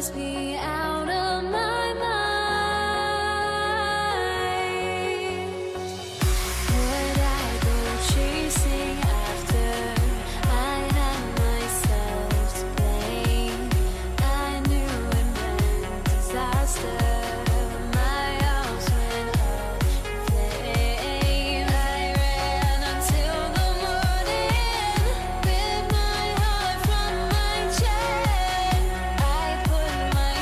must be out of my mind. Would I go chasing after? I had myself to blame. I knew it meant disaster. My house went up in flames. I ran until the morning, with my heart from my chest. I put my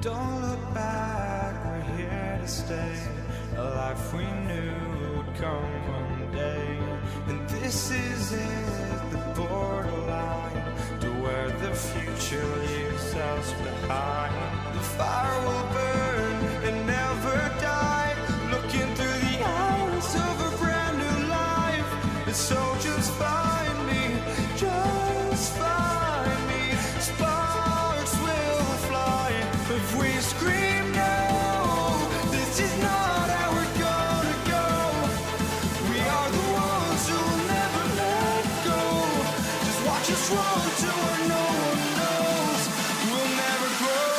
Don't look back, we're here to stay. A life we knew would come one day. And this is it, the borderline to where the future leaves us behind. The fire will burn and never die, looking through the eyes of a brand new life. And so just find me, just find me. Sparks will fly if we scream no. This is not how we're gonna go. We are the ones who will never let go. Just watch us run to where no one knows. We'll never grow.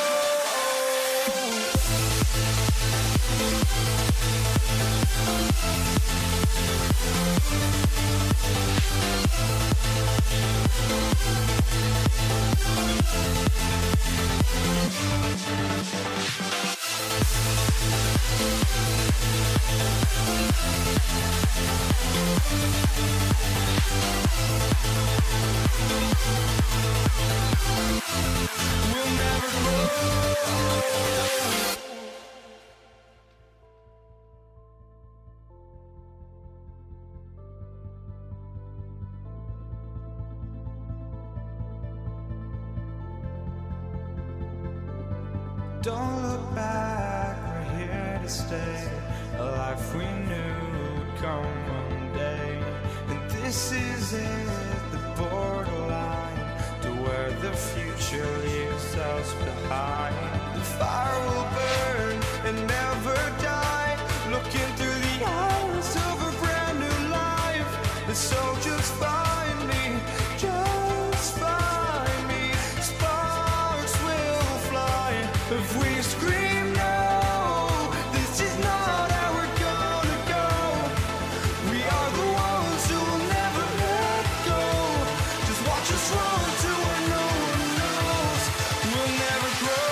We'll never grow. Don't look back, we're here to stay. A life we knew would come one day. And this is it, the borderline to where the future leaves us behind. The fire will burn and never die, looking through the eyes of a brand new life. And so just find me, just find me. Sparks will fly if we scream no. This is not how we're gonna go. We are the ones who will never let go. Just watch us run to where no one knows. We'll never grow.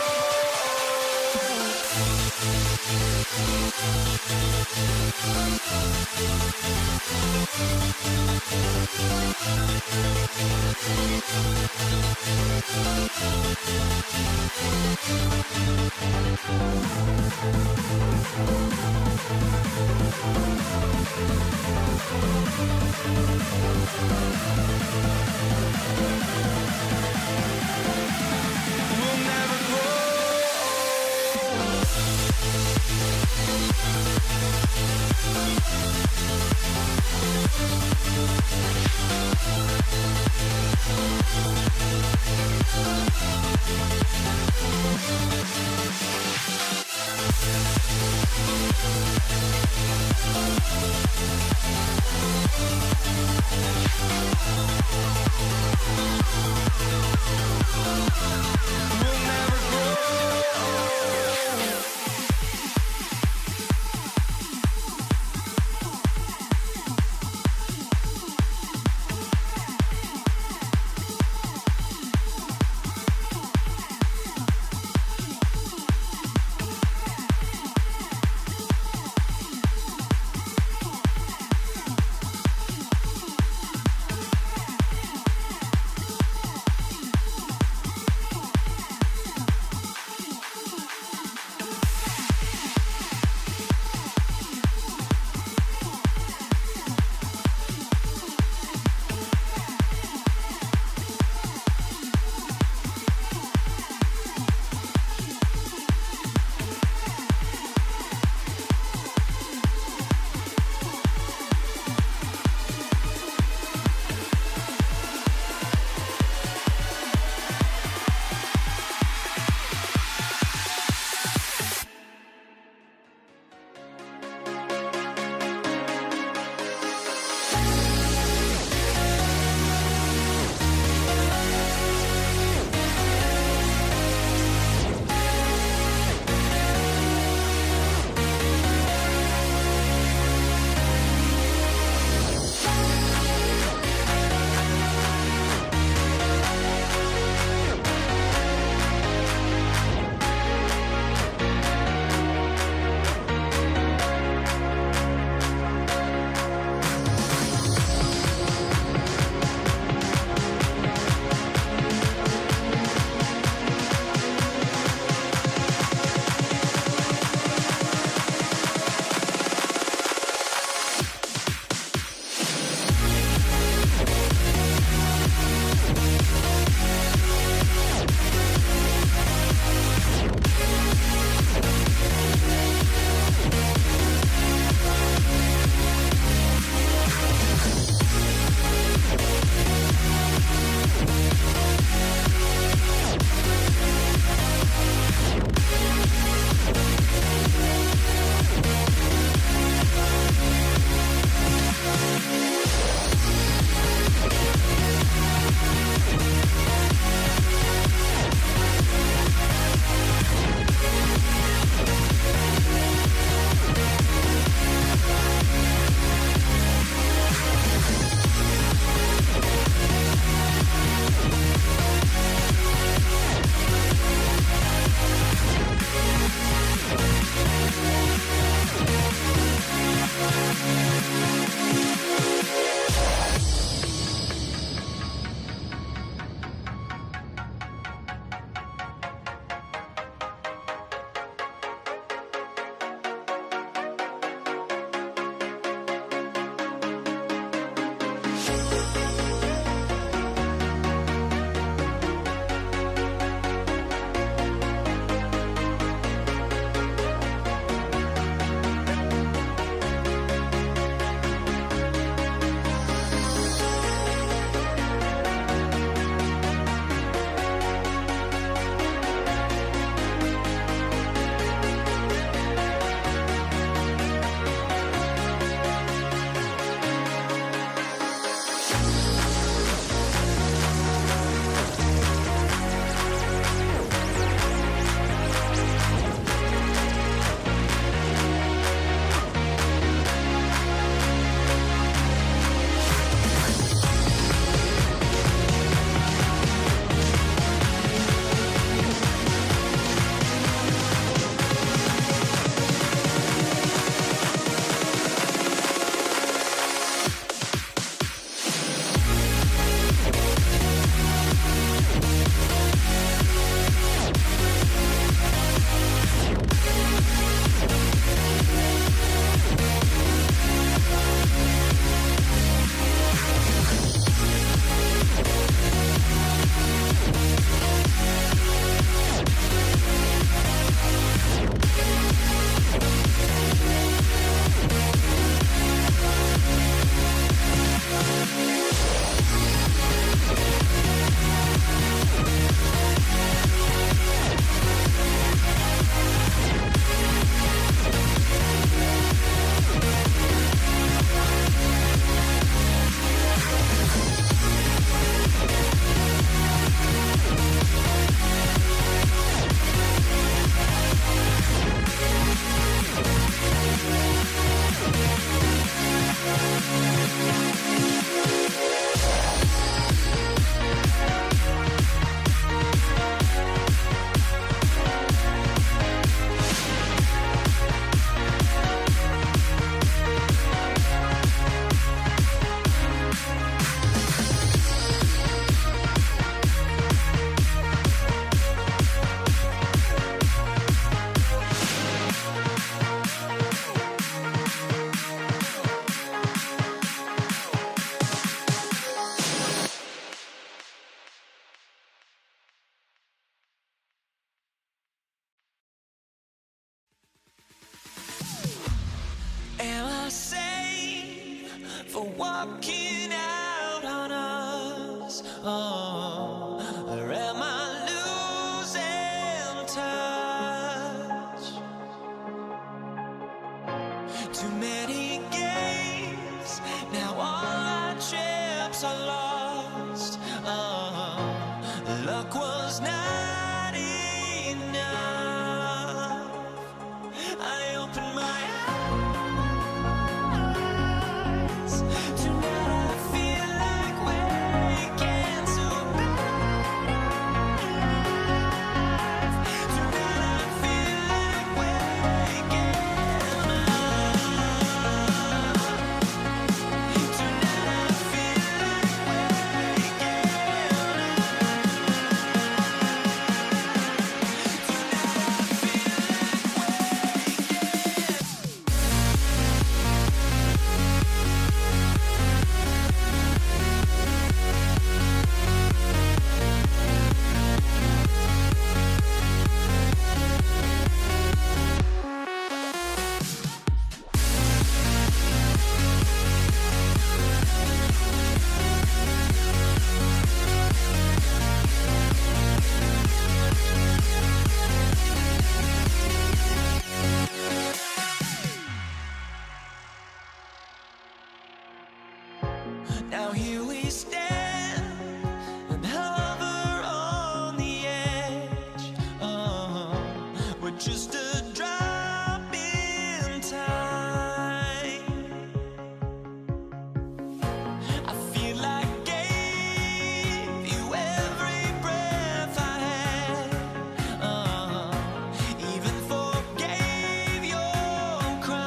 walking out on us. Oh, or am I losing touch? Too many games, now all our chips are lost. Oh, luck was not enough. I opened my eyes. Tonight I feel like waking to life. Tonight I feel like waking up. Tonight I feel like waking Now here we stand and hover on the edge. Oh, we're just a drop in time. I feel like I gave you every breath I had. Even forgave your crimes.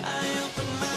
I opened my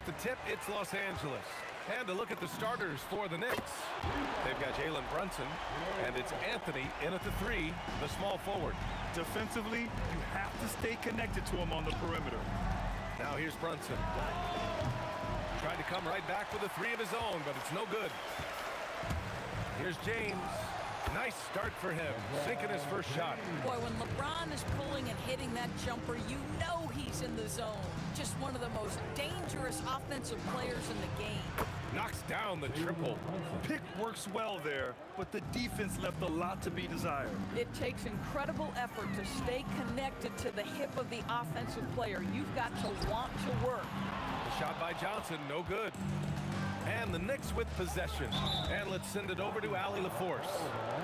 the tip, it's Los Angeles. And to look at the starters for the Knicks. They've got Jalen Brunson, and it's Anthony in at the 3, the small forward. Defensively, you have to stay connected to him on the perimeter. Now here's Brunson. Tried to come right back with a 3 of his own, but it's no good. Here's James. Nice start for him, sinking his first shot. Boy, when LeBron is pulling and hitting that jumper, you know he's in the zone. Just one of the most dangerous offensive players in the game. Knocks down the triple. Pick works well there, but the defense left a lot to be desired. It takes incredible effort to stay connected to the hip of the offensive player. You've got to want to work. The shot by Johnson, no good. And the Knicks with possession. And let's send it over to Allie LaForce.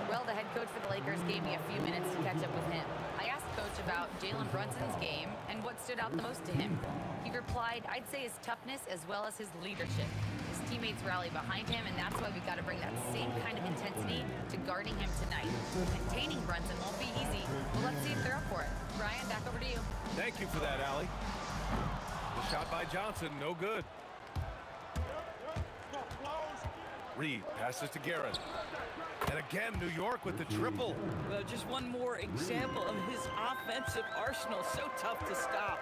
Well, the head coach for the Lakers gave me a few minutes to catch up with him. I asked Coach about Jalen Brunson's game and what stood out the most to him. He replied, I'd say his toughness as well as his leadership. His teammates rally behind him, and that's why we've got to bring that same kind of intensity to guarding him tonight. Containing Brunson won't be easy, but let's see if they're up for it. Brian, back over to you. Thank you for that, Allie. The shot by Johnson, no good. Reed passes to Garrett. And again, New York with the triple. Well, just one more example of his offensive arsenal. So tough to stop.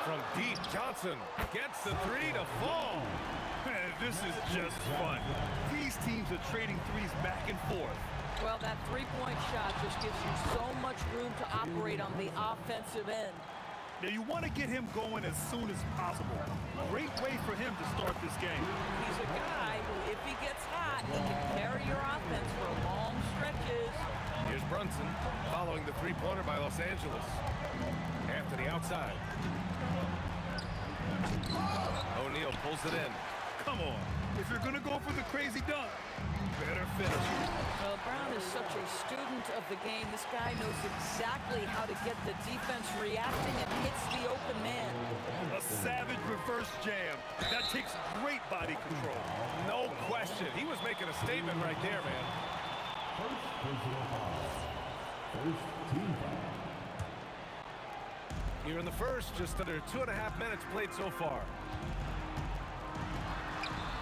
From deep, Johnson gets the 3 to fall. Man, this is just fun. These teams are trading threes back and forth. Well, that three-point shot just gives you so much room to operate on the offensive end. Now, you want to get him going as soon as possible. Great way for him to start this game. He's a guy who, if he gets hot, he can carry your offense for long stretches. Here's Brunson following the three-pointer by Los Angeles. Anthony outside. O'Neal pulls it in. Come on. If you're going to go for the crazy dunk, you better finish. Well, Brown is such a student of the game. This guy knows exactly how to get the defense reacting and hits the open man. A savage reverse jam. That takes great body control. No question. He was making a statement right there, man. First personal foul. First team foul. Here in the first, just under 2.5 minutes played so far.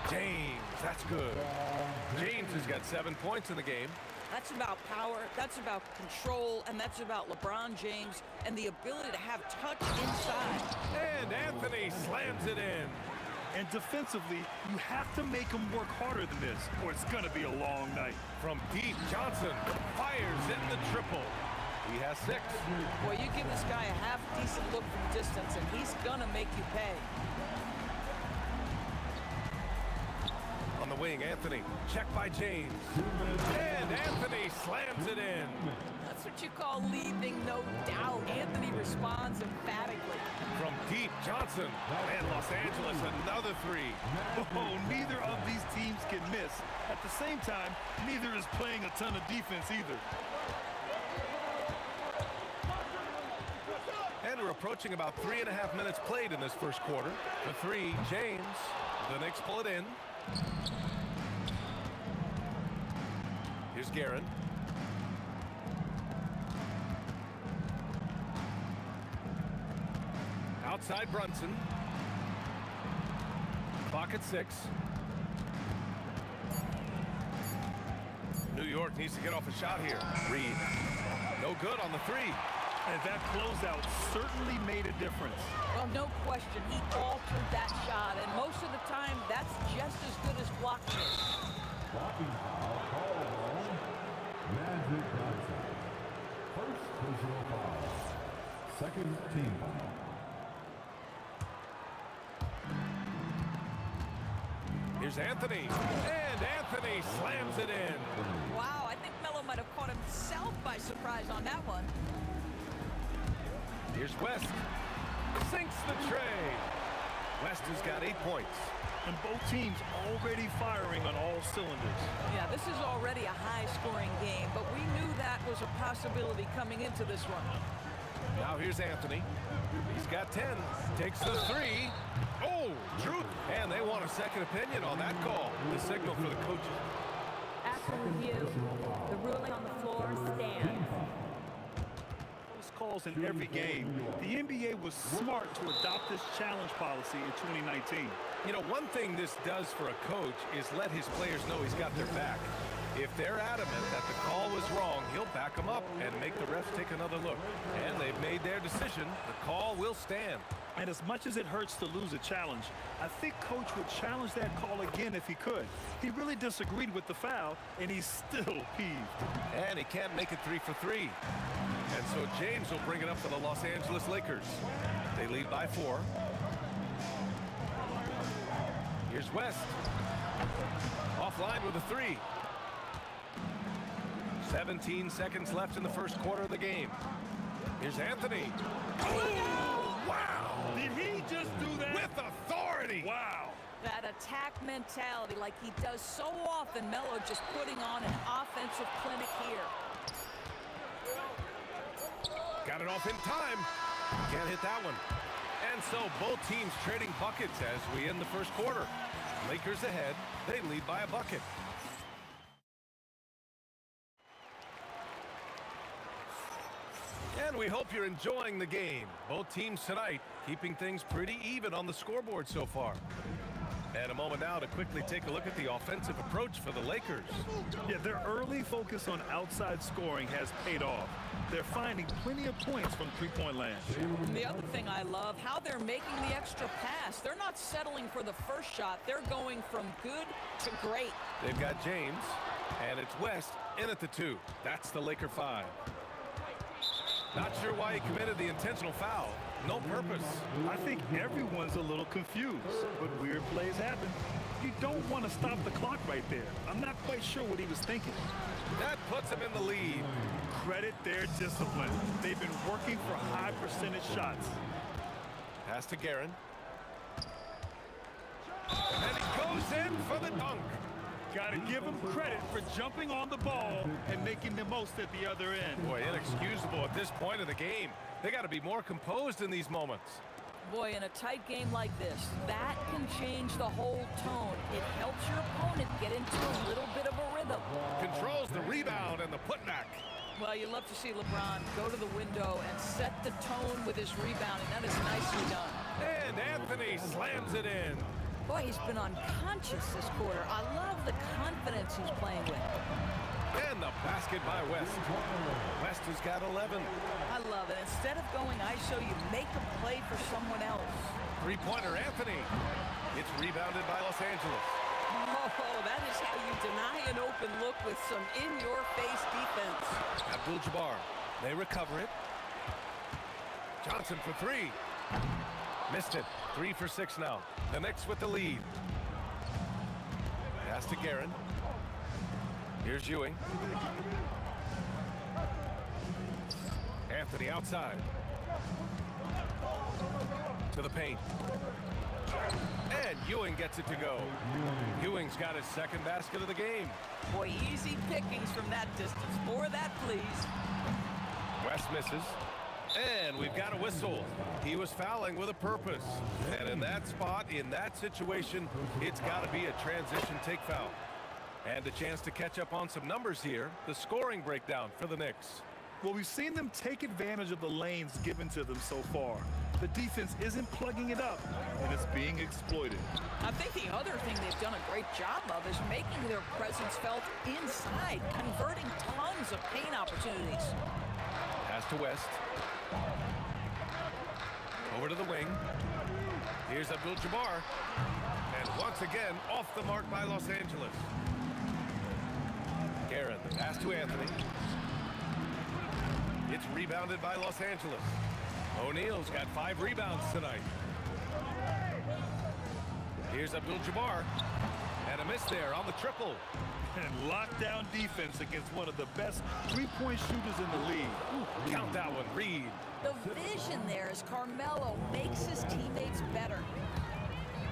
James, that's good. James has got 7 points in the game. That's about power, that's about control, and that's about LeBron James and the ability to have touch inside. And Anthony slams it in. And defensively, you have to make him work harder than this, or it's going to be a long night. From deep, Johnson fires in the triple. He has 6. Boy, you give this guy a half-decent look from distance, and he's gonna make you pay. On the wing, Anthony. Check by James. And Anthony slams it in. That's what you call leaving no doubt. Anthony responds emphatically. From deep, Johnson. And Los Angeles, another 3. Oh, neither of these teams can miss. At the same time, neither is playing a ton of defense either. And we're approaching about 3.5 minutes played in this first quarter. The 3, James. The Knicks pull it in. Here's Guerin. Outside Brunson. Clock at 6. New York needs to get off a shot here. Reed. No good on the 3. And that closeout certainly made a difference. Well, no question, he altered that shot, and most of the time, that's just as good as blocking it. Blocking foul called on Magic Johnson. First personal foul. Second team foul. Here's Anthony. And Anthony slams it in. Wow, I think Melo might have caught himself by surprise on that one. Here's West. Sinks the tray. West has got 8 points. And both teams already firing on all cylinders. Yeah, this is already a high-scoring game, but we knew that was a possibility coming into this one. Now here's Anthony. He's got 10. Takes the 3. Oh, truth. And they want a second opinion on that call. The signal for the coaches. After review, the ruling on the floor stands. Those calls starters in every game. The NBA was smart to adopt this challenge policy in 2019. You know, one thing this does for a coach is let his players know he's got their back. If they're adamant that the call was wrong, he'll back them up and make the refs take another look. And they've made their decision. The call will stand. And as much as it hurts to lose a challenge, I think Coach would challenge that call again if he could. He really disagreed with the foul, and he's still peeved. And he can't make it 3 for 3. And so James will bring it up for the Los Angeles Lakers. They lead by 4. Here's West. Offline with a 3. 17 seconds left in the first quarter of the game. Here's Anthony. Oh, wow! Did he just do that? With authority! Wow! That attack mentality like he does so often. Melo just putting on an offensive clinic here. Got it off in time. Can't hit that one. And so both teams trading buckets as we end the first quarter. Lakers ahead. They lead by a bucket. And we hope you're enjoying the game. Both teams tonight keeping things pretty even on the scoreboard so far. And a moment now to quickly take a look at the offensive approach for the Lakers. Yeah, their early focus on outside scoring has paid off. They're finding plenty of points from three-point land. And the other thing I love, how they're making the extra pass. They're not settling for the first shot. They're going from good to great. They've got James, and it's West in at the 2. That's the Laker 5. Not sure why he committed the intentional foul. No purpose. I think everyone's a little confused, but weird plays happen. You don't want to stop the clock right there. I'm not quite sure what he was thinking. That puts him in the lead. Credit their discipline. They've been working for high percentage shots. Pass to Guerin. And he goes in for the dunk. Got to give him credit for jumping on the ball and making the most at the other end. Boy, inexcusable at this point of the game. They got to be more composed in these moments. Boy, in a tight game like this, that can change the whole tone. It helps your opponent get into a little bit of a rhythm. Controls the rebound and the putback. Well, you love to see LeBron go to the window and set the tone with his rebounding. That is nicely done. And Anthony slams it in. Boy, he's been unconscious this quarter. I love the confidence he's playing with. And the basket by West. West has got 11. I love it. Instead of going ISO, you make a play for someone else. Three-pointer Anthony. It's rebounded by Los Angeles. Oh, that is how you deny an open look with some in-your-face defense. Abdul-Jabbar. They recover it. Johnson for 3. Missed it. 3 for 6 now. The Knicks with the lead. Pass to Guerin. Here's Ewing. Anthony outside. To the paint. And Ewing gets it to go. Ewing's got his second basket of the game. Boy, easy pickings from that distance. More of that, please. West misses. And we've got a whistle. He was fouling with a purpose. And in that spot, in that situation, it's got to be a transition take foul. And a chance to catch up on some numbers here. The scoring breakdown for the Knicks. Well, we've seen them take advantage of the lanes given to them so far. The defense isn't plugging it up, and it's being exploited. I think the other thing they've done a great job of is making their presence felt inside, converting tons of paint opportunities. Pass to West. Over to the wing. Here's Abdul-Jabbar. And once again, off the mark by Los Angeles. Guerin, the pass to Anthony. It's rebounded by Los Angeles. O'Neal's got 5 rebounds tonight. Here's Abdul-Jabbar. And a miss there on the triple. And lockdown defense against one of the best three-point shooters in the league. Count that one, Reed. The vision there as Carmelo makes his teammates better.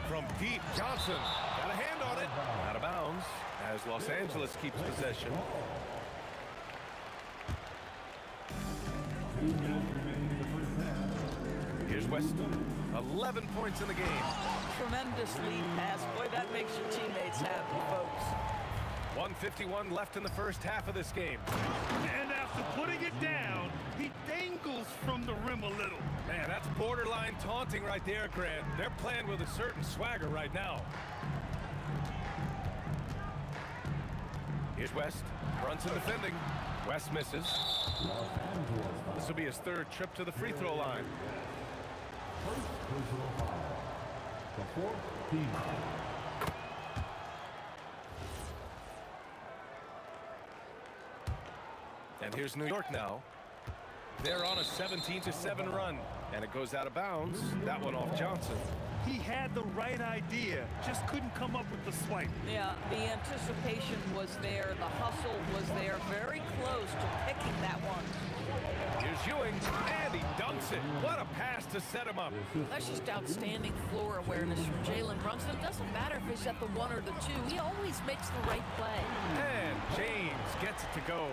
From deep, Johnson got a hand on it. Out of bounds as Los Angeles keeps possession. Here's West. 11 points in the game. Tremendous lead pass. Boy, that makes your teammates happy, folks. 1:51 left in the first half of this game. And after to putting it down. He dangles from the rim a little. Man, that's borderline taunting right there, Grant. They're playing with a certain swagger right now. Here's West. Brunson defending. West misses. This will be his third trip to the free throw line. First personal foul. The fourth team. And here's New York now. They're on a 17-7 run, and it goes out of bounds. That one off Johnson. He had the right idea, just couldn't come up with the swipe. Yeah, the anticipation was there. The hustle was there. Very close to picking that one. Here's Ewing, and he dunks it. What a pass to set him up. That's just outstanding floor awareness from Jalen Brunson. It doesn't matter if he's at the 1 or the 2. He always makes the right play. And James gets it to go.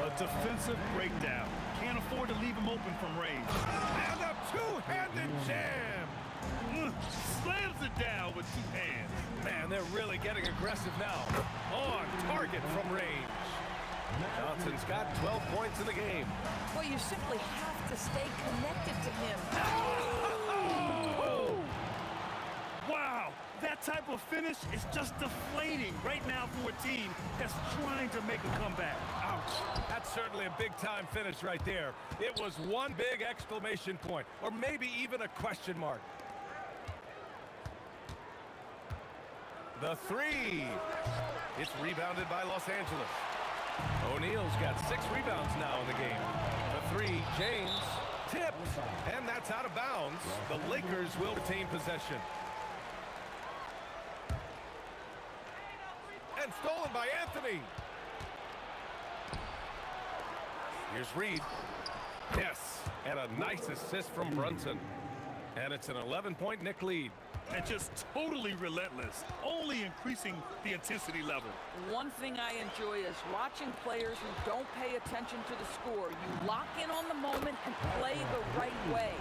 A defensive breakdown. Can't afford to leave him open from range. And a two-handed jam. Slams it down with 2 hands. Man, they're really getting aggressive now. On target from range. Johnson's got 12 points in the game. Well, you simply have to stay connected to him. Oh! Wow, that type of finish is just deflating right now for a team that's trying to make a comeback. Ouch. That's certainly a big-time finish right there. It was one big exclamation point, or maybe even a question mark. The three. It's rebounded by Los Angeles. O'Neal's got 6 rebounds now in the game. The three, James, tipped, and that's out of bounds. The Lakers will retain possession. And stolen by Anthony. Here's Reed. Yes, and a nice assist from Brunson. And it's an 11-point Knick lead. And just totally relentless, only increasing the intensity level. One thing I enjoy is watching players who don't pay attention to the score. You lock in on the moment and play the right way.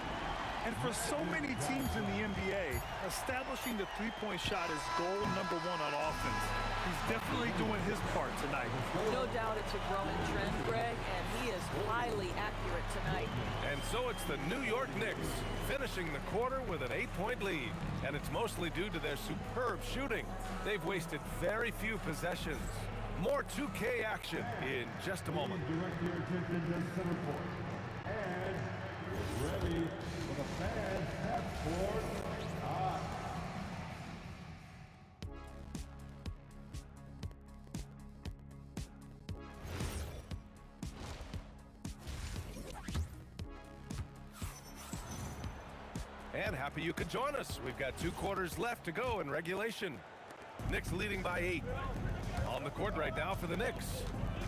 And for so many teams in the NBA, establishing the three-point shot is goal number 1 on offense. He's definitely doing his part tonight. No doubt it's a growing trend, Greg, and he is highly accurate tonight. And so it's the New York Knicks finishing the quarter with an 8-point lead. And it's mostly due to their superb shooting. They've wasted very few possessions. More 2K action in just a moment. Direct your attention to center court. And get ready for the fans half-court shot. And happy you could join us. We've got 2 quarters left to go in regulation. Knicks leading by 8. On the court right now for the Knicks.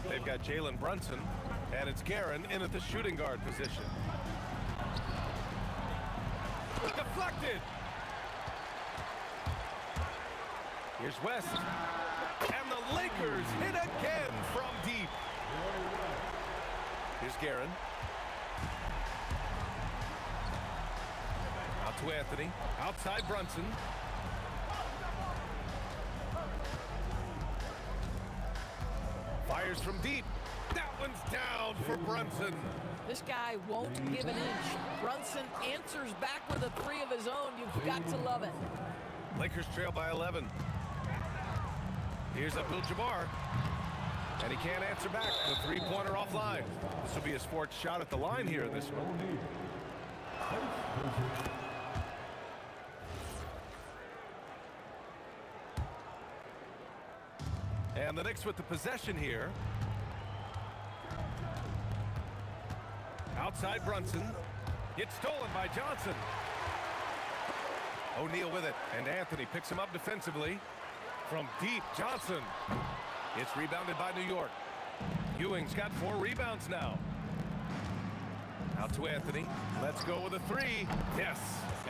They've got Jalen Brunson, and it's Guerin in at the shooting guard position. Deflected. Here's West. And the Lakers hit again from deep. Here's Guerin. Out to Anthony. Outside Brunson. Fires from deep. That one's down for Brunson. This guy won't give an inch. Brunson answers back with a 3 of his own. You've got to love it. Lakers trail by 11. Here's Abdul-Jabbar. And he can't answer back. The three-pointer offline. This will be his 4th shot at the line here in this one. And the Knicks with the possession here. Outside Brunson. It's stolen by Johnson. O'Neal with it. And Anthony picks him up defensively. From deep, Johnson. It's rebounded by New York. Ewing's got 4 rebounds now. Out to Anthony. Let's go with a 3. Yes.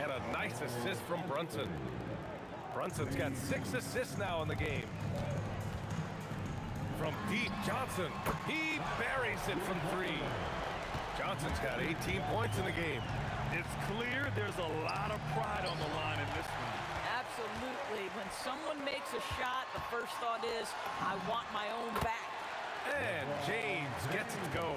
And a nice assist from Brunson. Brunson's got 6 assists now in the game. From deep, Johnson. He buries it from 3. Johnson's got 18 points in the game. It's clear there's a lot of pride on the line in this one. Absolutely. When someone makes a shot, the first thought is, I want my own back. And James gets it to go.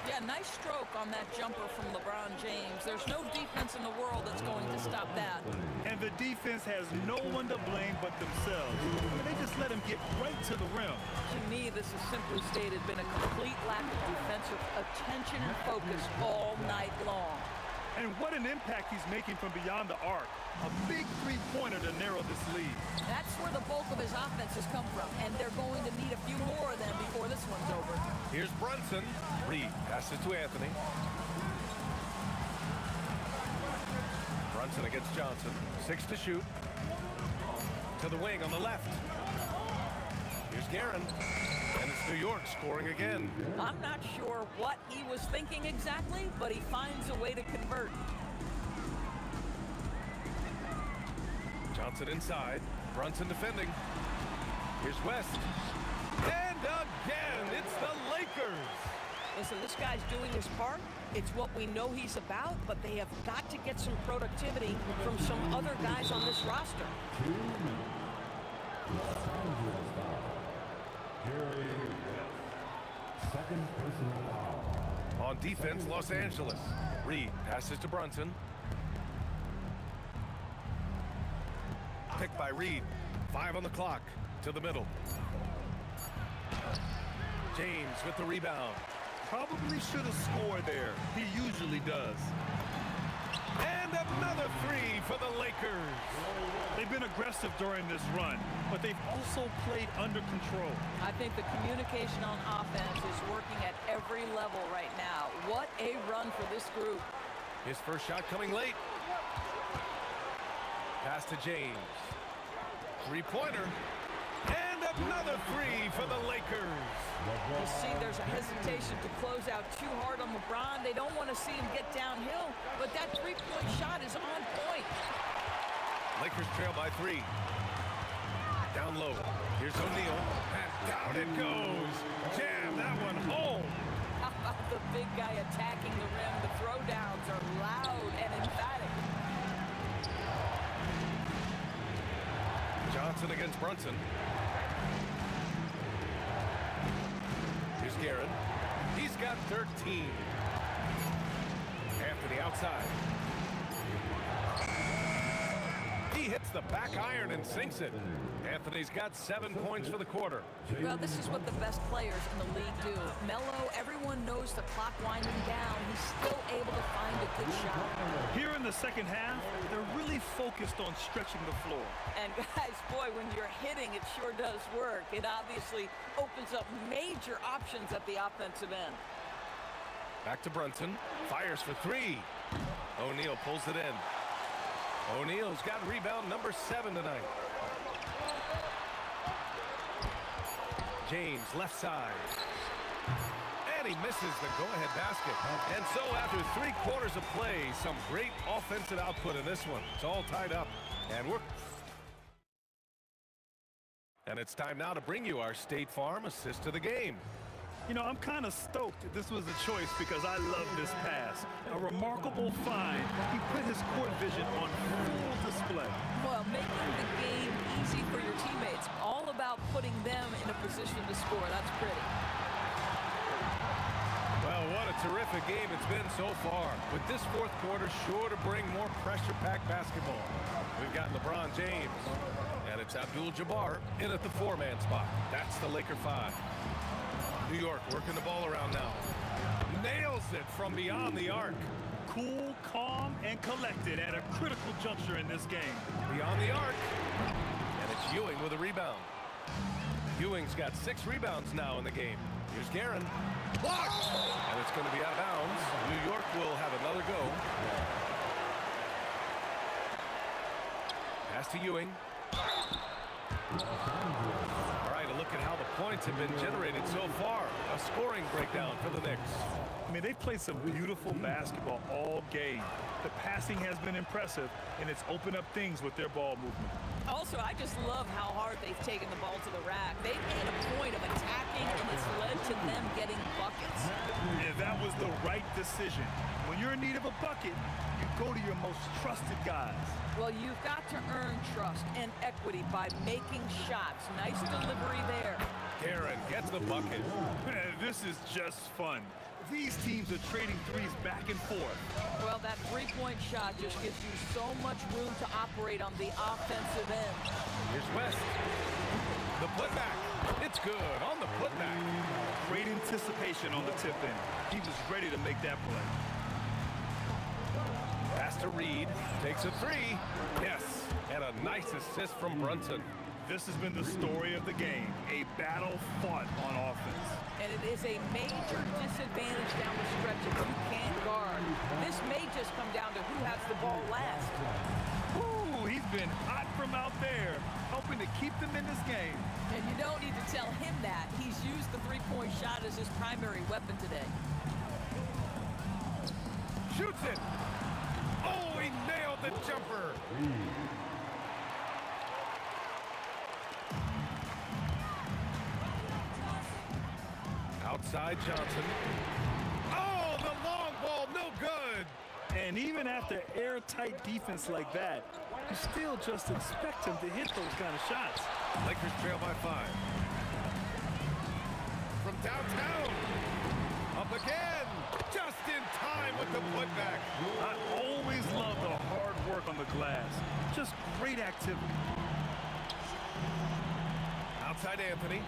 Yeah, nice stroke on that jumper from LeBron James. There's no defense in the world that's going to stop that. And the defense has no one to blame but themselves. I mean, they just let him get right to the rim. To me, this has simply stated been a complete lack of defensive attention and focus all night long. And what an impact he's making from beyond the arc. A big three-pointer to narrow this lead. That's where the bulk of his offense has come from, and they're going to need a few more of them before this one's over. Here's Brunson. Reed passes to Anthony. Brunson against Johnson. 6 to shoot. To the wing on the left. Here's Guerin. And it's New York scoring again. I'm not sure what he was thinking exactly, but he finds a way to convert. Johnson inside. Brunson defending. Here's West. And again, it's the Lakers. Listen, this guy's doing his part. It's what we know he's about, but they have got to get some productivity from some other guys on this roster. Second personal foul. On defense, Los Angeles. Reed passes to Brunson. Picked by Reed. 5 on the clock. To the middle. James with the rebound. Probably should have scored there. He usually does. And another 3 for the Lakers. They've been aggressive during this run, but they've also played under control. I think the communication on offense is working at every level right now. What a run for this group. His first shot coming late. Pass to James. 3-pointer. And another 3 for the Lakers. You see there's a hesitation to close out too hard on LeBron. They don't want to see him get downhill, but that three-point shot is on point. Lakers trail by 3. Down low. Here's O'Neal. And down it goes. Jam that one home. How about the big guy attacking the rim? The throwdowns are loud and emphatic. Johnson against Brunson. Here's Guerin. He's got 13. Anthony outside. He hits the back iron and sinks it. Anthony's got 7 points for the quarter. Well, this is what the best players in the league do. Melo, everyone knows the clock winding down. He's still able to find a good shot. Here in the second half, they're really focused on stretching the floor. And guys, boy, when you're hitting, it sure does work. It obviously opens up major options at the offensive end. Back to Brunson. Fires for 3. O'Neal pulls it in. O'Neal's got rebound number 7 tonight. James left side. And he misses the go-ahead basket. And so after 3 quarters of play, some great offensive output in this one. It's all tied up. And it's time now to bring you our State Farm assist to the game. You know, I'm kind of stoked that this was a choice because I love this pass. A remarkable find. He put his court vision on full display. Well, making the game easy for your teammates. All about putting them in a position to score. That's pretty. Well, what a terrific game it's been so far. With this fourth quarter sure to bring more pressure-packed basketball. We've got LeBron James. And it's Abdul-Jabbar in at the 4-man spot. That's the Laker 5. New York working the ball around now. Nails it from beyond the arc. Cool, calm, and collected at a critical juncture in this game. Beyond the arc. And it's Ewing with a rebound. Ewing's got 6 rebounds now in the game. Here's Guerin. Blocked! And it's going to be out of bounds. New York will have another go. Pass to Ewing. All right, a look at how the points have been generated so far. A scoring breakdown for the Knicks. I mean, they've played some beautiful basketball all game. The passing has been impressive, and it's opened up things with their ball movement. Also, I just love how hard they've taken the ball to the rack. They've made a point of attacking, and it's led to them getting buckets. And that was the right decision. When you're in need of a bucket, you go to your most trusted guys. Well, you've got to earn trust and equity by making shots. Nice delivery there. Guerin gets the bucket. Man, this is just fun. These teams are trading threes back and forth. Well, that three-point shot just gives you so much room to operate on the offensive end. Here's West. The putback. It's good on the putback. Great anticipation on the tip in. He was ready to make that play. Pass to Reed. Takes a three. Yes. And a nice assist from Brunson. This has been the story of the game. A battle fought on offense. And it is a major disadvantage down the stretch if you can't guard. This may just come down to who has the ball last. Ooh, he's been hot from out there, helping to keep them in this game. And you don't need to tell him that. He's used the three-point shot as his primary weapon today. Shoots it. Oh, he nailed the jumper. Outside Johnson. Oh, the long ball, no good. And even after airtight defense like that, you still just expect him to hit those kind of shots. Lakers trail by 5. From downtown. Up again. Just in time with the putback. I always love the hard work on the glass. Just great activity. Outside Anthony.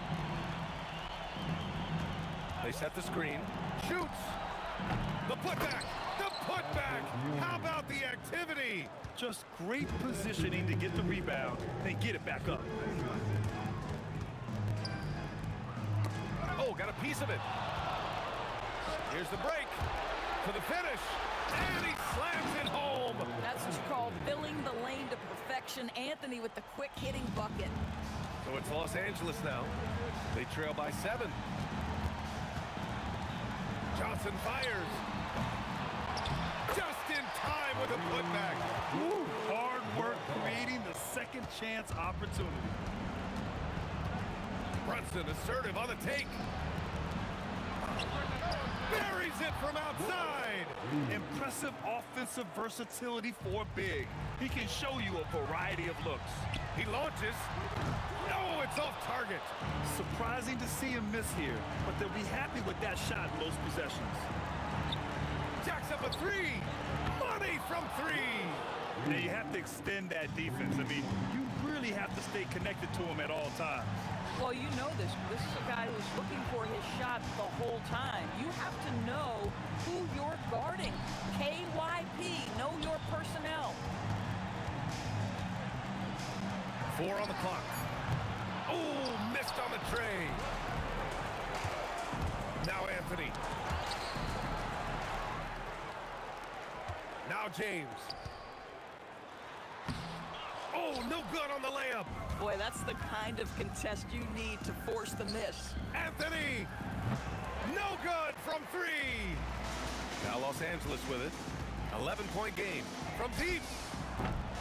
They set the screen. Shoots. The putback. The putback. How about the activity? Just great positioning to get the rebound, then get it back up. Oh, got a piece of it. Here's the break for the finish. And he slams it home. That's what you call filling the lane to perfection. Anthony with the quick hitting bucket. So it's Los Angeles now. They trail by 7. Johnson fires. Just in time with a putback. Ooh, hard work creating the second chance opportunity. Brunson assertive on the take. Buries it from outside. Impressive offensive versatility for big. He can show you a variety of looks. He launches. No, it's off target. Surprising to see him miss here, but they'll be happy with that shot in most possessions. Jacks up a 3. Money from 3. Now you have to extend that defense. I mean, you really have to stay connected to him at all times. Well, you know this. This is a guy who's looking for his shot the whole time. You have to know who you're guarding. KYP, know your personnel. 4 on the clock. Oh, missed on the tray. Now Anthony. Now James. Oh, no good on the layup. Boy, that's the kind of contest you need to force the miss. Anthony. No good from 3. Now Los Angeles with it. 11-point game. From deep.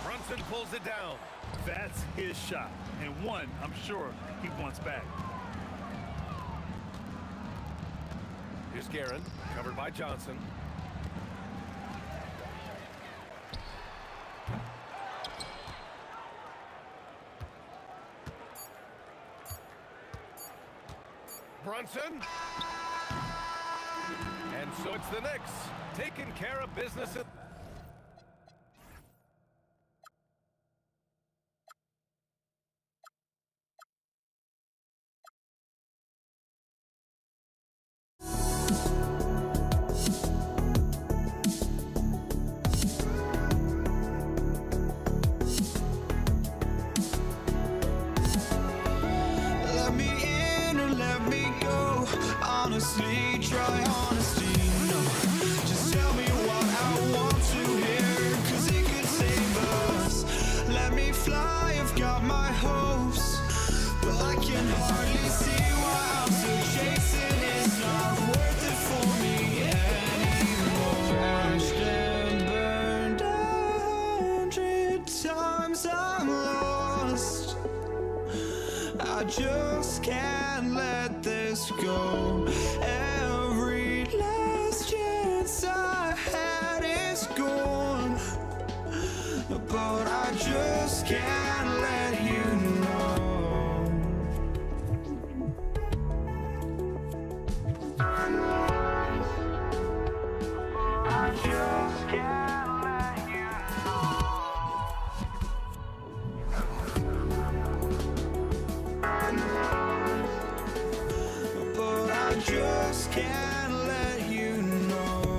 Brunson pulls it down. That's his shot, and one I'm sure he wants back. Here's Guerin, covered by Johnson. Brunson. And so it's the Knicks taking care of business. Let me in or let me go. Honestly, try honesty. No, just tell me what I want to hear, 'cause it could save us. Let me fly, I've got my hopes, but I can hardly see why I'm still chasing. It's not worth it for me anymore. Crashed and burned 100 times, I'm lost. I just can't let this go. Every last chance I had is gone, but I just can't let you know. I just can't let you know. But I just can't let you know.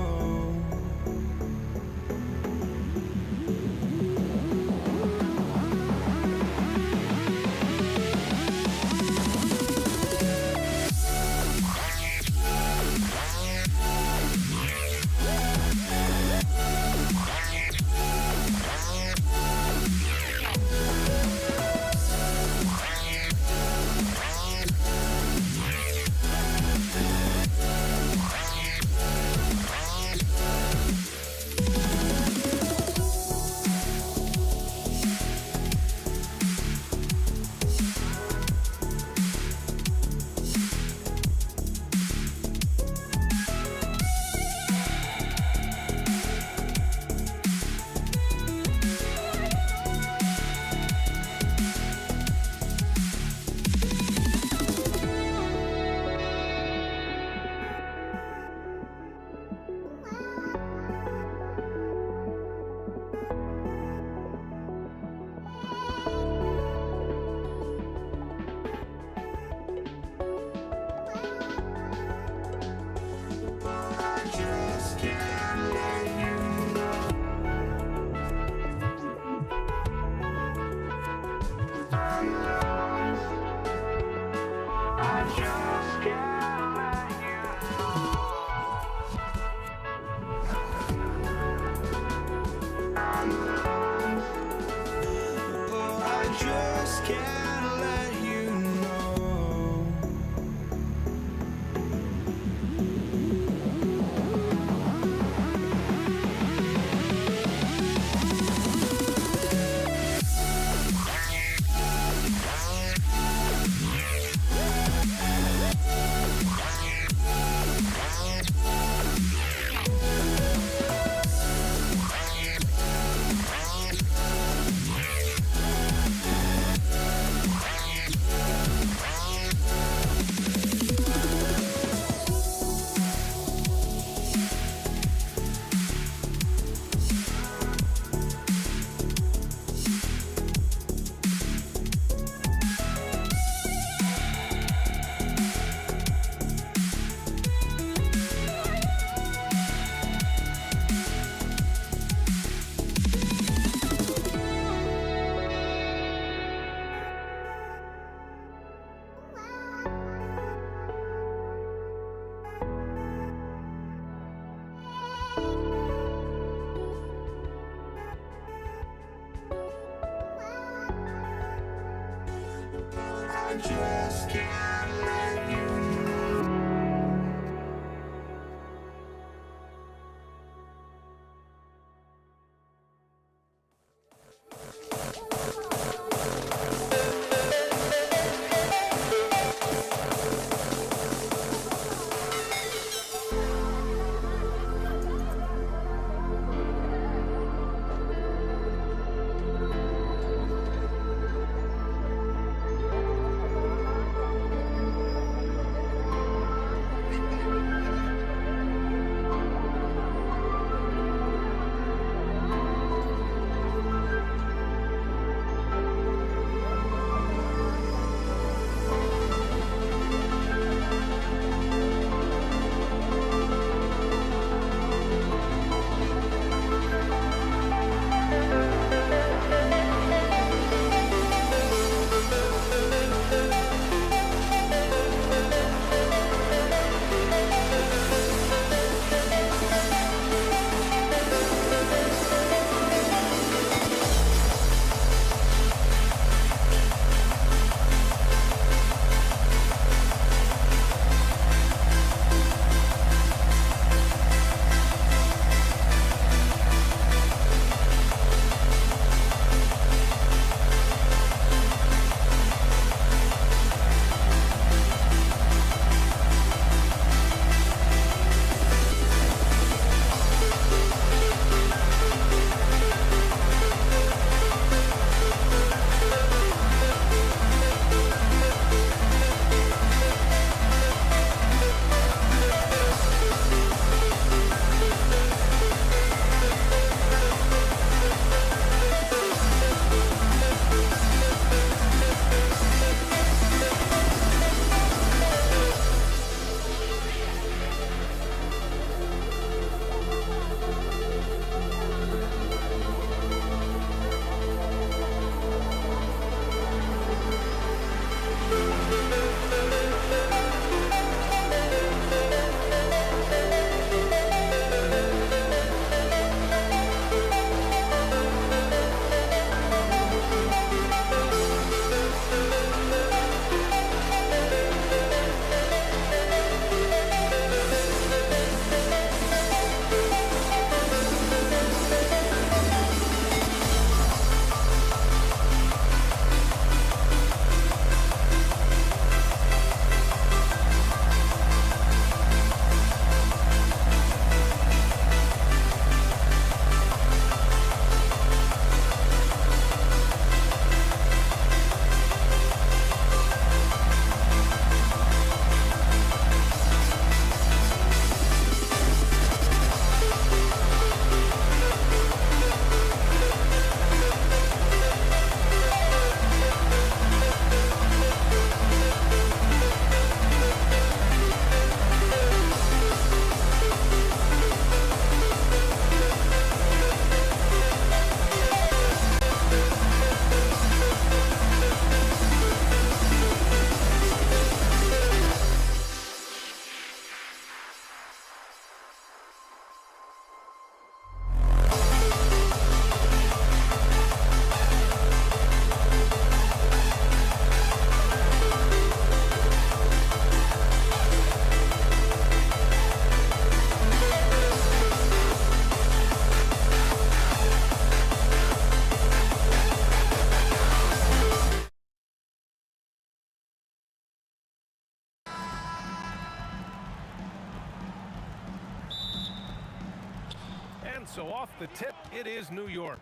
And so off the tip, it is New York.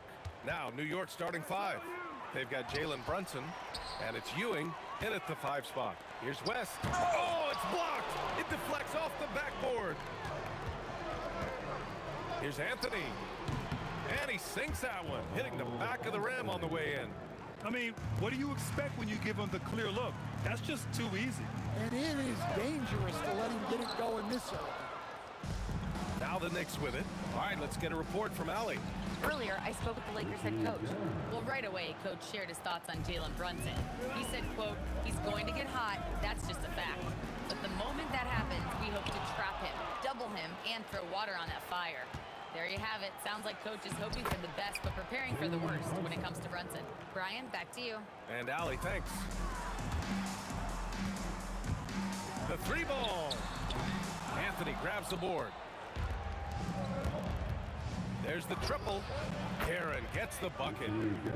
Now, New York starting 5. They've got Jalen Brunson, and it's Ewing in at the 5 spot. Here's West. Oh, it's blocked. It deflects off the backboard. Here's Anthony. And he sinks that one, hitting the back of the rim on the way in. I mean, what do you expect when you give him the clear look? That's just too easy. And it is dangerous to let him get it going this early. Now the Knicks with it. All right, let's get a report from Allie. Earlier, I spoke with the Lakers head coach. Well, right away, coach shared his thoughts on Jalen Brunson. He said, quote, he's going to get hot, that's just a fact. But the moment that happens, we hope to trap him, double him, and throw water on that fire. There you have it. Sounds like coach is hoping for the best, but preparing for the worst when it comes to Brunson. Brian, back to you. And Allie, thanks. The 3 ball. Anthony grabs the board. There's the triple. Karen gets the bucket.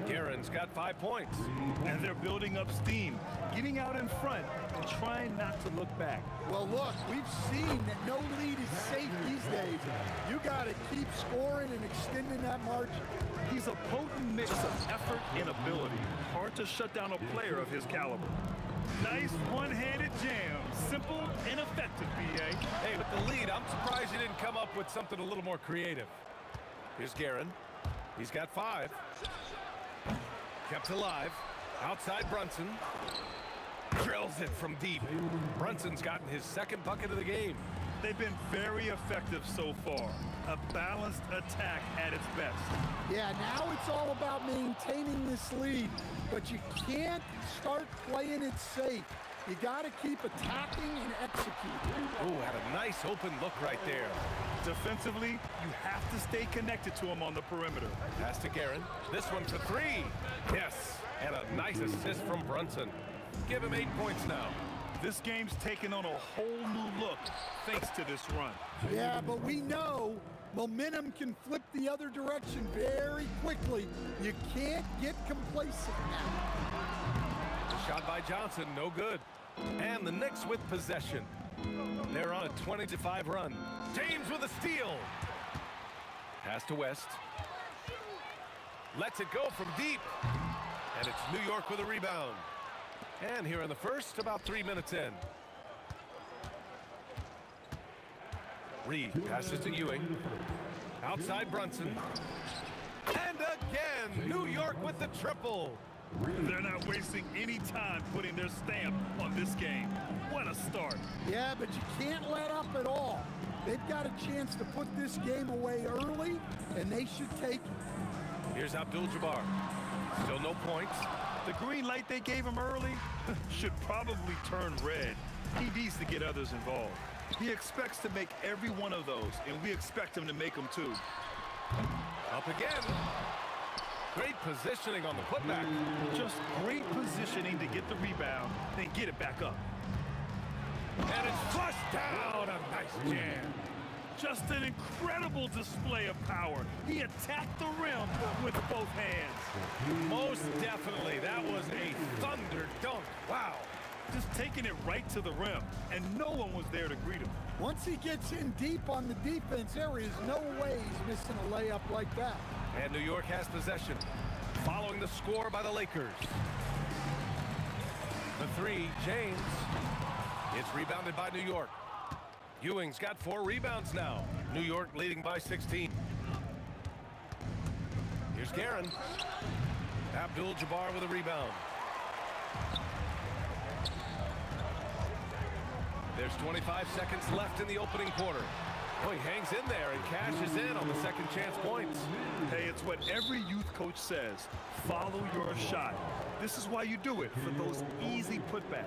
Karen's got 5 points. And they're building up steam, getting out in front and trying not to look back. Well, look, we've seen that no lead is safe these days. You got to keep scoring and extending that margin. He's a potent mix of effort and ability. Hard to shut down a player of his caliber. Nice one-handed jam. Simple and effective, B.A. Hey, with the lead, I'm surprised you didn't come up with something a little more creative. Here's Guerin. He's got 5. Kept alive. Outside Brunson. Drills it from deep. Brunson's gotten his 2nd bucket of the game. They've been very effective so far. A balanced attack at its best. Yeah, now it's all about maintaining this lead, but you can't start playing it safe. You got to keep attacking and executing. Ooh, had a nice open look right there. Defensively, you have to stay connected to him on the perimeter. Pass to Guerin. This one for 3. Yes, and a nice assist from Brunson. Give him 8 points now. This game's taken on a whole new look thanks to this run. Yeah, but we know momentum can flip the other direction very quickly. You can't get complacent now. Shot by Johnson, no good. And the Knicks with possession. They're on a 20-5 run. James with a steal. Pass to West. Lets it go from deep. And it's New York with a rebound. And here in the first, about 3 minutes in. Reed passes to Ewing. Outside Brunson. And again, New York with the triple. They're not wasting any time putting their stamp on this game. What a start. Yeah, but you can't let up at all. They've got a chance to put this game away early, and they should take it. Here's Abdul-Jabbar. Still no points. The green light they gave him early should probably turn red. He needs to get others involved. He expects to make every one of those, and we expect him to make them too. Up again. Great positioning on the putback. Just great positioning to get the rebound, then get it back up. And it's flushed down. A nice jam. Just an incredible display of power. He attacked the rim with both hands. Most definitely. That was a thunder dunk. Wow. Just taking it right to the rim, and no one was there to greet him. Once he gets in deep on the defense, there is no way he's missing a layup like that. And New York has possession, following the score by the Lakers. The 3, James. It's rebounded by New York. Ewing's got 4 rebounds now. New York leading by 16. Here's Guerin. Abdul-Jabbar with a rebound. There's 25 seconds left in the opening quarter. Oh, he hangs in there and cashes in on the second chance points. Hey, it's what every youth coach says. Follow your shot. This is why you do it, for those easy putbacks.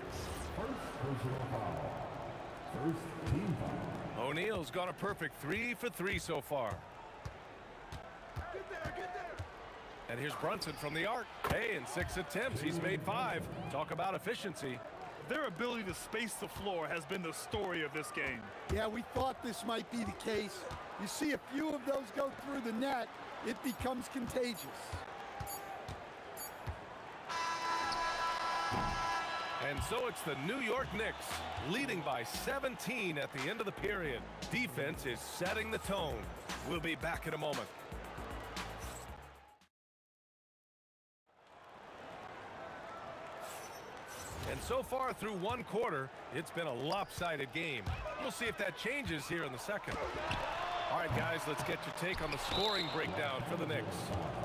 First personal foul. First team foul. O'Neal's got a perfect 3 for 3 so far. And here's Brunson from the arc. Hey, in 6 attempts, he's made 5. Talk about efficiency. Their ability to space the floor has been the story of this game. Yeah, we thought this might be the case. You see a few of those go through the net, it becomes contagious. And so it's the New York Knicks leading by 17 at the end of the period. Defense is setting the tone. We'll be back in a moment. And so far through one quarter, it's been a lopsided game. We'll see if that changes here in the second. All right, guys, let's get your take on the scoring breakdown for the Knicks.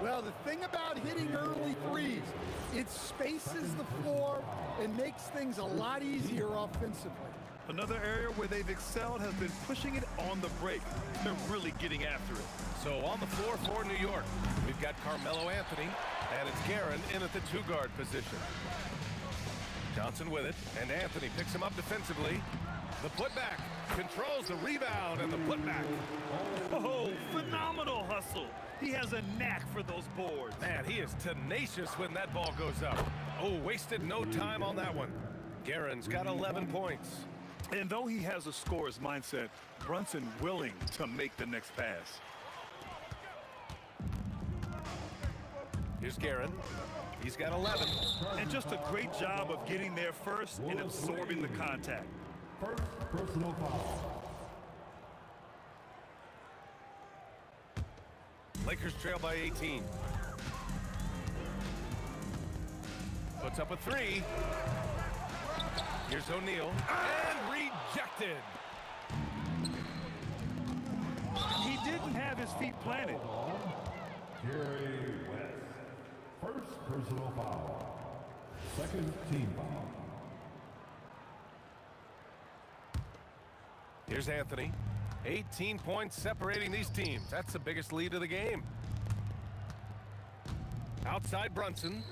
Well, the thing about hitting early threes, it spaces the floor and makes things a lot easier offensively. Another area where they've excelled has been pushing it on the break. They're really getting after it. So on the floor for New York, we've got Carmelo Anthony, and it's Guerin in at the two-guard position. Johnson with it, and Anthony picks him up defensively. The putback, controls the rebound, and the putback. Oh, phenomenal hustle. He has a knack for those boards. Man, he is tenacious when that ball goes up. Oh, wasted no time on that one. Guerin's got 11 points. And though he has a scorer's mindset, Brunson willing to make the next pass. Here's Guerin. He's got 11. And just a great job of getting there first and absorbing the contact. First personal foul. Lakers trail by 18. Puts up a three. Here's O'Neal. And rejected. He didn't have his feet planted. Jerry West. First personal foul. Second team foul. Here's Anthony. 18 points separating these teams. That's the biggest lead of the game. Outside Brunson.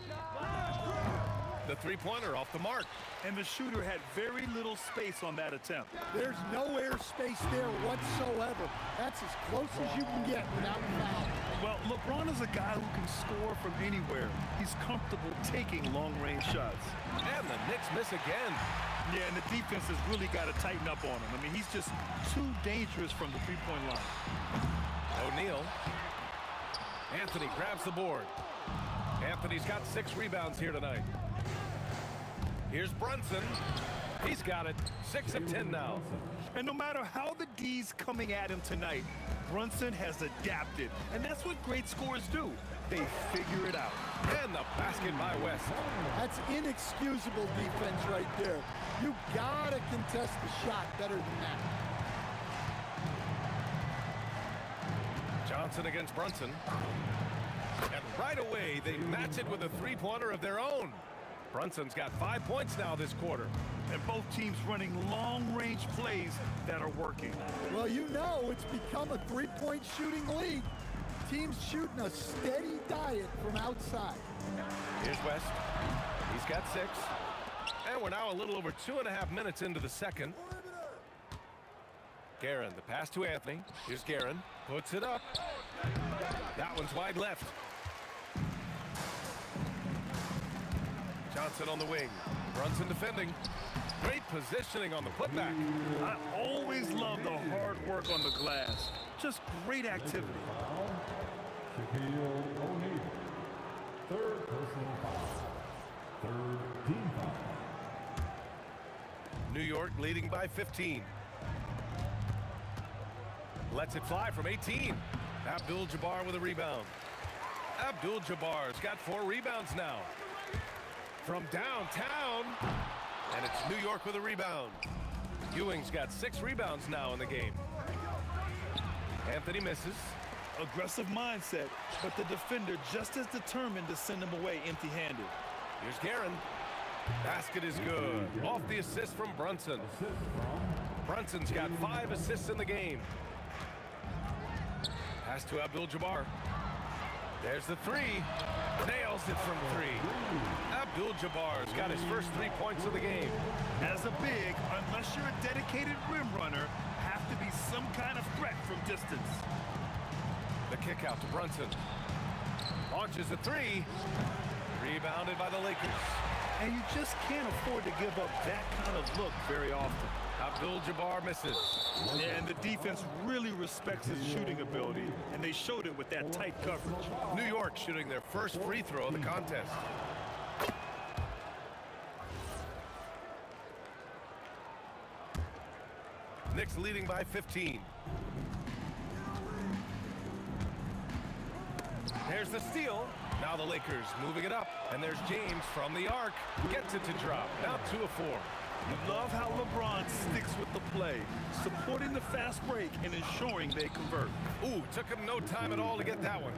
The three-pointer off the mark. And the shooter had very little space on that attempt. There's no airspace there whatsoever. That's as close as you can get without foul. Well, LeBron is a guy who can score from anywhere. He's comfortable taking long-range shots. And the Knicks miss again. Yeah, and the defense has really got to tighten up on him. I mean, he's just too dangerous from the three-point line. O'Neal. Anthony grabs the board. Anthony's got 6 rebounds here tonight. Here's Brunson. He's got it. 6 of 10 now. And no matter how the D's coming at him tonight, Brunson has adapted. And that's what great scorers do. They figure it out. And the basket by West. That's inexcusable defense right there. You gotta contest the shot better than that. Johnson against Brunson. And right away, they match it with a three-pointer of their own. Brunson's got 5 points now this quarter. And both teams running long-range plays that are working. Well, you know it's become a three-point shooting league. Teams shooting a steady diet from outside. Here's West. He's got 6. And we're now a little over 2.5 minutes into the second. Guerin, the pass to Anthony. Here's Guerin. Puts it up. That one's wide left. Johnson on the wing. Brunson defending. Great positioning on the putback. I always love the hard work on the glass. Just great activity. Shaquille O'Neal. Third personal foul. Third team foul. New York leading by 15. Lets it fly from 18. Abdul-Jabbar with a rebound. Abdul-Jabbar's got 4 rebounds now. From downtown. And it's New York with a rebound. Ewing's got 6 rebounds now in the game. Anthony misses. Aggressive mindset, but the defender just as determined to send him away empty-handed. Here's Guerin. Basket is good. Off the assist from Brunson. Brunson's got 5 assists in the game. Pass to Abdul-Jabbar. There's the 3. Nails it from 3. Abdul-Jabbar's got his first 3 points of the game. As a big, unless you're a dedicated rim runner, have to be some kind of threat from distance. The kick out to Brunson. Launches a 3. Rebounded by the Lakers. And you just can't afford to give up that kind of look very often. Abdul-Jabbar misses. And the defense really respects his shooting ability, and they showed it with that tight coverage. New York shooting their first free throw of the contest. Knicks leading by 15. There's the steal. Now the Lakers moving it up. And there's James from the arc. Gets it to drop. Now 2 of 4. You love how LeBron sticks with the play, supporting the fast break and ensuring they convert. Ooh, took him no time at all to get that one.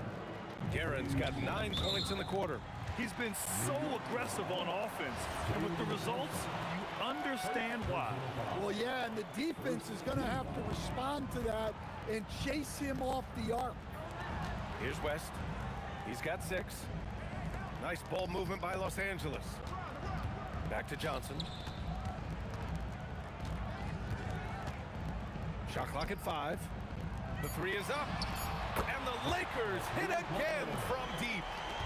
Garen's got 9 points in the quarter. He's been so aggressive on offense, and with the results, you understand why. Well, yeah, and the defense is going to have to respond to that and chase him off the arc. Here's West. He's got 6. Nice ball movement by Los Angeles. Back to Johnson. Shot clock at 5. The 3 is up. And the Lakers hit again from deep.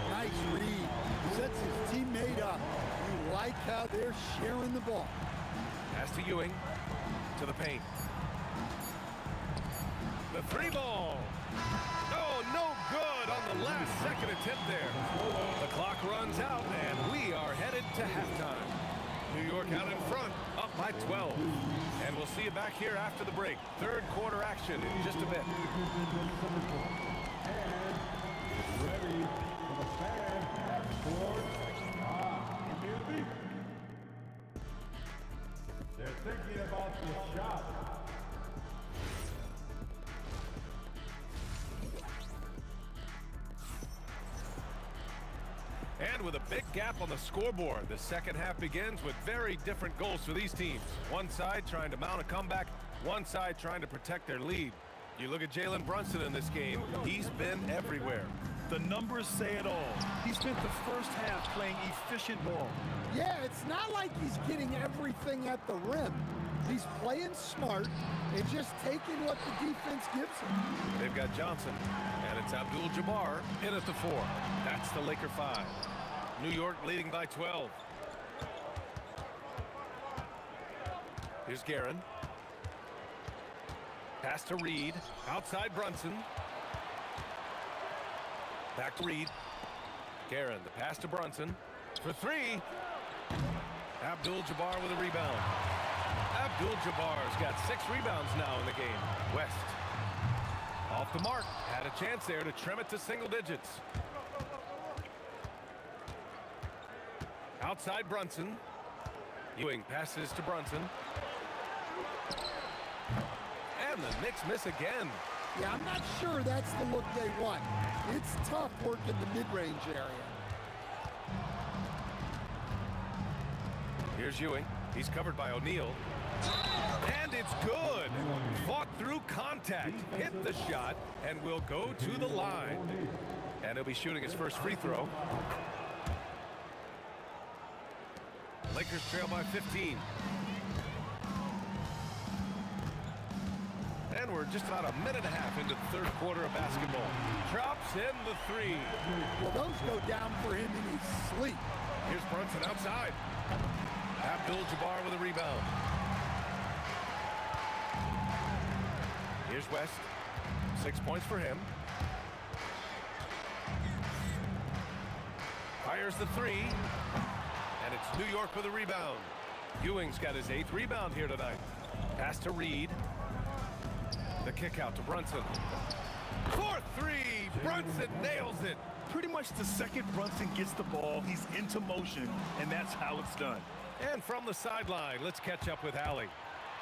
Nice read. Sets his teammate up. You like how they're sharing the ball. Pass to Ewing. To the paint. The 3 ball. Oh, no good on the last second attempt there. The clock runs out, and we are headed to halftime. New York out in front, up by 12. And we'll see you back here after the break. Third quarter action in just a bit. And ready for the fan half court. Give me a beat. They're thinking about the shot. And with a big gap on the scoreboard, the second half begins with very different goals for these teams. One side trying to mount a comeback, one side trying to protect their lead. You look at Jalen Brunson in this game, he's been everywhere. The numbers say it all. He spent the first half playing efficient ball. Yeah, it's not like he's getting everything at the rim. He's playing smart and just taking what the defense gives him. They've got Johnson, and it's Abdul-Jabbar in at the 4. That's the Laker 5. New York leading by 12. Here's Garen. Pass to Reed. Outside Brunson. Back to Reed. Garen, the pass to Brunson. For 3. Abdul-Jabbar with a rebound. Abdul-Jabbar's got 6 rebounds now in the game. West. Off the mark. Had a chance there to trim it to single digits. Outside Brunson. Ewing passes to Brunson. And the Knicks miss again. Yeah, I'm not sure that's the look they want. It's tough work in the mid-range area. Here's Ewing. He's covered by O'Neal. And it's good. Fought through contact. Hit the shot and will go to the line. And he'll be shooting his first free throw. Lakers trail by 15. And we're just about a minute and a half into the third quarter of basketball. Drops in the 3. Well, those go down for him in his sleep. Here's Brunson outside. Abdul-Jabbar with a rebound. Here's West. 6 points for him. Fires the 3. And it's New York with a rebound. Ewing's got his 8th rebound here tonight. Pass to Reed. The kick out to Brunson. For 3. Brunson nails it. Pretty much the second Brunson gets the ball, he's into motion, and that's how it's done. And from the sideline, let's catch up with Allie.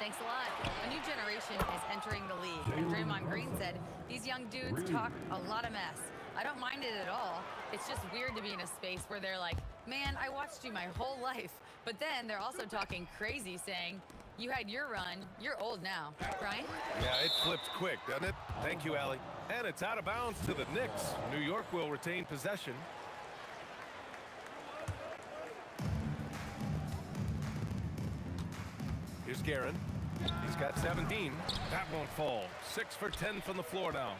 Thanks a lot. A new generation is entering the league. And Draymond Green said, these young dudes talk a lot of mess. I don't mind it at all. It's just weird to be in a space where they're like, man, I watched you my whole life. But then they're also talking crazy, saying, you had your run, you're old now. Brian? Yeah, it flipped quick, doesn't it? Thank you, Allie. And it's out of bounds to the Knicks. New York will retain possession. Here's Garen. He's got 17. That won't fall. 6 for 10 from the floor now.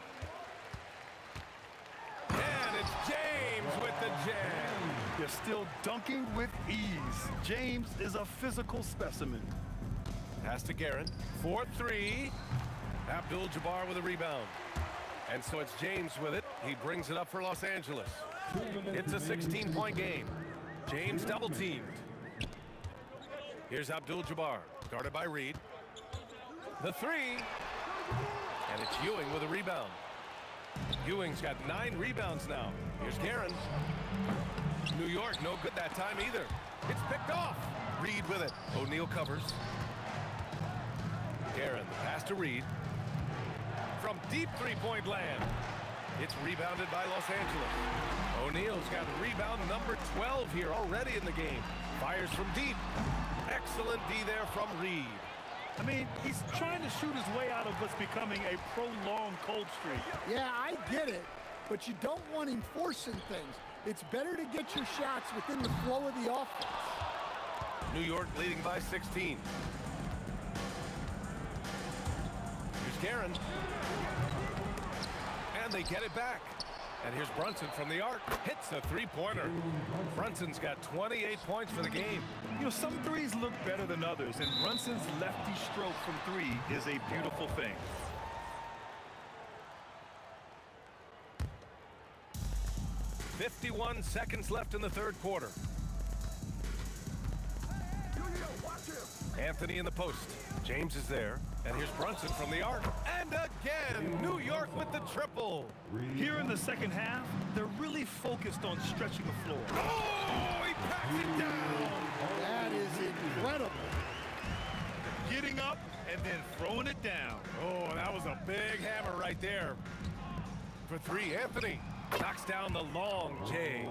And it's James with the jam. They're still dunking with ease. James is a physical specimen. Pass to Garen. 4-3. Abdul-Jabbar with a rebound. And so it's James with it. He brings it up for Los Angeles. It's a 16-point game. James double-teamed. Here's Abdul-Jabbar, guarded by Reed. The three. And it's Ewing with a rebound. Ewing's got 9 rebounds now. Here's Guerin. New York, no good that time either. It's picked off. Reed with it. O'Neal covers. Guerin, the pass to Reed. From deep three-point land. It's rebounded by Los Angeles. O'Neal's got rebound number 12 here already in the game. Fires from deep. Excellent D there from Reed. I mean, he's trying to shoot his way out of what's becoming a prolonged cold streak. Yeah, I get it, but you don't want him forcing things. It's better to get your shots within the flow of the offense. New York leading by 16. Here's Guerin. And they get it back. And here's Brunson from the arc. Hits a three-pointer. Brunson's got 28 points for the game. You know, some threes look better than others, and Brunson's lefty stroke from 3 is a beautiful thing. .51 seconds left in the third quarter. Anthony in the post. James is there. And here's Brunson from the arc. And again, New York with the triple. Here in the second half, they're really focused on stretching the floor. Oh, he packs it down. That is incredible. Getting up and then throwing it down. Oh, that was a big hammer right there. For 3, Anthony knocks down the long J.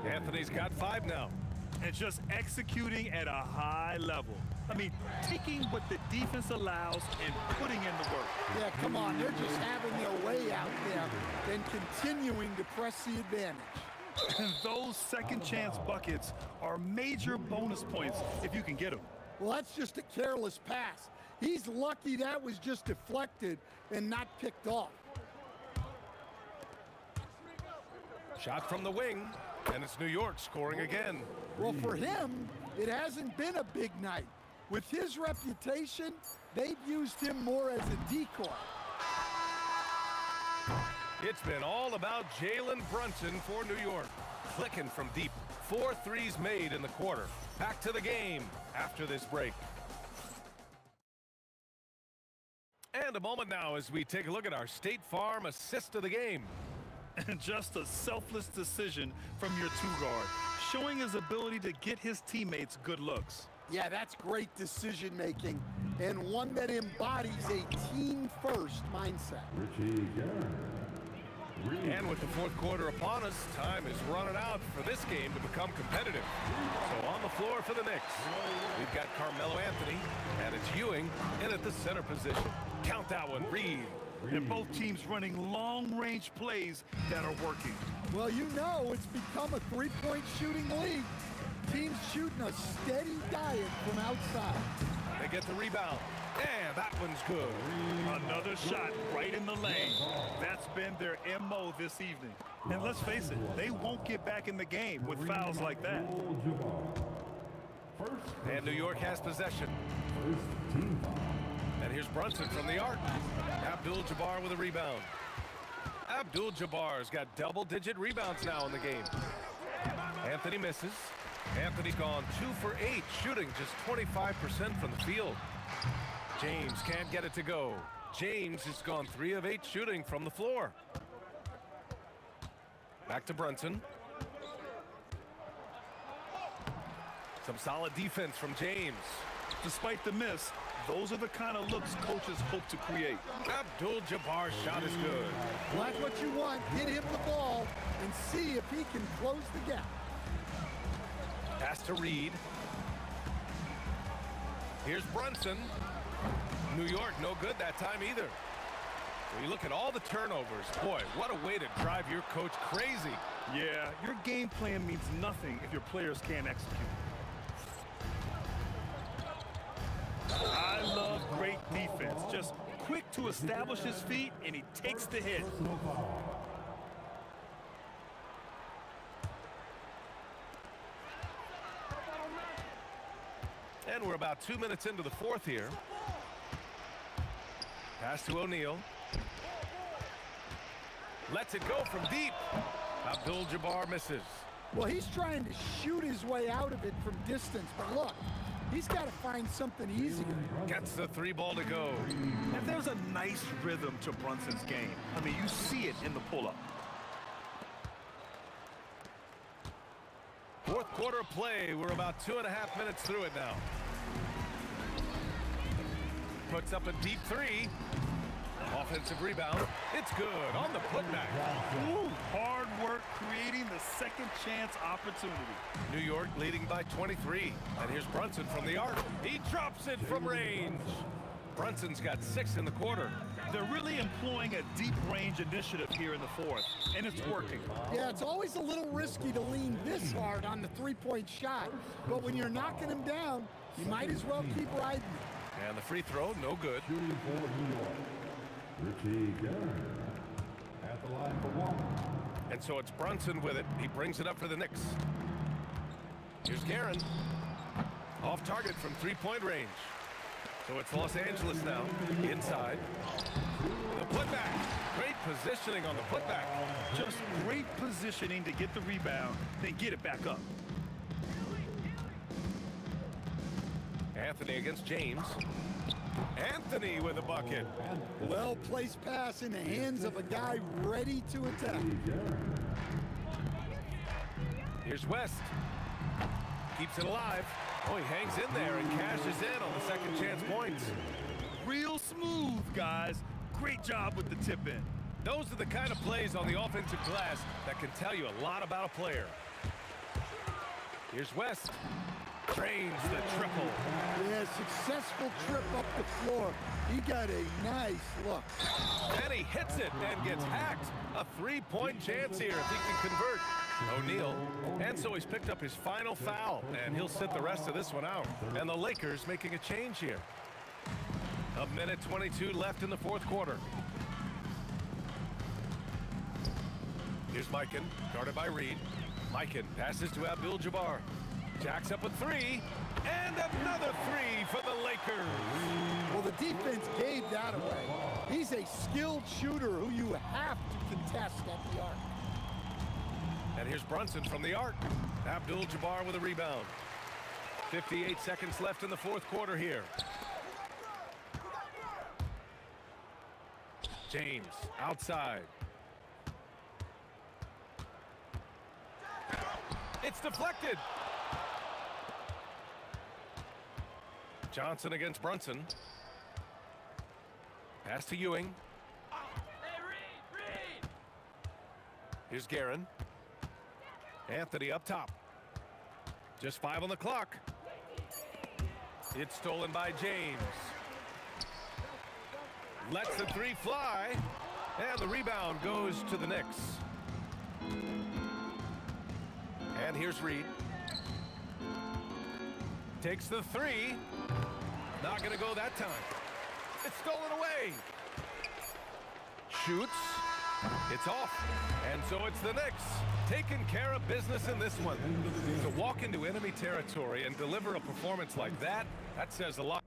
Anthony's got 5 now. And just executing at a high level. I mean, taking what the defense allows and putting in the work. Yeah, come on. They're just having their way out there and continuing to press the advantage. And those second chance buckets are major bonus points if you can get them. Well, that's just a careless pass. He's lucky that was just deflected and not picked off. Shot from the wing, and it's New York scoring again. Well, for him, it hasn't been a big night. With his reputation, they've used him more as a decoy. It's been all about Jalen Brunson for New York. Clicking from deep. 4 threes made in the quarter. Back to the game after this break. And a moment now as we take a look at our State Farm assist of the game. And just a selfless decision from your 2-guard, showing his ability to get his teammates good looks. Yeah, that's great decision-making and one that embodies a team-first mindset. And with the fourth quarter upon us, time is running out for this game to become competitive. So on the floor for the Knicks, we've got Carmelo Anthony, and it's Ewing in at the center position. Count that one, Reed. And both teams running long-range plays that are working. Well, you know it's become a three-point shooting league. Teams shooting a steady diet from outside. They get the rebound. And that one's good. Another shot right in the lane. That's been their MO this evening. And let's face it, they won't get back in the game with fouls like that. And New York has possession. And here's Brunson from the arc. Abdul-Jabbar with a rebound. Abdul-Jabbar's got double-digit rebounds now in the game. Anthony misses. Anthony's gone 2 for 8, shooting just 25% from the field. James can't get it to go. James has gone 3 of 8 shooting from the floor. Back to Brunson. Some solid defense from James. Despite the miss, those are the kind of looks coaches hope to create. Abdul-Jabbar's shot is good. Well, that's what you want. Get him the ball and see if he can close the gap. Pass to Reed. Here's Brunson. New York, no good that time either. When you look at all the turnovers, boy, what a way to drive your coach crazy. Yeah, your game plan means nothing if your players can't execute. I love great defense. Just quick to establish his feet, and he takes the hit. And we're about 2 minutes into the fourth here. Pass to O'Neal. Lets it go from deep. Abdul-Jabbar misses. Well, he's trying to shoot his way out of it from distance, but look, He's got to find something easier. Gets the 3 ball to go. And there's a nice rhythm to Brunson's game. I mean, you see it in the pull-up. Fourth quarter play. We're about 2.5 minutes through it now. Puts up a deep 3. Offensive rebound. It's good on the putback. Ooh, hard work creating the second chance opportunity. New York leading by 23. And here's Brunson from the arc. He drops it from range. Brunson's got 6 in the quarter. They're really employing a deep range initiative here in the fourth, and it's working. Yeah, it's always a little risky to lean this hard on the three-point shot, but when you're knocking him down, you might as well keep riding it. And the free throw, no good. Shooting for New York, Richie Garrett at the line for 1. And so it's Brunson with it. He brings it up for the Knicks. Here's Guerin. Off target from 3-point range. So it's Los Angeles now. Inside. The putback. Great positioning on the putback. Just great positioning to get the rebound, then get it back up. Anthony against James. Anthony with a bucket. Well-placed pass in the hands of a guy ready to attack. Here's West. Keeps it alive. Oh, he hangs in there and cashes in on the second chance points. Real smooth, guys. Great job with the tip in. Those are the kind of plays on the offensive glass that can tell you a lot about a player. Here's West. Drains the triple. Yeah, successful trip up the floor. He got a nice look. And he hits it and gets hacked. A 3-point chance here if he can convert. O'Neal. And so he's picked up his final foul, and he'll sit the rest of this one out. And the Lakers making a change here. 1:22 left in the fourth quarter. Here's Mikan, guarded by Reed. Mikan passes to Abdul-Jabbar. Jacks up a 3, and another 3 for the Lakers. Well, the defense gave that away. He's a skilled shooter who you have to contest at the arc. And here's Brunson from the arc. Abdul-Jabbar with a rebound. 58 seconds left in the fourth quarter here. James outside. It's deflected. Johnson against Brunson. Pass to Ewing. Here's Guerin. Anthony up top. Just 5 on the clock. It's stolen by James. Lets the 3 fly. And the rebound goes to the Knicks. And here's Reed. Takes the 3. Not going to go that time. It's stolen away. Shoots. It's off. And so it's the Knicks taking care of business in this one. To walk into enemy territory and deliver a performance like that, that says a lot.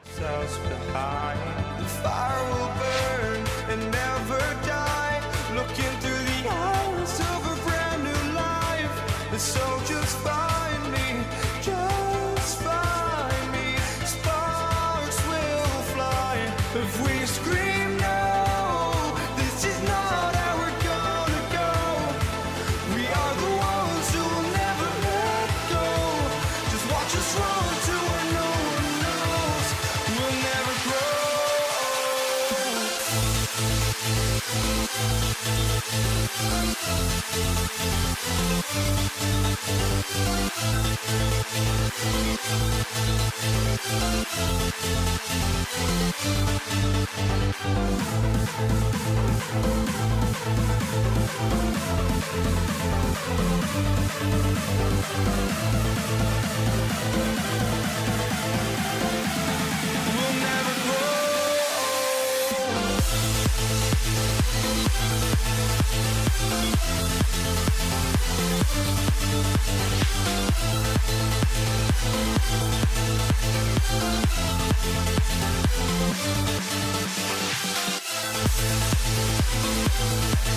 Ourselves behind. The fire will burn and never die. Looking through the eyes of a brand new life. And so just find me, just find me. Sparks will fly if we scream no. This is not how we're gonna go. We are the ones who will never let go. Just watch us run to where no one knows. We'll never grow. We'll never grow. We'll never grow.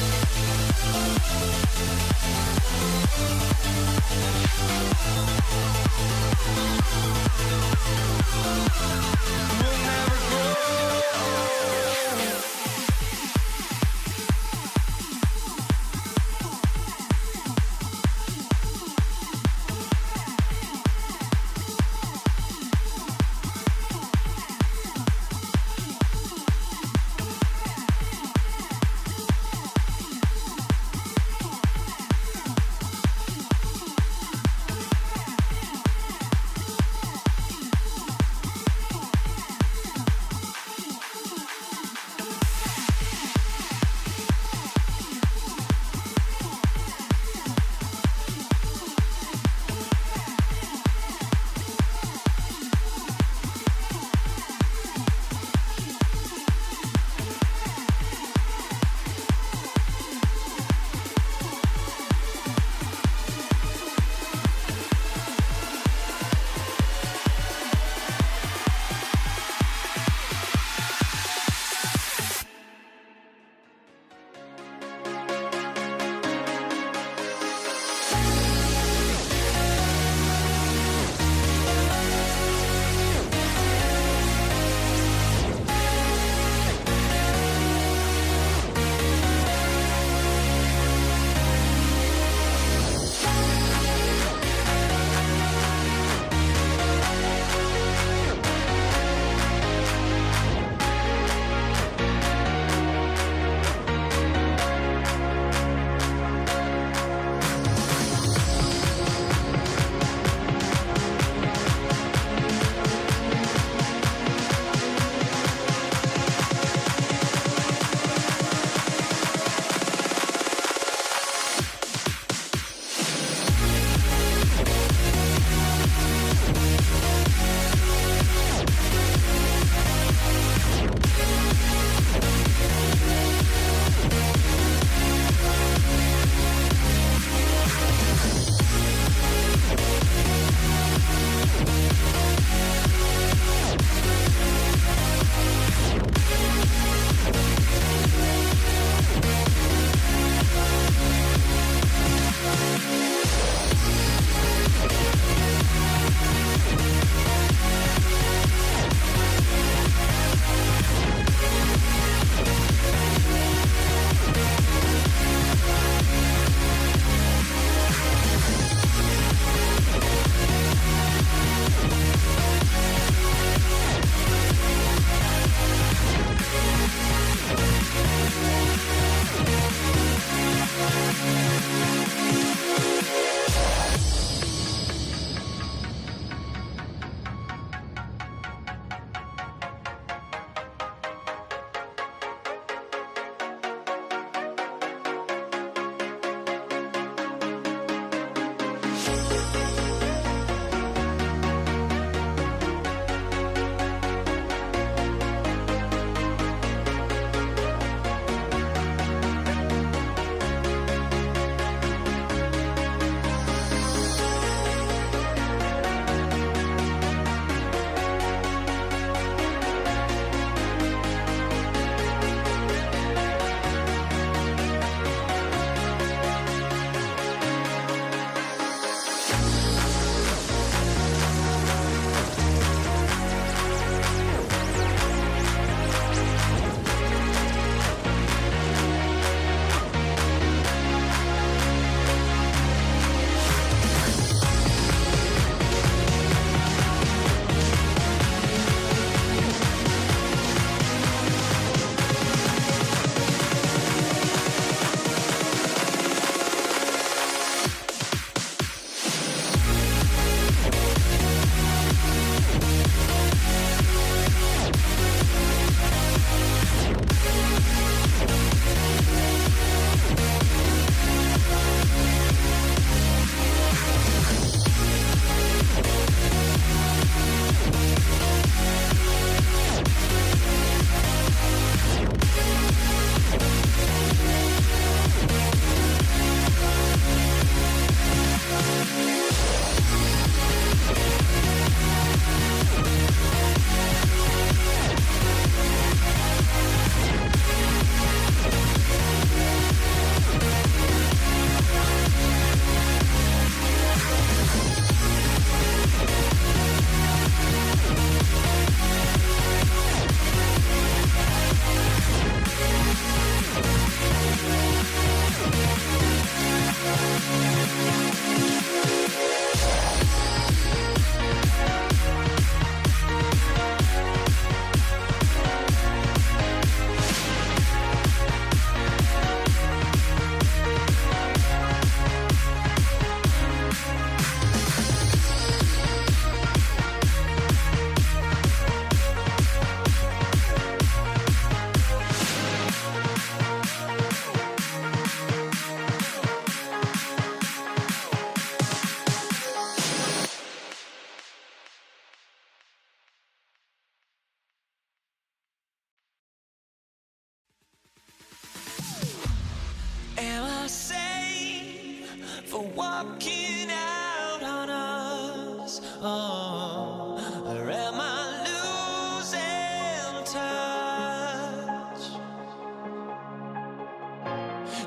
walking out on us. Oh, or am I losing touch?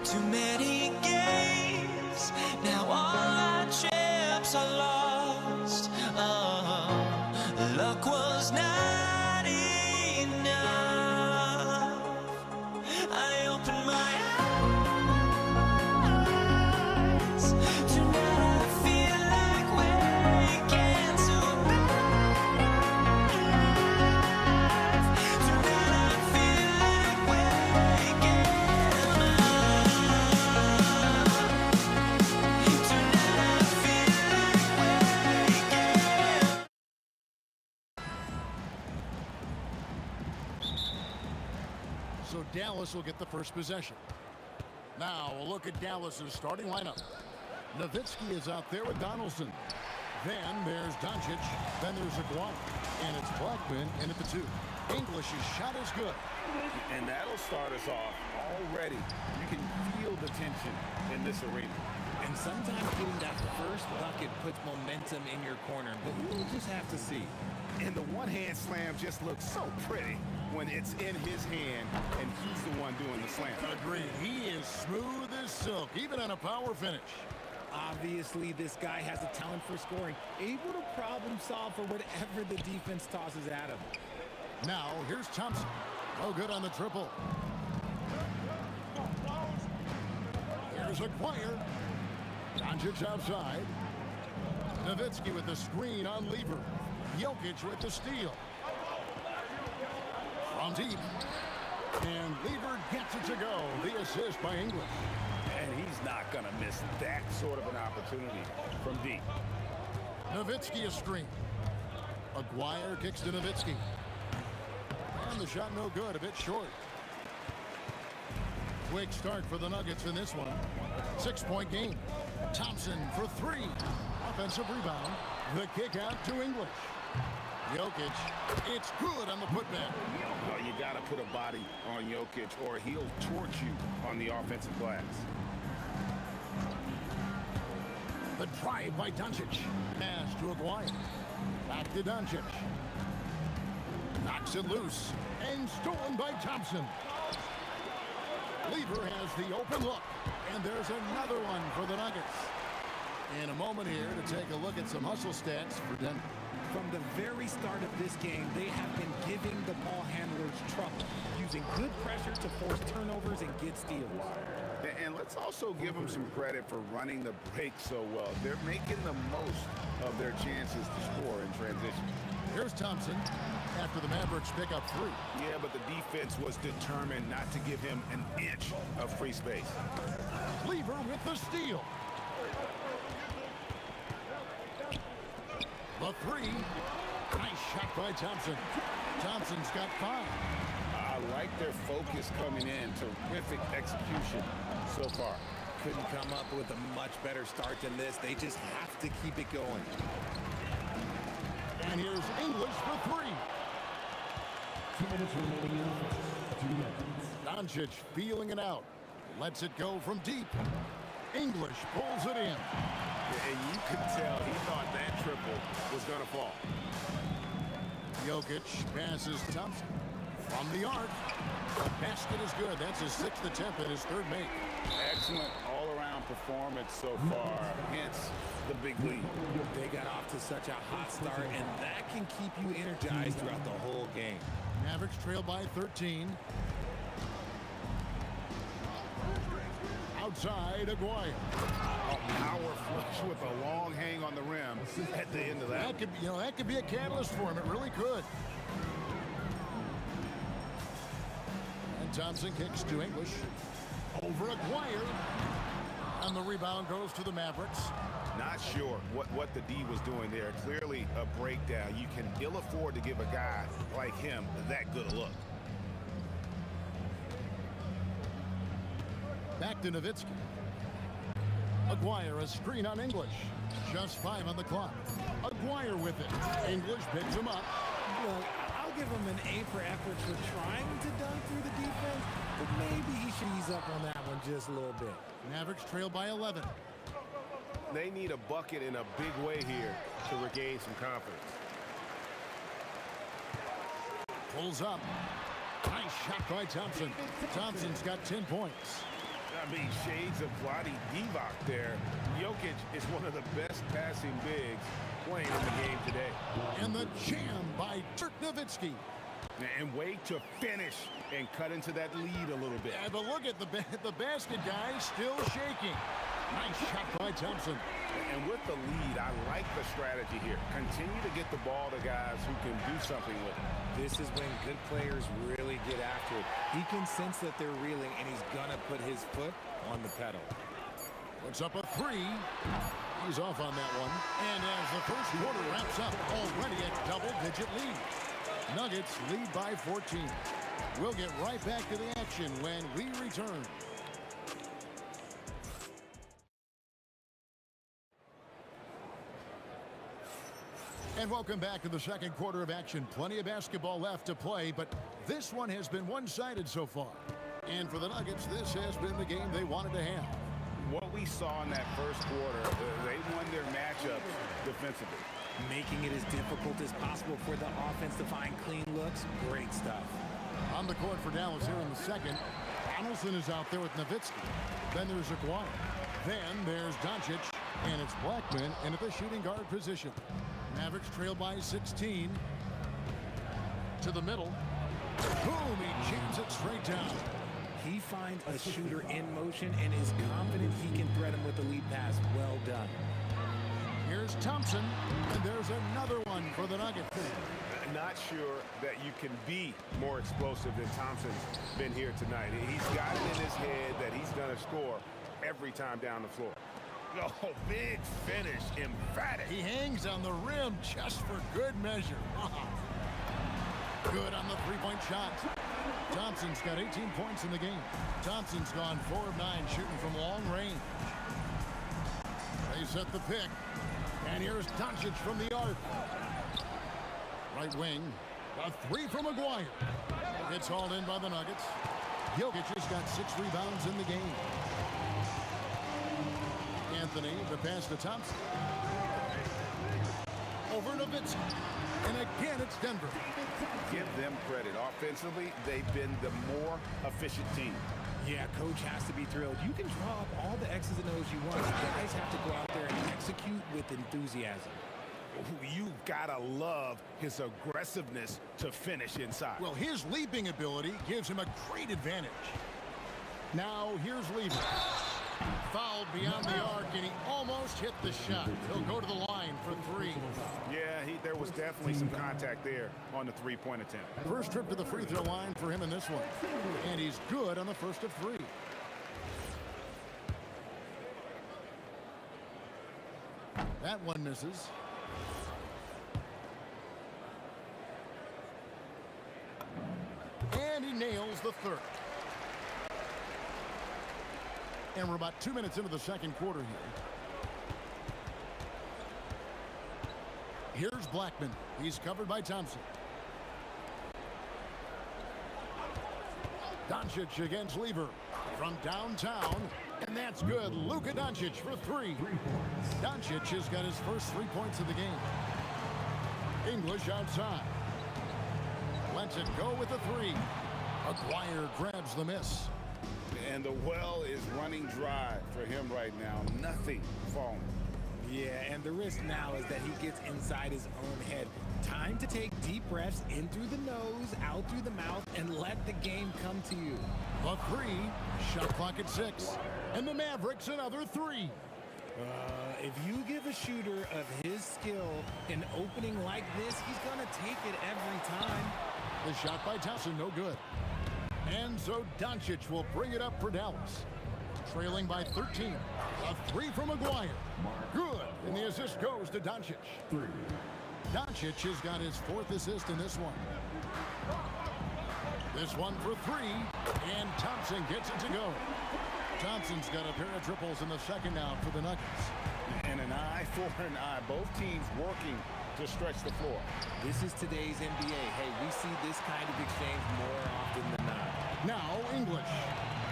Too many games, now all our chips are lost. Oh, luck was not enough. I opened my eyes. Tonight I feel like waking to a better life. Tonight I feel like waking up. Tonight I feel like waking up. So Dallas will get the first possession. Now a look at Dallas's starting lineup. Nowitzki is out there with Donaldson. Then there's Doncic. Then there's Aguirre. And it's Blackman in at the 2. English's shot is good. And that'll start us off already. You can feel the tension in this arena. And sometimes getting that first bucket puts momentum in your corner, but we'll just have to see. And the one-hand slam just looks so pretty when it's in his hand and he's the one doing the slam. Agreed. He is smooth as silk, even on a power finish. Obviously, this guy has a talent for scoring, able to problem solve for whatever the defense tosses at him. Now here's Thompson. No good on the triple. Here's Aguirre. Doncic outside. Nowitzki with the screen on Lever. Jokic with the steal. From deep. And Lever gets it to go. The assist by English. And he's not going to miss that sort of an opportunity from deep. Nowitzki a screen. Aguirre kicks to Nowitzki. And the shot no good, a bit short. Quick start for the Nuggets in this one. 6-point game. Thompson for 3. Offensive rebound. The kick out to English. Jokic, it's good on the putback. Well, you got to put a body on Jokic or he'll torch you on the offensive glass. The drive by Doncic. Pass to Aguirre. Back to Doncic. Knocks it loose. And stolen by Thompson. Lever has the open look. And there's another one for the Nuggets. In a moment here to take a look at some hustle stats for Denver. From the very start of this game, they have been giving the ball handlers trouble, using good pressure to force turnovers and get steals. And let's also give them some credit for running the break so well. They're making the most of their chances to score in transition. Here's Thompson after the Mavericks pick up 3. Yeah, but the defense was determined not to give him an inch of free space. Lever with the steal. The 3. Nice shot by Thompson. Thompson's got 5. I like their focus coming in. Terrific execution so far. Couldn't come up with a much better start than this. They just have to keep it going. And here's English for 3. 2 minutes remaining. 2 minutes. Doncic feeling it out. Lets it go from deep. English pulls it in. And you could tell he thought that triple was going to fall. Jokic passes Thompson. From the arc. The basket is good. That's his 6th attempt and his 3rd make. Excellent all-around performance so far. Hence the big lead. They got off to such a hot start, and that can keep you energized throughout the whole game. Mavericks trail by 13. Outside, Aguirre. A power flush with a long hang on the rim at the end of that. That could be a catalyst for him. It really could. And Thompson kicks to English. Over Aguirre. And the rebound goes to the Mavericks. Not sure what the D was doing there. Clearly a breakdown. You can ill afford to give a guy like him that good a look. Back to Nowitzki. Aguirre, a screen on English. Just 5 on the clock. Aguirre with it. English picks him up. Look, I'll give him an A for effort for trying to dunk through the defense, but maybe he should ease up on that one just a little bit. Mavericks trail by 11. They need a bucket in a big way here to regain some confidence. Pulls up. Nice shot by Thompson. Thompson's got 10 points. I mean, shades of Vlade Divac there. Jokic is one of the best passing bigs playing in the game today. And the jam by Dirk Nowitzki. And way to finish and cut into that lead a little bit. Yeah, but look at the basket guy still shaking. Nice shot by Thompson. And with the lead, I like the strategy here. Continue to get the ball to guys who can do something with it. This is when good players really get after it. He can sense that they're reeling, and he's going to put his foot on the pedal. Puts up a three. He's off on that one. And as the first quarter wraps up, already a double-digit lead. Nuggets lead by 14. We'll get right back to the action when we return. And welcome back to the second quarter of action. Plenty of basketball left to play, but this one has been one-sided so far. And for the Nuggets, this has been the game they wanted to have. What we saw in that first quarter, they won their matchup defensively. Making it as difficult as possible for the offense to find clean looks. Great stuff. On the court for Dallas here in the second. Donaldson is out there with Nowitzki. Then there's Aguirre. Then there's Doncic. And it's Blackman in at the shooting guard position. Mavericks trail by 16. To the middle. Boom! He jams it straight down. He finds a shooter in motion and is confident he can thread him with the lead pass. Well done. Here's Thompson, and there's another one for the Nuggets. Not sure that you can be more explosive than Thompson's been here tonight. He's got it in his head that he's going to score every time down the floor. Oh, big finish, emphatic. He hangs on the rim just for good measure. Good on the three-point shot. Thompson's got 18 points in the game. Thompson's gone 4 of 9 shooting from long range. They set the pick. And here's Doncic from the arc. Right wing. A three from Aguirre. It's hauled in by the Nuggets. Jokic has got 6 rebounds in the game. Anthony, the pass to Thompson. Over Nowitzki. And again, it's Denver. Give them credit. Offensively, they've been the more efficient team. Yeah, coach has to be thrilled. You can draw up all the X's and O's you want. Guys have to go out there and execute with enthusiasm. You've got to love his aggressiveness to finish inside. Well, his leaping ability gives him a great advantage. Now, here's Lever. Fouled beyond the arc, and he almost hit the shot. He'll go to the line for 3. Yeah, there was definitely some contact there on the three-point attempt. First trip to the free throw line for him in this one. And he's good on the first of 3. That one misses. And he nails the third. And we're about 2 minutes into the second quarter here. Here's Blackman. He's covered by Thompson. Doncic against Lever from downtown. And that's good. Luka Doncic for 3. Doncic has got his first 3 points of the game. English outside. Lets it go with a 3. Aguirre grabs the miss. And the well is running dry for him right now. Nothing falling. Yeah, and the risk now is that he gets inside his own head. Time to take deep breaths in through the nose, out through the mouth, and let the game come to you. A 3. Shot clock at 6. And the Mavericks another 3. If you give a shooter of his skill an opening like this, he's going to take it every time. The shot by Thompson, no good. And so Doncic will bring it up for Dallas. Trailing by 13. A 3 from Aguirre. Good. And the assist goes to Doncic. Doncic has got his 4th assist in this one. This one for 3. And Thompson gets it to go. Thompson's got a pair of triples in the second now for the Nuggets. And an eye for an eye. Both teams working to stretch the floor. This is today's NBA. Hey, we see this kind of exchange more often than not. Now English.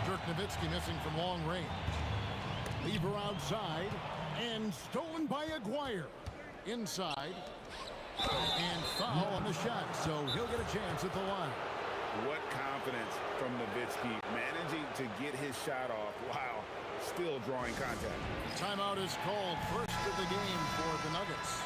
Dirk Nowitzki missing from long range. Lever outside. And stolen by Aguirre. Inside. And foul on the shot, so he'll get a chance at the line. What confidence from Nowitzki, managing to get his shot off while still drawing contact. Timeout is called. First of the game for the Nuggets.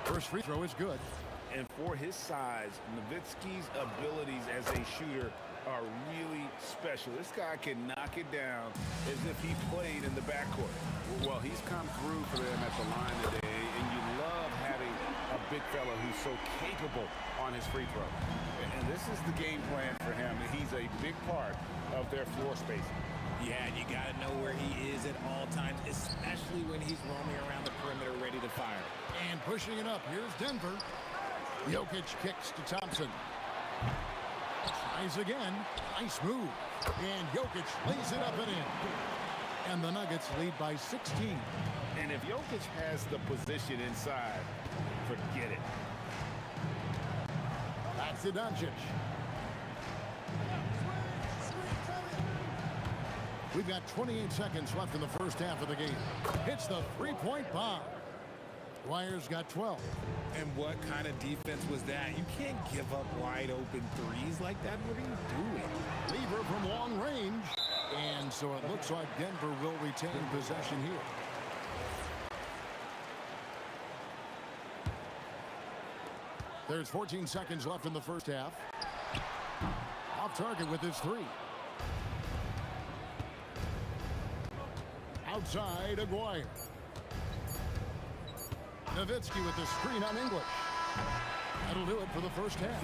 First free throw is good. And for his size, Nowitzki's abilities as a shooter are really special. This guy can knock it down as if he played in the backcourt. Well, he's come through for them at the line today, and you love having a big fella who's so capable on his free throw. And this is the game plan for him. He's a big part of their floor spacing. Yeah, and you got to know where he is at all times, especially when he's roaming around the perimeter ready to fire. And pushing it up, here's Denver. Jokic kicks to Thompson. Tries again. Nice move. And Jokic lays it up and in. And the Nuggets lead by 16. And if Jokic has the position inside, forget it. Back to Doncic. We've got 28 seconds left in the first half of the game. Hits the three-point bomb. Dwyer's got 12. And what kind of defense was that? You can't give up wide open threes like that. What are you doing? Lever from long range. And so it looks like Denver will retain possession here. There's 14 seconds left in the first half. Off target with his three. Outside, Aguirre. Nowitzki with the screen on English. That'll do it for the first half.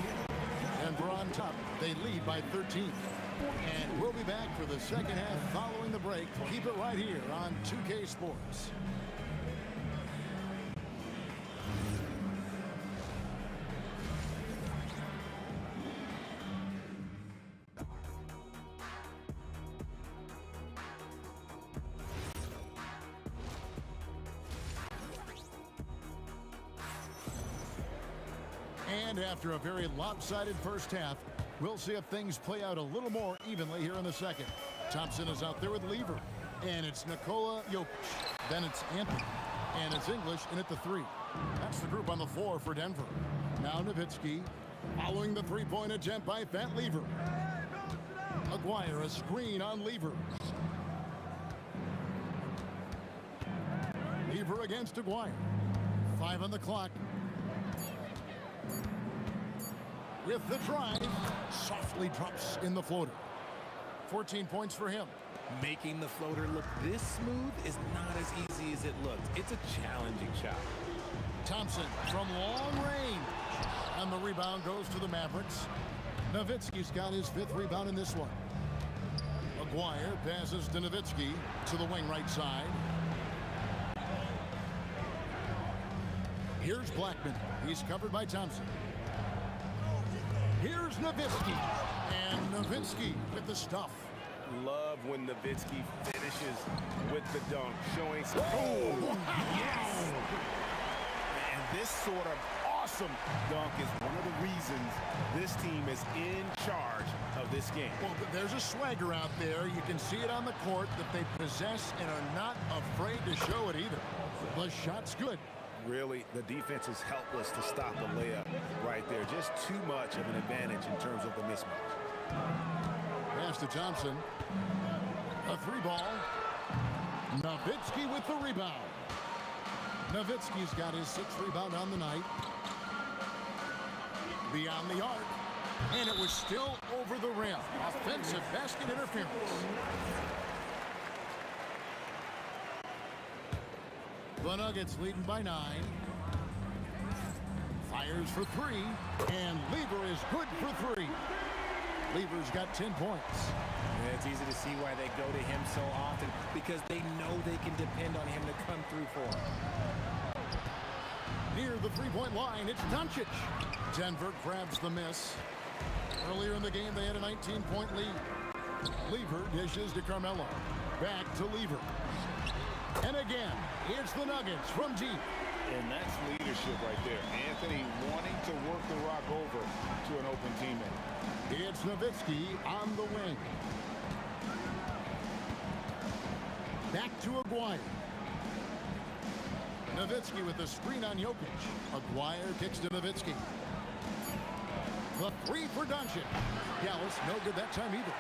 Denver on top. They lead by 13. And we'll be back for the second half following the break. Keep it right here on 2K Sports. And after a very lopsided first half, we'll see if things play out a little more evenly here in the second. Thompson is out there with Lever. And it's Nikola Jokic. Then it's Anthony. And it's English in at the three. That's the group on the floor for Denver. Now Nowitzki following the three-point attempt by Fat Lever. Aguirre, a screen on Lever. Lever against Aguirre. 5 on the clock. With the drive, softly drops in the floater. 14 points for him. Making the floater look this smooth is not as easy as it looks. It's a challenging shot. Thompson from long range. And the rebound goes to the Mavericks. Nowitzki's got his 5th rebound in this one. Aguirre passes to Nowitzki to the wing right side. Here's Blackman. He's covered by Thompson. Here's Nowitzki. And Nowitzki with the stuff. Love when Nowitzki finishes with the dunk, showing some... Oh, yes! And this sort of awesome dunk is one of the reasons this team is in charge of this game. Well, there's a swagger out there. You can see it on the court that they possess and are not afraid to show it either. The shot's good. Really, the defense is helpless to stop the layup right there. Just too much of an advantage in terms of the mismatch. Pass to Thompson. A three ball. Nowitzki with the rebound. Nowitzki's got his 6th rebound on the night. Beyond the arc. And it was still over the rim. Offensive basket interference. The Nuggets leading by 9. Fires for 3. And Lever is good for 3. Lever's got 10 points. Yeah, it's easy to see why they go to him so often, because they know they can depend on him to come through for them. Near the three-point line, it's Doncic. Denver grabs the miss. Earlier in the game, they had a 19-point lead. Lever dishes to Carmelo. Back to Lever. And again, it's the Nuggets from deep. And that's leadership right there. Anthony wanting to work the rock over to an open teammate. It's Nowitzki on the wing. Back to Aguirre. Nowitzki with the screen on Jokic. Aguirre kicks to Nowitzki. The three for Doncic. Dallas no good that time either.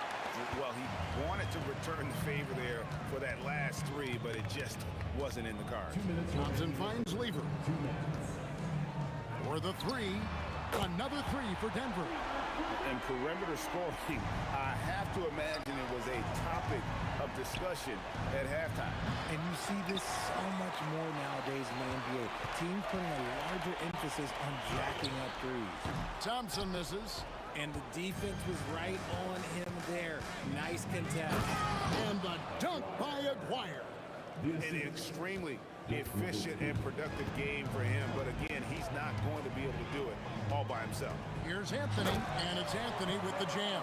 Well, he wanted to return the favor there for that last three, but it just wasn't in the cards. Thompson finds Lever. For the three. Another three for Denver. And perimeter scoring, I have to imagine it was a topic of discussion at halftime. And you see this so much more nowadays in the NBA. Teams putting a larger emphasis on jacking up threes. Thompson misses. And the defense was right on him there. Nice contest. And the dunk by Aguirre. An extremely efficient and productive game for him. But again, he's not going to be able to do it all by himself. Here's Anthony, and it's Anthony with the jam.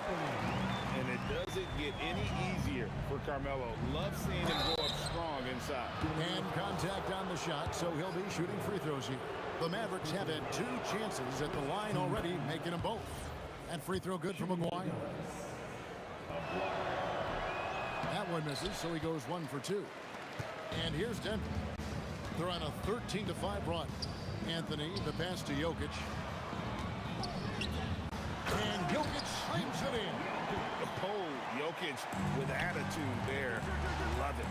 And it doesn't get any easier for Carmelo. Love seeing him go up strong inside. And contact on the shot, so he'll be shooting free throws here. The Mavericks have had two chances at the line already, making them both. And free throw good from Aguirre. That one misses, so he goes 1 for 2. And here's Denver. They're on a 13-5 run. Anthony, the pass to Jokic. And Jokic slams it in. Oh, Jokic with attitude there. Love it.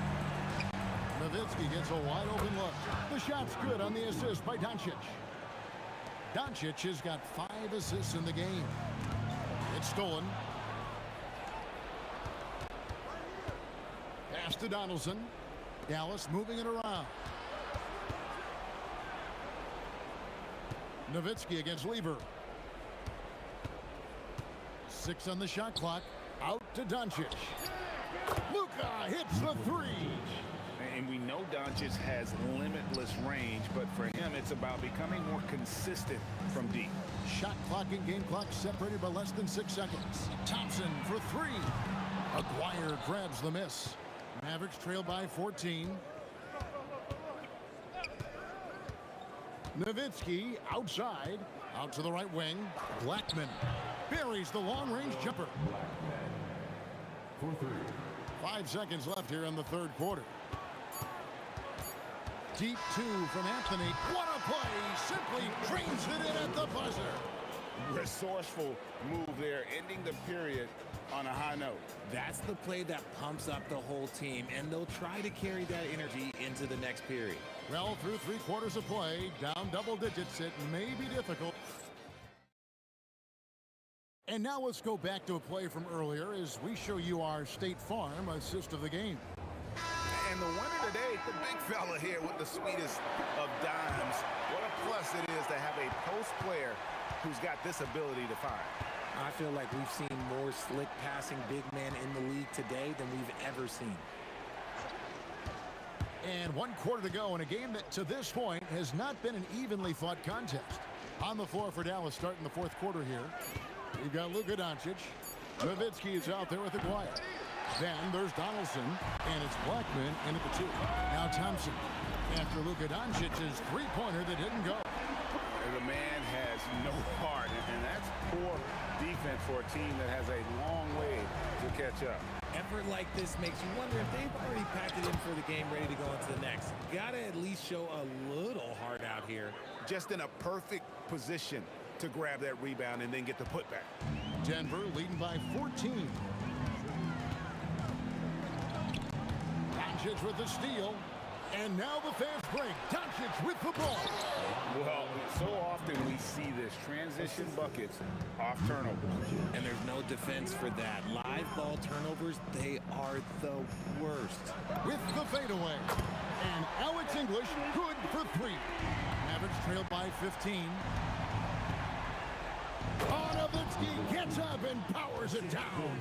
Nowitzki gets a wide open look. The shot's good on the assist by Doncic. Doncic has got 5 assists in the game. It's stolen. Pass to Donaldson. Dallas moving it around. Nowitzki against Lever. 6 on the shot clock. Out to Doncic. Luka hits the three. And we know Doncic has limitless range, but for him, it's about becoming more consistent from deep. Shot clock and game clock separated by less than 6 seconds. Thompson for 3. Aguirre grabs the miss. Mavericks trail by 14. Nowitzki outside. Out to the right wing. Blackman buries the long-range jumper. 5 seconds left here in the third quarter. Deep 2 from Anthony. What a play! Simply drains it in at the buzzer. Resourceful move there, ending the period on a high note. That's the play that pumps up the whole team, and they'll try to carry that energy into the next period. Well, through 3 quarters of play, down double digits, it may be difficult. And now let's go back to a play from earlier as we show you our State Farm assist of the game. And the winner today, the big fella here with the sweetest of dimes. What a plus it is to have a post player who's got this ability to fire. I feel like we've seen more slick passing big men in the league today than we've ever seen. And 1 quarter to go in a game that to this point has not been an evenly fought contest. On the floor for Dallas starting the 4th quarter here. We've got Luka Doncic. Nowitzki is out there with Aguirre. Then there's Donaldson, and it's Blackman in at the 2. Now Thompson after Luka Doncic's three-pointer that didn't go. The man has no heart, and that's poor defense for a team that has a long way to catch up. Effort like this makes you wonder if they've already packed it in for the game, ready to go into the next. Gotta at least show a little heart out here. Just in a perfect position to grab that rebound and then get the putback. Denver leading by 14. Doncic with the steal. And now the fans break. Doncic with the ball. Well, so often we see this transition buckets off turnovers. And there's no defense for that. Live ball turnovers, they are the worst. With the fadeaway. And Alex English good for 3. Mavericks trailed by 15. Nowitzki gets up and powers it down.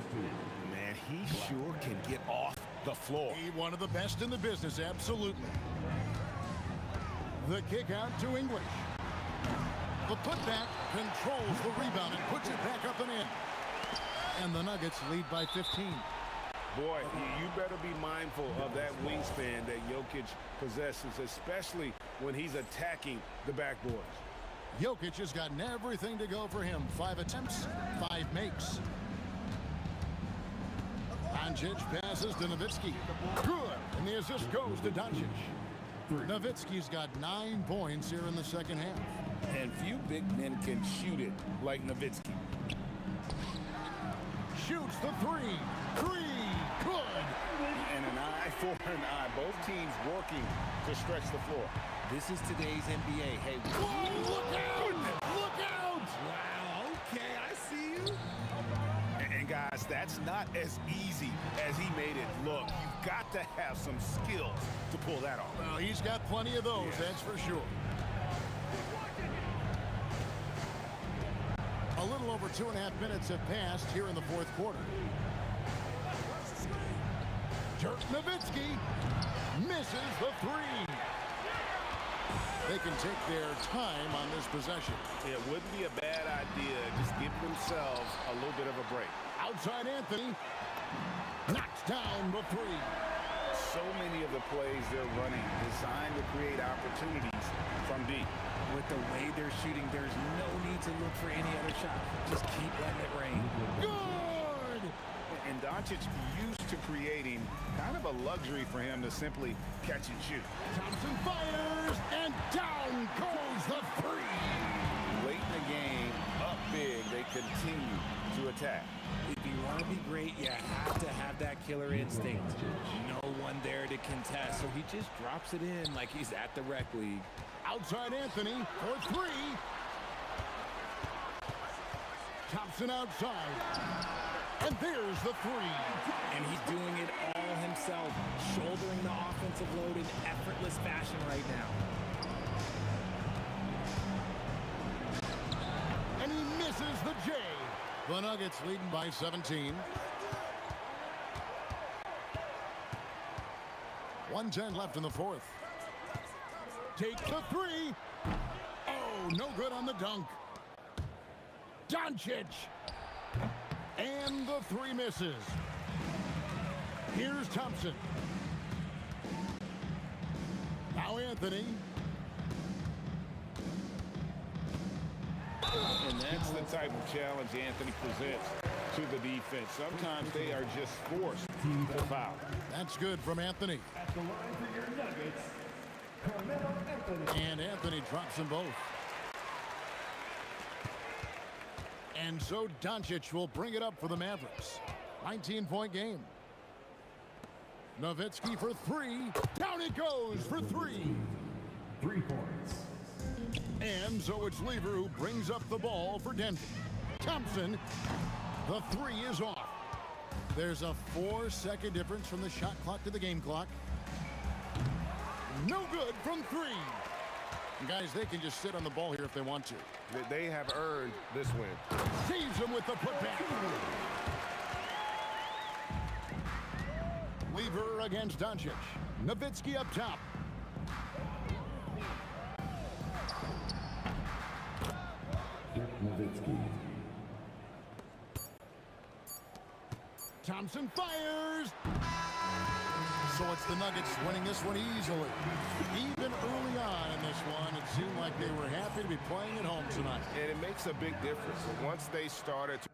Man, he sure can get off the floor. He one of the best in the business, absolutely. The kick out to English. The putback controls the rebound and puts it back up and in. And the Nuggets lead by 15. Boy, you better be mindful of that wingspan that Jokic possesses, especially when he's attacking the backboards. Jokic has gotten everything to go for him. 5 attempts, 5 makes. Doncic passes to Nowitzki. Good. And the assist goes to Doncic. Nowitzki's got 9 points here in the second half. And few big men can shoot it like Nowitzki. Shoots the 3. 3. Good. And an eye for an eye. Both teams working to stretch the floor. This is today's NBA. Hey, Whoa, look out! Look out! wow, okay, I see you. And guys, that's not as easy as he made it look. You've got to have some skills to pull that off. Well, he's got plenty of those, that's for sure. A little over 2.5 minutes have passed here in the fourth quarter. Dirk Nowitzki misses the 3. They can take their time on this possession. It wouldn't be a bad idea. Just give themselves a little bit of a break. Outside Anthony knocks down the 3. So many of the plays they're running designed to create opportunities from deep. With the way they're shooting, there's no need to look for any other shot. Just keep letting it rain. Good! And Doncic used to creating kind of a luxury for him to simply catch and shoot. Thompson fires, and down goes the 3. Late in the game, up big, they continue to attack. If you want to be great, you have to have that killer instinct. No one there to contest, so he just drops it in like he's at the rec league. Outside Anthony for 3. Thompson outside. And there's the 3. And he's doing it all himself, shouldering the offensive load in effortless fashion right now. And he misses the J. The Nuggets leading by 17. 1:10 left in the fourth. Take the 3. Oh, no good on the dunk. Doncic. And the 3 misses. Here's Thompson. Now Anthony. And that's the type of challenge Anthony presents to the defense. Sometimes they are just forced to foul. That's good from Anthony. At the line for your Nuggets, Carmelo Anthony. And Anthony drops them both. And so Doncic will bring it up for the Mavericks. 19-point game. Nowitzki for 3. Down it goes for 3. 3 points. And so it's Lever who brings up the ball for Denver. Thompson, the 3 is off. There's a 4-second difference from the shot clock to the game clock. No good from 3. Guys, they can just sit on the ball here if they want to. They have earned this win. Saves him with the putback. Lever against Doncic. Nowitzki up top. Nowitzki. Thompson fires. So it's the Nuggets winning this one easily. Even early on in this one, it seemed like they were happy to be playing at home tonight. And it makes a big difference. Once they started to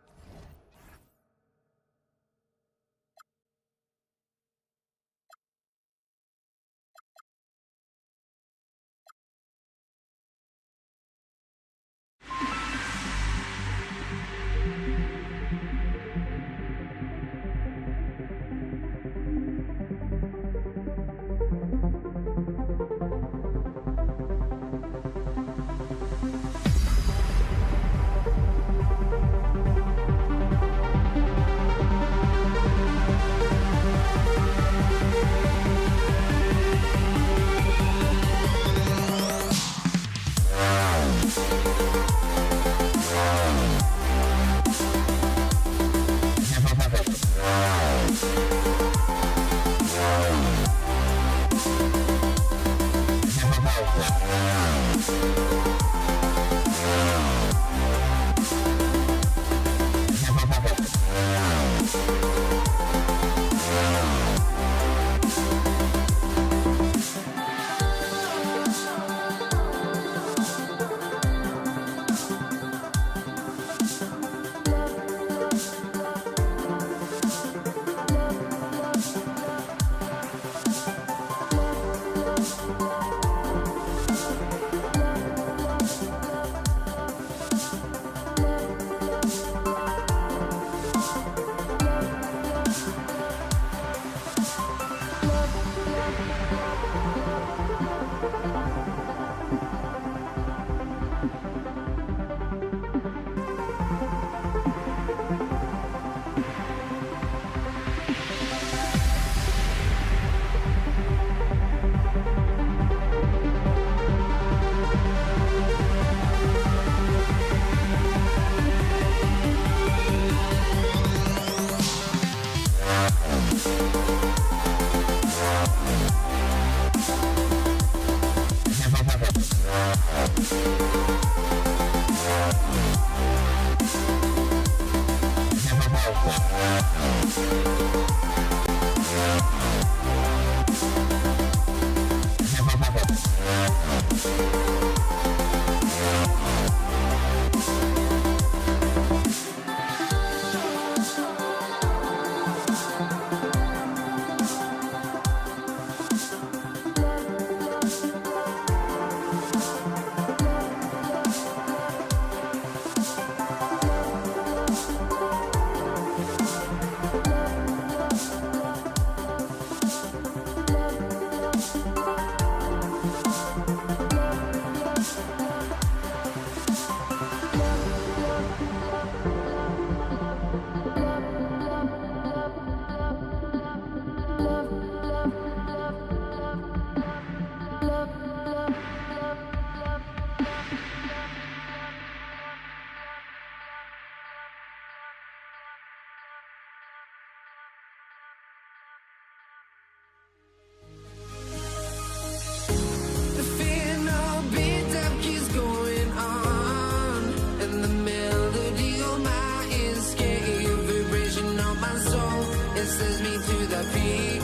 The fear no beat up keeps going on, and the melody on my escape, vibration on my soul, it sends me to the peak.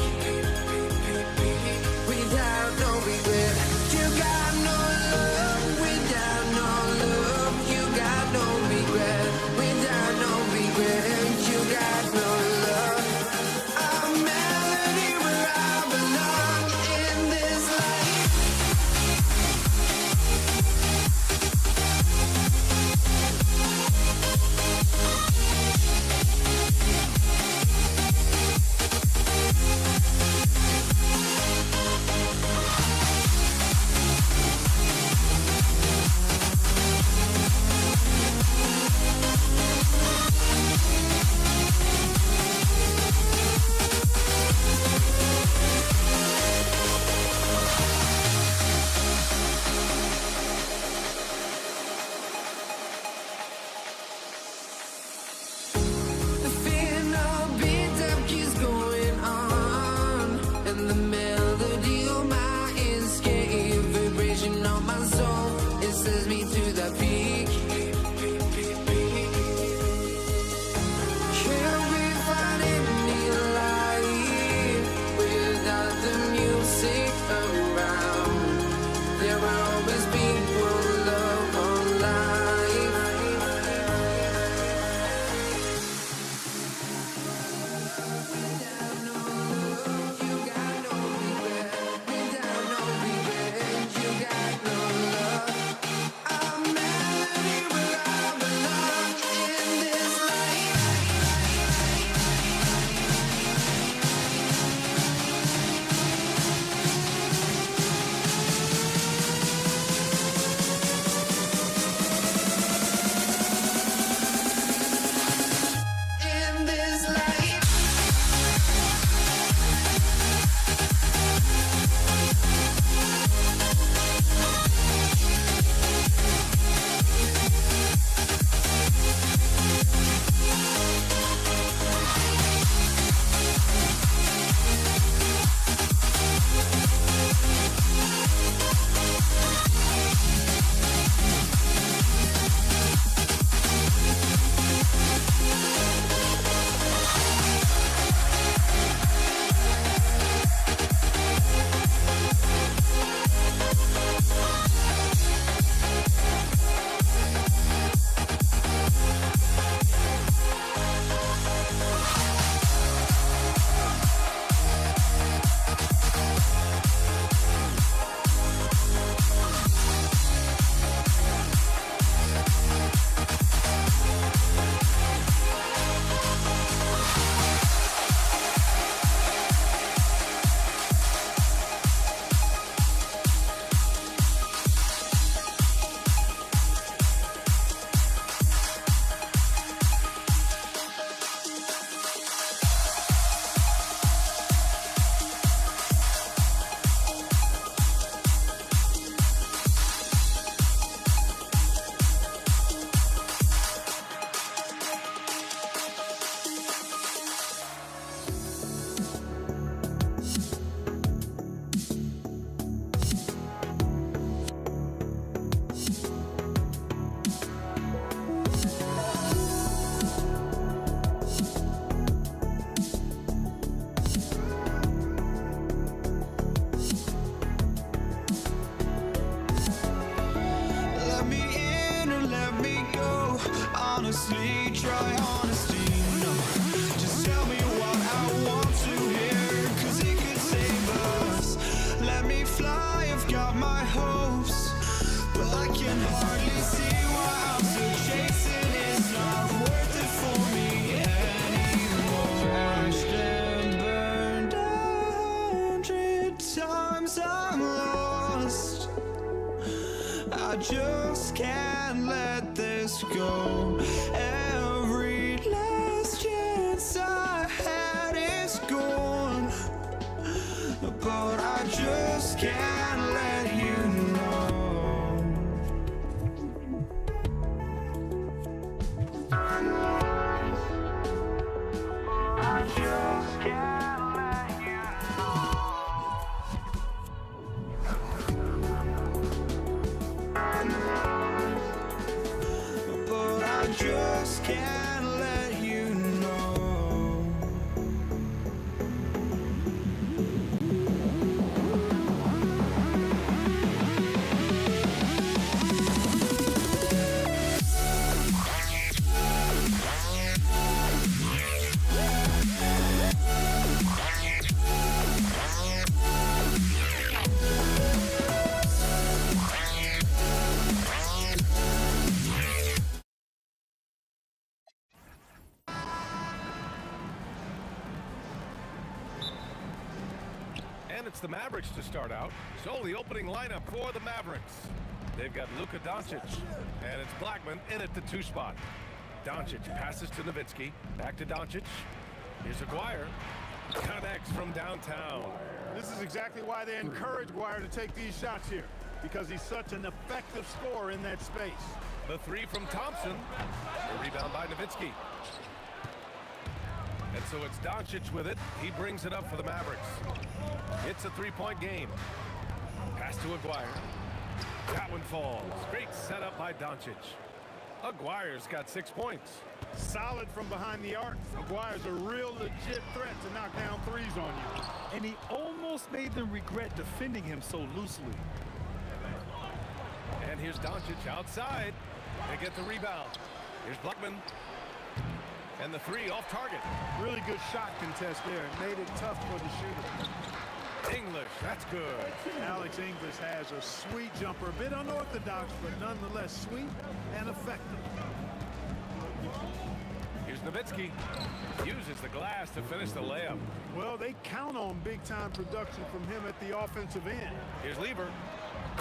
Without no regret, you got no love. Without no love, you got no regret. Without no regret, you got no love. A melody where I belong in this life. I just can't let this go. Every last chance I had is gone, but I just can't let you know. I just can't let you know. But I just can't let you know. And it's the Mavericks to start out. So the opening lineup for the Mavericks. They've got Luka Doncic, and it's Blackman in at the 2 spot. Doncic passes to Nowitzki, back to Doncic. Here's Aguirre, connects from downtown. This is exactly why they encourage Aguirre to take these shots here, because he's such an effective scorer in that space. The 3 from Thompson, the rebound by Nowitzki. And so it's Doncic with it. He brings it up for the Mavericks. It's a 3-point game. Pass to Aguirre. That one falls. Great setup by Doncic. Aguirre's got 6 points. Solid from behind the arc. Aguirre's a real legit threat to knock down threes on you. And he almost made them regret defending him so loosely. And here's Doncic outside. They get the rebound. Here's Blackman. And the 3 off target. Really good shot contest there. It made it tough for the shooter. English, that's good. Alex English has a sweet jumper. A bit unorthodox, but nonetheless sweet and effective. Here's Nowitzki. Uses the glass to finish the layup. Well, they count on big-time production from him at the offensive end. Here's Lever.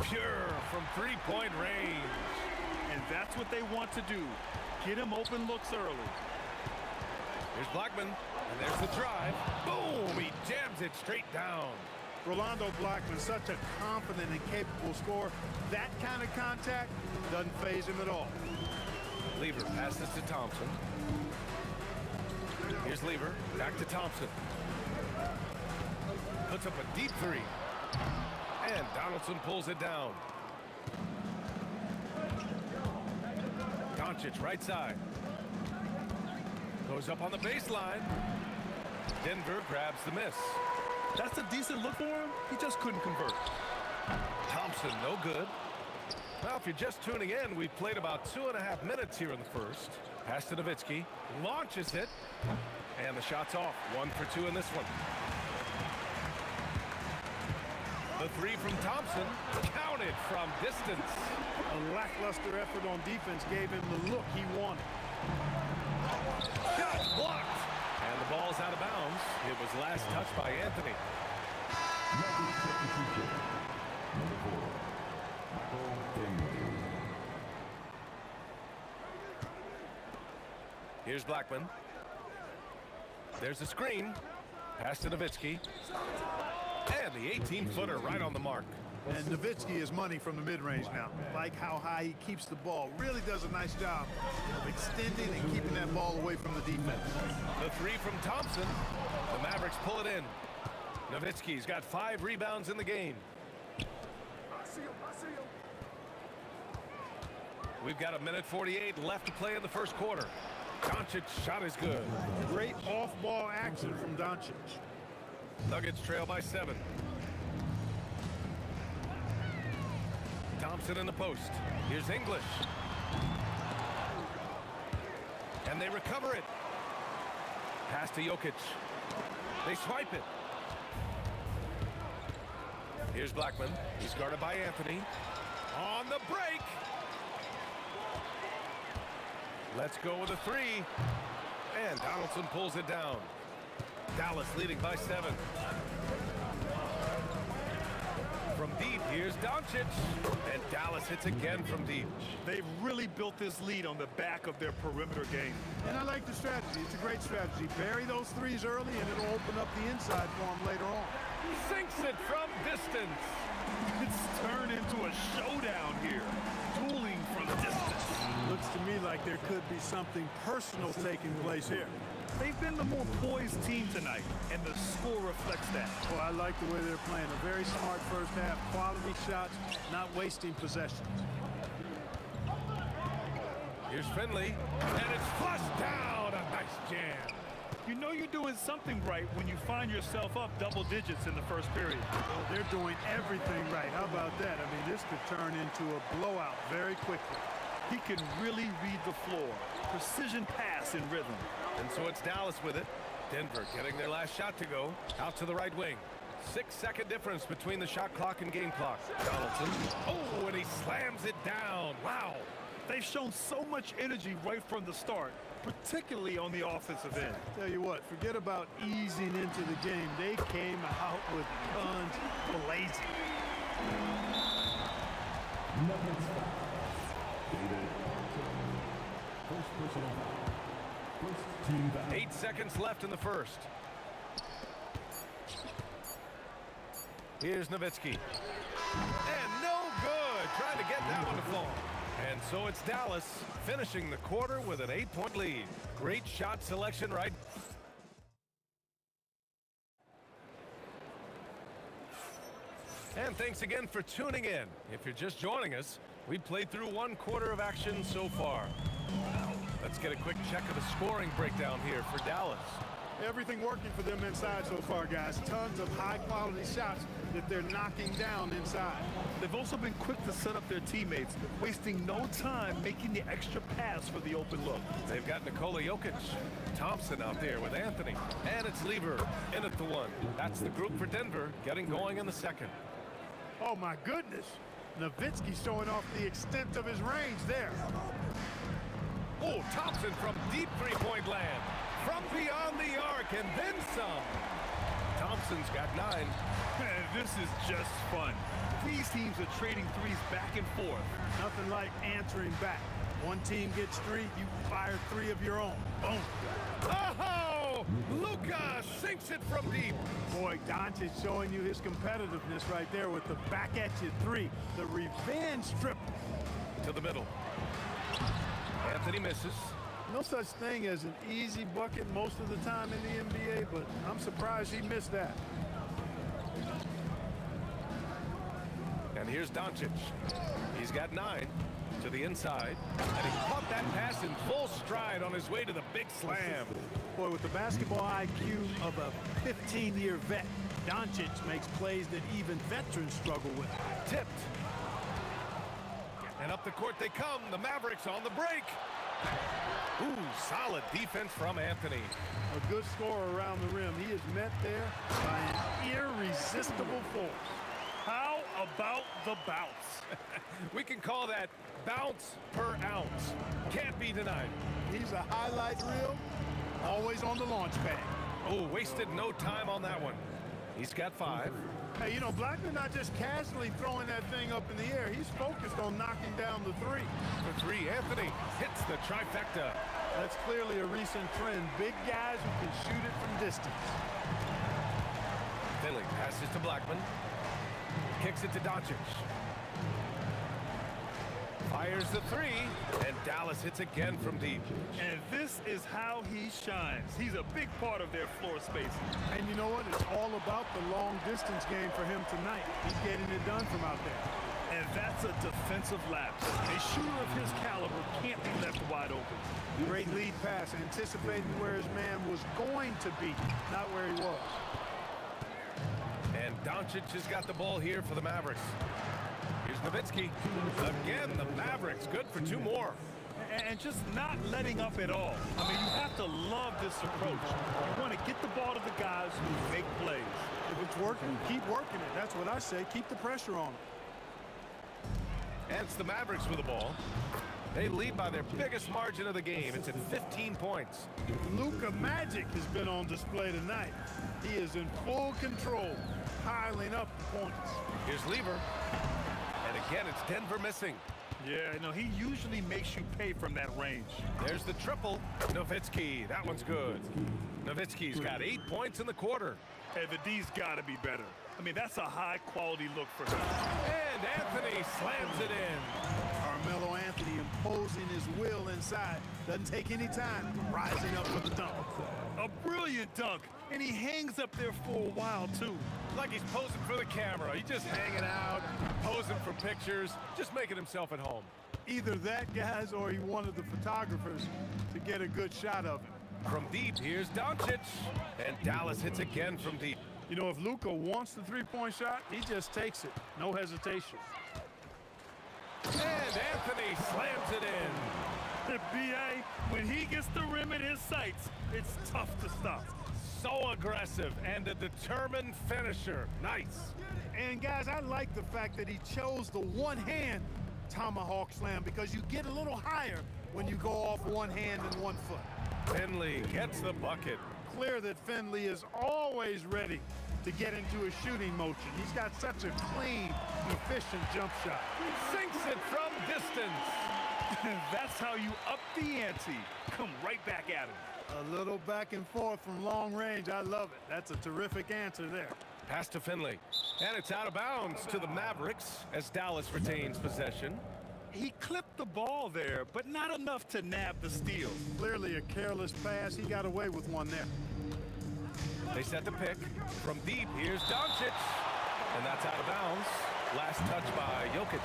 Pure from 3-point range. And that's what they want to do. Get him open looks early. Here's Blackman, and there's the drive. Boom! He jams it straight down. Rolando Blackman, such a confident and capable scorer. That kind of contact doesn't faze him at all. Lever passes to Thompson. Here's Lever, back to Thompson. Puts up a deep 3. And Donaldson pulls it down. Doncic right side. Goes up on the baseline. Denver grabs the miss. That's a decent look for him. He just couldn't convert. Thompson, no good. Well, if you're just tuning in, we've played about 2.5 minutes here in the first. Pass to Nowitzki. Launches it. And the shot's off. 1 for 2 in this one. The 3 from Thompson. Counted from distance. A lackluster effort on defense gave him the look he wanted. Shot blocked. And the ball's out of bounds. It was last touched by Anthony. Here's Blackman. There's the screen. Pass to Nowitzki. And the 18-footer right on the mark. And Nowitzki is money from the mid-range now. Like how high he keeps the ball. Really does a nice job of extending and keeping that ball away from the defense. The 3 from Thompson. The Mavericks pull it in. Nowitzki's got 5 rebounds in the game. We've got 1:48 left to play in the first quarter. Doncic's shot is good. Great off-ball action from Doncic. Nuggets trail by 7. Thompson in the post. Here's English. And they recover it. Pass to Jokic. They swipe it. Here's Blackman. He's guarded by Anthony. On the break. Let's go with a 3. And Donaldson pulls it down. Dallas leading by 7. From deep, here's Doncic. And Dallas hits again from deep. They've really built this lead on the back of their perimeter game. And I like the strategy. It's a great strategy. Bury those threes early, and it'll open up the inside for him later on. Sinks it from distance. It's turned into a showdown here. Dueling from distance. Looks to me like there could be something personal taking place here. They've been the more poised team tonight, and the score reflects that. Well, I like the way they're playing. A very smart first half. Quality shots, not wasting possessions. Here's Finley, and it's flushed down. A nice jam. You know you're doing something right when you find yourself up double digits in the first period. Well, they're doing everything right. How about that? I mean, this could turn into a blowout very quickly. He can really read the floor. Precision pass in rhythm. And so it's Dallas with it. Denver getting their last shot to go. Out to the right wing. 6-second difference between the shot clock and game clock. Donaldson. Oh, and he slams it down. Wow. They've shown so much energy right from the start, particularly on the offensive end. Tell you what, forget about easing into the game. They came out with guns blazing. First personal foul. First team foul. 8 seconds left in the first. Here's Nowitzki. And no good. Trying to get that one to fall. And so it's Dallas finishing the quarter with an 8-point lead. Great shot selection, right? And thanks again for tuning in. If you're just joining us, we played through 1 quarter of action so far. Let's get a quick check of the scoring breakdown here for Dallas. Everything working for them inside so far, guys. Tons of high-quality shots that they're knocking down inside. They've also been quick to set up their teammates, wasting no time making the extra pass for the open look. They've got Nikola Jokic, Thompson out there with Anthony, and it's Lever in at the 1. That's the group for Denver getting going in the second. Oh, my goodness. Nowitzki showing off the extent of his range there. Oh, Thompson from deep three-point land. From beyond the arc, and then some. Thompson's got 9. This is just fun. These teams are trading threes back and forth. Nothing like answering back. One team gets 3, you fire 3 of your own. Boom. Oh! Luka sinks it from deep. Boy, Doncic showing you his competitiveness right there with the back-at-you 3. The revenge triple. To the middle. Anthony misses. No such thing as an easy bucket most of the time in the NBA, but I'm surprised he missed that. And here's Doncic. He's got 9 to the inside. And he caught that pass in full stride on his way to the big slam. Boy, with the basketball IQ of a 15-year vet, Doncic makes plays that even veterans struggle with. Tipped. And up the court they come. The Mavericks on the break. Ooh, solid defense from Anthony. A good score around the rim. He is met there by an irresistible force. How about the bounce? We can call that bounce per ounce. Can't be denied. He's a highlight reel, always on the launch pad. Oh, wasted no time on that one. He's got 5. Hey, you know, Blackman not just casually throwing that thing up in the air. He's focused on knocking down the 3. For 3, Anthony hits the trifecta. That's clearly a recent trend. Big guys who can shoot it from distance. Finley passes to Blackman. Kicks it to Doncic. Fires the 3, and Dallas hits again from deep. And this is how he shines. He's a big part of their floor space. And you know what? It's all about the long distance game for him tonight. He's getting it done from out there. And that's a defensive lapse. A shooter of his caliber can't be left wide open. Great lead pass, anticipating where his man was going to be, not where he was. And Doncic has got the ball here for the Mavericks. Here's Nowitzki. Again, the Mavericks good for 2 more. And just not letting up at all. I mean, you have to love this approach. You want to get the ball to the guys who make plays. If it's working, keep working it. That's what I say. Keep the pressure on them. And it's the Mavericks with the ball. They lead by their biggest margin of the game. It's at 15 points. Luka Magic has been on display tonight. He is in full control. piling up the points. Here's Lever. And again, it's Denver missing. Yeah, no, he usually makes you pay from that range. There's the triple. Nowitzki, that one's good. Nowitzki's got 8 points in the quarter. Hey, the D's got to be better. I mean, that's a high-quality look for him. And Anthony slams it in. Carmelo Anthony imposing his will inside. Doesn't take any time. Rising up for the dunk. A brilliant dunk, and he hangs up there for a while, too. Like he's posing for the camera. He's just hanging out, posing for pictures, just making himself at home. Either that, guys, or he wanted the photographers to get a good shot of him. From deep, here's Doncic. And Dallas hits again from deep. You know, if Luka wants the three-point shot, he just takes it. No hesitation. And Anthony slams it in. B.A., when he gets the rim in his sights, it's tough to stop. So aggressive and a determined finisher. Nice. And, guys, I like the fact that he chose the one-hand tomahawk slam because you get a little higher when you go off one hand and 1 foot. Finley gets the bucket. Clear that Finley is always ready to get into a shooting motion. He's got such a clean, efficient jump shot. Sinks it from distance. That's how you up the ante. Come right back at him. A little back and forth from long range. I love it. That's a terrific answer there. Pass to Finley. And it's out of bounds to the Mavericks as Dallas retains possession. He clipped the ball there, but not enough to nab the steal. Clearly a careless pass. He got away with one there. They set the pick. From deep, here's Doncic. And that's out of bounds. Last touch by Jokic.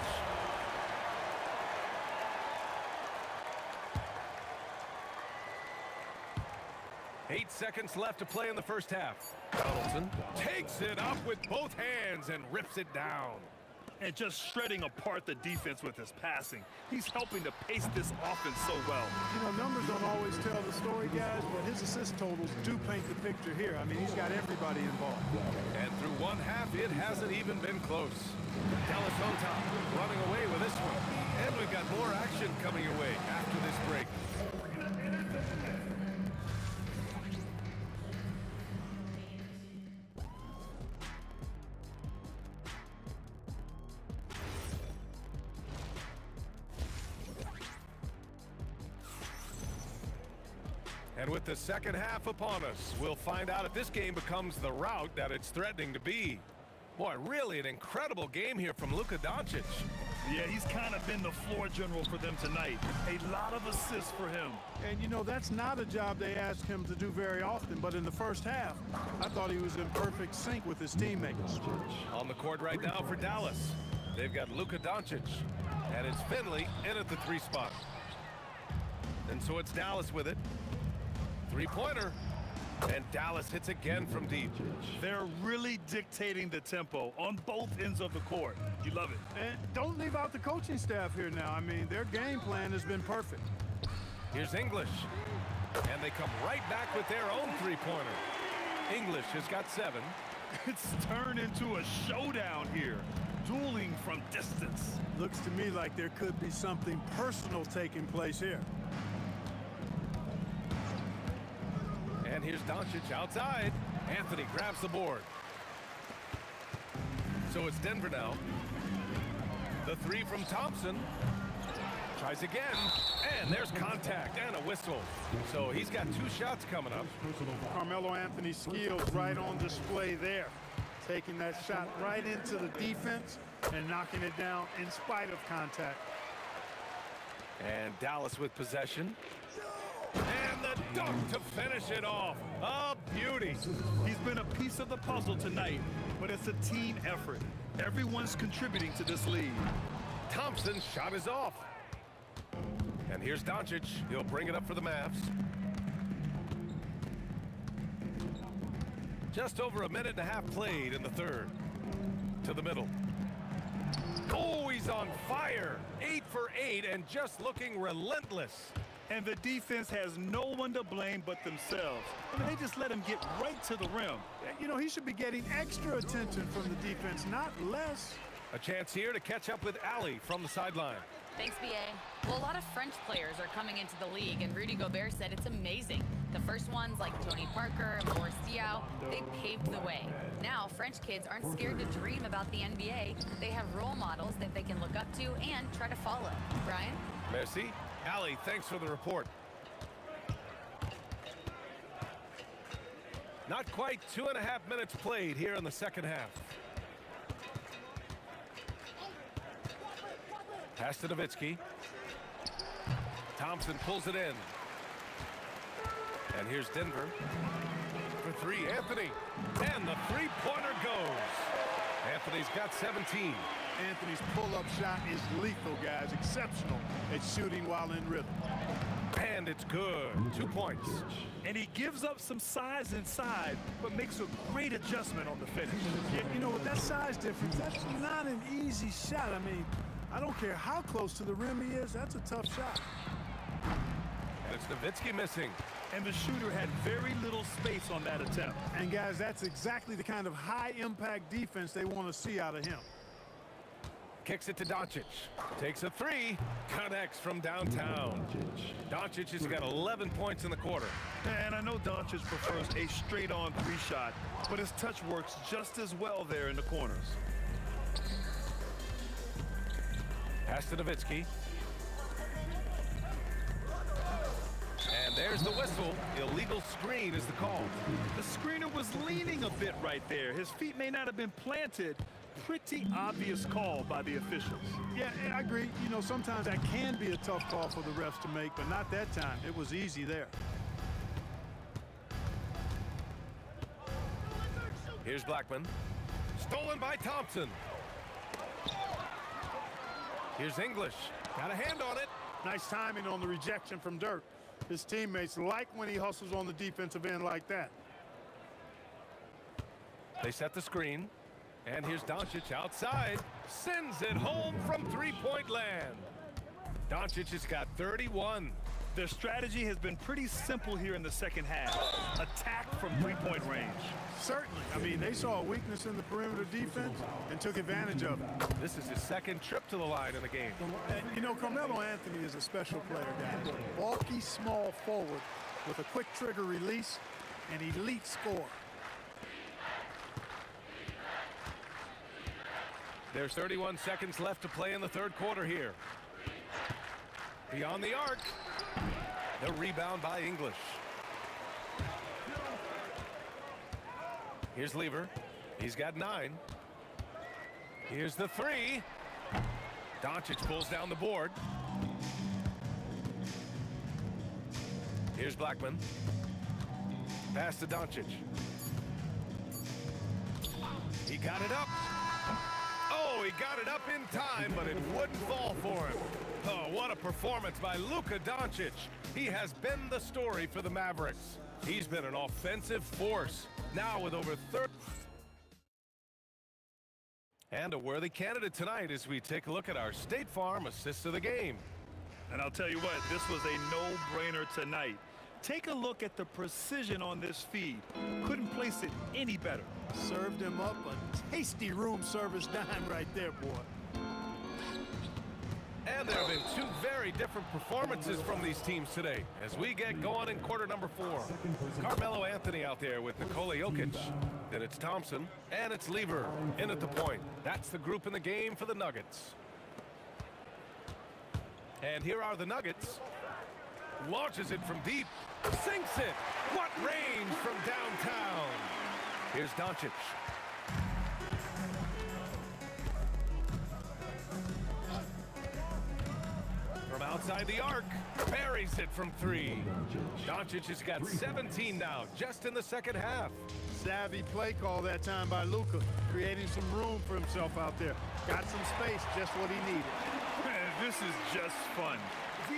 Eight seconds left to play in the first half. Donaldson takes it up with both hands and rips it down. And just shredding apart the defense with his passing. He's helping to pace this offense so well. You know, numbers don't always tell the story, guys, but his assist totals do paint the picture here. I mean, he's got everybody involved. And through one half, it hasn't even been close. Dallas on top, running away with this one. And we've got more action coming your way after this break. And with the second half upon us, we'll find out if this game becomes the rout that it's threatening to be. Boy, really an incredible game here from Luka Doncic. Yeah, he's kind of been the floor general for them tonight. A lot of assists for him. And, you know, that's not a job they ask him to do very often, but in the first half, I thought he was in perfect sync with his teammates. On the court right now for Dallas, they've got Luka Doncic, and it's Finley in at the 3 spot. And so it's Dallas with it. Three-pointer, and Dallas hits again from deep. They're really dictating the tempo on both ends of the court. You love it. And don't leave out the coaching staff here now. I mean, their game plan has been perfect. Here's English, and they come right back with their own three-pointer. English has got 7. It's turned into a showdown here, dueling from distance. Looks to me like there could be something personal taking place here. And here's Doncic outside. Anthony grabs the board. So it's Denver now. The 3 from Thompson. Tries again. And there's contact and a whistle. So he's got 2 shots coming up. Carmelo Anthony's skills right on display there. Taking that shot right into the defense and knocking it down in spite of contact. And Dallas with possession. And the dunk to finish it off. A beauty. He's been a piece of the puzzle tonight, but it's a team effort. Everyone's contributing to this lead. Thompson's shot is off. And here's Doncic. He'll bring it up for the Mavs. Just over a minute and a half played in the third. To the middle. Oh, he's on fire. 8 for 8 and just looking relentless. And the defense has no one to blame but themselves. I mean, they just let him get right to the rim. You know, he should be getting extra attention from the defense, not less. A chance here to catch up with Allie from the sideline. Thanks, BA. Well, a lot of French players are coming into the league, and Rudy Gobert said it's amazing. The first ones, like Tony Parker and Boris Diaw, they paved the way. Now, French kids aren't scared to dream about the NBA. They have role models that they can look up to and try to follow. Brian? Merci. Ali, thanks for the report. Not quite 2.5 minutes played here in the second half. Pass to Nowitzki. Thompson pulls it in. And here's Denver for three. Anthony. And the three-pointer goes. Anthony's got 17. Anthony's pull-up shot is lethal, guys. Exceptional at shooting while in rhythm. And it's good. 2 points. And he gives up some size inside, but makes a great adjustment on the finish. Yeah, you know, with that size difference, that's not an easy shot. I mean, I don't care how close to the rim he is, that's a tough shot. And it's Nowitzki missing. And the shooter had very little space on that attempt. And guys, that's exactly the kind of high-impact defense they want to see out of him. Kicks it to Doncic. Takes a three. Connects from downtown. Doncic has got 11 points in the quarter. And I know Doncic prefers a straight-on three shot, but his touch works just as well there in the corners. Pass to Nowitzki. And there's the whistle. Illegal screen is the call. The screener was leaning a bit right there. His feet may not have been planted. Pretty obvious call by the officials. Yeah, I agree. You know, sometimes that can be a tough call for the refs to make, but not that time. It was easy there. Here's Blackman. Stolen by Thompson. Here's English. Got a hand on it. Nice timing on the rejection from Dirk. His teammates like when he hustles on the defensive end like that. They set the screen. And here's Doncic outside. Sends it home from three-point land. Doncic has got 31. Their strategy has been pretty simple here in the second half. Attack from three-point range. Certainly. I mean, they saw a weakness in the perimeter defense and took advantage of it. This is his second trip to the line in the game. And, you know, Carmelo Anthony is a special player, guys. Bulky, small forward with a quick trigger release and elite score. There's 31 seconds left to play in the third quarter here. Beyond the arc. The rebound by English. Here's Lever. He's got 9. Here's the three. Doncic pulls down the board. Here's Blackman. Pass to Doncic. He got it up. Oh, he got it up in time, but it wouldn't fall for him. Oh, what a performance by Luka Doncic. He has been the story for the Mavericks. He's been an offensive force, now with over 30. And a worthy candidate tonight as we take a look at our State Farm assist of the game. And I'll tell you what, this was a no-brainer tonight. Take a look at the precision on this feed. Couldn't place it any better. Served him up a tasty room service dime right there, boy. And there have been two very different performances from these teams today as we get going in quarter number 4. Carmelo Anthony out there with Nikola Jokic. Then it's Thompson, and it's Lever in at the point. That's the group in the game for the Nuggets. And here are the Nuggets. Launches it from deep. Sinks it. What range from downtown. Here's Doncic. From outside the arc. Buries it from 3. Doncic has got 17 now, just in the second half. Savvy play call that time by Luka, creating some room for himself out there. Got some space, just what he needed. Man, this is just fun.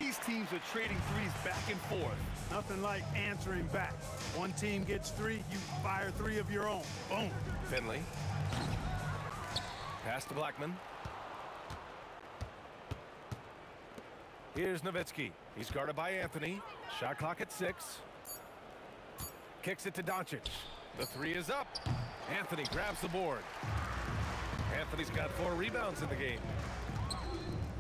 These teams are trading threes back and forth. Nothing like answering back. One team gets 3, you fire 3 of your own. Boom. Finley. Pass to Blackman. Here's Nowitzki. He's guarded by Anthony. Shot clock at 6. Kicks it to Doncic. The 3 is up. Anthony grabs the board. Anthony's got 4 rebounds in the game.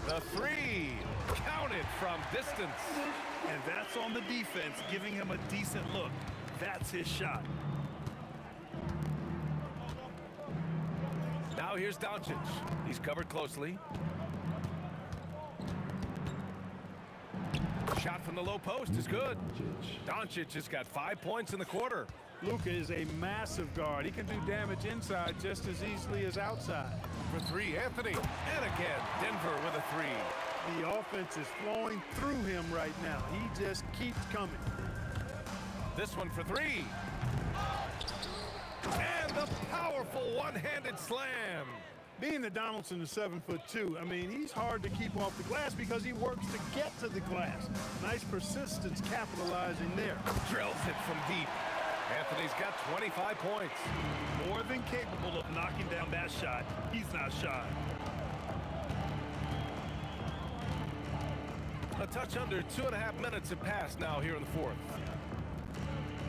The three. Counted from distance. And that's on the defense, giving him a decent look. That's his shot. Now here's Doncic. He's covered closely. Shot from the low post is good. Doncic has got 5 points in the quarter. Luka is a massive guard. He can do damage inside just as easily as outside. For three, Anthony. And again, Denver with a three. The offense is flowing through him right now. He just keeps coming. This one for three. And the powerful one-handed slam. Being that Donaldson is 7'2", I mean, he's hard to keep off the glass because he works to get to the glass. Nice persistence capitalizing there. Drills it from deep. Anthony's got 25 points. More than capable of knocking down that shot. He's not shy. A touch under 2.5 minutes have passed now here in the fourth.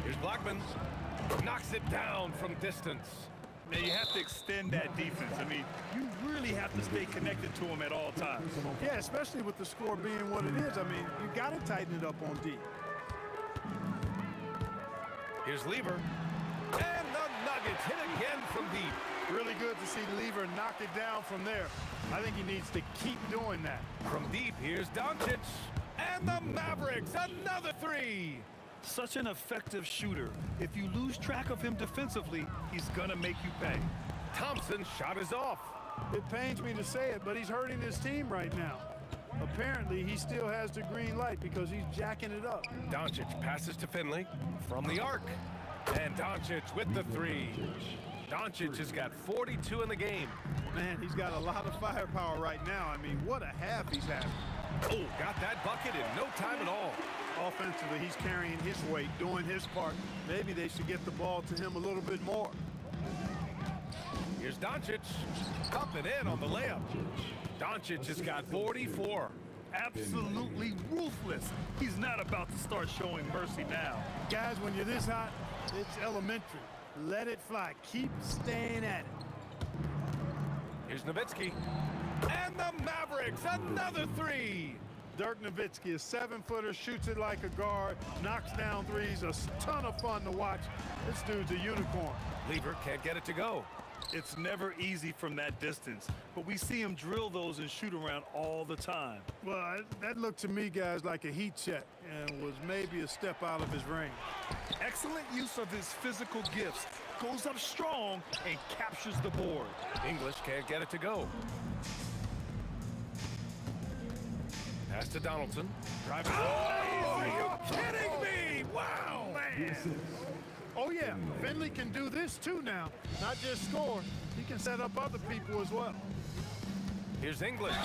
Here's Blackman. Knocks it down from distance. And you have to extend that defense. I mean, you really have to stay connected to him at all times. Yeah, especially with the score being what it is. I mean, you got to tighten it up on D. Here's Lever. And the Nuggets hit again from deep. Really good to see Lever knock it down from there. I think he needs to keep doing that. From deep, here's Doncic. And the Mavericks, another three. Such an effective shooter. If you lose track of him defensively, he's gonna make you pay. Thompson's shot is off. It pains me to say it, but he's hurting his team right now. Apparently, he still has the green light because he's jacking it up. Doncic passes to Finley from the arc. And Doncic with the three. Doncic has got 42 in the game. Man, he's got a lot of firepower right now. I mean, what a half he's having. Oh, got that bucket in no time at all. Offensively, he's carrying his weight, doing his part. Maybe they should get the ball to him a little bit more. Here's Doncic. Up and in on the layup. Doncic has got 44. Absolutely ruthless. He's not about to start showing mercy now. Guys, when you're this hot, it's elementary. Let it fly. Keep staying at it. Here's Nowitzki. And the Mavericks, another three. Dirk Nowitzki, a 7-footer, shoots it like a guard, knocks down threes, a ton of fun to watch. This dude's a unicorn. Lever can't get it to go. It's never easy from that distance, but we see him drill those and shoot around all the time. Well, that looked to me, guys, like a heat check and was maybe a step out of his range. Excellent use of his physical gifts. Goes up strong and captures the board. English can't get it to go. Pass to Donaldson. Driving. Oh, are you kidding me? Wow, man. Oh, yeah, Finley can do this too now. Not just score, he can set up other people as well. Here's English.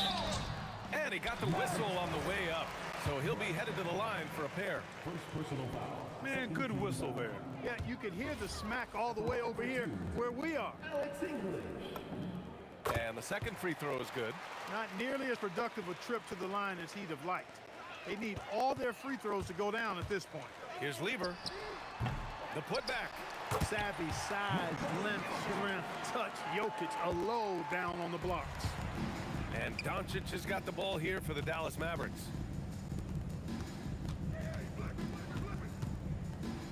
And he got the whistle on the way up. So he'll be headed to the line for a pair. Man, good whistle there. Yeah, you could hear the smack all the way over here where we are. And the second free throw is good. Not nearly as productive a trip to the line as he'd have liked. They need all their free throws to go down at this point. Here's Lever. The putback. Savvy, size, length, strength, touch. Jokic, a low down on the blocks. And Doncic has got the ball here for the Dallas Mavericks.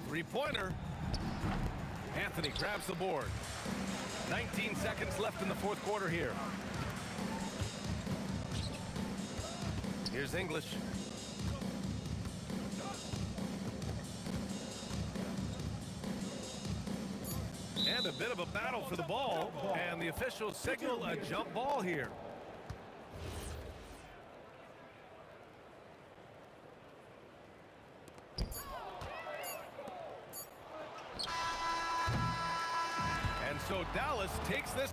Three-pointer. Anthony grabs the board. 19 seconds left in the fourth quarter here. Here's English. And a bit of a battle for the ball, and the officials signal a jump ball here. And so Dallas takes this.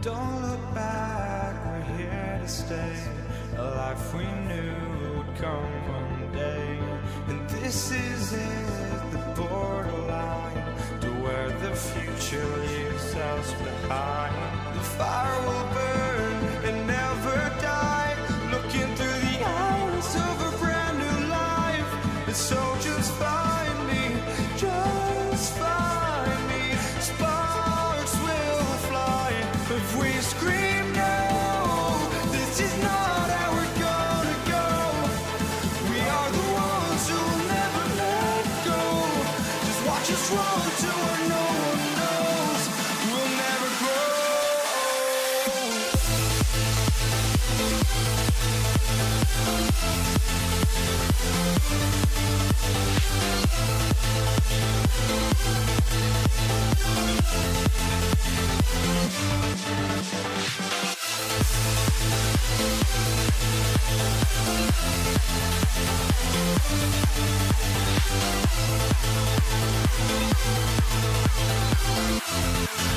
Don't look back, we're here to stay. A life we knew would come one day. And this is it, the borderline to where the future leaves us behind. The fire will burn and never die, looking through the eyes of a brand new life. And so just find me, just find me. Sparks will fly if we scream no. This is not how we're gonna go. We are the ones who will never let go. Just watch us run to where no one knows. We'll never grow.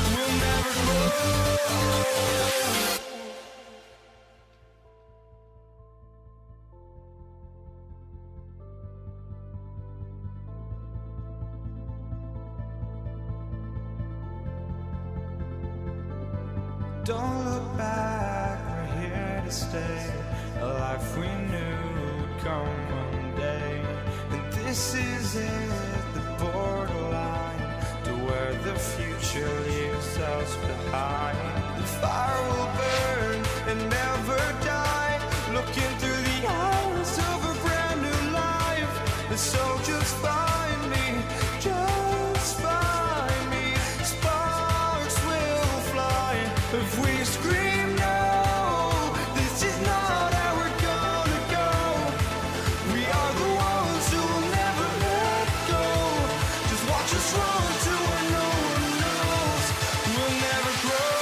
We'll never grow. Don't look back, we're here to stay. A life we knew would come one day. And this is it, the borderline to where the future leaves us behind. The fire will burn and never die, looking through the eyes of a brand new life. And so just find me, just find me. Sparks will fly if we scream no. This is not how we're gonna go. We are the ones who will never let go. Just watch us run to where no one knows. We'll never grow.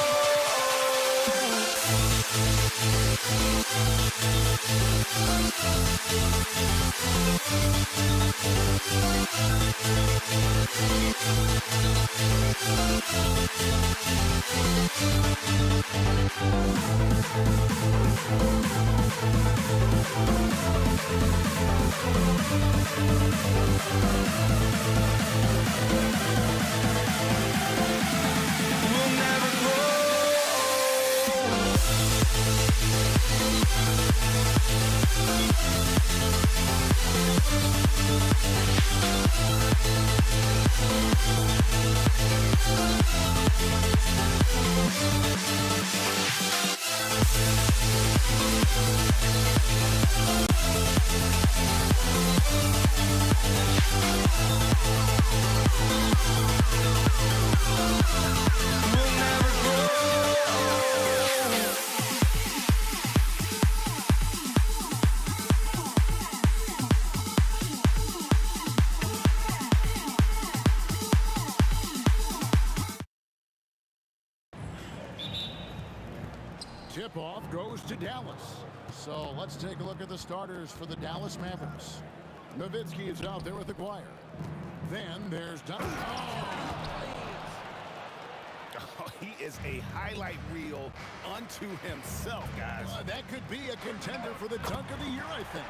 We'll never grow. We'll never grow. Tip-off goes to Dallas. So let's take a look at the starters for the Dallas Mavericks. Nowitzki is out there with Aguirre. Then there's Oh, he is a highlight reel unto himself, guys. that could be a contender for the dunk of the year, I think.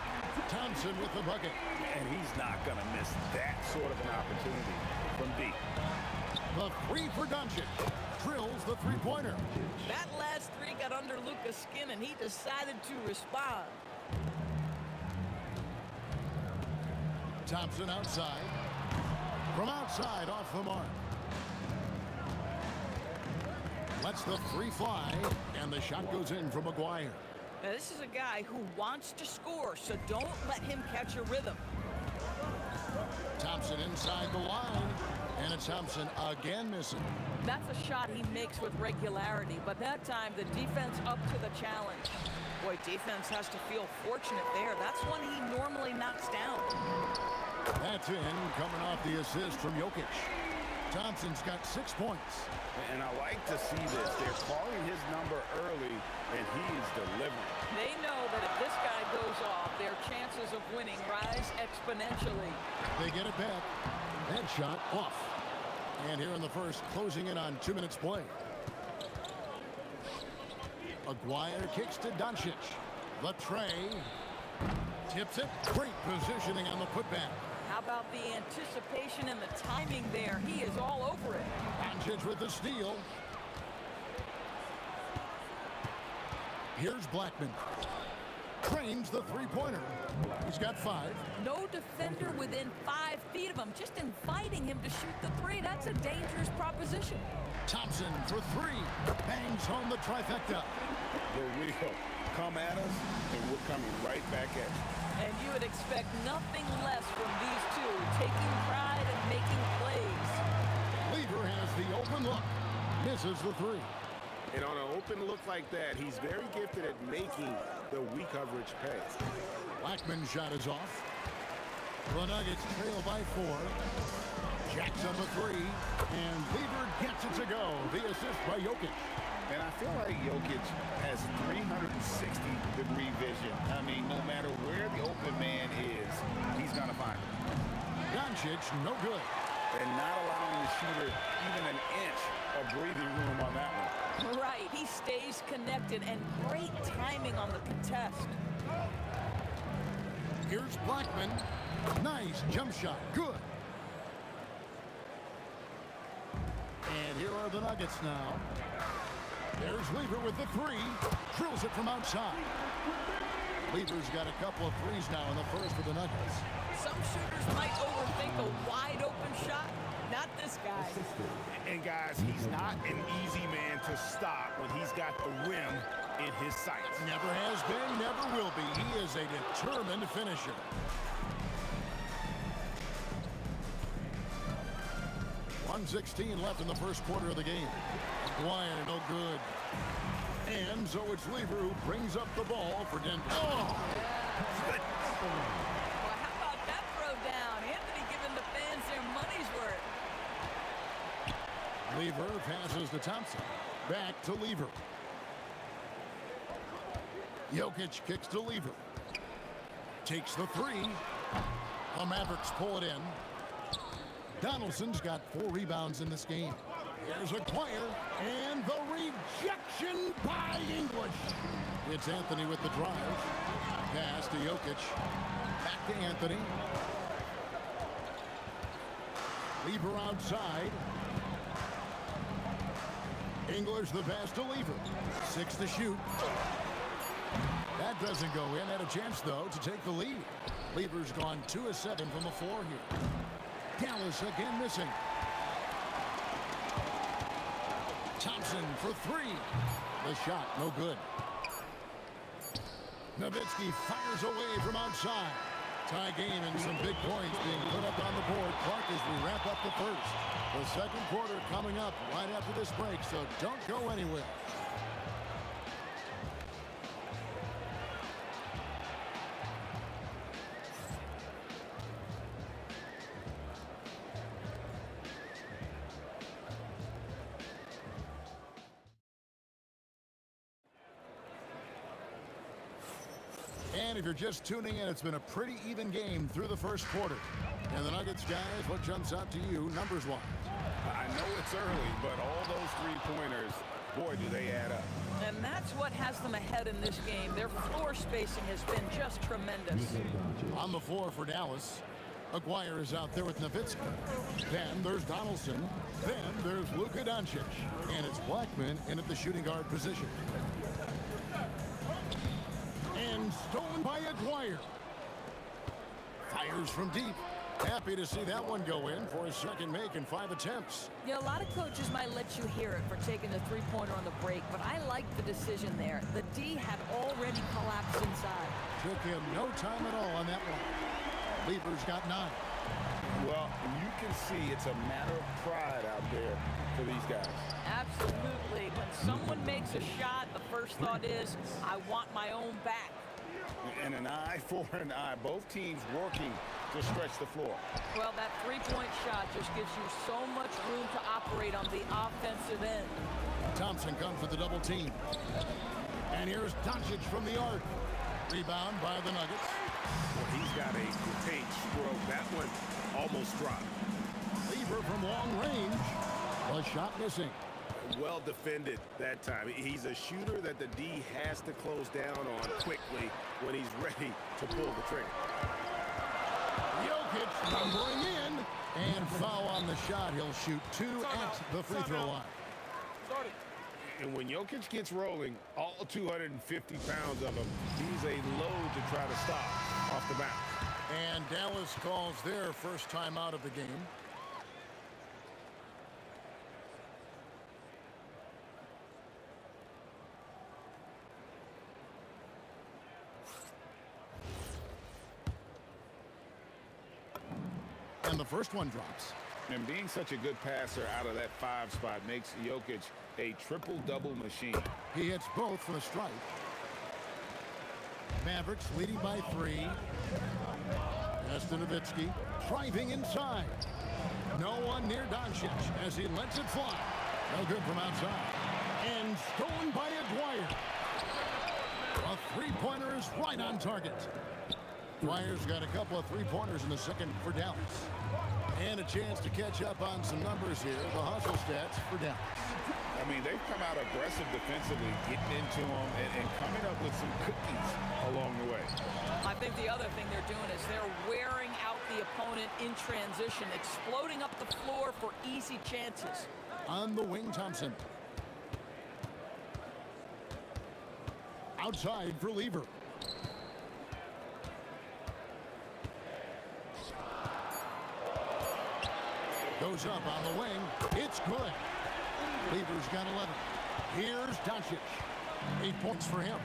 Thompson with the bucket. And he's not going to miss that sort of an opportunity from deep. The three for Doncic. Drills the three-pointer. That last three got under Luka's skin, and he decided to respond. Thompson outside. From outside off the mark. Lets the three fly, and the shot goes in from Aguirre. Now, this is a guy who wants to score, so don't let him catch a rhythm. Thompson inside the line, and it's Thompson again missing. That's a shot he makes with regularity, but that time the defense up to the challenge. Boy, defense has to feel fortunate there. That's one he normally knocks down. That's in, coming off the assist from Jokic. Thompson's got 6 points. And I like to see this. They're calling his number early, and he is delivering. They know that if this guy goes off, their chances of winning rise exponentially. They get it back. That shot off. And here in the first, closing in on 2 minutes play. Aguirre kicks to Doncic. The tray. Tips it. Great positioning on the putback. How about the anticipation and the timing there? He is all over it. Doncic with the steal. Here's Blackman. Trains the three-pointer. He's got 5. No defender within 5 feet of him. Just inviting him to shoot the three. That's a dangerous proposition. Thompson for 3. Bangs home the trifecta. They will come at us, and we're coming right back at you. And you would expect nothing less from these two, taking pride and making plays. Lever has the open look. Misses the 3. And on an open look like that, he's very gifted at making the weak coverage pay. Blackman's shot is off. The Nuggets trail by 4. Jackson the 3. And Lever gets it to go. The assist by Jokic. And I feel like Jokic has 360-degree vision. I mean, no matter where the open man is, he's going to find it. Doncic, no good. And not allowing the shooter even an inch of breathing room on that one. Right, he stays connected, and great timing on the contest. Here's Blackman. Nice jump shot. Good. And here are the Nuggets now. There's Lever with the 3. Drills it from outside. Lever's got a couple of threes now in the first for the Nuggets. Some shooters might overthink a wide open shot. Not this guy. And guys, he's not an easy man to stop when he's got the rim in his sights. Never has been, never will be. He is a determined finisher. .116 left in the first quarter of the game. Aguirre, no good. And so it's Lever who brings up the ball for Denver. Oh! Well, how about that throw down? Anthony giving the fans their money's worth. Lever passes to Thompson. Back to Lever. Jokic kicks to Lever. Takes the 3. The Mavericks pull it in. Donaldson's got 4 rebounds in this game. Here's Aguirre, and the rejection by English. It's Anthony with the drive. Pass to Jokic. Back to Anthony. Lever outside. English the pass to Lever. 6 to shoot. That doesn't go in. Had a chance, though, to take the lead. Lever's gone 2 of 7 from the floor here. Dallas again missing. Thompson for 3. The shot, no good. Nowitzki fires away from outside. Tie game and some big points being put up on the board. Clark as we wrap up the first. The second quarter coming up right after this break, so don't go anywhere. And if you're just tuning in, it's been a pretty even game through the first quarter. And the Nuggets, guys, what jumps out to you numbers-wise? I know it's early, but all those three-pointers, boy, do they add up. And that's what has them ahead in this game. Their floor spacing has been just tremendous. On the floor for Dallas, Aguirre is out there with Nowitzki. Then there's Donaldson. Then there's Luka Doncic. And it's Blackman in at the shooting guard position. And stolen by Aguirre. Fires from deep. Happy to see that one go in for his second make in 5 attempts. Yeah, a lot of coaches might let you hear it for taking the three-pointer on the break, but I like the decision there. The D had already collapsed inside. Took him no time at all on that one. Lever's got 9. Well, you can see it's a matter of pride out there for these guys. Absolutely. When someone makes a shot, the first thought is, I want my own back. And an eye for an eye. Both teams working to stretch the floor. Well, that three-point shot just gives you so much room to operate on the offensive end. Thompson comes with the double team. And here's Doncic from the arc. Rebound by the Nuggets. Well, he's got a contained stroke. That one almost dropped. Lever from long range. The shot missing. Well defended that time. He's a shooter that the D has to close down on quickly when he's ready to pull the trigger. Jokic numbering in, and foul on the shot. He'll shoot 2 at the free throw line. And when Jokic gets rolling, all 250 pounds of him, he's a load to try to stop off the bounce. And Dallas calls their first time out of the game. And the first one drops. And being such a good passer out of that 5 spot makes Jokic a triple-double machine. He hits both from the stripe. Mavericks leading by 3. Nowitzki driving inside. No one near Doncic as he lets it fly. No good from outside. And stolen by Dwyer. A three-pointer is right on target. Dwyer's got a couple of three-pointers in the second for Dallas. And a chance to catch up on some numbers here. The hustle stats for Dallas. I mean, they've come out aggressive defensively, getting into them and coming up with some cookies along the way. I think the other thing they're doing is they're wearing out the opponent in transition, exploding up the floor for easy chances. On the wing, Thompson. Outside for Lever. Goes up on the wing. It's good. Lever's got 11. Here's Doncic. 8 points for him.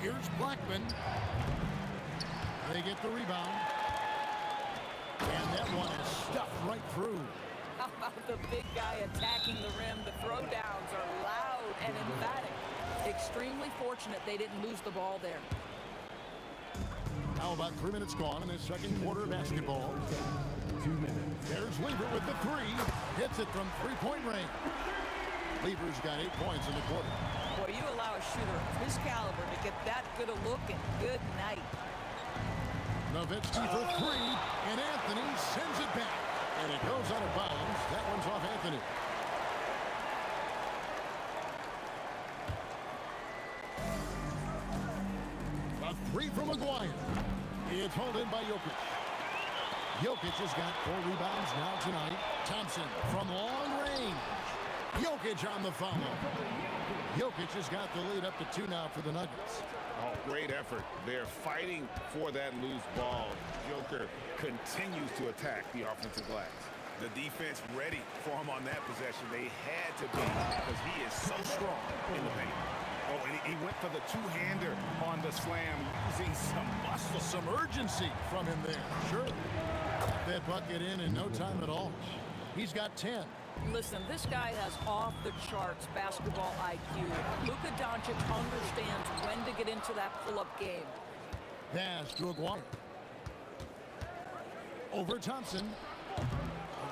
Here's Blackman. They get the rebound. And that one is stuffed right through. How about the big guy attacking the rim? The throwdowns are loud and emphatic. Extremely fortunate they didn't lose the ball there. Now about 3 minutes gone in the second quarter of basketball. 2 minutes. There's Lever with the 3. Hits it from three-point range. Lever's got 8 points in the quarter. Boy, you allow a shooter of his caliber to get that good a look, and good night. Nowitzki for 3, and Anthony sends it back. And it goes out of bounds. That one's off Anthony. A 3 from Maguire. It's hauled in by Jokic. Jokic has got 4 rebounds now tonight. Thompson from long range. Jokic on the foul. Jokic has got the lead up to 2 now for the Nuggets. Oh, great effort. They're fighting for that loose ball. Joker continues to attack the offensive glass. The defense ready for him on that possession. They had to be because he is so strong in the paint. Oh, and he went for the two-hander on the slam, using some muscle. Some urgency from him there. Sure. That bucket in no time at all. He's got 10. Listen, this guy has off-the-charts basketball IQ. Luka Doncic understands when to get into that pull-up game. Pass to Aguirre. Over Thompson.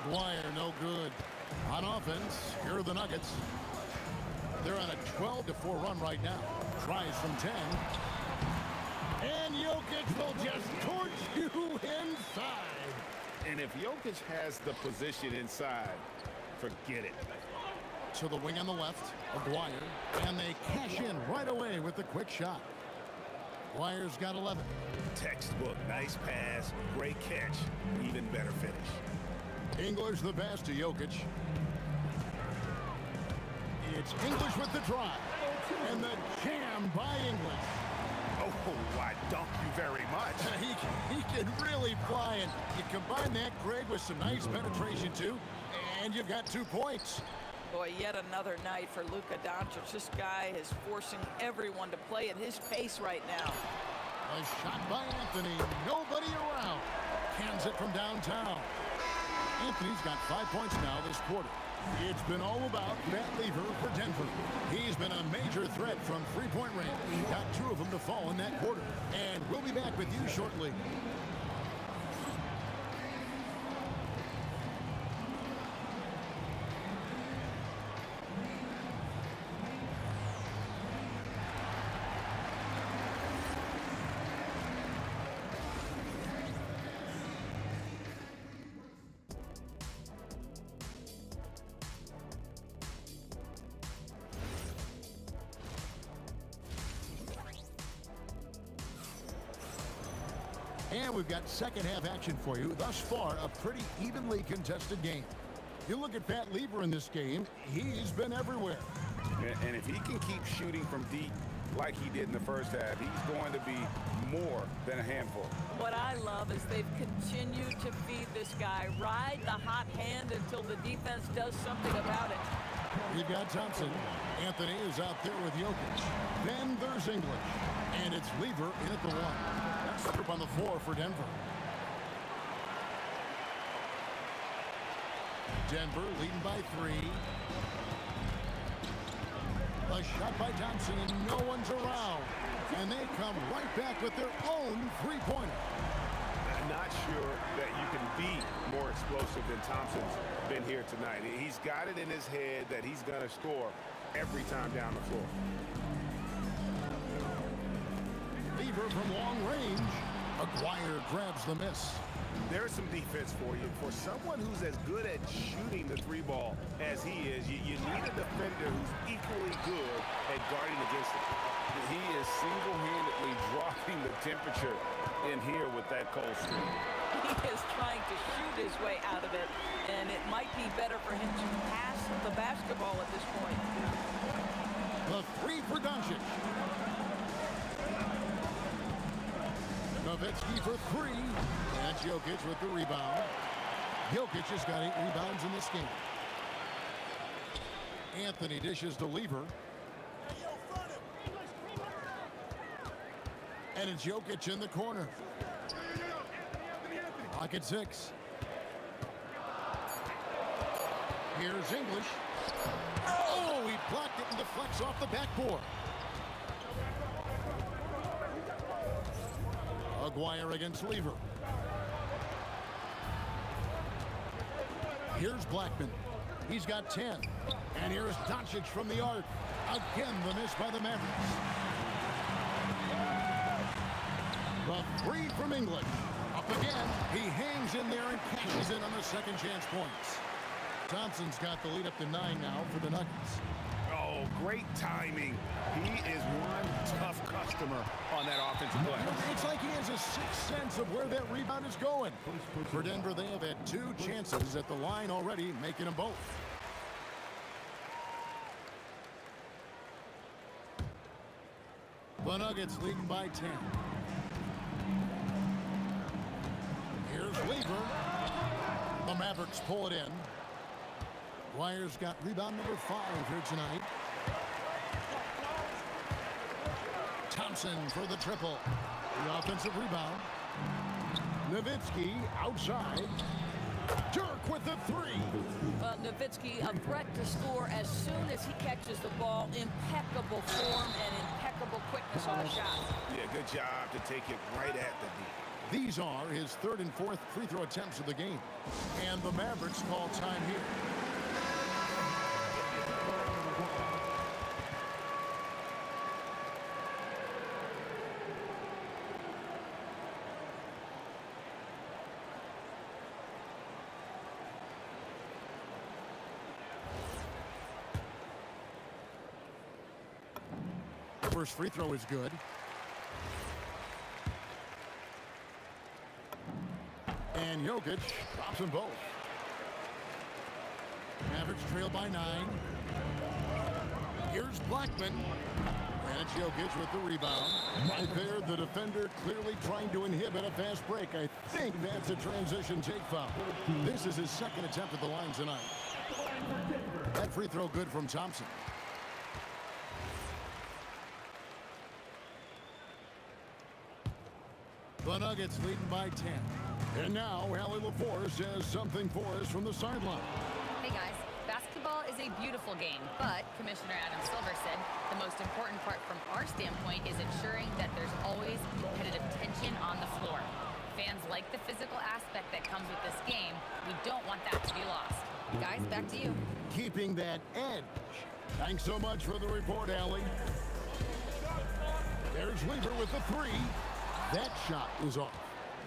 Aguirre, no good. On offense, here are the Nuggets. They're on a 12-4 run right now. Tries from 10. And Jokic will just torch you inside. And if Jokic has the position inside, forget it. To the wing on the left, Aguirre. And they cash in right away with the quick shot. Aguirre's got 11. Textbook, nice pass, great catch, even better finish. English the pass to Jokic. It's English with the drive. And the jam by English. Oh, why, thank you very much. He can really fly, and you combine that, Greg, with some nice penetration, too, and you've got 2 points. Boy, yet another night for Luka Doncic. This guy is forcing everyone to play at his pace right now. A shot by Anthony. Nobody around. Cans it from downtown. Anthony's got 5 points now this quarter. It's been all about that lever for Denver. He's been a major threat from three-point range. Got 2 of them to fall in that quarter. And we'll be back with you shortly. And we've got second half action for you. Thus far, a pretty evenly contested game. You look at Pat Lever in this game, he's been everywhere. And if he can keep shooting from deep like he did in the first half, he's going to be more than a handful. What I love is they've continued to feed this guy, ride the hot hand until the defense does something about it. You've got Thompson. Anthony is out there with Jokic. Then there's English. And it's Lever in at the one. That's the group on the floor for Denver. Denver leading by 3. A shot by Thompson and no one's around. And they come right back with their own three-pointer. I'm not sure that you can be more explosive than Thompson's been here tonight. He's got it in his head that he's going to score every time down the floor. Lever from long range. Aguirre grabs the miss. There's some defense for you. For someone who's as good at shooting the three ball as he is, you need a defender who's equally good at guarding against it. He is single-handedly dropping the temperature in here with that cold streak. He is trying to shoot his way out of it, and it might be better for him to pass the basketball at this point. The three for Doncic. Nowitzki for 3. And Jokic with the rebound. Jokic has got 8 rebounds in this game. Anthony dishes to Lever. And it's Jokic in the corner. Clock at 6. Here's English. Oh, he blocked it and deflects off the backboard. Aguirre against Lever. Here's Blackman. He's got 10. And here's Doncic from the arc. Again, the miss by the Mavericks. The 3 from English. Up again. He hangs in there and cashes in on the second chance points. Thompson's got the lead up to 9 now for the Nuggets. Oh, great timing. He is one tough customer on that offensive play. It's like he has a sixth sense of where that rebound is going. For Denver, they have had 2 chances at the line already, making them both. The Nuggets leading by 10. Here's Lever. The Mavericks pull it in. Wire's got rebound number 5 here tonight. Thompson for the triple. The offensive rebound. Nowitzki outside. Dirk with the 3. Well, Nowitzki, a threat to score as soon as he catches the ball. Impeccable form and impeccable quickness on the shot. Yeah, good job to take it right at the D. These are his 3rd and 4th free throw attempts of the game. And the Mavericks call time here. First free throw is good. And Jokic drops them both. Mavericks trail by 9. Here's Blackman. And it's Jokic with the rebound. Right there, the defender clearly trying to inhibit a fast break. I think that's a transition take foul. This is his 2nd attempt at the line tonight. That free throw good from Thompson. The Nuggets leading by 10. And now, Allie LaForce has something for us from the sideline. Hey guys, basketball is a beautiful game, but Commissioner Adam Silver said the most important part from our standpoint is ensuring that there's always competitive tension on the floor. Fans like the physical aspect that comes with this game. We don't want that to be lost. Guys, back to you. Keeping that edge. Thanks so much for the report, Allie. There's Lever with the 3. That shot is off.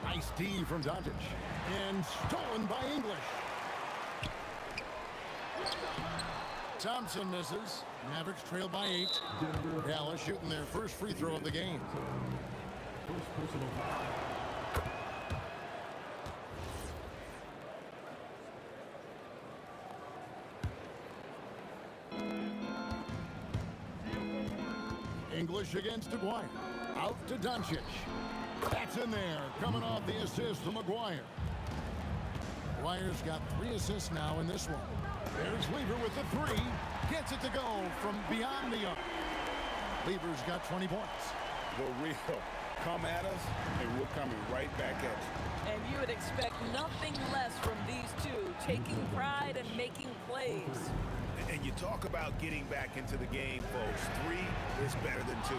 Nice D from Doncic. And stolen by English. Thompson misses. Mavericks trail by 8. Dallas shooting their first free throw of the game. English against Aguirre. Out to Doncic. That's in there, coming off the assist from Aguirre. Aguirre's got 3 assists now in this one. There's Lever with the 3. Gets it to go from beyond the arc. Lever's got 20 points. The real come at us, and we're coming right back at you. And you would expect nothing less from these two, taking pride and making plays. And you talk about getting back into the game, folks. 3 is better than 2.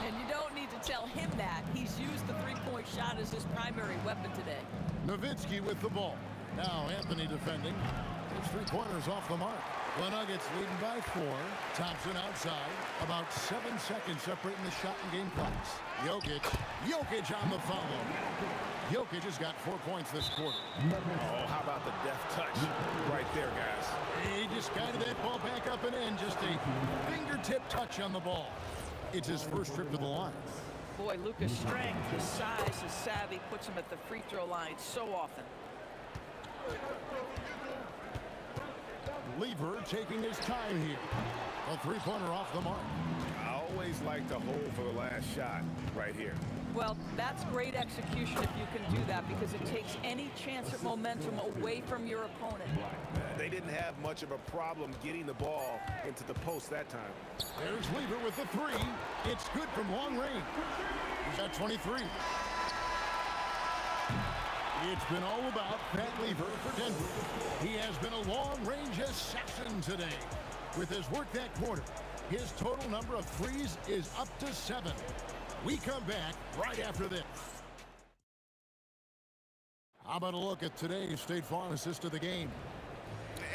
And you don't need to tell him that. He's used the three-point shot as his primary weapon today. Nowitzki with the ball. Now Anthony defending. His 3-pointers off the mark. The Nuggets leading by 4. Thompson outside. About 7 seconds separating the shot and game clocks. Jokic on the follow. Jokic has got 4 points this quarter. Oh, how about the deft touch right there, guys? He just guided that ball back up and in. Just a fingertip touch on the ball. It's his first trip to the line. Boy, Luka's strength, his size, his savvy puts him at the free throw line so often. Lever taking his time here. A 3-pointer off the mark. I always like to hold for the last shot right here. Well, that's great execution if you can do that, because it takes any chance at momentum away from your opponent. They didn't have much of a problem getting the ball into the post that time. There's Lever with the 3. It's good from long range. He's got 23. It's been all about Pat Lever for Denver. He has been a long-range assassin today. With his work that quarter, his total number of threes is up to 7. We come back right after this. How about a look at today's State Farm assist of the game?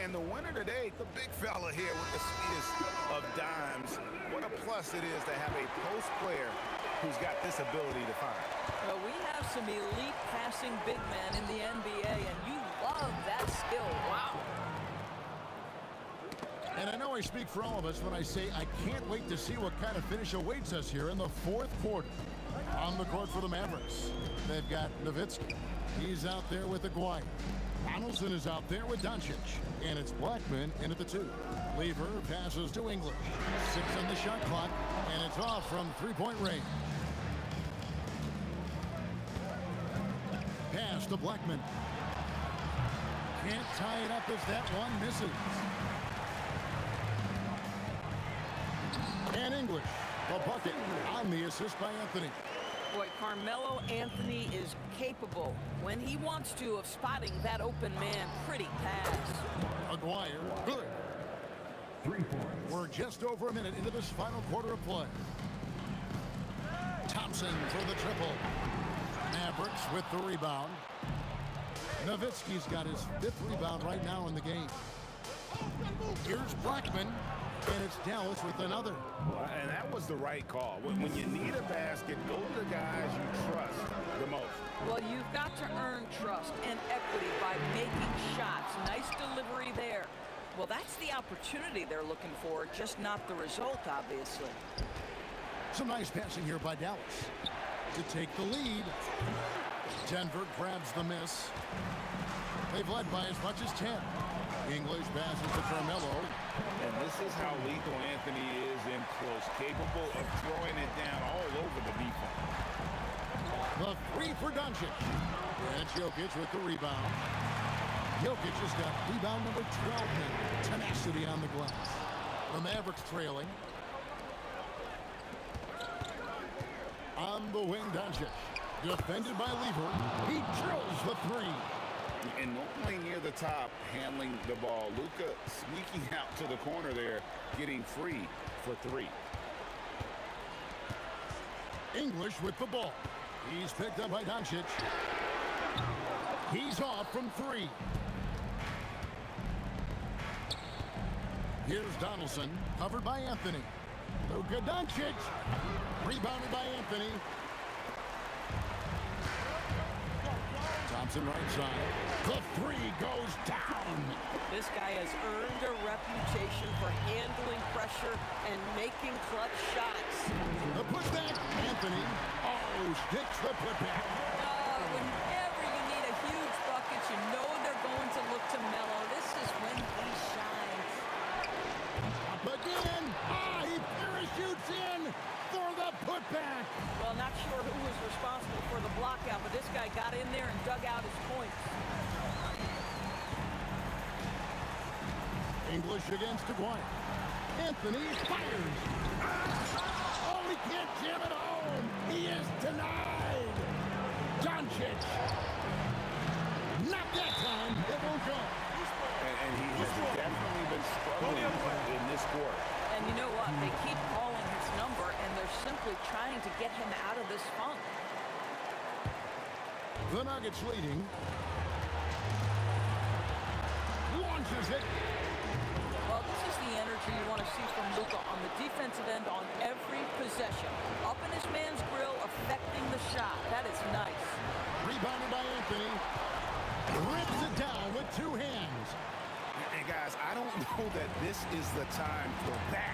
And the winner today, the big fella here with the sweetest of dimes. What a plus it is to have a post player who's got this ability to find. Well, we have some elite passing big men in the NBA, and you love that skill. Wow. And I know I speak for all of us when I say I can't wait to see what kind of finish awaits us here in the 4th quarter. On the court for the Mavericks, they've got Nowitzki. He's out there with Aguirre. Donaldson is out there with Doncic. And it's Blackman in at the 2. Lever passes to English. 6 on the shot clock, and it's off from 3-point range. Pass to Blackman. Can't tie it up as that one misses. And English, the bucket on the assist by Anthony. Boy, Carmelo Anthony is capable, when he wants to, of spotting that open man pretty fast. Aguirre, good. 3 points. We're just over a minute into this final quarter of play. Thompson for the triple. Mavericks with the rebound. Nowitzki's got his 5th rebound right now in the game. Here's Blackman, and it's Dallas with another. And that was the right call. When you need a basket, go to the guys you trust the most. Well, you've got to earn trust and equity by making shots. Nice delivery there. Well, that's the opportunity they're looking for, just not the result, obviously. Some nice passing here by Dallas to take the lead. Denver grabs the miss. They've led by as much as 10. English passes to Carmelo. And this is how lethal Anthony is in close, capable of throwing it down all over the defense. The 3 for Doncic. And Jokic with the rebound. Jokic has got rebound number 12 now. Tenacity on the glass. The Mavericks trailing. On the wing, Doncic. Defended by Lever. He drills the 3. And normally near the top, handling the ball. Luka sneaking out to the corner there, getting free for 3. English with the ball. He's picked up by Doncic. He's off from 3. Here's Donaldson, covered by Anthony. Luka Doncic, rebounded by Anthony. Thompson right side. The 3 goes down. This guy has earned a reputation for handling pressure and making clutch shots. The putback, Anthony. Oh, sticks the putback. Whenever you need a huge bucket, you know they're going to look to Melo. This is when he shines. Again. He parachutes in for the English against Aguirre. Anthony fires. Oh, he can't jam it home. He is denied. Doncic. Not that time. It won't go. And he has definitely been struggling in this quarter. And you know what? They keep calling his number, and they're simply trying to get him out of this funk. The Nuggets leading. Launches it. Well, this is the energy you want to see from Luka on the defensive end on every possession. Up in his man's grill, affecting the shot. That is nice. Rebounded by Anthony. Rips it down with two hands. And guys, I don't know that this is the time for that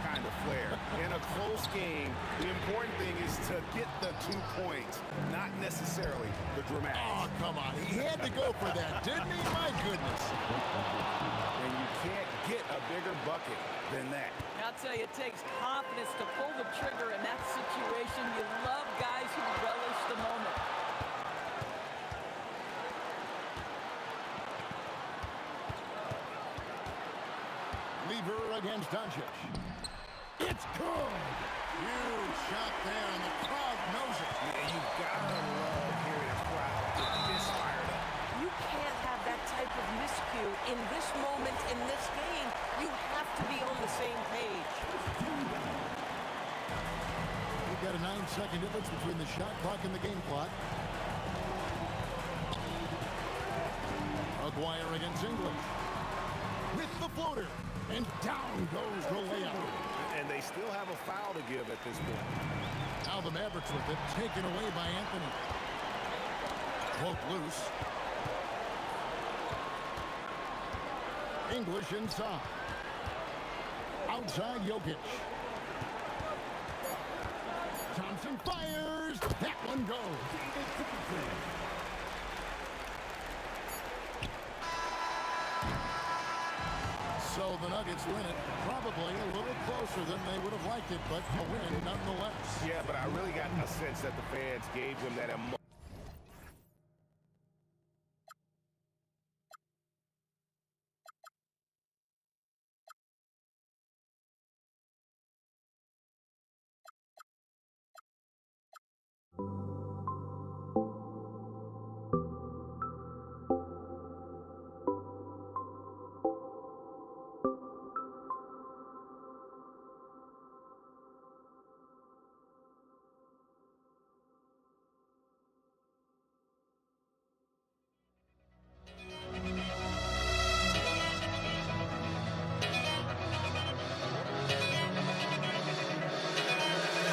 kind of flair. In a close game, the important thing is to get the 2 points, not necessarily the dramatics. Oh, come on. He had to go for that, didn't he? My goodness. And you can't get a bigger bucket than that. I'll tell you, it takes confidence to pull the trigger in that situation. You love guys who relish the moment. Lever against Doncic. It's good. Huge shot there, and the crowd knows it. Yeah, you gotta love hearing a crowd get this fired up. You can't have that type of miscue in this moment, in this game. You have to be on the same page. We've got a 9-second difference between the shot clock and the game clock. Aguirre against English. With the floater. And down goes the layup. And they still have a foul to give at this point. Now the Mavericks with it, taken away by Anthony. Broke loose. English inside. Outside Jokic. Thompson fires. That one goes. So the Nuggets win it, probably a little closer than they would have liked it, but a win nonetheless. Yeah, but I really got a sense that the fans gave them that emotion.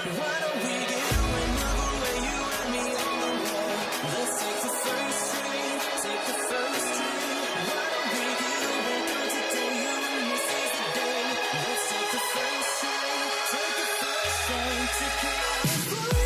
Why don't we get another way you and me on? Let's take the first string, take the first string. Why don't we get away today? You and me seize the day. Let's take the first string, take the first string to California.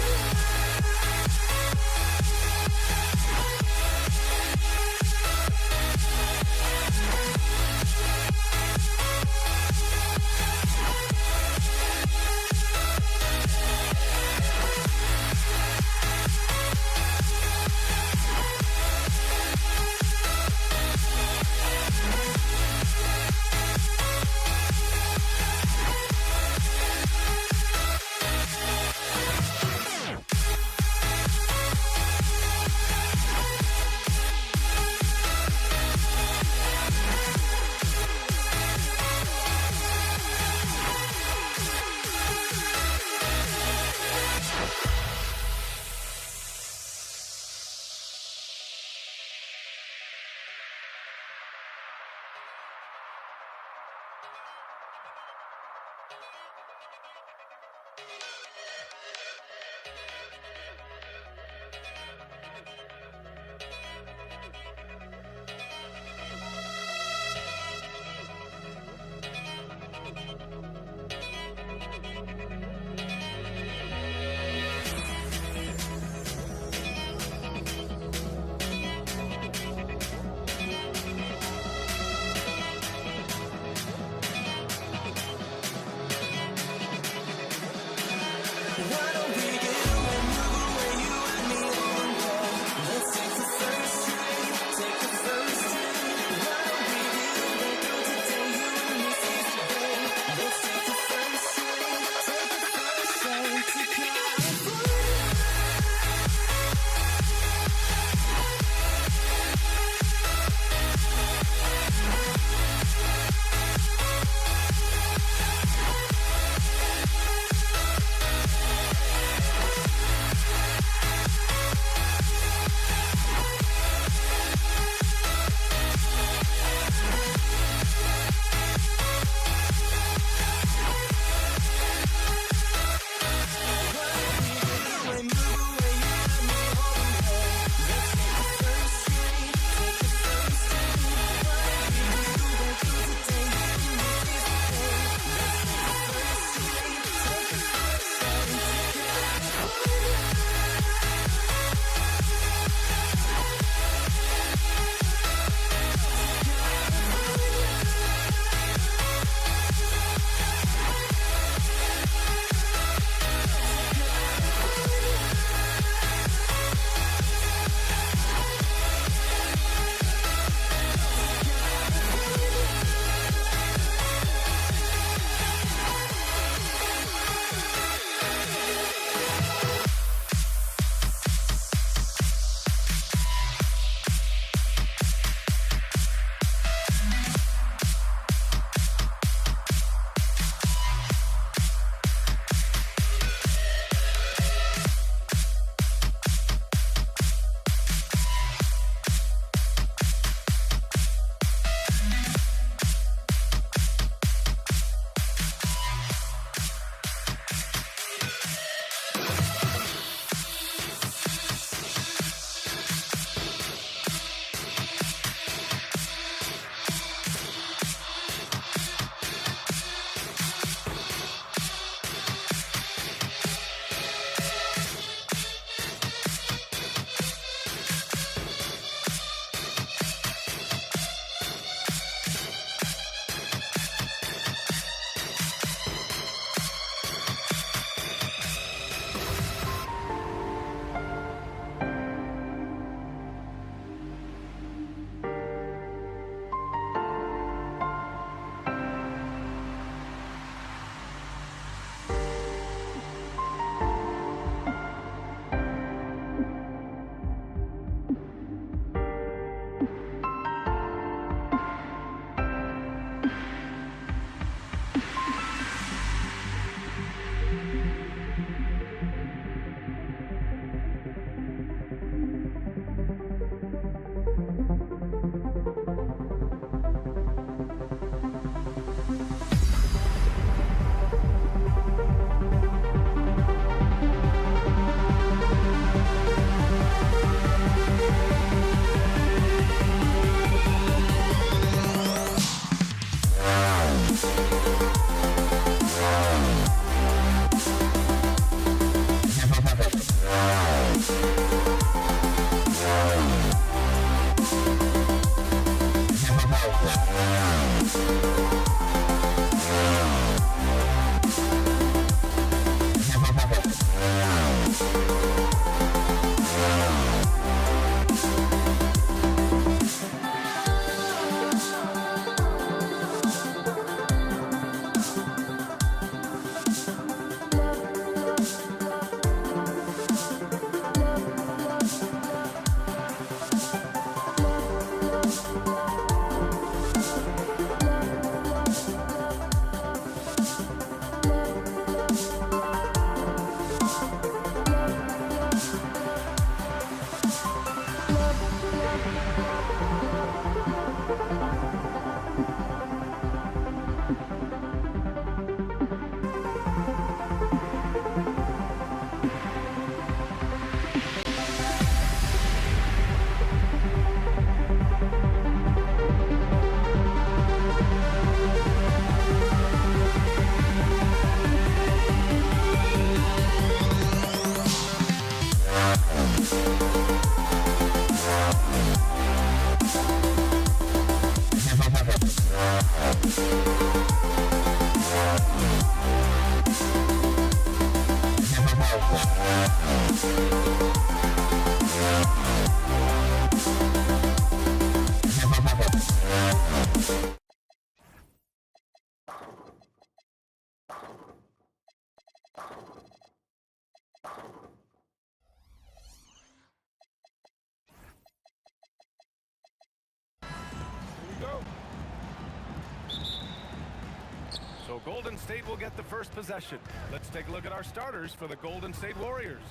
So Golden State will get the first possession. Let's take a look at our starters for the Golden State Warriors.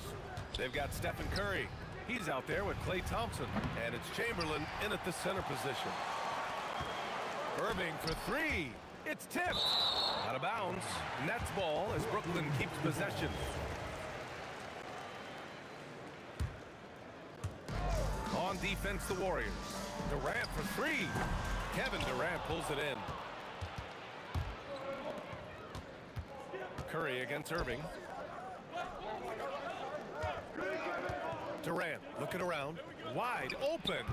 They've got Stephen Curry. He's out there with Klay Thompson. And it's Chamberlain in at the center position. Irving for three. It's tipped. Out of bounds. Nets ball as Brooklyn keeps possession. On defense, the Warriors. Durant for three. Kevin Durant pulls it in. Curry against Irving. Durant looking around. Wide open.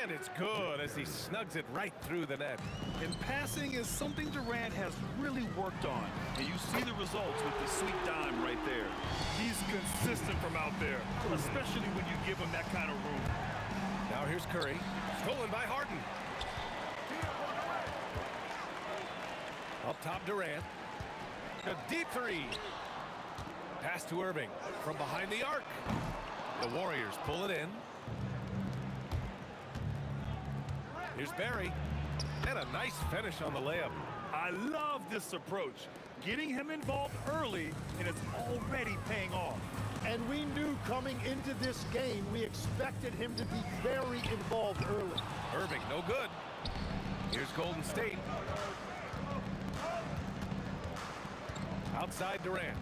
And it's good as he snugs it right through the net. And passing is something Durant has really worked on. And you see the results with the sweet dime right there. He's consistent from out there, especially when you give him that kind of room. Now here's Curry. Stolen by Harden. Up top, Durant. A deep three. Pass to Irving from behind the arc. The Warriors pull it in. Here's Barry. And a nice finish on the layup. I love this approach. Getting him involved early, and it's already paying off. And we knew coming into this game, we expected him to be very involved early. Irving, no good. Here's Golden State. Outside Durant.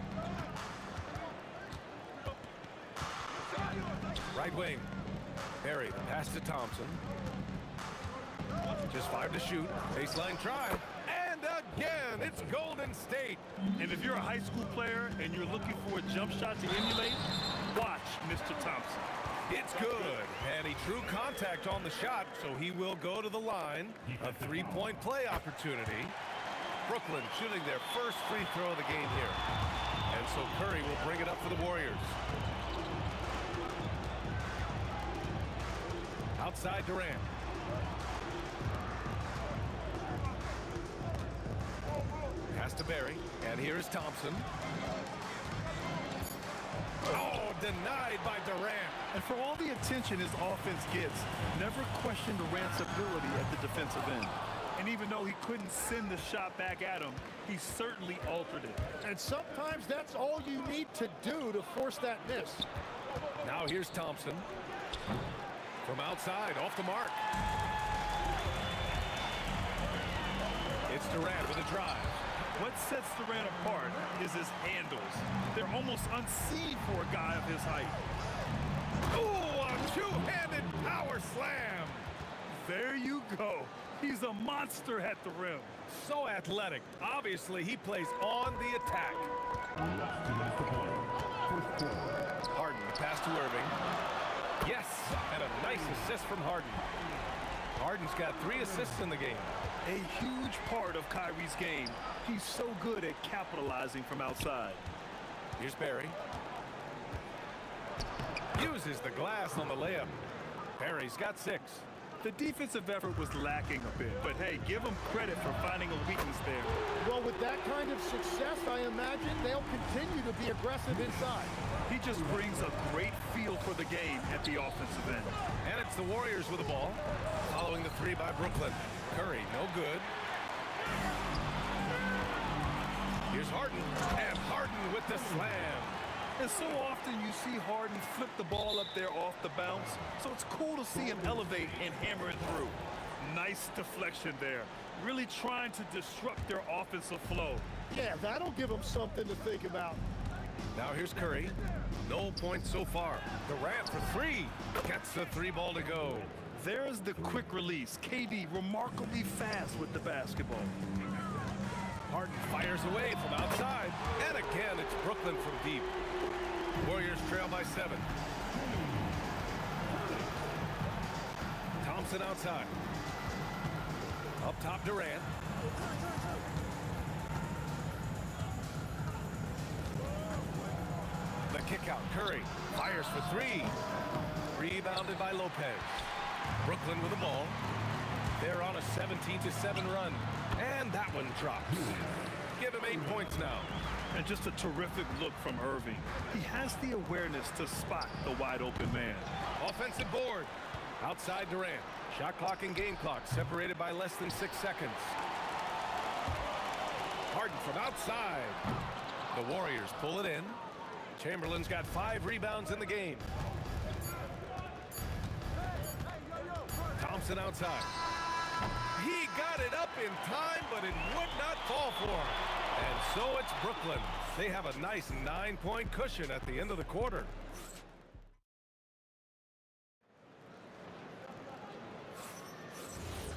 Right wing. Barry, the pass to Thompson. Just 5 to shoot. Baseline try. And again, it's Golden State. And if you're a high school player and you're looking for a jump shot to emulate, watch Mr. Thompson. It's good. And he drew contact on the shot, so he will go to the line. A three-point play opportunity. Brooklyn shooting their first free throw of the game here. And so Curry will bring it up for the Warriors. Outside Durant. Pass to Barry. And here's Thompson. Oh, denied by Durant. And for all the attention his offense gets, never question Durant's ability at the defensive end. And even though he couldn't send the shot back at him, he certainly altered it. And sometimes that's all you need to do to force that miss. Now here's Thompson. From outside, off the mark. It's Durant with a drive. What sets Durant apart is his handles. They're almost unseen for a guy of his height. Ooh, a two-handed power slam. There you go. He's a monster at the rim. So athletic. Obviously, he plays on the attack. Harden, pass to Irving. Yes, and a nice assist from Harden. Harden's got 3 assists in the game. A huge part of Kyrie's game. He's so good at capitalizing from outside. Here's Barry. Uses the glass on the layup. Barry's got 6. The defensive effort was lacking a bit, but hey, give them credit for finding a weakness there. Well, with that kind of success, I imagine they'll continue to be aggressive inside. He just brings a great feel for the game at the offensive end. And it's the Warriors with the ball. Following the 3 by Brooklyn. Curry, no good. Here's Harden. And Harden with the slam. And so often you see Harden flip the ball up there off the bounce, so it's cool to see him elevate and hammer it through. Nice deflection there. Really trying to disrupt their offensive flow. Yeah, that'll give them something to think about. Now here's Curry. No points so far. Durant for three. Gets the three ball to go. There's the quick release. KD remarkably fast with the basketball. Harden fires away from outside. And again, it's Brooklyn from deep. Warriors trail by 7. Thompson outside. Up top, Durant. The kick out. Curry fires for three. Rebounded by Lopez. Brooklyn with the ball. They're on a 17-7 run. And that one drops. Give him 8 points now. And just a terrific look from Irving. He has the awareness to spot the wide open man. Offensive board. Outside Durant. Shot clock and game clock separated by less than 6 seconds. Harden from outside. The Warriors pull it in. Chamberlain's got 5 rebounds in the game. Thompson outside. He got it up in time, but it would not fall for him. And so it's Brooklyn. They have a nice 9-point cushion at the end of the quarter.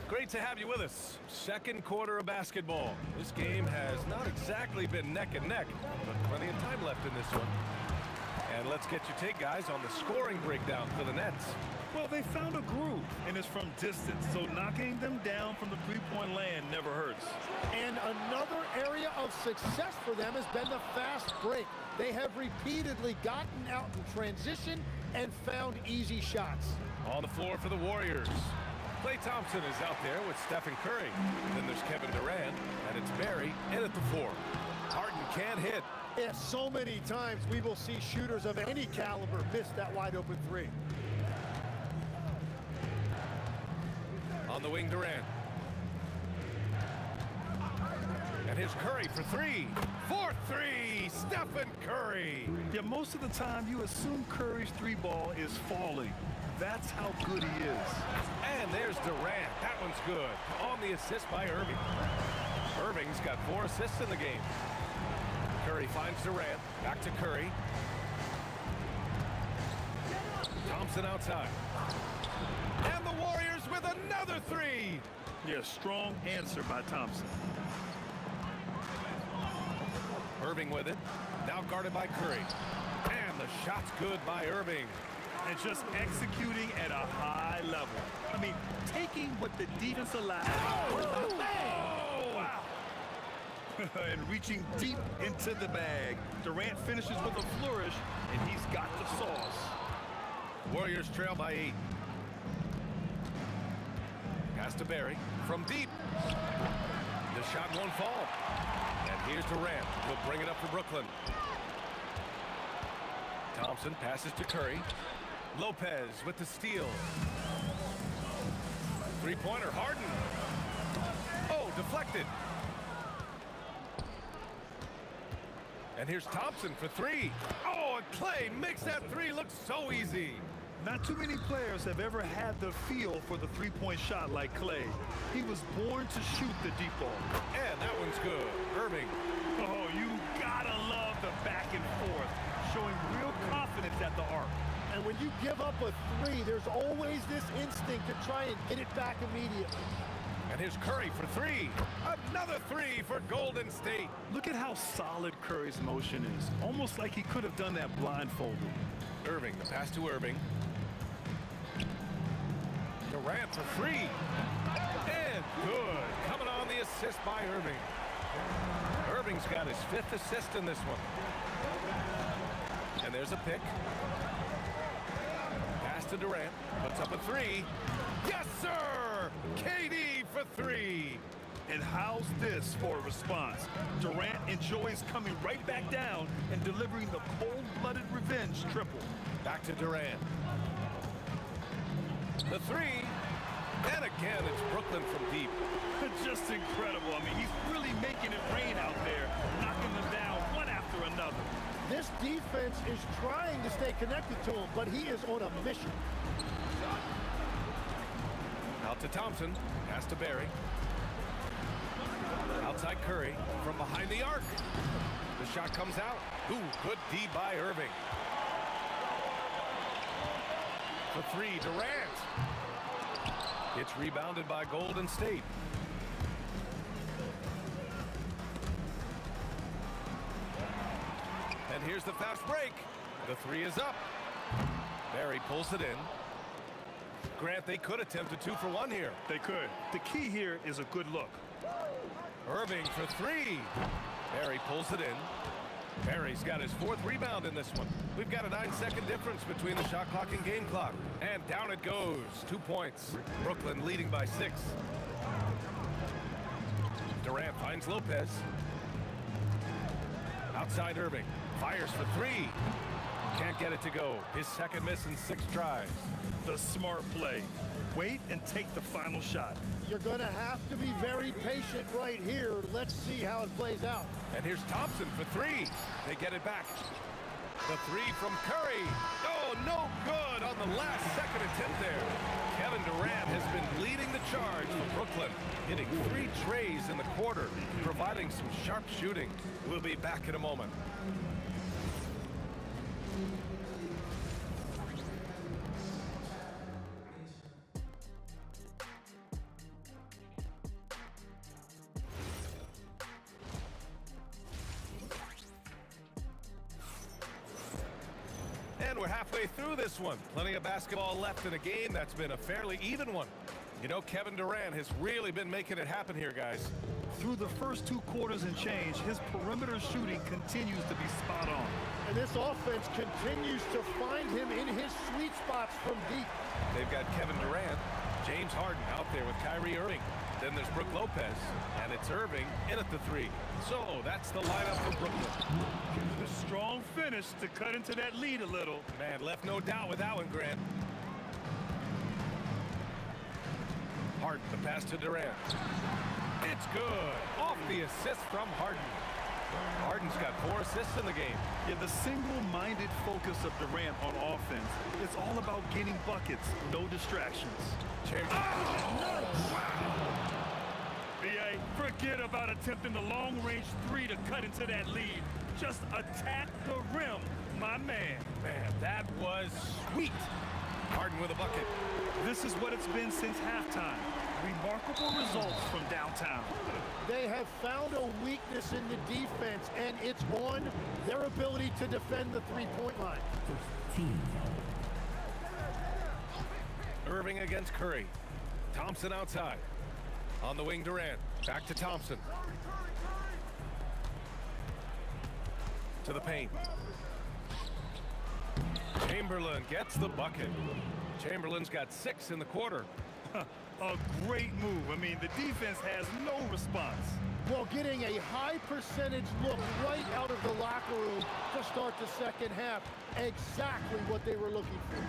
Great to have you with us. Second quarter of basketball. This game has not exactly been neck and neck, but plenty of time left in this one. And let's get your take, guys, on the scoring breakdown for the Nets. Well, they found a groove, and it's from distance, so knocking them down from the three-point land never hurts. And another area of success for them has been the fast break. They have repeatedly gotten out in transition and found easy shots. On the floor for the Warriors. Klay Thompson is out there with Stephen Curry. Then there's Kevin Durant, and it's Barry in at the 4. Harden can't hit. Yeah, so many times we will see shooters of any caliber miss that wide open 3. On the wing, Durant. And here's Curry for 3. For 3, Stephen Curry. Yeah, most of the time you assume Curry's 3-ball is falling. That's how good he is. And there's Durant. That one's good. On the assist by Irving. Irving's got 4 assists in the game. Curry finds Durant. Back to Curry. Thompson outside. And the Warriors with another 3. Yeah, strong answer by Thompson. Irving with it. Now guarded by Curry. And the shot's good by Irving. And just executing at a high level. I mean, taking what the defense allowed. Oh! Wow. And reaching deep into the bag. Durant finishes with a flourish, and he's got the sauce. Warriors trail by 8. Pass to Barry from deep. The shot won't fall. And here's Durant. He'll bring it up for Brooklyn. Thompson passes to Curry. Lopez with the steal. Three-pointer, Harden. Oh, deflected. And here's Thompson for 3. Oh, and Klay makes that 3 look so easy. Not too many players have ever had the feel for the three-point shot like Klay. He was born to shoot the deep ball. And that one's good. Irving. Oh, you gotta love the back and forth, showing real confidence at the arc. And when you give up a 3, there's always this instinct to try and get it back immediately. And here's Curry for 3. Another 3 for Golden State. Look at how solid Curry's motion is. Almost like he could have done that blindfolded. Irving, the pass to Irving. Durant for 3. And good. Coming on the assist by Irving. Irving's got his 5th assist in this one. And there's a pick. Pass to Durant. Puts up a 3. Yes, sir! KD for 3. And how's this for a response? Durant enjoys coming right back down and delivering the cold-blooded revenge triple. Back to Durant. The 3. And again, it's Brooklyn from deep. Just incredible. I mean, he's really making it rain out there, knocking them down one after another. This defense is trying to stay connected to him, but he is on a mission. Out to Thompson. Pass to Barry. Outside Curry. From behind the arc. The shot comes out. Ooh, good D by Irving. For three, Durant. It's rebounded by Golden State. And here's the fast break. The three is up. Barry pulls it in. Grant, they could attempt a 2 for 1 here. They could. The key here is a good look. Irving for three. Barry pulls it in. Barry's got his 4th rebound in this one. We've got a 9-second difference between the shot clock and game clock. And down it goes. 2 points. Brooklyn leading by 6. Durant finds Lopez. Outside Irving. Fires for three. Can't get it to go. His 2nd miss in 6 tries. The smart play. Wait and take the final shot. You're going to have to be very patient right here. Let's see how it plays out. And here's Thompson for three. They get it back. The three from Curry. Oh, no good on the last second attempt there. Kevin Durant has been leading the charge for Brooklyn, hitting 3 trays in the quarter, providing some sharp shooting. We'll be back in a moment. And we're halfway through this one. Plenty of basketball left in a game that's been a fairly even one. You know, Kevin Durant has really been making it happen here, guys. Through the first 2 quarters and change, his perimeter shooting continues to be spot on. And this offense continues to find him in his sweet spots from deep. They've got Kevin Durant, James Harden out there with Kyrie Irving. Then there's Brook Lopez, and it's Irving in at the 3. So that's the lineup for Brooklyn. The strong finish to cut into that lead a little. Man, left no doubt with that one, Grant. Harden, the pass to Durant. It's good. Off the assist from Harden. Harden's got 4 assists in the game. Yeah, the single-minded focus of Durant on offense. It's all about getting buckets, no distractions. BA, forget about attempting the long-range 3 to cut into that lead. Just attack the rim, my man. Man, that was sweet. Harden with a bucket. This is what it's been since halftime. Remarkable results from downtown. They have found a weakness in the defense, and it's on their ability to defend the three-point line. Irving against Curry. Thompson outside. On the wing, Durant. Back to Thompson. To the paint. Chamberlain gets the bucket. Chamberlain's got 6 in the quarter. A great move. I mean, the defense has no response. Well, getting a high percentage look right out of the locker room to start the second half. Exactly what they were looking for.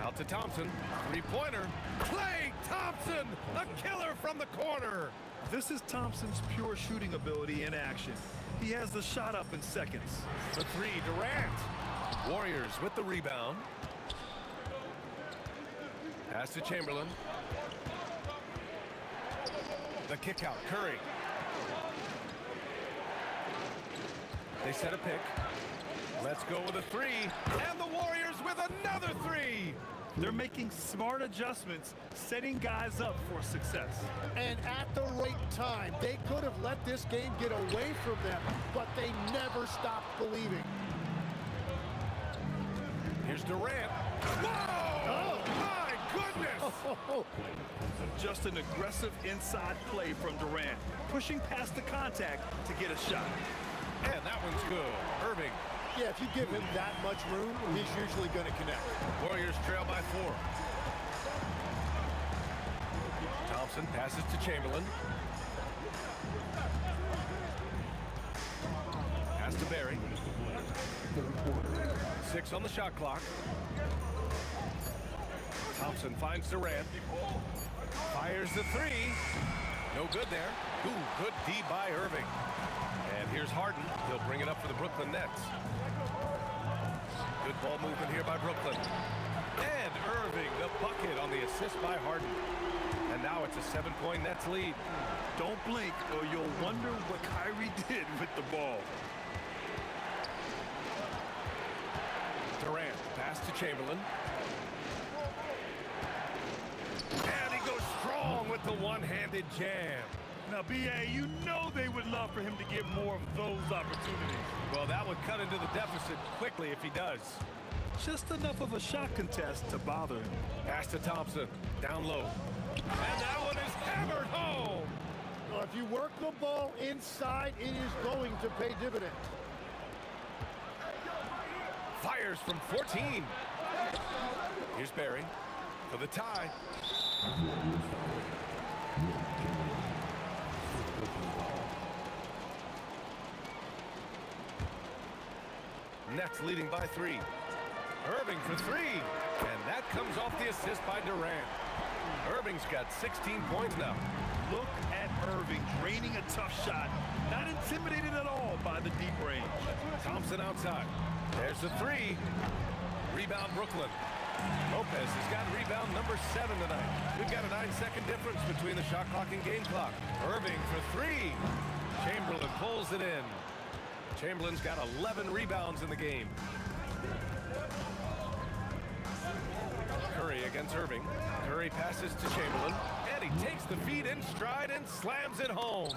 Out to Thompson. 3-pointer. Klay Thompson, a killer from the corner. This is Thompson's pure shooting ability in action. He has the shot up in seconds. The 3, Durant. Warriors with the rebound. Pass to Chamberlain. The kick out, Curry. They set a pick. Let's go with a 3. And the Warriors with another 3. They're making smart adjustments, setting guys up for success. And at the right time, they could have let this game get away from them, but they never stopped believing. Here's Durant. Whoa! Oh. My goodness! Just an aggressive inside play from Durant, pushing past the contact to get a shot. And that one's good. Irving. Yeah, if you give him that much room, he's usually going to connect. Warriors trail by 4. Thompson passes to Chamberlain. Pass to Barry. 6 on the shot clock. Thompson finds Durant. Fires the 3. No good there. Ooh, good D by Irving. And here's Harden. He'll bring it up for the Brooklyn Nets. Good ball movement here by Brooklyn. And Irving, the bucket on the assist by Harden. And now it's a 7-point Nets lead. Don't blink or you'll wonder what Kyrie did with the ball. Durant, pass to Chamberlain. And he goes strong with the one-handed jam. Now, B.A., you know they would love for him to get more of those opportunities. Well, that would cut into the deficit quickly if he does. Just enough of a shot contest to bother him. Pass to Thompson, down low. And that one is hammered home. Well, if you work the ball inside, it is going to pay dividends. Fires from 14. Here's Barry for the tie. Nets leading by 3. Irving for 3. And that comes off the assist by Durant. Irving's got 16 points now. Look at Irving draining a tough shot. Not intimidated at all by the deep range. Thompson outside. There's the 3. Rebound Brooklyn. Lopez has got rebound number 7 tonight. We've got a 9-second difference between the shot clock and game clock. Irving for 3. Chamberlain pulls it in. Chamberlain's got 11 rebounds in the game. Curry against Irving. Curry passes to Chamberlain. And he takes the feed in stride and slams it home.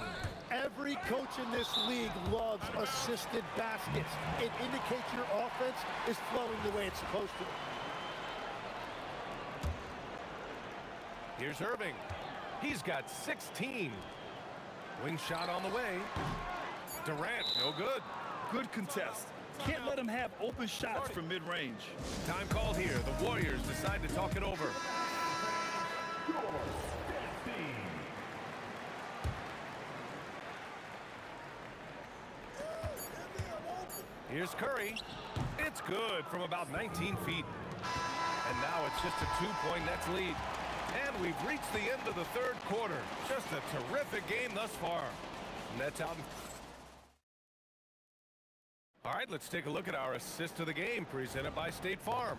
Every coach in this league loves assisted baskets. It indicates your offense is flowing the way it's supposed to. Here's Irving. He's got 16. Wing shot on the way. Durant, no good. Good contest. Can't let him have open shots from mid-range. Time called here. The Warriors decide to talk it over. Here's Curry. It's good from about 19 feet. And now it's just a 2-point Nets lead. And we've reached the end of the third quarter. Just a terrific game thus far. Nets out. All right, let's take a look at our assist of the game presented by State Farm.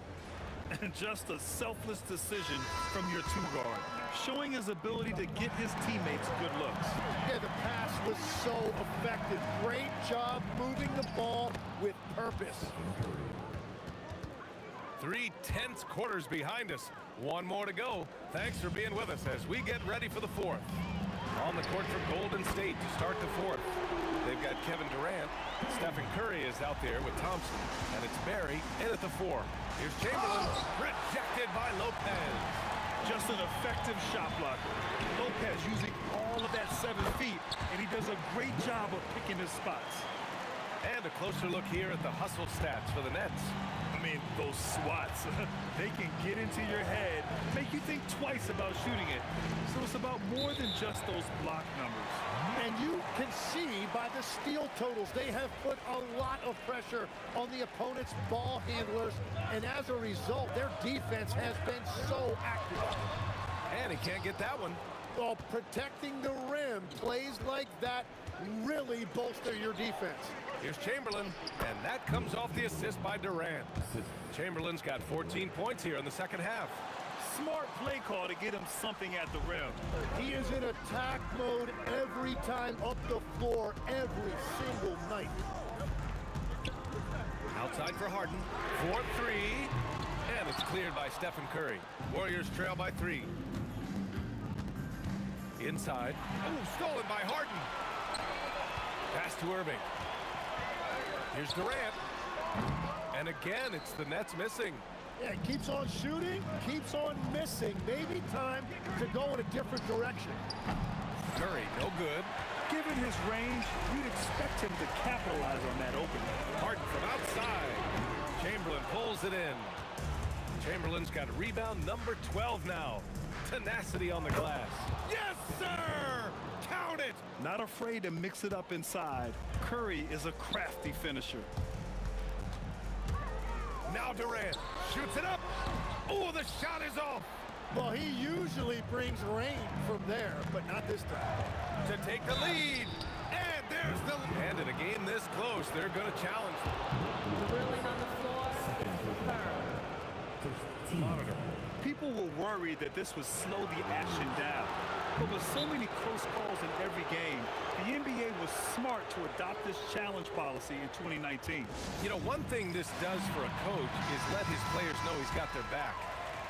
And just a selfless decision from your 2-guard, showing his ability to get his teammates good looks. Yeah, the pass was so effective. Great job moving the ball with purpose. 3 tense quarters behind us. One more to go. Thanks for being with us as we get ready for the 4th. On the court for Golden State to start the 4th. They've got Kevin Durant. Stephen Curry is out there with Thompson. And it's Barry in at the 4. Here's Chamberlain, rejected by Lopez. Just an effective shot blocker. Lopez using all of that 7 feet, and he does a great job of picking his spots. And a closer look here at the hustle stats for the Nets. I mean, those swats, they can get into your head, make you think twice about shooting it. So it's about more than just those block numbers. And you can see by the steal totals, they have put a lot of pressure on the opponent's ball handlers. And as a result, their defense has been so active. And he can't get that one. Well, protecting the rim, plays like that really bolster your defense. Here's Chamberlain, and that comes off the assist by Durant. Chamberlain's got 14 points here in the second half. Smart play call to get him something at the rim. He is in attack mode every time up the floor, every single night. Outside for Harden, 4-3, and it's cleared by Stephen Curry. Warriors trail by 3. Inside, oh, stolen by Harden. Pass to Irving. Here's Durant. And again, it's the Nets missing. Yeah, keeps on shooting, keeps on missing. Maybe time to go in a different direction. Curry, no good. Given his range, you'd expect him to capitalize on that opening. Harden from outside. Chamberlain pulls it in. Chamberlain's got rebound number 12 now. Tenacity on the glass. Yes, sir! Count it! Not afraid to mix it up inside. Curry is a crafty finisher. Now Durant shoots it up. Oh, the shot is off. Well, he usually brings rain from there, but not this time. To take the lead. And There's the... And in a game this close, they're going to challenge. Drilling on the floor. Monitor. People were worried that this would slow the action down. But with so many close calls in every game, the NBA was smart to adopt this challenge policy in 2019. You know, one thing this does for a coach is let his players know he's got their back.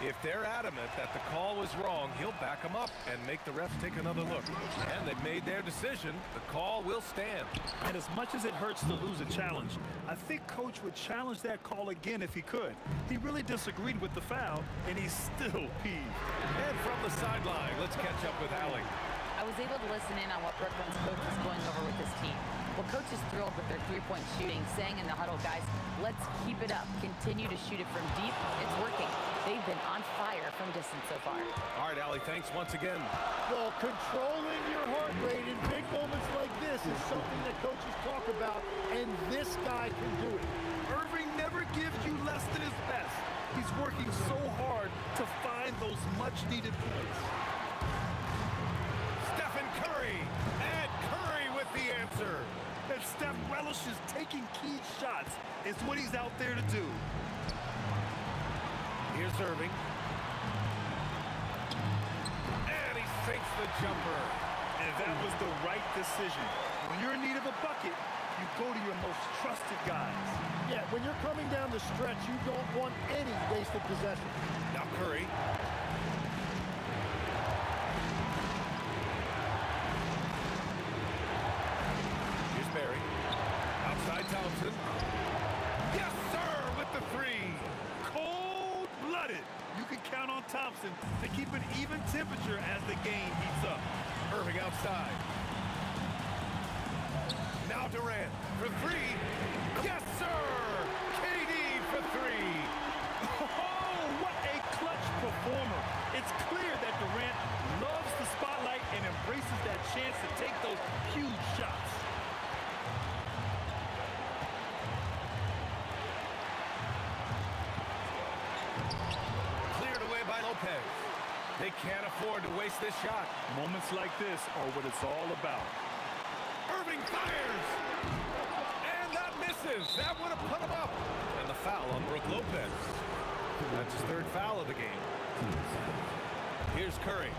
If they're adamant that the call was wrong, he'll back them up and make the refs take another look. And they've made their decision. The call will stand. And as much as it hurts to lose a challenge, I think Coach would challenge that call again if he could. He really disagreed with the foul, and he's still peeved. And from the sideline, let's catch up with Allie. I was able to listen in on what Brooklyn's coach was going over with his team. Well, coach is thrilled with their three-point shooting, saying in the huddle, guys, let's keep it up. Continue to shoot it from deep. It's working. They've been on fire from distance so far. All right, Allie, thanks once again. Well, controlling your heart rate in big moments like this is something that coaches talk about, and this guy can do it. Irving never gives you less than his best. He's working so hard to find those much-needed points. Stephen Curry, and Curry with the answer. And Steph relishes taking key shots. It's what he's out there to do. Here's Irving. And he sinks the jumper. And that was the right decision. When you're in need of a bucket, you go to your most trusted guys. Yeah, when you're coming down the stretch, you don't want any wasted possession. Now Curry. Here's Barry. Outside Thompson. Yes, sir, with the three. Cold-blooded. You can count on Thompson to keep an even temperature as the game heats up. Irving outside. Now Durant for three. Yes, sir! KD for three. Oh, what a clutch performer. It's clear that Durant loves the spotlight and embraces that chance to take those huge shots. Cleared away by Lopez. They can't afford to waste this shot. Moments like this are what it's all about. Irving fires! And that misses. That would have put him up. And the foul on Brook Lopez. That's his third foul of the game. Here's Curry.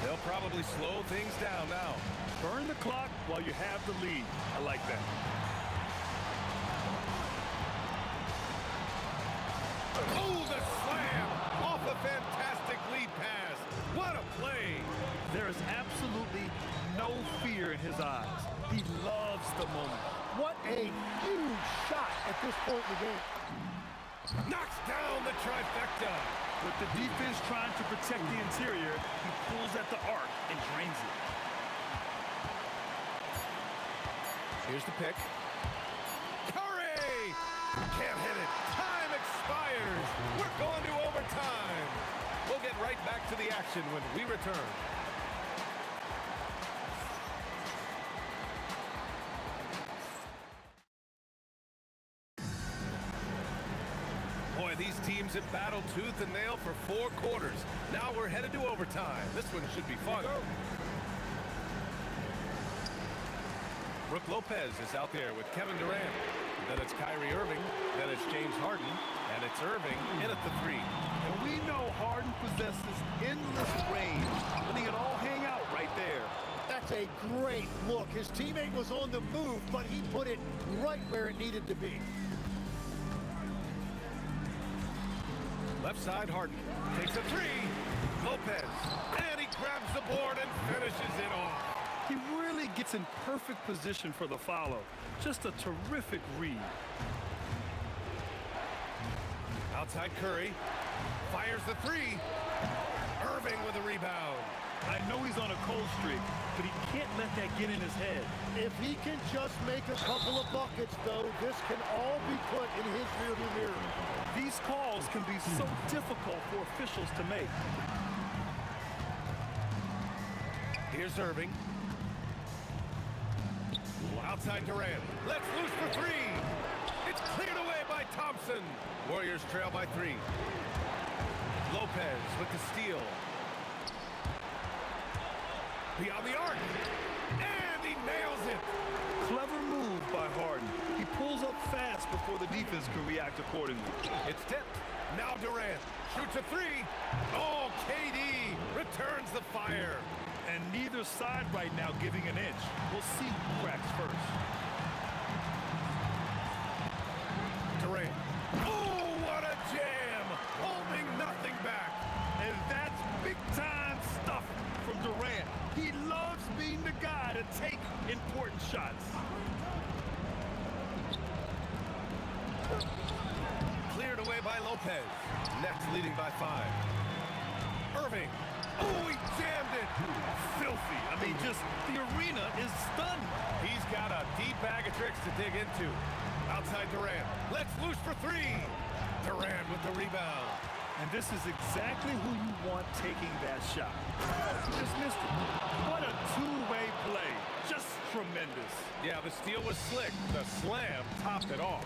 They'll probably slow things down now. Burn the clock while you have the lead. I like that. Oh, the slam! Off a fantastic lead pass. What a play! There is absolutely no fear in his eyes. He loves the moment. What a huge shot at this point in the game. Knocks down the trifecta. With the defense trying to protect the interior, he pulls at the arc and drains it. Here's the pick. Curry! Can't hit it. Time expires. We're going to overtime. We'll get right back to the action when we return. Boy, these teams have battled tooth and nail for 4 quarters. Now we're headed to overtime. This one should be fun. Brook Lopez is out there with Kevin Durant. Then it's Kyrie Irving. Then it's James Harden. And it's Irving in at the three. And we know Harden possesses endless range, letting it all hang out right there. That's a great look. His teammate was on the move, but he put it right where it needed to be. Left side, Harden takes a three. Lopez, and he grabs the board and finishes it off. He really gets in perfect position for the follow. Just a terrific read. Outside Curry, fires the three. Irving with a rebound. I know he's on a cold streak, but he can't let that get in his head. If he can just make a couple of buckets, though, this can all be put in his rearview mirror. These calls can be so difficult for officials to make. Here's Irving. Outside Durant. Let's loose for three. It's cleared away by Thompson. Warriors trail by 3. Lopez with the steal. Beyond the arc. And he nails it. Clever move by Harden. He pulls up fast before the defense can react accordingly. It's tipped. Now Durant shoots a three. Oh, KD returns the fire. And neither side right now giving an inch. We'll see who cracks first. Durant. Oh, what a jam. Holding nothing back. And that's big-time stuff from Durant. He loves being the guy to take important shots. Cleared away by Lopez. Nets leading by 5. Irving. Oh, he jammed it. Filthy. I mean, just the arena is stunned. He's got a deep bag of tricks to dig into. Outside Durant. Let's loose for 3. Durant with the rebound. And this is exactly who you want taking that shot. He just missed it. What a two-way play. Just tremendous. Yeah, the steal was slick. The slam topped it off.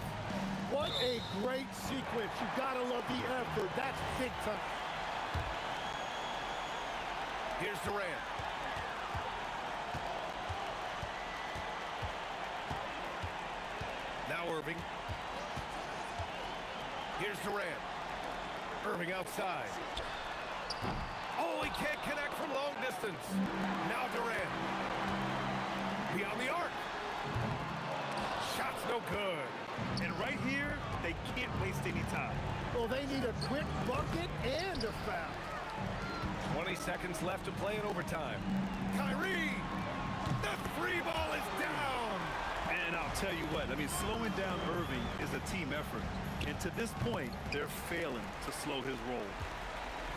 What a great sequence. You gotta love the effort. That's big time. Here's Durant. Now Irving. Here's Durant. Irving outside. Oh, he can't connect from long distance. Now Durant. Beyond the arc. Shot's no good. And right here, they can't waste any time. Well, they need a quick bucket and a foul. 20 seconds left to play in overtime. Kyrie! The free ball is down! And I'll tell you what, I mean, slowing down Irving is a team effort. And to this point, they're failing to slow his roll.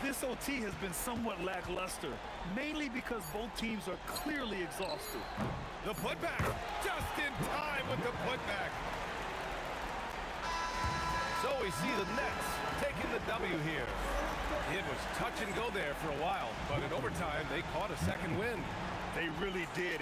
This OT has been somewhat lackluster, mainly because both teams are clearly exhausted. The putback, just in time with the putback. So we see the Nets taking the W here. It was touch and go there for a while, but in overtime, they caught a second win. They really did.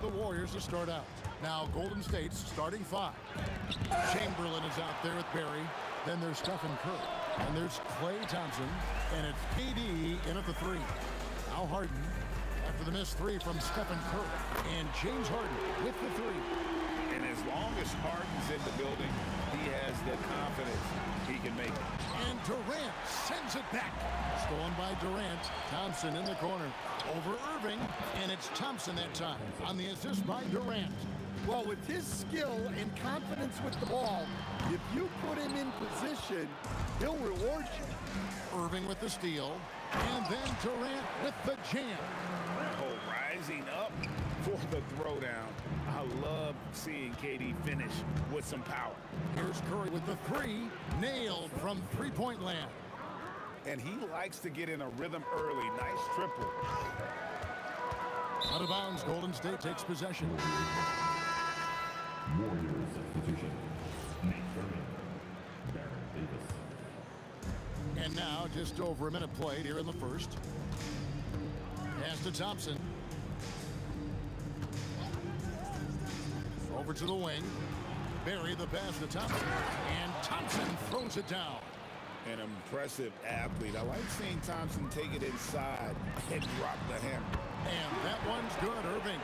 the Warriors to start out. Now Golden State's starting five. Chamberlain is out there with Barry. Then there's Stephen Curry. And there's Klay Thompson. And it's KD in at the three. Now Harden after the missed three from Stephen Curry. And James Harden with the three. And as long as Harden's in the building, he has the confidence he can make it. And Durant sends it back. Stolen by Durant. Thompson in the corner. Over Irving. And it's Thompson that time on the assist by Durant. Well, with his skill and confidence with the ball, if you put him in position, he'll reward you. Irving with the steal. And then Durant with the jam. Oh, rising up for the throwdown. I love seeing KD finish with some power. Here's Curry with the three. Nailed from three-point land. And he likes to get in a rhythm early. Nice triple. Out of bounds, Golden State takes possession. Warriors substitution. Nate Thurman. Baron Davis. And now, just over a minute played here in the first. Pass to Thompson. Over to the wing. Barry the pass to Thompson. And Thompson throws it down. An impressive athlete. I like seeing Thompson take it inside and drop the hammer. And that one's good, Irving.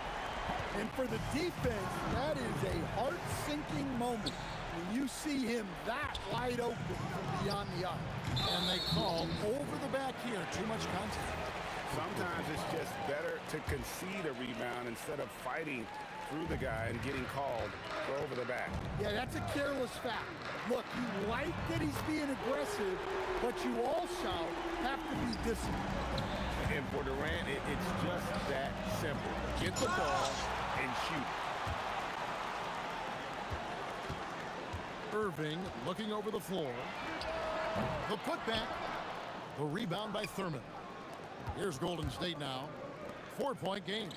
And for the defense, that is a heart-sinking moment when you see him that wide open from beyond the arc. And they call over the back here. Too much contact. Sometimes it's just better to concede a rebound instead of fighting through the guy and getting called for over the back. Yeah, that's a careless foul. Look, you like that he's being aggressive, but you also have to be disciplined. And for Durant, it's just that simple. Get the ball and shoot. Irving looking over the floor. The putback. The rebound by Thurman. Here's Golden State now. 4-point game.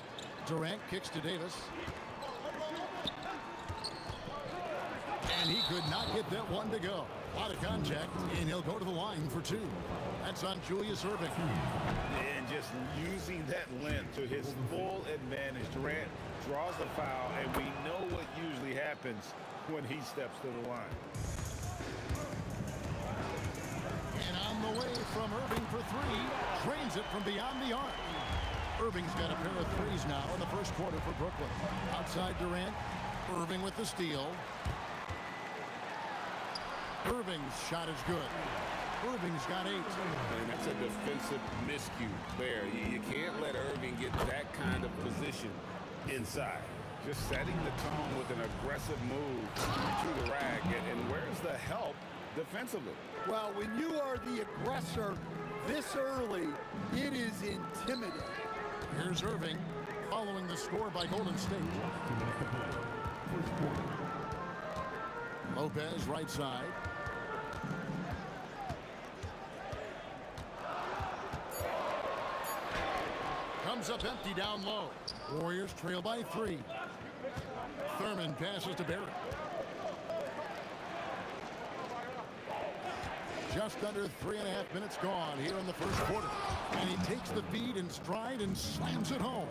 Durant kicks to Davis. And he could not get that one to go. A lot of contact, and he'll go to the line for two. That's on Julius Irving. And just using that length to his full advantage. Durant draws the foul, and we know what usually happens when he steps to the line. And on the way from Irving for three. Drains it from beyond the arc. Irving's got a pair of threes now in the first quarter for Brooklyn. Outside Durant. Irving with the steal. Irving's shot is good. Irving's got 8. And that's a defensive miscue there. You can't let Irving get that kind of position inside. Just setting the tone with an aggressive move to the rack. And where's the help defensively? Well, when you are the aggressor this early, it is intimidating. Here's Irving following the score by Golden State. Lopez right side. Comes up empty down low. Warriors trail by 3. Thurman passes to Barry. Just under 3.5 minutes gone here in the first quarter. And he takes the feed in stride and slams it home.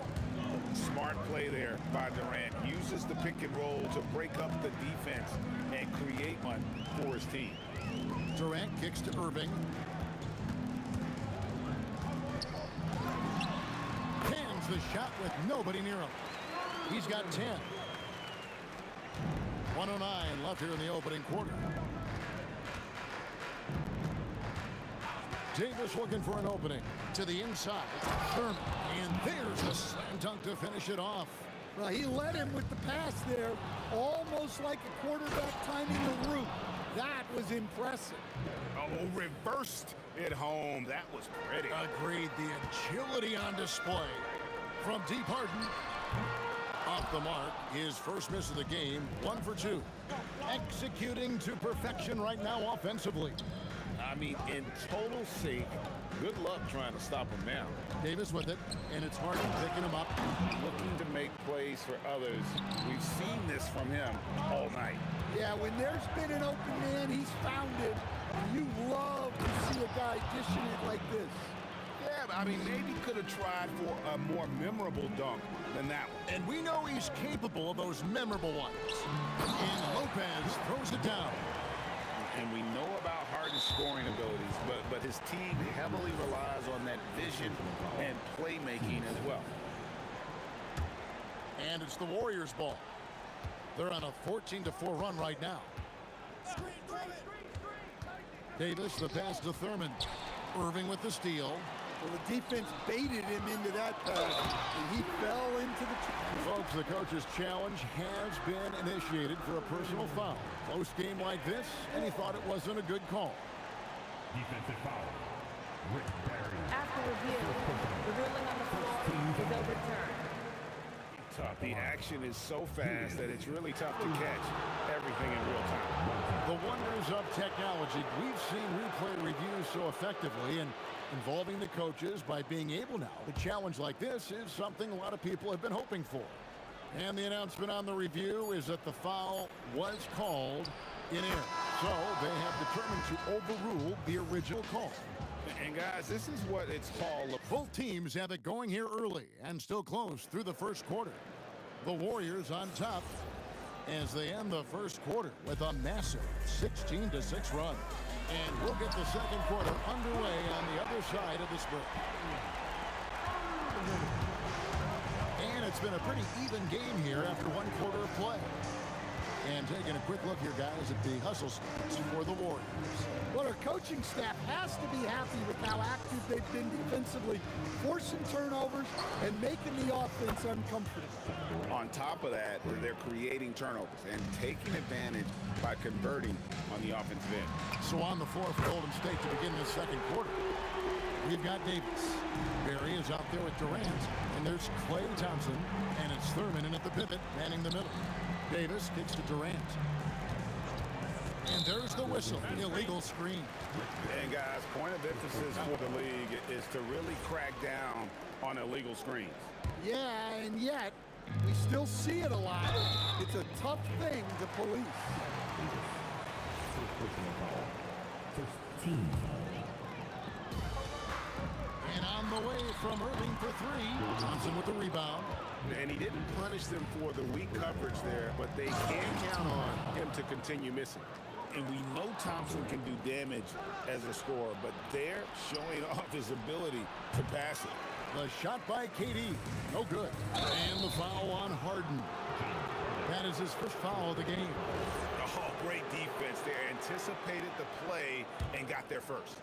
Smart play there by Durant. Uses the pick and roll to break up the defense and create one for his team. Durant kicks to Irving. Cans the shot with nobody near him. He's got 10. 1:09 left here in the opening quarter. Davis looking for an opening to the inside. Thurman, and there's the slam dunk to finish it off. Well, he led him with the pass there, almost like a quarterback timing the route. That was impressive. Oh, reversed it home. That was pretty. Agreed. The agility on display from deep Harden. Off the mark, his first miss of the game, 1 for 2. Executing to perfection right now offensively. I mean, in total sync. Good luck trying to stop him now. Davis with it, and it's Harden picking him up. Looking to make plays for others. We've seen this from him all night. Yeah, when there's been an open man, he's found it. And you love to see a guy dishing it like this. Yeah, I mean, maybe could have tried for a more memorable dunk than that one. And we know he's capable of those memorable ones. And Lopez throws it down. And we know about Harden's scoring abilities, but his team heavily relies on that vision and playmaking as well. And it's the Warriors' ball. They're on a 14-4 run right now. Davis, the pass to Thurman. Irving with the steal. Well, the defense baited him into that pass, and he fell into the... Folks, the coach's challenge has been initiated for a personal foul. Close game like this, and he thought it wasn't a good call. Defensive foul. Rick Barry. After review, the ruling on the floor is overturned. Tough. The action is so fast that it's really tough to catch everything in real time. The wonders of technology. We've seen replay reviews so effectively, and involving the coaches by being able now to challenge like this is something a lot of people have been hoping for. And the announcement on the review is that the foul was called in air. So they have determined to overrule the original call. And guys, this is what it's called. Both teams have it going here early and still close through the first quarter. The Warriors on top as they end the first quarter with a massive 16-6 run. And we'll get the second quarter underway on the other side of this break. And it's been a pretty even game here after one quarter of play. And taking a quick look here, guys, at the hustle stats for the Warriors. Well, our coaching staff has to be happy with how active they've been defensively, forcing turnovers and making the offense uncomfortable. On top of that, they're creating turnovers and taking advantage by converting on the offensive end. So on the floor for Golden State to begin this second quarter, we've got Davis. Barry is out there with Durant, and there's Klay Thompson, and it's Thurman in at the pivot, manning the middle. Davis kicks to Durant. And there's the whistle, illegal screen. And guys, point of emphasis for the league is to really crack down on illegal screens. Yeah, and yet, we still see it a lot. It's a tough thing to police. And on the way from Irving for three, Thompson with the rebound. And he didn't punish them for the weak coverage there, but they can count on him to continue missing. And we know Thompson can do damage as a scorer, but they're showing off his ability to pass it. The shot by KD, no good. And the foul on Harden. That is his first foul of the game. Oh, great defense there. Anticipated the play and got there first.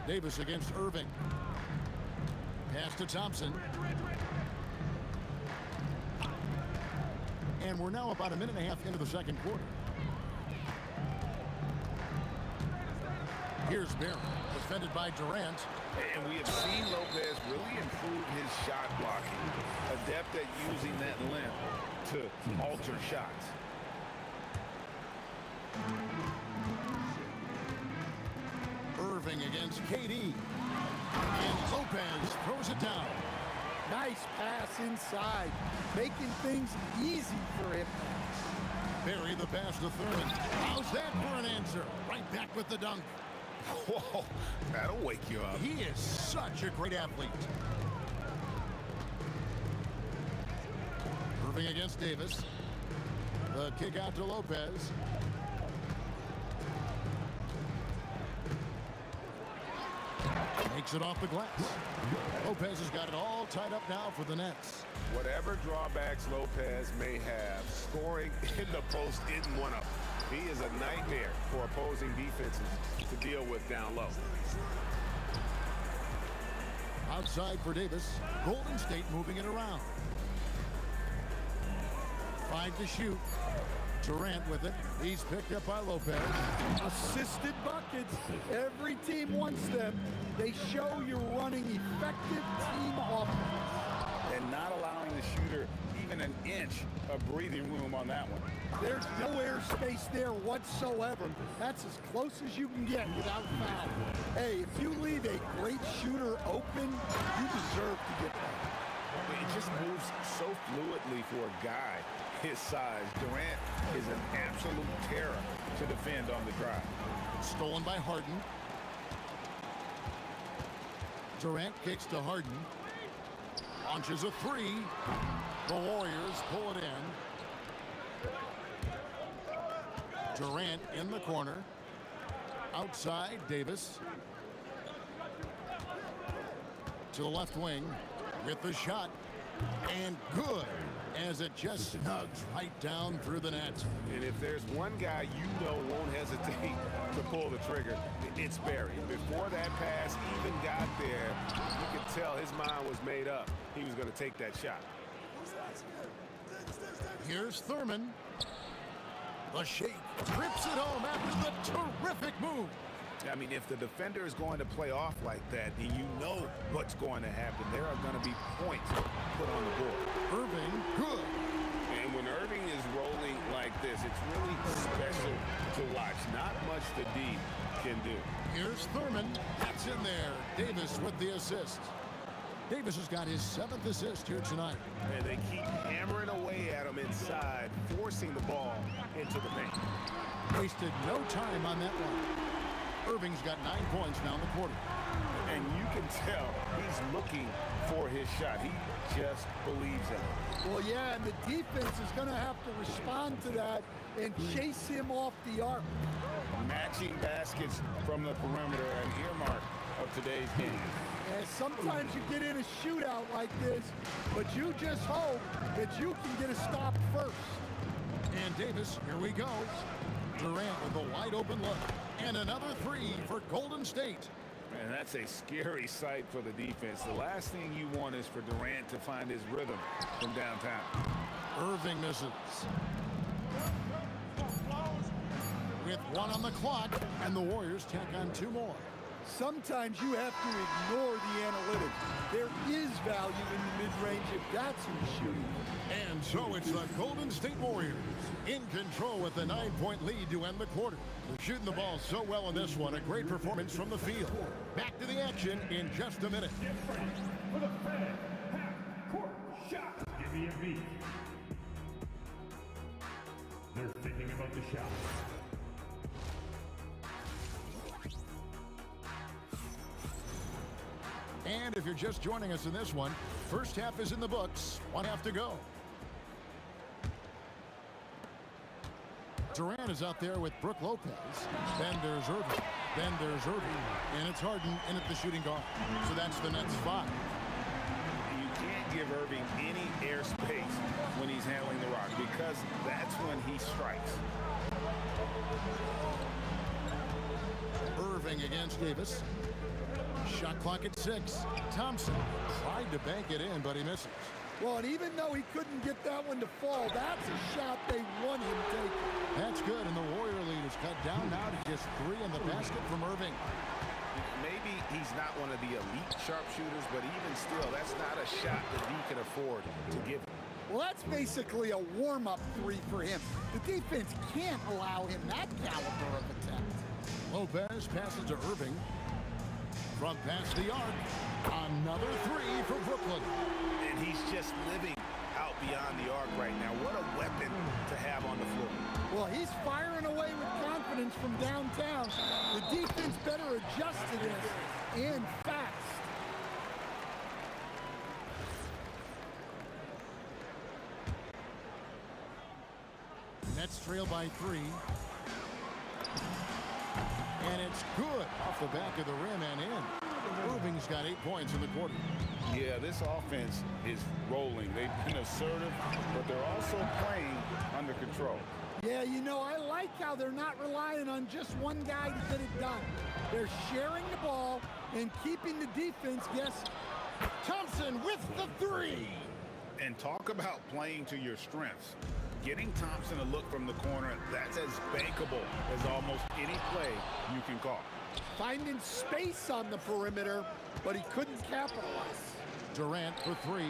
Davis against Irving. Pass to Thompson. And we're now about a minute and a half into the second quarter. Here's Barry, defended by Durant. And we have seen Lopez really improve his shot blocking. Adept at using that length to alter shots. Irving against KD. And Lopez throws it down. Nice pass inside, making things easy for him. Barry the pass to Thurman. How's that for an answer? Right back with the dunk. Whoa, that'll wake you up. He is such a great athlete. Irving against Davis. The kick out to Lopez. Makes it off the glass. Lopez has got it all tied up now for the Nets. Whatever drawbacks Lopez may have, scoring in the post isn't one of them. He is a nightmare for opposing defenses to deal with down low. Outside for Davis. Golden State moving it around. 5 to shoot. Durant with it. He's picked up by Lopez. Assisted buckets. Every team wants them. They show you're running effective team offense. And not allowing the shooter even an inch of breathing room on that one. There's no airspace there whatsoever. That's as close as you can get without foul. Hey, if you leave a great shooter open, you deserve to get that. It just moves so fluidly for a guy his size. Durant is an absolute terror to defend on the drive. Stolen by Harden. Durant kicks to Harden. Launches a three. The Warriors pull it in. Durant in the corner. Outside, Davis. To the left wing with the shot. And good, as it just snugs right down through the net. And if there's one guy you know won't hesitate to pull the trigger, it's Barry. Before that pass even got there, you could tell his mind was made up. He was going to take that shot. Here's Thurman. The shake trips it home after the terrific move. I mean, if the defender is going to play off like that, then you know what's going to happen. There are going to be points put on the board. Irving, good. And when Irving is rolling like this, it's really special to watch. Not much the D can do. Here's Thurman. That's in there. Davis with the assist. Davis has got his 7th assist here tonight. And they keep hammering away at him inside, forcing the ball into the paint. Wasted no time on that one. Irving's got 9 points now in the quarter. And you can tell he's looking for his shot. He just believes it. Well, yeah, and the defense is going to have to respond to that and chase him off the arc. Matching baskets from the perimeter, an earmark of today's game. And sometimes you get in a shootout like this, but you just hope that you can get a stop first. And Davis, here we go. Durant with a wide open look. And another three for Golden State. And that's a scary sight for the defense. The last thing you want is for Durant to find his rhythm from downtown. Irving misses. With 1 on the clock, and the Warriors tack on 2 more. Sometimes you have to ignore the analytics. There is value in the mid-range if that's who's shooting. And so it's the Golden State Warriors in control with a 9-point lead to end the quarter. They're shooting the ball so well in this one. A great performance from the field. Back to the action in just a minute. For the fan, half-court shot. Give me a beat. They're thinking about the shot. And if you're just joining us in this one, first half is in the books. 1 half to go. Durant is out there with Brook Lopez. Then there's Irving. Then there's Irving. And it's Harden in at the shooting guard. So that's the Nets 5. You can't give Irving any airspace when he's handling the rock because that's when he strikes. Irving against Davis. Shot clock at 6. Thompson tried to bank it in, but he misses. Well, and even though he couldn't get that one to fall, that's a shot they want him taking. That's good, and the Warrior lead is cut down now to just 3 in the basket from Irving. Maybe he's not one of the elite sharpshooters, but even still, that's not a shot that he can afford to give him. Well, that's basically a warm-up 3 for him. The defense can't allow him that caliber of attempt. Lopez passes to Irving. Front past the arc. Another 3 for Brooklyn. And he's just living out beyond the arc right now. What a weapon to have on the floor. Well, he's firing away with confidence from downtown. The defense better adjust to this, and fast. Nets trail by 3. And it's good off the back of the rim and in. Irving's got 8 points in the quarter. Yeah, this offense is rolling. They've been assertive, but they're also playing under control. Yeah, you know, I like how they're not relying on just one guy to get it done. They're sharing the ball and keeping the defense guessing. Thompson with the 3. And talk about playing to your strengths. Getting Thompson a look from the corner, that's as bankable as almost any play you can call. Finding space on the perimeter, but he couldn't capitalize. Durant for 3.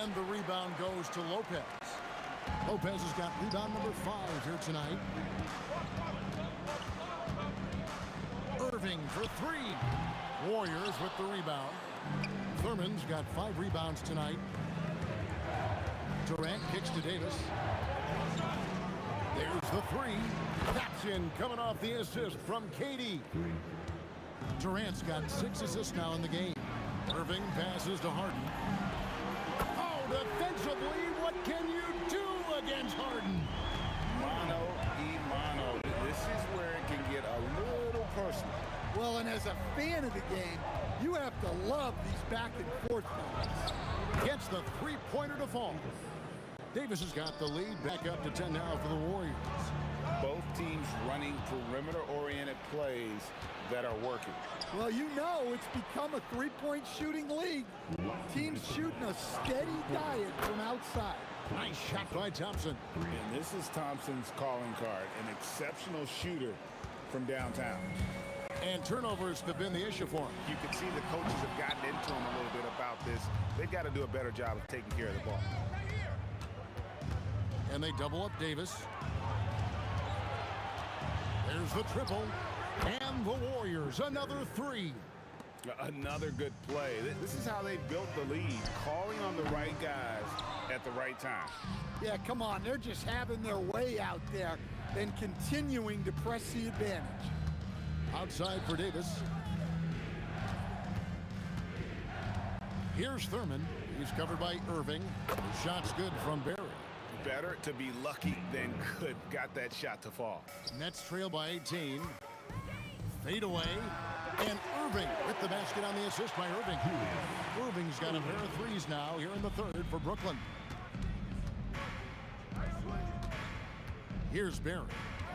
And the rebound goes to Lopez. Lopez has got rebound number 5 here tonight. Irving for 3. Warriors with the rebound. Thurman's got 5 rebounds tonight. Durant kicks to Davis. There's the 3. That's in, coming off the assist from KD. Durant's got 6 assists now in the game. Irving passes to Harden. Oh, defensively, what can you do against Harden? Mano y mano. This is where it can get a little personal. Well, and as a fan of the game, you have to love these back and forth moments. Gets the three-pointer to fall. Davis has got the lead back up to 10 now for the Warriors. Both teams running perimeter-oriented plays that are working. Well, you know it's become a three-point shooting league. Teams shooting a steady diet from outside. Nice shot by Thompson. And this is Thompson's calling card, an exceptional shooter from downtown. And turnovers have been the issue for him. You can see the coaches have gotten into him a little bit about this. They've got to do a better job of taking care of the ball. And they double up Davis. There's the triple. And the Warriors, another 3. Another good play. This is how they built the lead, calling on the right guys at the right time. Yeah, come on. They're just having their way out there and continuing to press the advantage. Outside for Davis. Here's Thurman. He's covered by Irving. The shot's good from Barry. Better to be lucky than good. Got that shot to fall. Nets trail by 18. Fade away. And Irving with the basket on the assist by Irving. Irving's got a pair of threes now here in the third for Brooklyn. Here's Barry.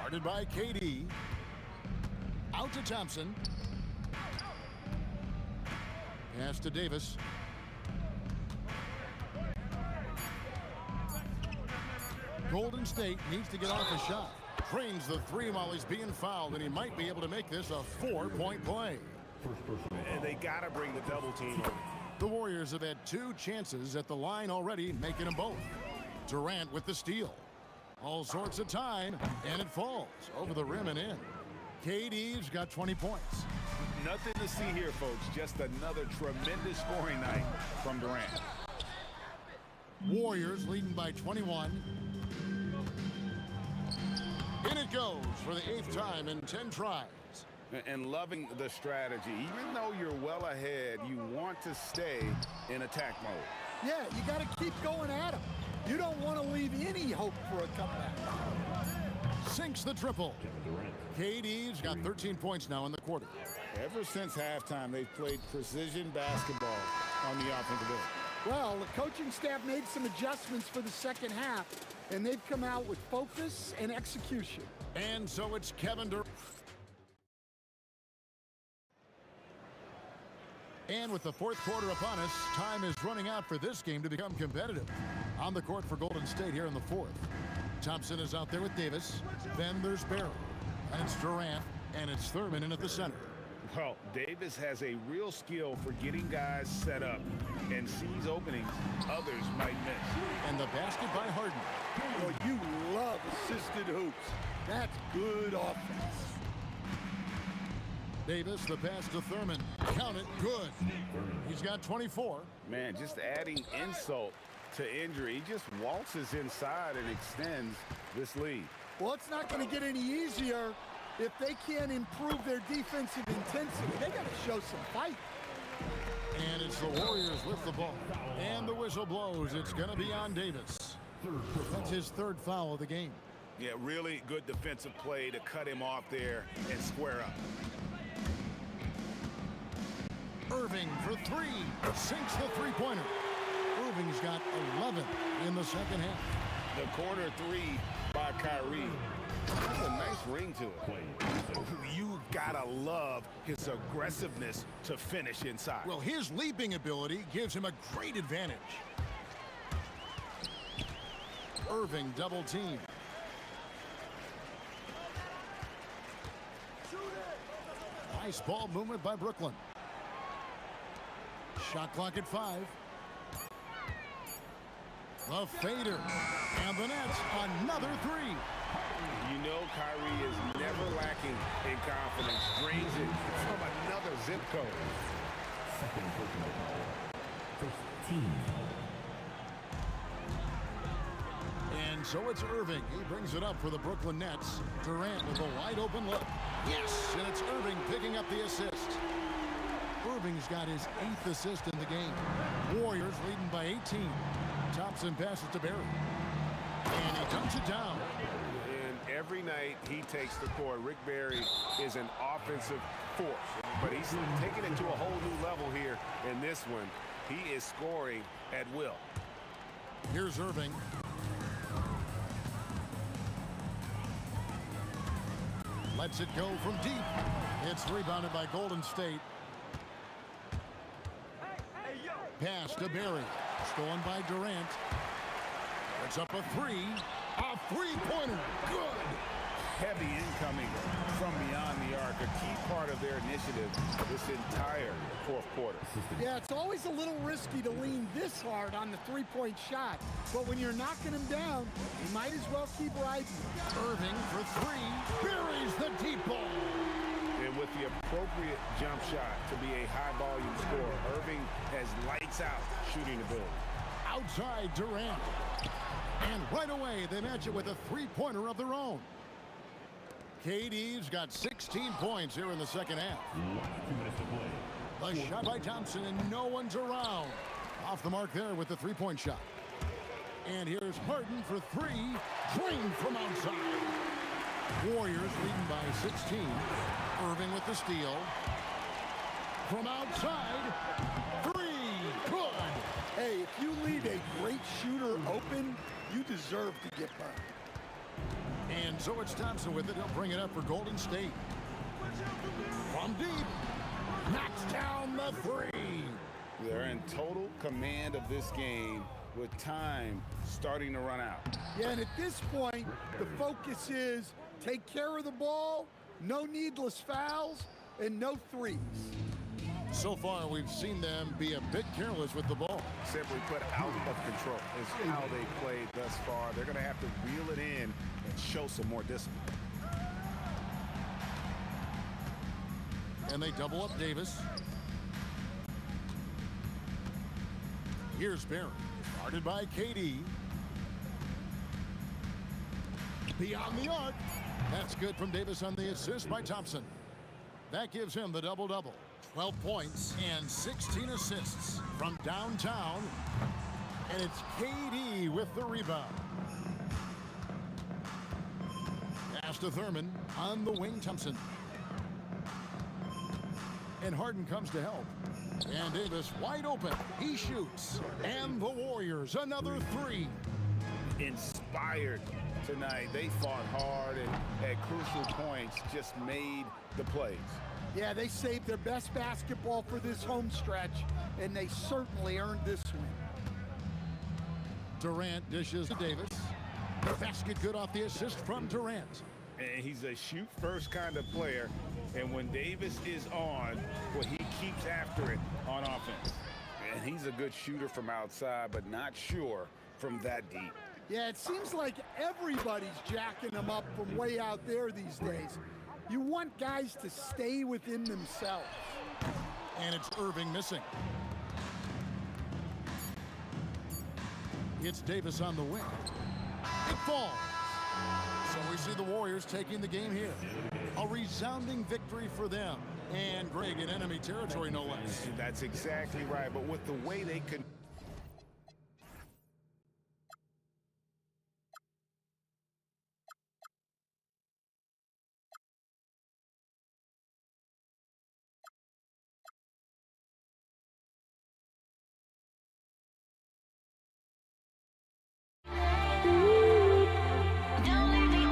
Guarded by KD. Out to Thompson. Pass to Davis. Golden State needs to get off a shot. Trains the 3 while he's being fouled, and he might be able to make this a 4-point play. And they got to bring the double team over. The Warriors have had 2 chances at the line already, making them both. Durant with the steal. All sorts of time, and it falls over the rim and in. KD's got 20 points. Nothing to see here, folks. Just another tremendous scoring night from Durant. Warriors leading by 21. In it goes for the 8th time in 10 tries. And loving the strategy. Even though you're well ahead, you want to stay in attack mode. Yeah, you got to keep going at them. You don't want to leave any hope for a comeback. Sinks the triple. KD's got 13 points now in the quarter. Ever since halftime, they've played precision basketball on the offensive end. Well, the coaching staff made some adjustments for the second half, and they've come out with focus and execution. And so it's Kevin Durant. And with the 4th quarter upon us, time is running out for this game to become competitive. On the court for Golden State here in the 4th. Thompson is out there with Davis. Then there's Barry. And it's Durant. And it's Thurman in at the center. Well, Davis has a real skill for getting guys set up and sees openings others might miss. And the basket by Harden. Oh, you love assisted hoops. That's good offense. Davis, the pass to Thurman. Count it, good. He's got 24. Man, just adding insult to injury. He just waltzes inside and extends this lead. Well, it's not going to get any easier if they can't improve their defensive intensity. They got to show some fight. And it's the Warriors with the ball. And the whistle blows. It's going to be on Davis. That's his 3rd foul of the game. Yeah, really good defensive play to cut him off there and square up. Irving for 3. Sinks the three-pointer. Irving's got 11 in the second half. The corner 3 by Kyrie. That's a nice ring to it. You gotta love his aggressiveness to finish inside. Well, his leaping ability gives him a great advantage. Irving double team. Nice ball movement by Brooklyn. Shot clock at 5. The fader. And the Nets, another 3. You know Kyrie is never lacking in confidence. Drains it from another zip code. And so it's Irving. He brings it up for the Brooklyn Nets. Durant with a wide open look. Yes, and it's Irving picking up the assist. Irving's got his 8th assist in the game. Warriors leading by 18. Thompson passes to Barry. And he dunks it down. And every night he takes the court, Rick Barry is an offensive force. But he's taking it to a whole new level here in this one. He is scoring at will. Here's Irving. Lets it go from deep. It's rebounded by Golden State. Pass to Barry. Stolen by Durant. It's up a three. A three-pointer. Good. Heavy incoming from beyond the arc. A key part of their initiative this entire fourth quarter. Yeah, it's always a little risky to lean this hard on the three-point shot. But when you're knocking him down, you might as well keep riding. Irving for three. Buries the deep ball. And with the appropriate jump shot to be a high-volume scorer, Irving has lights-out shooting ability. Outside Durant. And right away, they match it with a three-pointer of their own. KD's got 16 points here in the second half. A shot by Thompson, and no one's around. Off the mark there with the three-point shot. And here's Harden for three. Drained from outside. Warriors leading by 16. Irving with the steal. From outside. Three. Good. Hey, if you leave a great shooter open, you deserve to get burned. And so it's Thompson with it. He'll bring it up for Golden State. From deep. Knocks down the three. They're in total command of this game with time starting to run out. Yeah, and at this point, the focus is take care of the ball, no needless fouls, and no threes. So far, we've seen them be a bit careless with the ball. Simply put, out of control is how they played thus far. They're going to have to reel it in and show some more discipline. And they double up Davis. Here's Barry. Guarded by KD. Beyond the arc. That's good from Davis on the assist by Thompson. That gives him the double-double. 12 points and 16 assists from downtown. And it's KD with the rebound. Pass to Thurman on the wing, Thompson. And Harden comes to help. And Davis wide open. He shoots. And the Warriors another three. Inspired tonight. They fought hard and at crucial points just made the plays. Yeah, they saved their best basketball for this home stretch, and they certainly earned this win. Durant dishes to Davis. The basket good off the assist from Durant. And he's a shoot-first kind of player. And when Davis is on, well, he keeps after it on offense. And he's a good shooter from outside, but not sure from that deep. Yeah, it seems like everybody's jacking them up from way out there these days. You want guys to stay within themselves. And it's Irving missing. It's Davis on the wing. It falls. So we see the Warriors taking the game here. A resounding victory for them. And Greg in enemy territory, no less. That's exactly right. But with the way they could. Don't leave me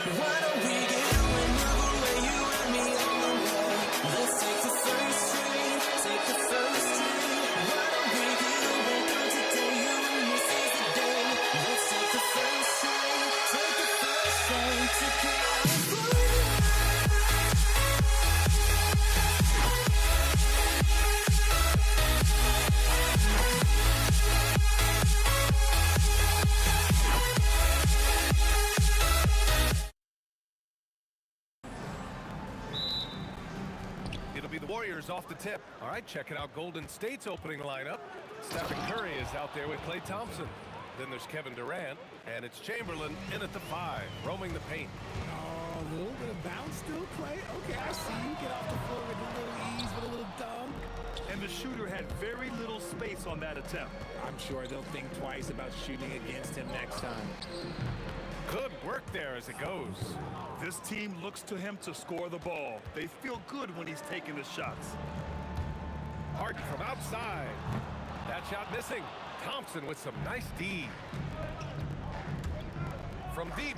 Why don't we get another way, you and me on the way? Let's take the first train, take the first train. Why don't we get away from today, you and me seize the day? Let's take the first train, take the first train to California. It'll be the Warriors off the tip. All right, checking out Golden State's opening lineup. Stephen Curry is out there with Klay Thompson. Then there's Kevin Durant, and it's Chamberlain in at the 5, roaming the paint. Oh, a little bit of bounce still, Klay. Okay, I see you get off the floor with a little ease, with a little dunk. And the shooter had very little space on that attempt. I'm sure they'll think twice about shooting against him next time. Good work there as it goes. This team looks to him to score the ball. They feel good when he's taking the shots. Harden from outside. That shot missing. Thompson with some nice D. From deep.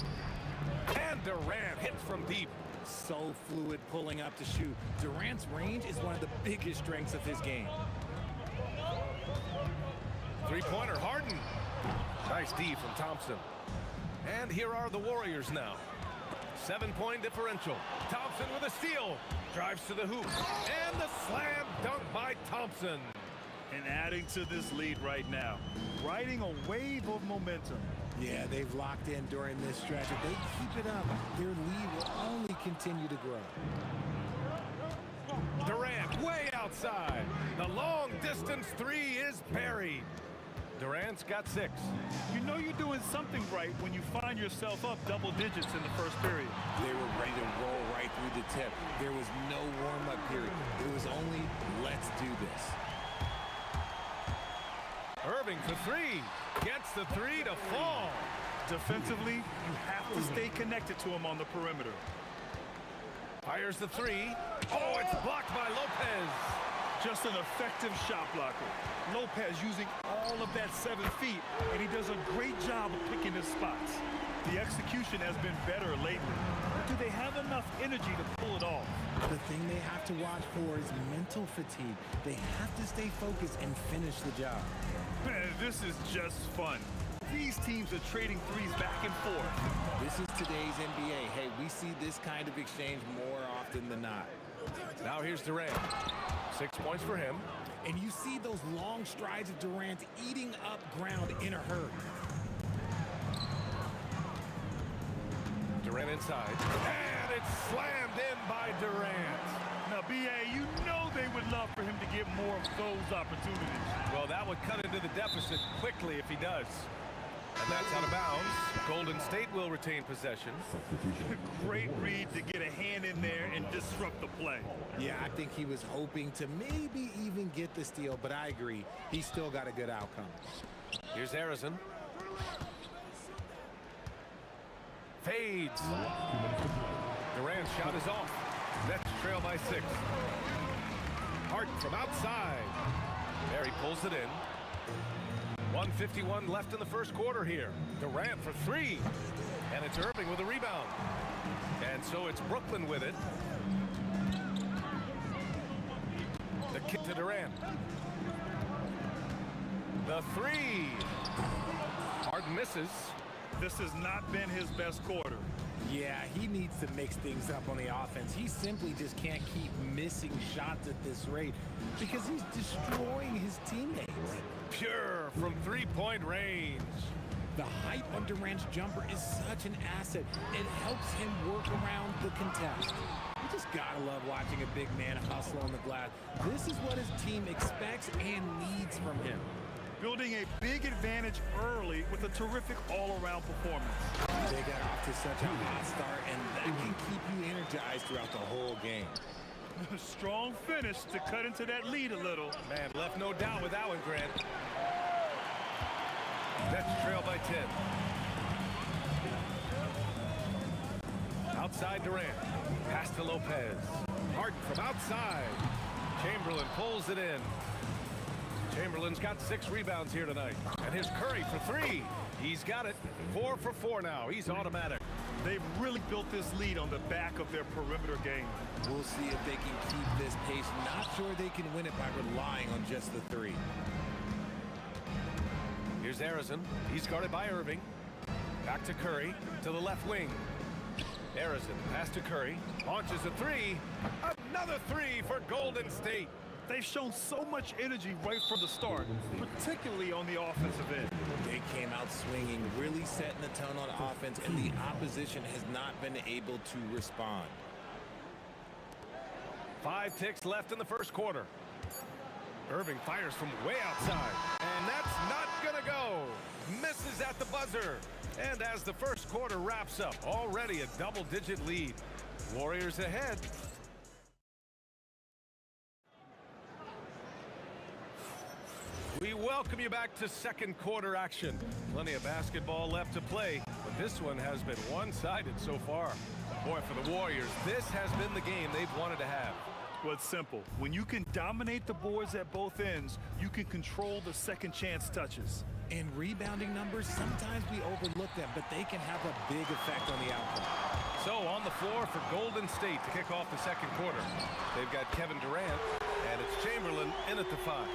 And Durant hits from deep. So fluid pulling up to shoot. Durant's range is one of the biggest strengths of his game. Three-pointer, Harden. Nice D from Thompson. And here are the Warriors now. 7-point differential. Thompson with a steal. Drives to the hoop. And the slam dunk by Thompson. And adding to this lead right now. Riding a wave of momentum. Yeah, they've locked in during this stretch. If they keep it up, their lead will only continue to grow. Durant way outside. The long distance 3 is buried. Durant's got 6. You know you're doing something right when you find yourself up double digits in the first period. They were ready to roll right through the tip. There was no warm-up period. It was only, let's do this. Irving for 3. Gets the 3 to fall. Defensively, you have to stay connected to him on the perimeter. Fires the 3. Oh, it's blocked by Lopez. Just an effective shot blocker. Lopez using all of that 7 feet, and he does a great job of picking his spots. The execution has been better lately. But do they have enough energy to pull it off? The thing they have to watch for is mental fatigue. They have to stay focused and finish the job. Man, this is just fun. These teams are trading threes back and forth. This is today's NBA. Hey, we see this kind of exchange more often than not. Now here's Durant. 6 points for him. And you see those long strides of Durant eating up ground in a hurry. Durant inside. And it's slammed in by Durant. Now, B.A., you know they would love for him to get more of those opportunities. Well, that would cut into the deficit quickly if he does. And that's out of bounds. Golden State will retain possession. Great read to get a hand in there and disrupt the play. Yeah, I think he was hoping to maybe even get the steal, but I agree. He still got a good outcome. Here's Harrison. Fades. Durant's shot is off. Nets trail by 6. Harden from outside. There he pulls it in. 1:51 left in the first quarter here. Durant for 3. And it's Irving with a rebound. And so it's Brooklyn with it. The kick to Durant. The 3. Harden misses. This has not been his best quarter. Yeah, he needs to mix things up on the offense. He simply just can't keep missing shots at this rate because he's destroying his teammates. Pure from 3-point range. The height on Durant's jumper is such an asset. It helps him work around the contest. You just gotta love watching a big man hustle on the glass. This is what his team expects and needs from him. Building a big advantage early with a terrific all-around performance. They got off to such a hot start, and that can keep you energized throughout the whole game. Strong finish to cut into that lead a little. Man, left no doubt with that one, Grant. Nets trail by 10. Outside Durant. Pass to Lopez. Harden from outside. Chamberlain pulls it in. Chamberlain's got 6 rebounds here tonight. And here's Curry for 3. He's got it. 4 for 4 now. He's automatic. They've really built this lead on the back of their perimeter game. We'll see if they can keep this pace. Not sure they can win it by relying on just the 3. Here's Arizon. He's guarded by Irving. Back to Curry. To the left wing. Arizon pass to Curry. Launches a 3. Another 3 for Golden State. They've shown so much energy right from the start, particularly on the offensive end. They came out swinging, really setting the tone on offense, and the opposition has not been able to respond. 5 ticks left in the first quarter. Irving fires from way outside, and that's not gonna go. Misses at the buzzer. And as the first quarter wraps up, already a double-digit lead. Warriors ahead. We welcome you back to second quarter action. Plenty of basketball left to play, but this one has been one-sided so far. Boy, for the Warriors, this has been the game they've wanted to have. Well, it's simple. When you can dominate the boards at both ends, you can control the second chance touches. And rebounding numbers, sometimes we overlook them, but they can have a big effect on the outcome. So on the floor for Golden State to kick off the second quarter. They've got Kevin Durant, and it's Chamberlain in at the 5.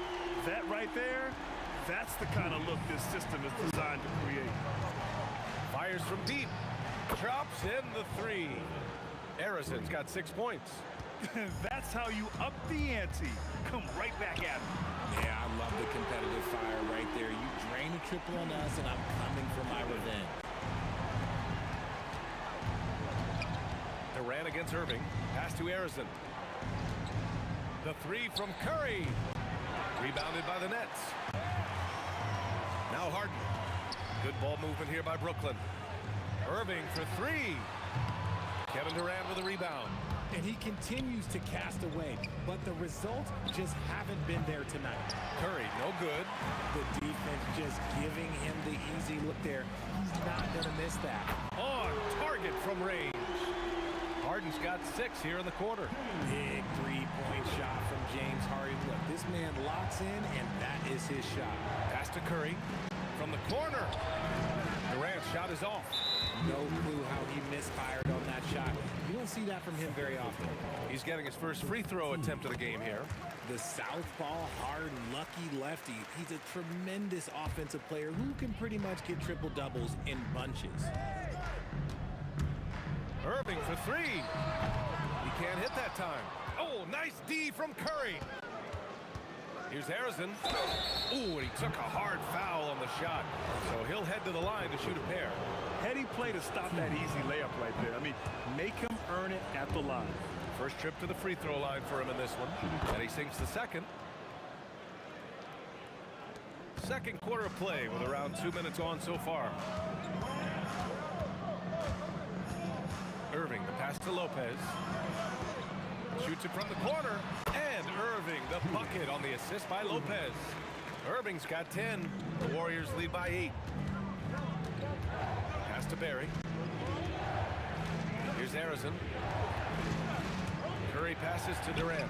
That right there, that's the kind of look this system is designed to create. Fires from deep. Drops in the 3. Arizon's got 6 points. That's how you up the ante. Come right back at him. Yeah, I love the competitive fire right there. You drain a triple on us, and I'm coming for my revenge. Durant against Irving. Pass to Arizon. The 3 from Curry. Rebounded by the Nets. Now Harden. Good ball movement here by Brooklyn. Irving for 3. Kevin Durant with a rebound. And he continues to cast away, but the results just haven't been there tonight. Curry, no good. The defense just giving him the easy look there. He's not going to miss that. On target from range. Harden's got 6 here in the quarter. Big three-point shot from James Harden. Look, this man locks in, and that is his shot. Pass to Curry from the corner. Durant's shot is off. No clue how he misfired on that shot. You don't see that from him very often. He's getting his first free throw attempt of the game here. The southpaw, hard, lucky lefty. He's a tremendous offensive player who can pretty much get triple-doubles in bunches. Irving for 3. He can't hit that time. Oh, nice D from Curry. Here's Arizon. Ooh, and he took a hard foul on the shot. So he'll head to the line to shoot a pair. Heady play to stop that easy layup right there. I mean, make him earn it at the line. First trip to the free throw line for him in this one. And he sinks the second. Second quarter of play with around 2 minutes on so far. Irving, the pass to Lopez. Shoots it from the corner. And Irving, the bucket on the assist by Lopez. Irving's got 10. The Warriors lead by 8. Pass to Barry. Here's Arizon. Curry passes to Durant.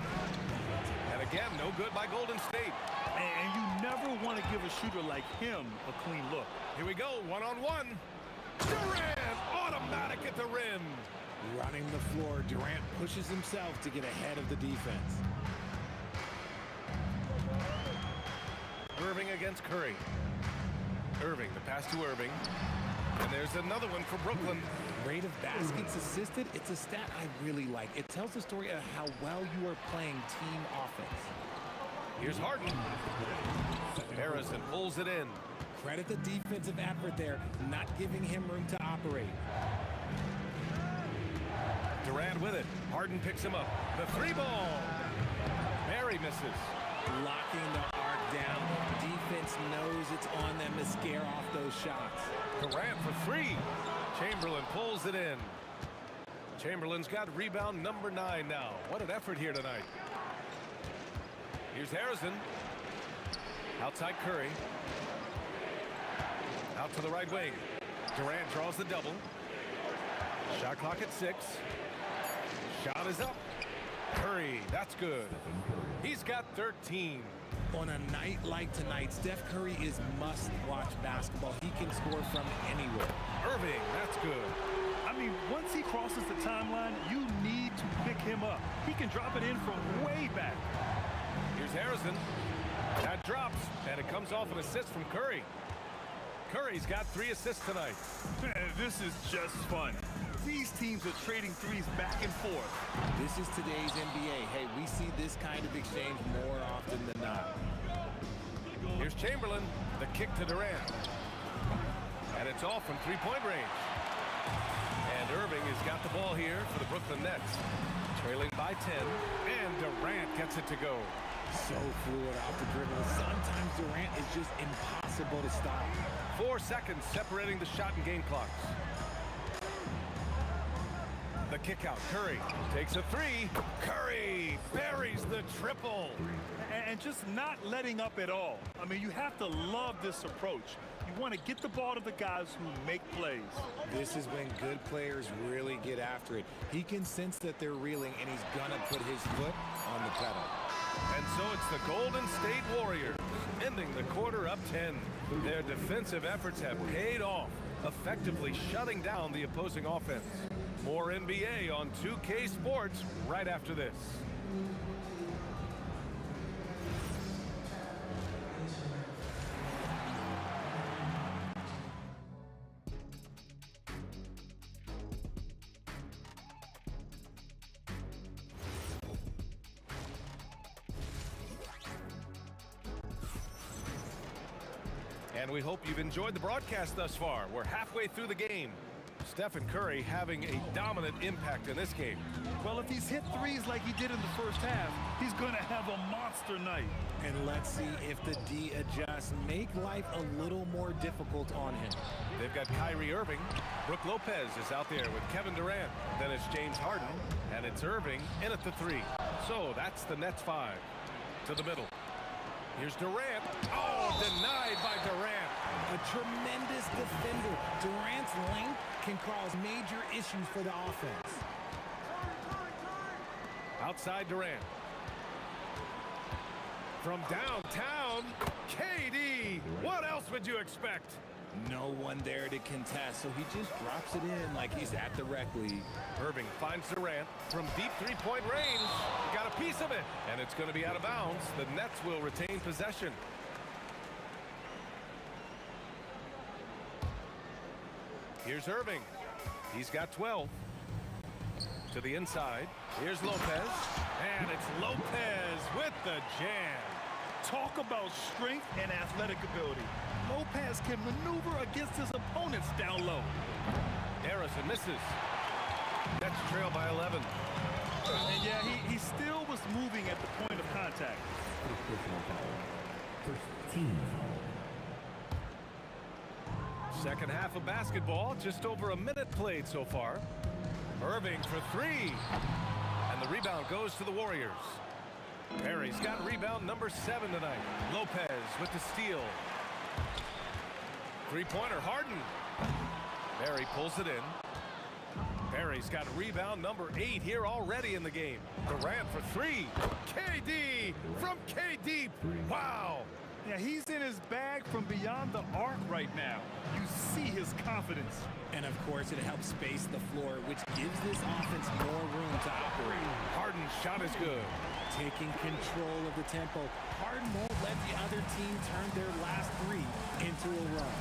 And again, no good by Golden State. And you never want to give a shooter like him a clean look. Here we go, one-on-one. Durant, automatic at the rim. Running the floor, Durant pushes himself to get ahead of the defense. Irving against Curry. Irving, the pass to Irving. And there's another one for Brooklyn. Rate of baskets assisted, it's a stat I really like. It tells the story of how well you are playing team offense. Here's Harden. Harrison pulls it in. Credit the defensive effort there, not giving him room to operate. Durant with it. Harden picks him up. The three ball. Mary misses. Locking the arc down. Defense knows it's on them to scare off those shots. Durant for three. Chamberlain pulls it in. Chamberlain's got rebound number 9 now. What an effort here tonight. Here's Harrison. Outside Curry. Out to the right wing. Durant draws the double. Shot clock at 6. Shot is up. Curry, that's good. He's got 13. On a night like tonight, Steph Curry is must-watch basketball. He can score from anywhere. Irving, that's good. I mean, once he crosses the timeline, you need to pick him up. He can drop it in from way back. Here's Harrison. That drops, and it comes off an assist from Curry. Curry's got 3 assists tonight. This is just fun. These teams are trading threes back and forth. This is today's NBA. Hey, we see this kind of exchange more often than not. Here's Chamberlain. The kick to Durant. And it's off from three-point range. And Irving has got the ball here for the Brooklyn Nets. Trailing by 10. And Durant gets it to go. So fluid off the dribble. Sometimes Durant is just impossible to stop. 4 seconds separating the shot and game clocks. The kick out. Curry takes a 3. Curry buries the triple. And just not letting up at all. I mean, you have to love this approach. You want to get the ball to the guys who make plays. This is when good players really get after it. He can sense that they're reeling, and he's going to put his foot on the pedal. And so it's the Golden State Warriors ending the quarter up 10. Their defensive efforts have paid off, effectively shutting down the opposing offense. More NBA on 2K Sports right after this. And we hope you've enjoyed the broadcast thus far. We're halfway through the game. Stephen Curry having a dominant impact in this game. Well, if he's hit threes like he did in the first half, he's going to have a monster night. And let's see if the D adjusts, make life a little more difficult on him. They've got Kyrie Irving. Brooke Lopez is out there with Kevin Durant. Then it's James Harden, and it's Irving in at the 3. So that's the Nets 5. To the middle. Here's Durant. Oh, denied by Durant. A tremendous defender. Durant's length can cause major issues for the offense. Outside Durant. From downtown, KD. What else would you expect? No one there to contest, so he just drops it in like he's at the rec league. Irving finds Durant from deep three-point range. Got a piece of it, and it's going to be out of bounds. The Nets will retain possession. Here's Irving. He's got 12. To the inside. Here's Lopez. And it's Lopez with the jam. Talk about strength and athletic ability. Lopez can maneuver against his opponents down low. Harrison misses. Nets trail by 11. And yeah, he still was moving at the point of contact. First team Second half of basketball, just over a minute played so far. Irving for 3. And the rebound goes to the Warriors. Perry's got rebound number 7 tonight. Lopez with the steal. Three-pointer, Harden. Perry pulls it in. Perry's got rebound number 8 here already in the game. Durant for 3. KD from KD. Wow. Yeah, he's in his bag from beyond the arc right now. You see his confidence. And of course, it helps space the floor, which gives this offense more room to operate. Harden's shot is good. Taking control of the tempo. Harden won't let the other team turn their last 3 into a run.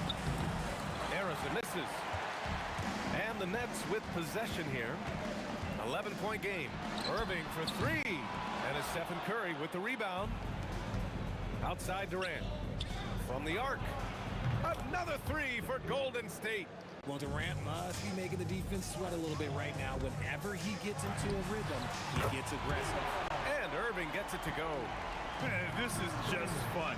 Harrison misses. And the Nets with possession here. 11-point game. Irving for 3. And it's Stephen Curry with the rebound. Outside Durant. From the arc. Another three for Golden State. Well, Durant must be making the defense sweat a little bit right now. Whenever he gets into a rhythm, he gets aggressive. And Irving gets it to go. Man, this is just fun.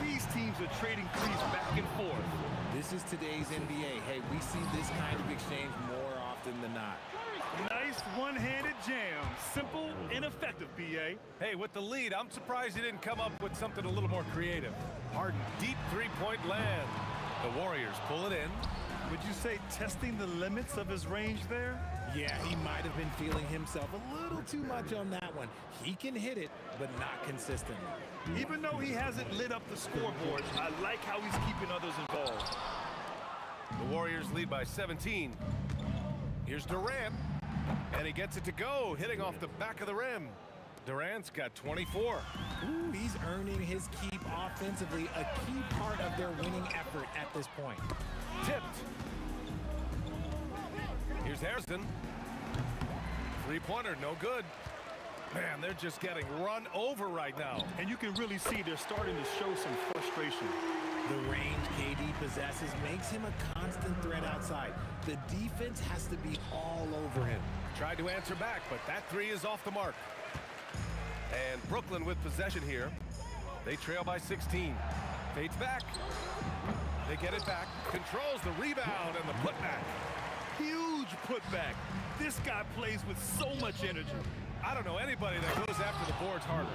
These teams are trading threes back and forth. This is today's NBA. Hey, we see this kind of exchange more often than not. Nice one-handed jam. Simple and effective, BA. Hey, with the lead, I'm surprised he didn't come up with something a little more creative. Harden, deep three-point land. The Warriors pull it in. Would you say testing the limits of his range there? Yeah, he might have been feeling himself a little too much on that one. He can hit it, but not consistently. Even though he hasn't lit up the scoreboard, I like how he's keeping others involved. The Warriors lead by 17. Here's Durant, and he gets it to go, hitting off the back of the rim. Durant's got 24. Ooh, he's earning his keep offensively, a key part of their winning effort at this point. Tipped. Here's Harrison. Three-pointer, no good. Man, they're just getting run over right now. And you can really see they're starting to show some frustration. The range KD possesses makes him a constant threat outside. The defense has to be all over him. Tried to answer back, but that three is off the mark. And Brooklyn with possession here. They trail by 16. Fades back. They get it back. Controls the rebound and the putback. Huge putback. This guy plays with so much energy. I don't know anybody that goes after the boards harder.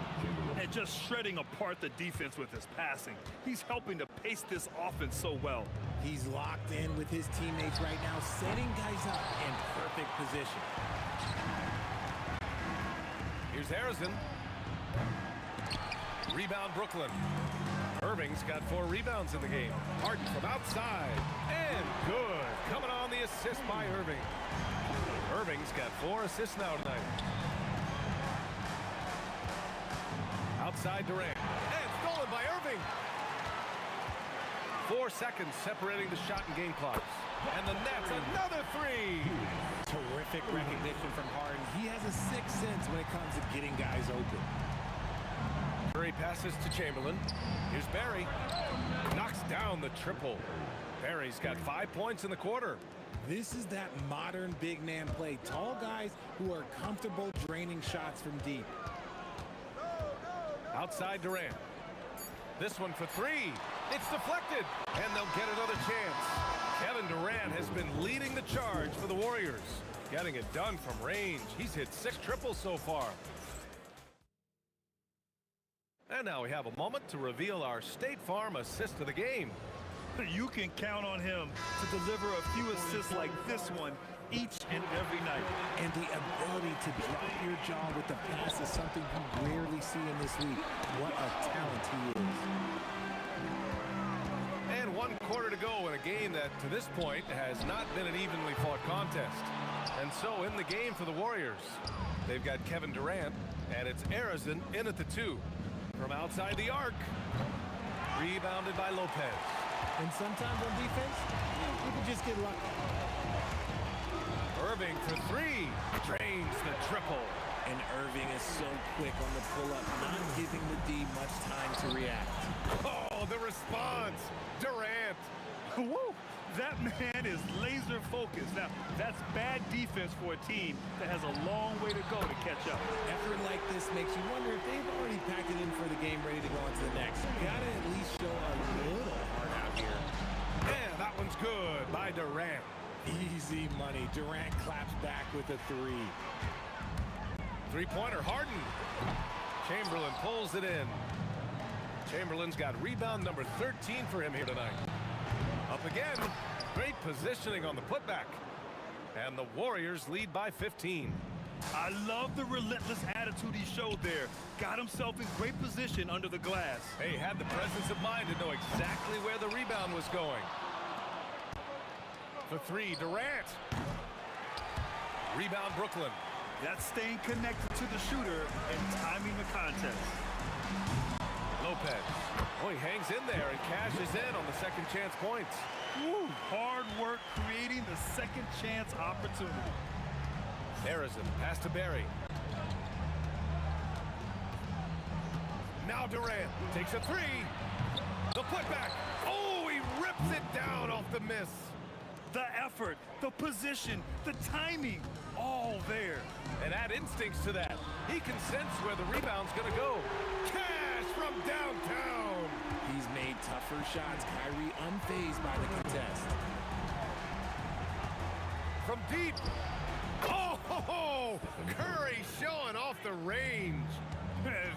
And just shredding apart the defense with his passing. He's helping to pace this offense so well. He's locked in with his teammates right now, setting guys up in perfect position. Here's Harrison. Rebound Brooklyn. Irving's got 4 rebounds in the game. Harden from outside. And good. Coming on the assist by Irving. Irving's got 4 assists now tonight. Outside Durant. And stolen by Irving. 4 seconds separating the shot and game clocks. And the Nets, another 3. Terrific recognition from Harden. He has a sixth sense when it comes to getting guys open. Curry passes to Chamberlain. Here's Barry. Knocks down the triple. Barry's got 5 points in the quarter. This is that modern big man play. Tall guys who are comfortable draining shots from deep. Outside Durant. This one for 3. It's deflected. And they'll get another chance. Kevin Durant has been leading the charge for the Warriors. Getting it done from range. He's hit 6 triples so far. And now we have a moment to reveal our State Farm assist of the game. You can count on him to deliver a few assists like this one each and every night. And the ability to drop your jaw with the pass is something you rarely see in this league. What a talent he is. And 1 quarter to go in a game that, to this point, has not been an evenly fought contest. And so in the game for the Warriors, they've got Kevin Durant, and it's Harrison in at the 2. From outside the arc. Rebounded by Lopez. And sometimes on defense, you can just get lucky. Irving for 3. Drains the triple. And Irving is so quick on the pull-up, not giving the D much time to react. Oh, the response. Durant. Woo! That man is laser focused. Now, that's bad defense for a team that has a long way to go to catch up. Effort like this makes you wonder if they've already packed it in for the game, ready to go on to the next. Gotta at least show a little heart out here. And that one's good by Durant. Easy money. Durant claps back with a 3. Three-pointer, Harden. Chamberlain pulls it in. Chamberlain's got rebound number 13 for him here tonight. Up again. Great positioning on the putback. And the Warriors lead by 15. I love the relentless attitude he showed there. Got himself in great position under the glass. Hey, had the presence of mind to know exactly where the rebound was going. For 3, Durant. Rebound, Brooklyn. That's staying connected to the shooter and timing the contest. Lopez. Oh, he hangs in there and cashes in on the second chance points. Woo, hard work creating the second chance opportunity. Harrison, pass to Barry. Now Durant takes a 3. The putback. Oh, he rips it down off the miss. The effort, the position, the timing, all there. And add instincts to that. He can sense where the rebound's going to go. Cash from downtown. He's made tougher shots. Kyrie unfazed by the contest. From deep. Oh, Curry showing off the range.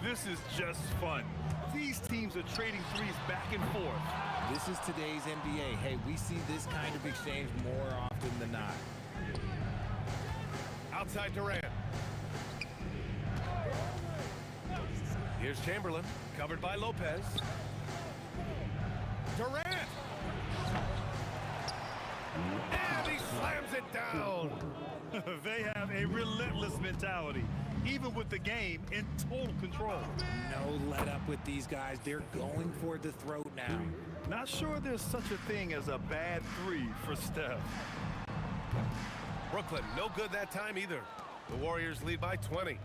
This is just fun. These teams are trading threes back and forth. This is today's NBA. Hey, we see this kind of exchange more often than not. Outside Durant. Here's Chamberlain, covered by Lopez. Durant! And he slams it down. They have a relentless mentality, even with the game in total control. No let up with these guys. They're going for the throat now. Not sure there's such a thing as a bad three for Steph. Brooklyn, no good that time either. The Warriors lead by 20.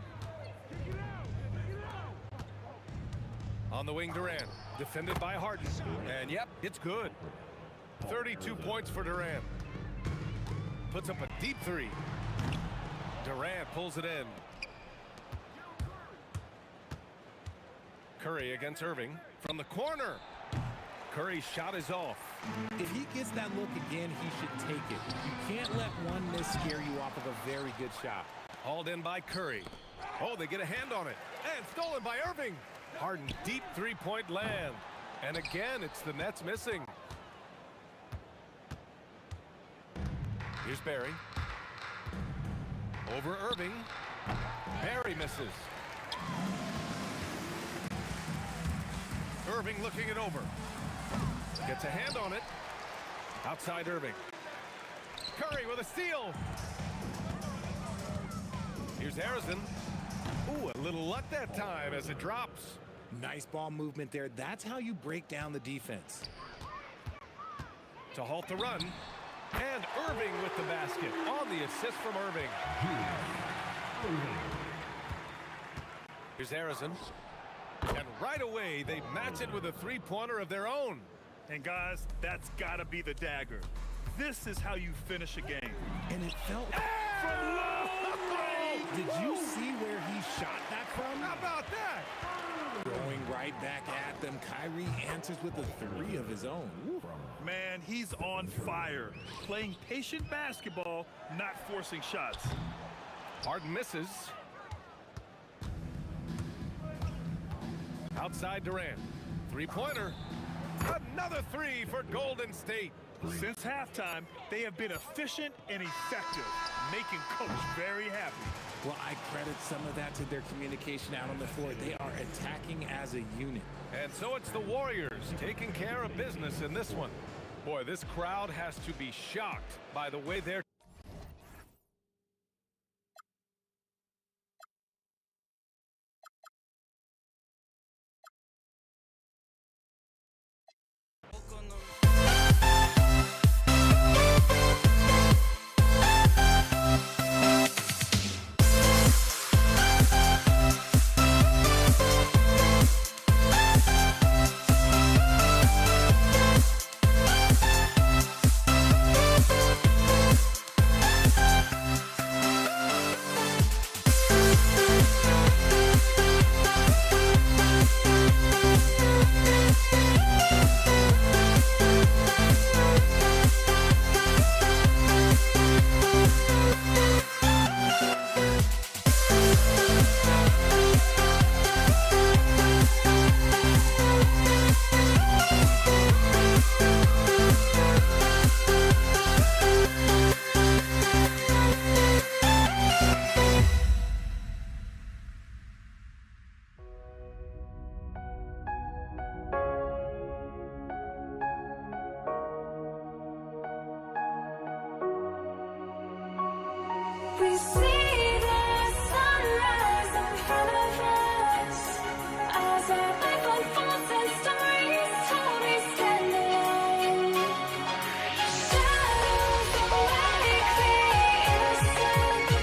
On the wing, Durant, defended by Harden. And yep, it's good. 32 points for Durant. Puts up a deep three. Durant pulls it in. Curry against Irving from the corner. Curry's shot is off. If he gets that look again, he should take it. You can't let one miss scare you off of a very good shot. Hauled in by Curry. Oh, they get a hand on it. And stolen by Irving. Harden, deep three-point land. And again, it's the Nets missing. Here's Barry. Over Irving. Barry misses. Irving looking it over. Gets a hand on it. Outside Irving. Curry with a steal. Here's Harrison. Ooh, a little luck that time as it drops. Nice ball movement there. That's how you break down the defense. To halt the run. And Irving with the basket on the assist from Irving. Here's Harrison. And right away, they match it with a three-pointer of their own. And guys, that's got to be the dagger. This is how you finish a game. And it felt from long range. Did you see where he shot that from? How about that? Going right back at them. Kyrie answers with a three of his own. Woo. Man, he's on fire. Playing patient basketball, not forcing shots. Harden misses. Outside Durant. Three-pointer. Another three for Golden State. Since halftime, they have been efficient and effective, making Coach very happy. Well, I credit some of that to their communication out on the floor. They are attacking as a unit. And so it's the Warriors taking care of business in this one. Boy, this crowd has to be shocked by the way they're We see the sunrise in front of us as our life unfolds and stories told we stand alone. Shadows awake the innocent,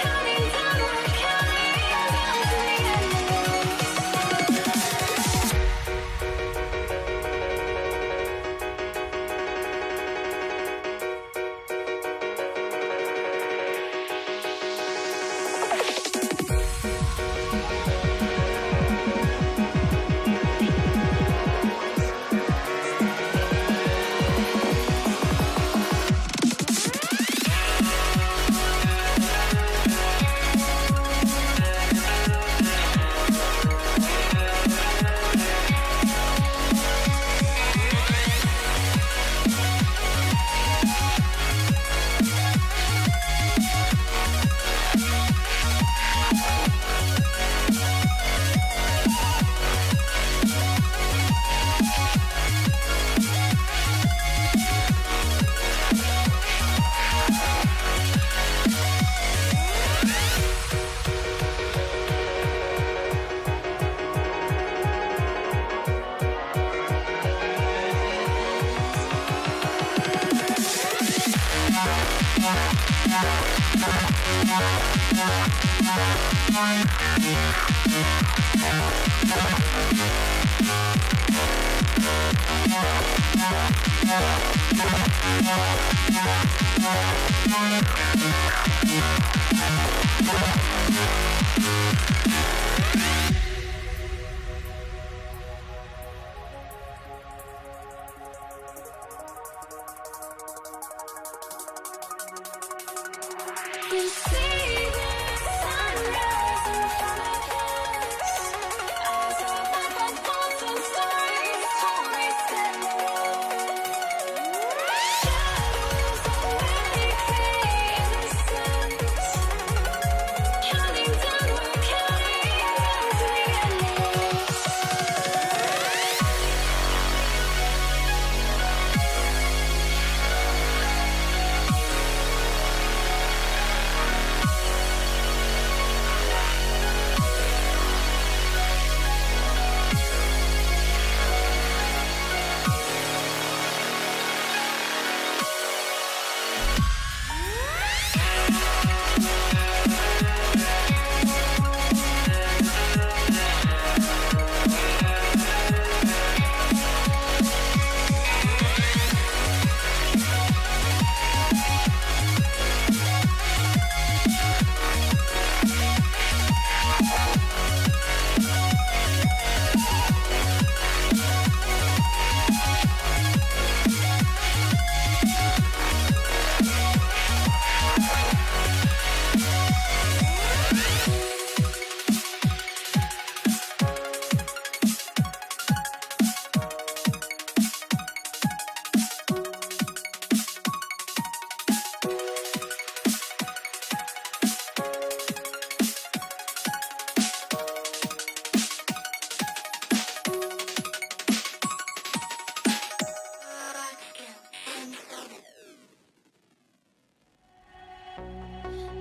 counting down the counting down the endless. We see the sunrise in front of us as our life unfolds and stories stand alone. Shadows of many in the sense, counting down, we're counting down to the endless.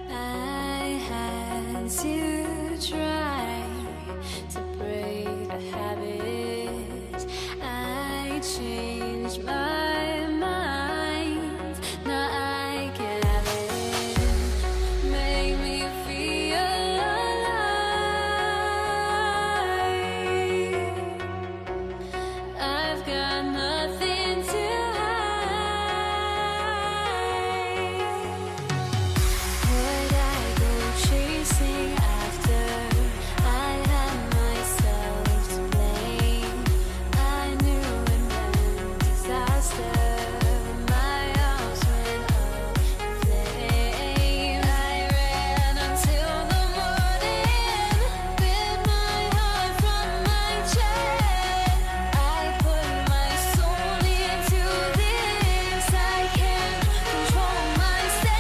I had to try to break a habit. I changed my mind. Now I can have it. Make me feel alive. I've got nothing to would I go chasing after? I had myself to blame. I knew it meant disaster. My arms went up in flames. I ran until the morning, bit my heart from my chest. I put my soul into this. I can't control myself.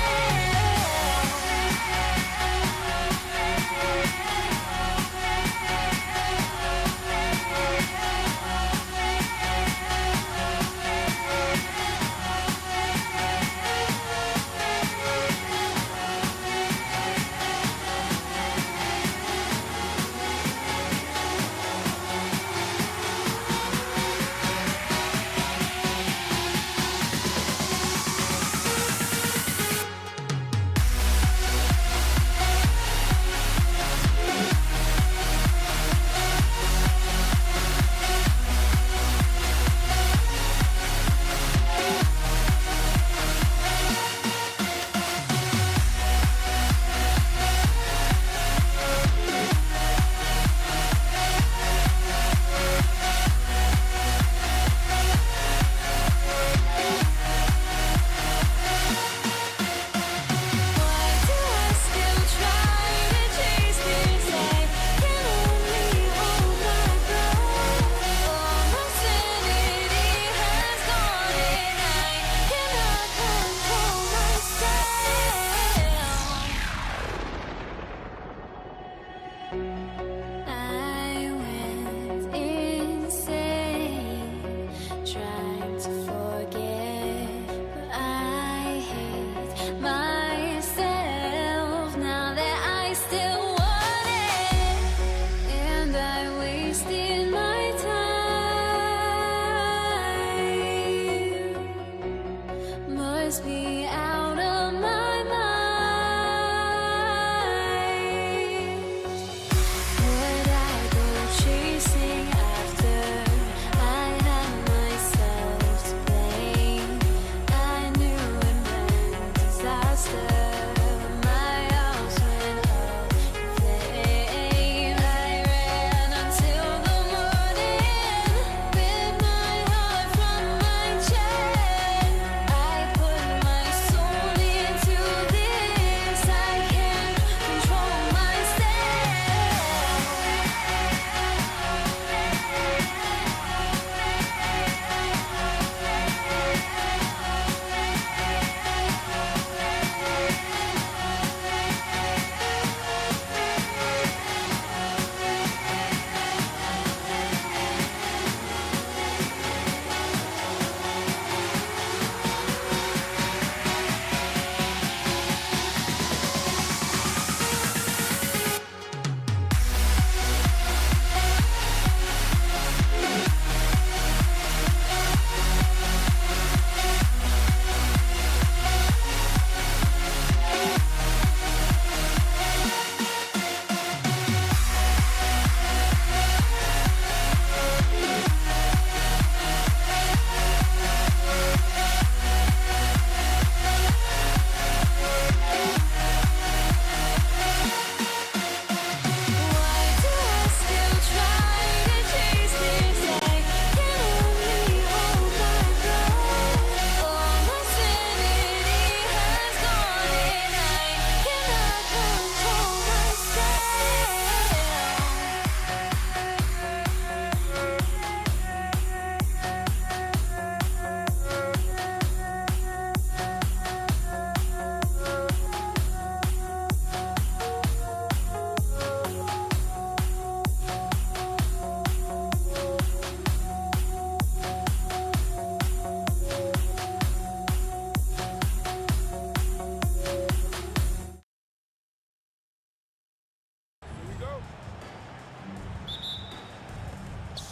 I went insane, trying to forget, but I hate myself now that I still want it, and I wasted my time. Must be out of my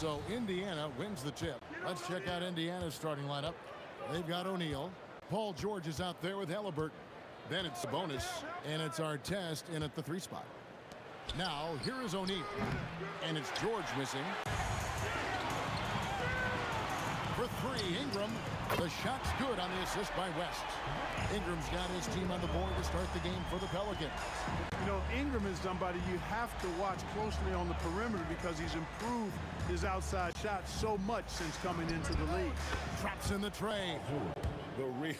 So Indiana wins the tip. Let's check out Indiana's starting lineup. They've got O'Neal. Paul George is out there with Halliburton. Then it's Sabonis, and it's Artest in at the 3 spot. Now, here is O'Neal, and it's George missing. For 3, Ingram. The shot's good on the assist by West. Ingram's got his team on the board to start the game for the Pelicans. You know, Ingram is somebody you have to watch closely on the perimeter because he's improved his outside shot so much since coming into the league. Traps in the tray. The real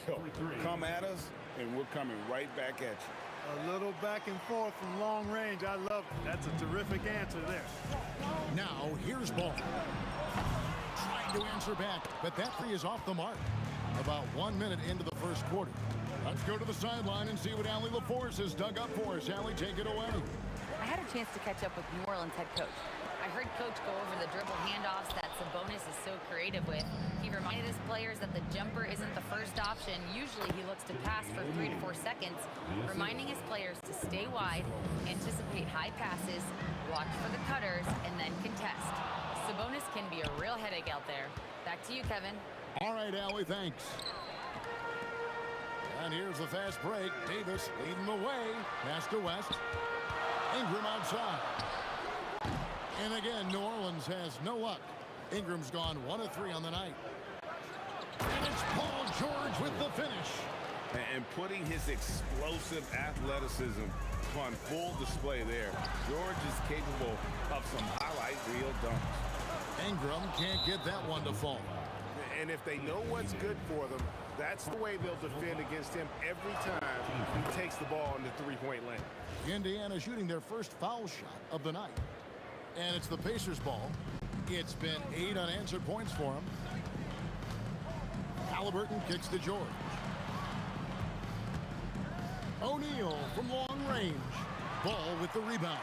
come at us, and we're coming right back at you. A little back and forth from long range. I love it. That's a terrific answer there. Now, here's Ball. Trying to answer back, but that 3 is off the mark. About 1 minute into the first quarter. Let's go to the sideline and see what Allie LaForce has dug up for us. Allie, take it away. I had a chance to catch up with New Orleans head coach. I heard Coach go over the dribble handoffs that Sabonis is so creative with. He reminded his players that the jumper isn't the first option. Usually he looks to pass for 3 to 4 seconds, reminding his players to stay wide, anticipate high passes, watch for the cutters, and then contest. Sabonis can be a real headache out there. Back to you, Kevin. All right, Allie, thanks. And here's the fast break. Davis leading the way. Pass to West. Ingram outside. And again, New Orleans has no luck. Ingram's gone 1 of 3 on the night. And it's Paul George with the finish. And putting his explosive athleticism on full display there. George is capable of some highlight reel dunks. Ingram can't get that one to fall. And if they know what's good for them, that's the way they'll defend against him every time he takes the ball in the 3-point lane. Indiana shooting their first foul shot of the night. And it's the Pacers' ball. It's been 8 unanswered points for him. Halliburton kicks to George. O'Neal from long range. Ball with the rebound.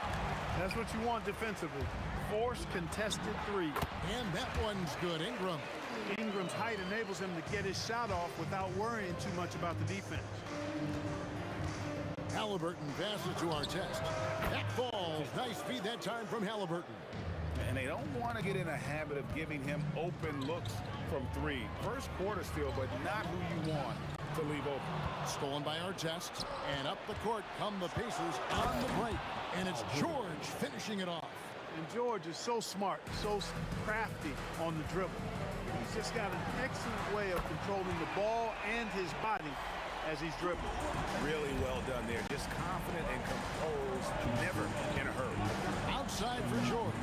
That's what you want defensively. Force contested 3. And that one's good. Ingram. Ingram's height enables him to get his shot off without worrying too much about the defense. Halliburton passes to Artest. That falls. Nice feed that time from Halliburton. And they don't want to get in a habit of giving him open looks from 3. First quarter still, but not who you want to leave open. Stolen by Artest. And up the court come the Pacers on the break. And it's George finishing it off. And George is so smart, so crafty on the dribble. He's just got an excellent way of controlling the ball and his body as he's dribbling. Really well done there. Just confident and composed, never in a hurry. Outside for George.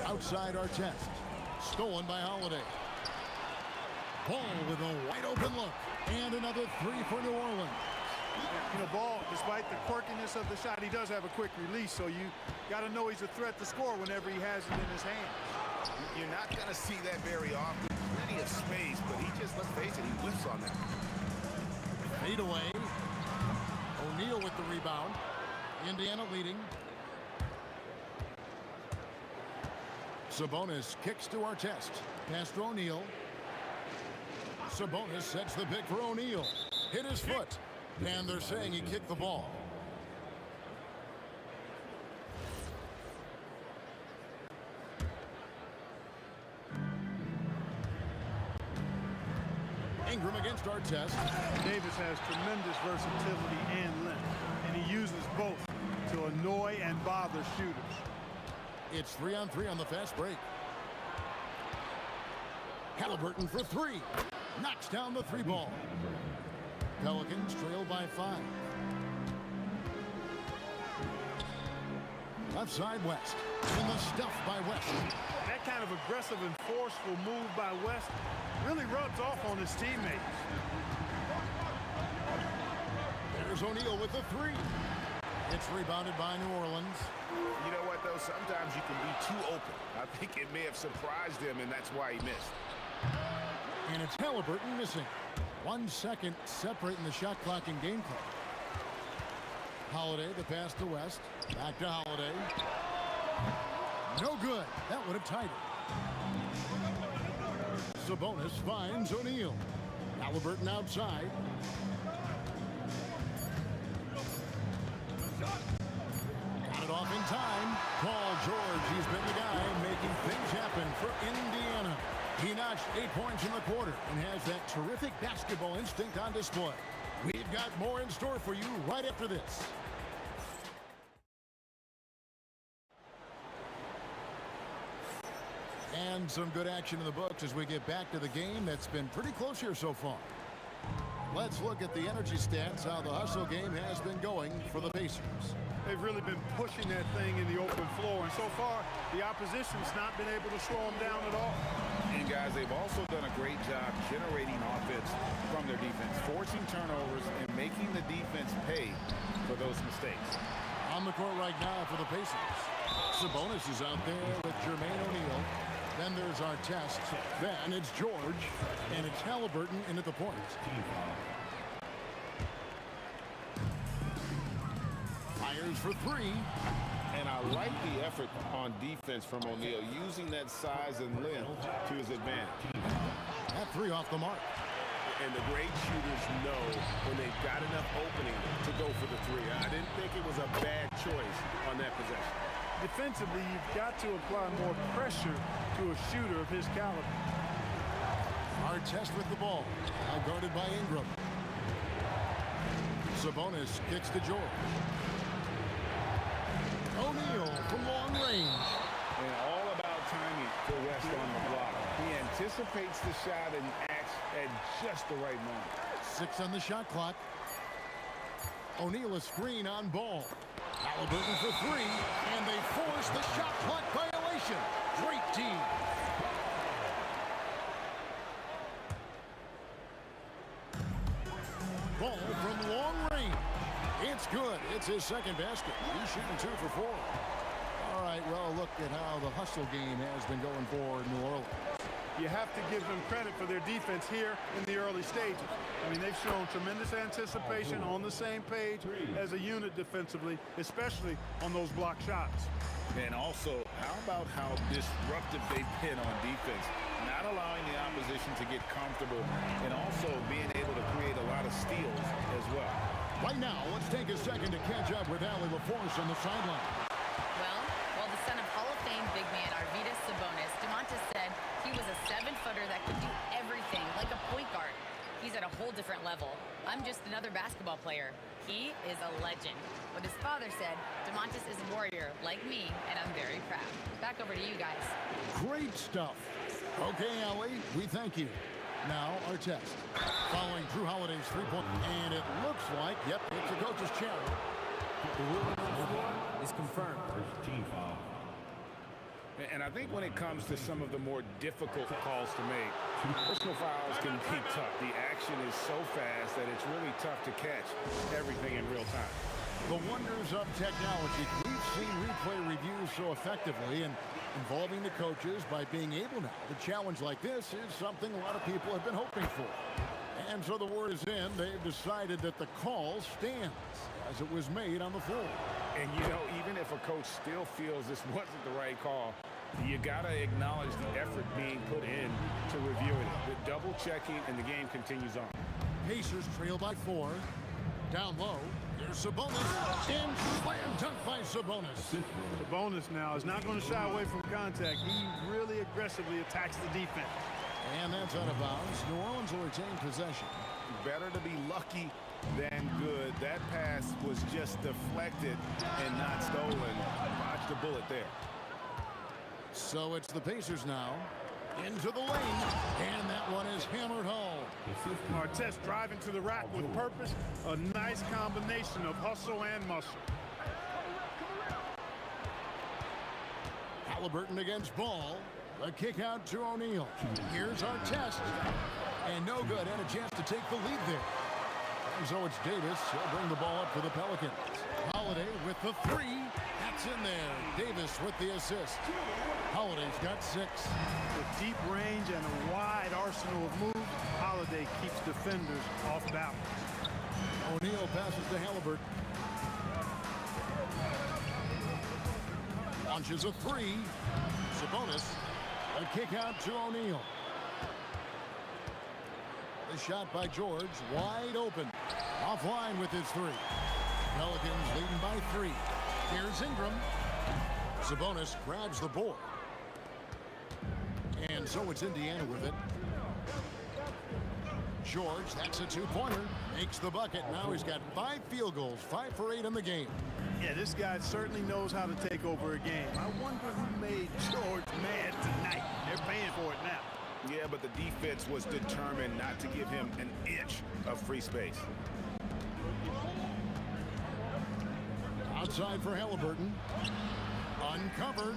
Outside Artest. Stolen by Holiday. Ball with a wide open look. And another 3 for New Orleans. You know, Ball, despite the quirkiness of the shot, he does have a quick release, so you got to know he's a threat to score whenever he has it in his hands. You're not going to see that very often. Plenty of space, but he just, let's face it, he whiffs on that. Fade away. O'Neal with the rebound. Indiana leading. Sabonis kicks to Artest. Pass to O'Neal. Sabonis sets the pick for O'Neal. Hit his foot. And they're saying he kicked the ball. Ingram against Artest. Davis has tremendous versatility and length, and he uses both to annoy and bother shooters. It's 3-on-3 on the fast break. Halliburton for 3. Knocks down the 3 ball. Pelicans trail by 5. Left side West. And the stuff by West. That kind of aggressive and forceful move by West really rubs off on his teammates. There's O'Neal with the 3. It's rebounded by New Orleans. You know what, though? Sometimes you can be too open. I think it may have surprised him, and that's why he missed. And it's Halliburton missing. 1 second separating the shot clock and game clock. Holiday, the pass to West. Back to Holiday. No good. That would have tied it. Sabonis finds O'Neal. Halliburton outside. the guy making things happen for Indiana. He notched 8 points in the quarter and has that terrific basketball instinct on display. We've got more in store for you right after this. And some good action in the books as we get back to the game that's been pretty close here so far. Let's look at the energy stats, how the hustle game has been going for the Pacers. They've really been pushing that thing in the open floor, and so far, the opposition's not been able to slow them down at all. And guys, they've also done a great job generating offense from their defense, forcing turnovers and making the defense pay for those mistakes. On the court right now for the Pacers, Sabonis is out there with Jermaine O'Neal. Then there's Artest. Then it's George. And it's Halliburton in at the point. Fires for three. And I like the effort on defense from O'Neal, using that size and length to his advantage. That three off the mark. And the great shooters know when they've got enough opening to go for the three. I didn't think it was a bad choice on that possession. Defensively, you've got to apply more pressure to a shooter of his caliber. Artest with the ball. Now guarded by Ingram. Sabonis kicks to George. O'Neal from long range. And all about timing for West on the block. He anticipates the shot and acts at just the right moment. 6 on the shot clock. O'Neal a screen on Ball. Halliburton for three, and they force the shot clock violation. Great team. Ball from long range. It's good. It's his second basket. He's shooting 2 for 4. All right, well, look at how the hustle game has been going for New Orleans. You have to give them credit for their defense here in the early stages. I mean, they've shown tremendous anticipation, on the same page as a unit defensively, especially on those block shots. And also, how about how disruptive they've been on defense? Not allowing the opposition to get comfortable and also being able to create a lot of steals as well. Right now, let's take a second to catch up with Allie LaForce on the sideline. Well, while the son of Hall of Fame big man Arvydas Sabonis, DeMontis said he was a 7-footer that could do everything, like a point guard. He's at a whole different level. I'm just another basketball player. He is a legend. But his father said, DeMontis is a warrior like me, and I'm very proud. Back over to you guys. Great stuff. Okay, Allie, we thank you. Now, Artest. Following Drew Holiday's three-point. And it looks like, yep, it's a coach's challenge. The rule is confirmed. First team foul. And I think when it comes to some of the more difficult calls to make, personal fouls can be tough. The action is so fast that it's really tough to catch everything in real time. The wonders of technology. We've seen replay reviews so effectively and involving the coaches by being able now to challenge like this is something a lot of people have been hoping for. And so the word is in. They've decided that the call stands as it was made on the floor. And, you know, even if a coach still feels this wasn't the right call, you got to acknowledge the effort being put in to reviewing it. The double checking, and the game continues on. Pacers trail by 4. Down low. There's Sabonis. And slam dunk by Sabonis. Sabonis now is not going to shy away from contact. He really aggressively attacks the defense. And that's out of bounds. New Orleans will retain possession. Better to be lucky than good. That pass was just deflected and not stolen. Dodged a bullet there. So it's the Pacers now. Into the lane. And that one is hammered home. Artest driving to the rack with purpose. A nice combination of hustle and muscle. Halliburton against Ball. A kick out to O'Neal. Here's Artest. And no good. And a chance to take the lead there. And so it's Davis. He'll bring the ball up for the Pelicans. Holiday with the three. That's in there. Davis with the assist. Holiday's got 6. With deep range and a wide arsenal of moves, Holiday keeps defenders off balance. O'Neal passes to Halliburton. Launches a 3. Sabonis. A kick out to O'Neal. The shot by George, wide open. Offline with his 3. Pelicans leading by 3. Here's Ingram. Sabonis grabs the board. And so it's Indiana with it. George, that's a two-pointer, makes the bucket. Now he's got 5 field goals, 5 for 8 in the game. Yeah, this guy certainly knows how to take over a game. I wonder who made George mad tonight. They're paying for it now. Yeah, but the defense was determined not to give him an inch of free space. Outside for Halliburton. Uncovered.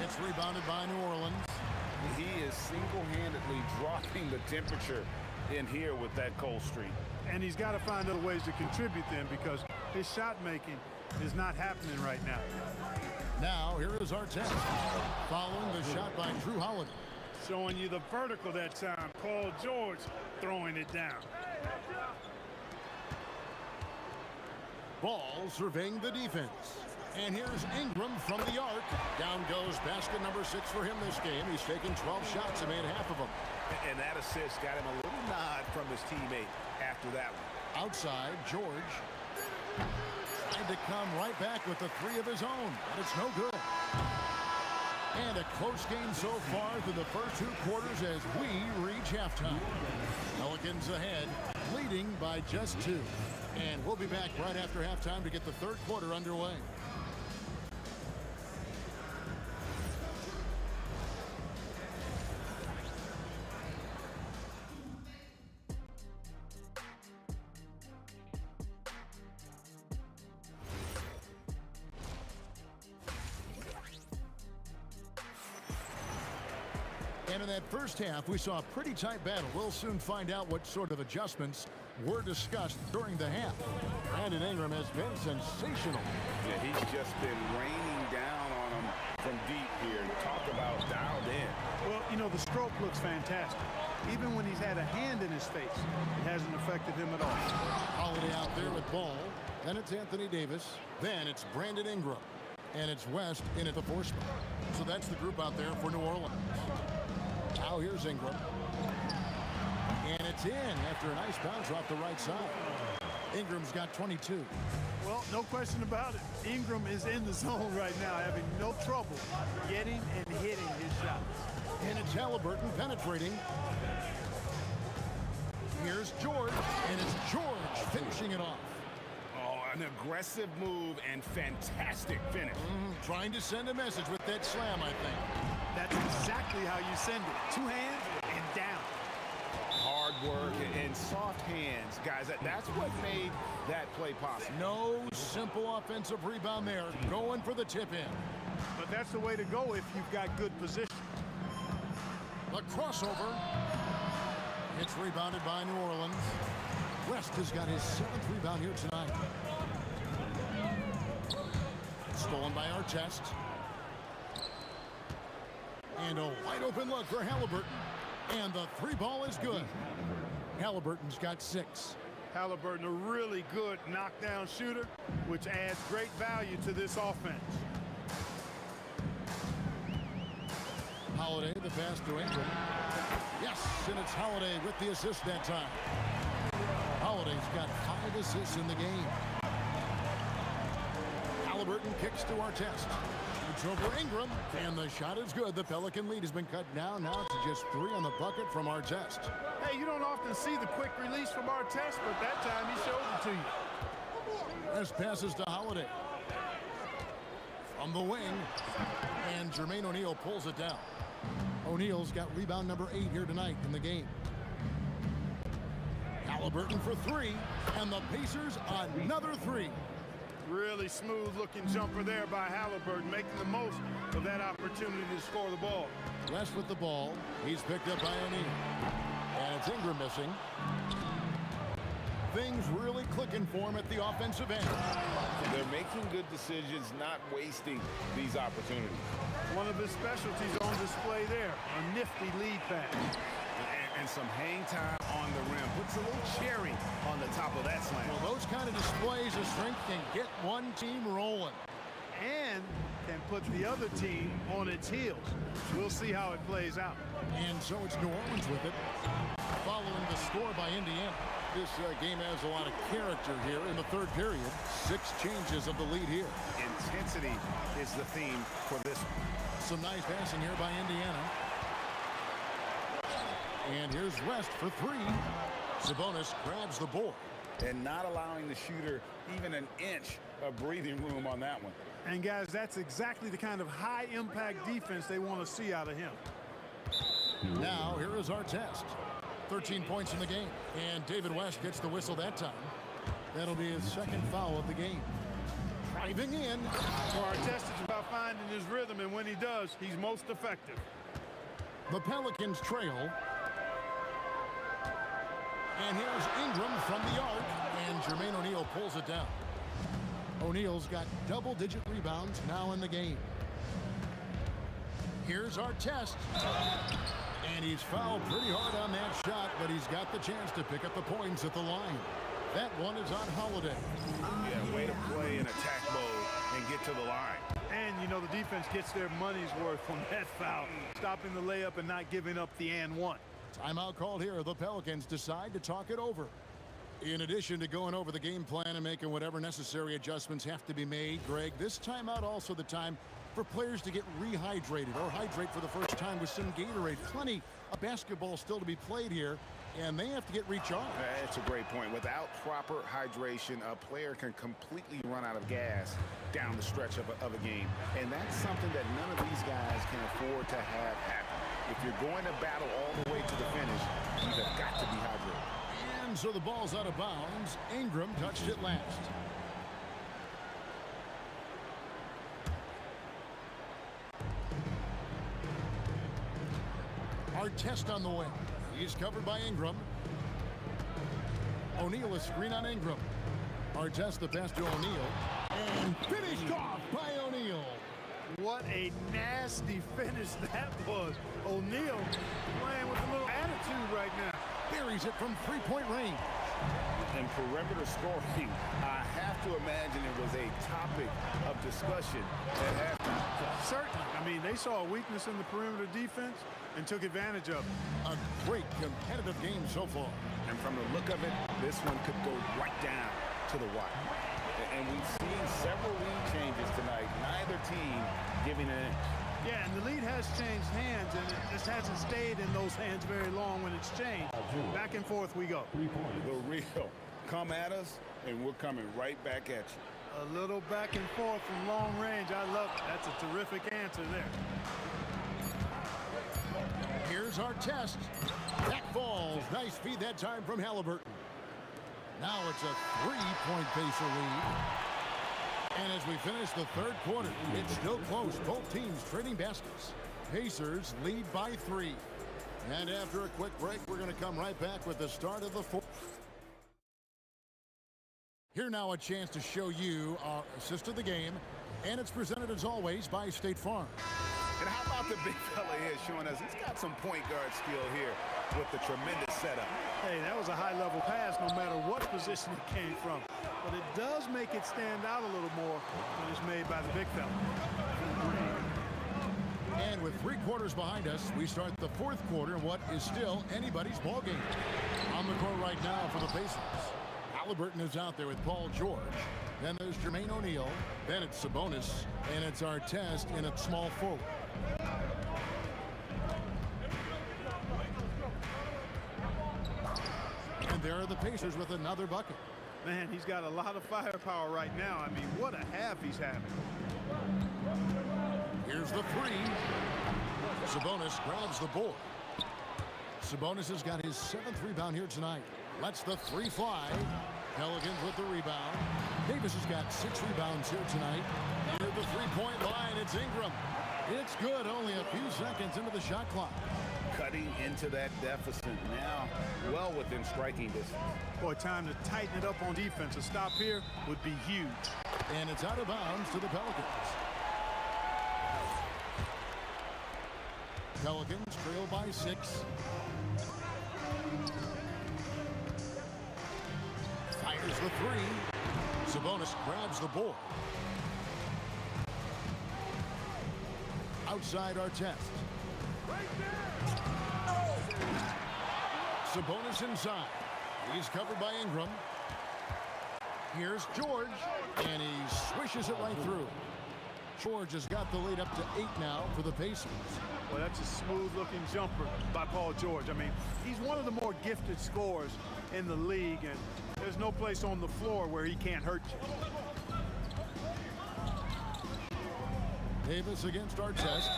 It's rebounded by New Orleans. He is single-handedly dropping the temperature in here with that cold streak. And he's got to find other ways to contribute then, because his shot making is not happening right now. Now, here is Artest, following the shot by Drew Holiday. Showing you the vertical that time. Paul George throwing it down. Ball surveying the defense. And here's Ingram from the arc. Down goes basket number 6 for him this game. He's taken 12 shots and made half of them. And that assist got him a little nod from his teammate after that one. Outside, George tried to come right back with the 3 of his own, but it's no good. And a close game so far through the first 2 quarters as we reach halftime. Pelicans ahead, leading by just 2. And we'll be back right after halftime to get the third quarter underway. And in that first half, we saw a pretty tight battle. We'll soon find out what sort of adjustments were discussed during the half. Brandon Ingram has been sensational. Yeah, he's just been raining down on him from deep here. Talk about dialed in. Well, you know, the stroke looks fantastic. Even when he's had a hand in his face, it hasn't affected him at all. Holiday out there with ball. Then it's Anthony Davis. Then it's Brandon Ingram. And it's West in at the 4 spot. So that's the group out there for New Orleans. Now here's Ingram. And it's in after a nice bounce off the right side. Ingram's got 22. Well, no question about it. Ingram is in the zone right now, having no trouble getting and hitting his shots. And it's Halliburton penetrating. Here's George, and it's George finishing it off. Oh, an aggressive move and fantastic finish. Trying to send a message with that slam, I think. That's exactly how you send it. 2 hands and down. Hard work and soft hands, guys. That's what made that play possible. No simple offensive rebound there. Going for the tip in. But that's the way to go if you've got good position. The crossover. It's rebounded by New Orleans. West has got his 7th rebound here tonight. Stolen by Artest. And a wide open look for Halliburton. And the 3 ball is good. Halliburton's got 6. Halliburton, a really good knockdown shooter, which adds great value to this offense. Holiday, the pass to Ingram. Yes, and it's Holiday with the assist that time. Holiday's got 5 assists in the game. Halliburton kicks to Artest. It's over Ingram, and the shot is good. The Pelican lead has been cut down now to just 3 on the bucket from Artest. Hey, you don't often see the quick release from Artest, but that time he showed it to you. As passes to Holiday. From the wing, and Jermaine O'Neal pulls it down. O'Neal's got rebound number 8 here tonight in the game. Halliburton for 3, and the Pacers another 3. Really smooth looking jumper there by Halliburton, making the most of that opportunity to score the ball. West with the ball. He's picked up by O'Neal. And it's Ingram missing. Things really clicking for him at the offensive end. They're making good decisions, not wasting these opportunities. One of his specialties on display there, a nifty lead pass. And some hang time on the rim. Puts a little cherry on the top of that slam. Well, those kind of displays of strength can get one team rolling. And can put the other team on its heels. We'll see how it plays out. And so it's New Orleans with it, following the score by Indiana. This game has a lot of character here in the third period. 6 changes of the lead here. Intensity is the theme for this. Some nice passing here by Indiana. And here's West for 3. Sabonis grabs the board. And not allowing the shooter even an inch of breathing room on that one. And guys, that's exactly the kind of high impact defense they want to see out of him. Now here is our test. 13 points in the game, and David West gets the whistle that time. That'll be his second foul of the game. Driving in. So our test is about finding his rhythm, and when he does, he's most effective. The Pelicans trail. And here's Ingram from the arc, and Jermaine O'Neal pulls it down. O'Neal's got double-digit rebounds now in the game. Here's our test. And he's fouled pretty hard on that shot, but he's got the chance to pick up the points at the line. That one is on Holiday. Yeah, way to play in attack mode and get to the line. And, you know, the defense gets their money's worth from that foul, stopping the layup and not giving up the and one. Timeout called here. The Pelicans decide to talk it over. In addition to going over the game plan and making whatever necessary adjustments have to be made, Greg, this timeout also the time for players to get rehydrated or hydrate for the first time with some Gatorade. Plenty of basketball still to be played here, and they have to get recharged. That's a great point. Without proper hydration, a player can completely run out of gas down the stretch of a game. And that's something that none of these guys can afford to have happen. If you're going to battle all the way to the finish, you have got to be hydrated. And so the ball's out of bounds. Ingram touched it last. Our test on the way. He's covered by Ingram. O'Neal is screen on Ingram. Our test the pass to O'Neal. And finished off by O'Neal. What a nasty finish that was. O'Neal playing with a little attitude right now. Buries it from three-point range. And perimeter scoring, I have to imagine it was a topic of discussion at halftime. Certainly. I mean, they saw a weakness in the perimeter defense and took advantage of it. A great competitive game so far. And from the look of it, this one could go right down to the wire. And we've seen several lead changes tonight. Neither team giving an inch. Yeah, and the lead has changed hands, and it just hasn't stayed in those hands very long when it's changed. Back and forth we go. The real. Come at us, and we're coming right back at you. A little back and forth from long range. I love it. That's a terrific answer there. Here's our test. That falls. Nice feed that time from Halliburton. Now it's a three-point Pacer lead. And as we finish the third quarter, it's still close. Both teams trading baskets. Pacers lead by 3. And after a quick break, we're going to come right back with the start of the fourth. Here now a chance to show you our assist of the game. And it's presented as always by State Farm. And how about the big fella here showing us he's got some point guard skill here with the tremendous setup. Hey, that was a high-level pass no matter what position it came from. But it does make it stand out a little more when it's made by the big fella. And with 3 quarters behind us, we start the fourth quarter in what is still anybody's ball game. On the court right now for the Pacers. Halliburton is out there with Paul George. Then there's Jermaine O'Neal. Then it's Sabonis. And it's our test in a small forward. And there are the Pacers with another bucket. Man, he's got a lot of firepower right now. I mean, what a half he's having. Here's the 3. Sabonis grabs the board. Sabonis has got his 7th rebound here tonight. Lets the 3 fly. Pelicans with the rebound. Davis has got 6 rebounds here tonight. Near the 3-point line, it's Ingram. It's good, only a few seconds into the shot clock. Cutting into that deficit now, well within striking distance. Boy, time to tighten it up on defense. A stop here would be huge. And it's out of bounds to the Pelicans. Pelicans trail by 6. Fires the 3. Sabonis grabs the board. Outside our test. Sabonis inside. He's covered by Ingram. Here's George, and he swishes it right through. George has got the lead up to 8 now for the Pacers. Well, that's a smooth-looking jumper by Paul George. I mean, he's one of the more gifted scorers in the league, and there's no place on the floor where he can't hurt you. Davis against Artest.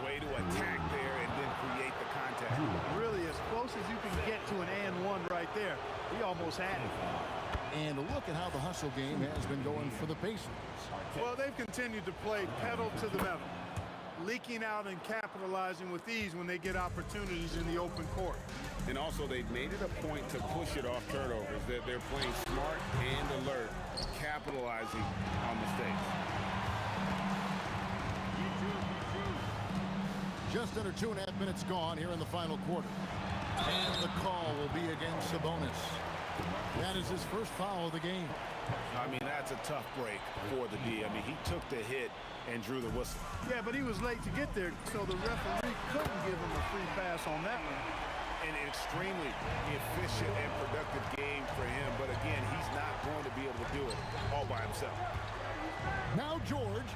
Way to attack there and then create the contact. Really as close as you can get to an and one right there. He almost had it. And look at how the hustle game has been going for the Pacers. Well, they've continued to play pedal to the metal, leaking out and capitalizing with ease when they get opportunities in the open court. And also, they've made it a point to push it off turnovers. They're playing smart and alert, capitalizing on mistakes. Just under 2.5 minutes gone here in the final quarter. And the call will be against Sabonis. That is his first foul of the game. I mean, that's a tough break for the D. I mean, he took the hit and drew the whistle. Yeah, but he was late to get there, so the referee couldn't give him a free pass on that one. An extremely efficient and productive game for him, but again, he's not going to be able to do it all by himself. Now George.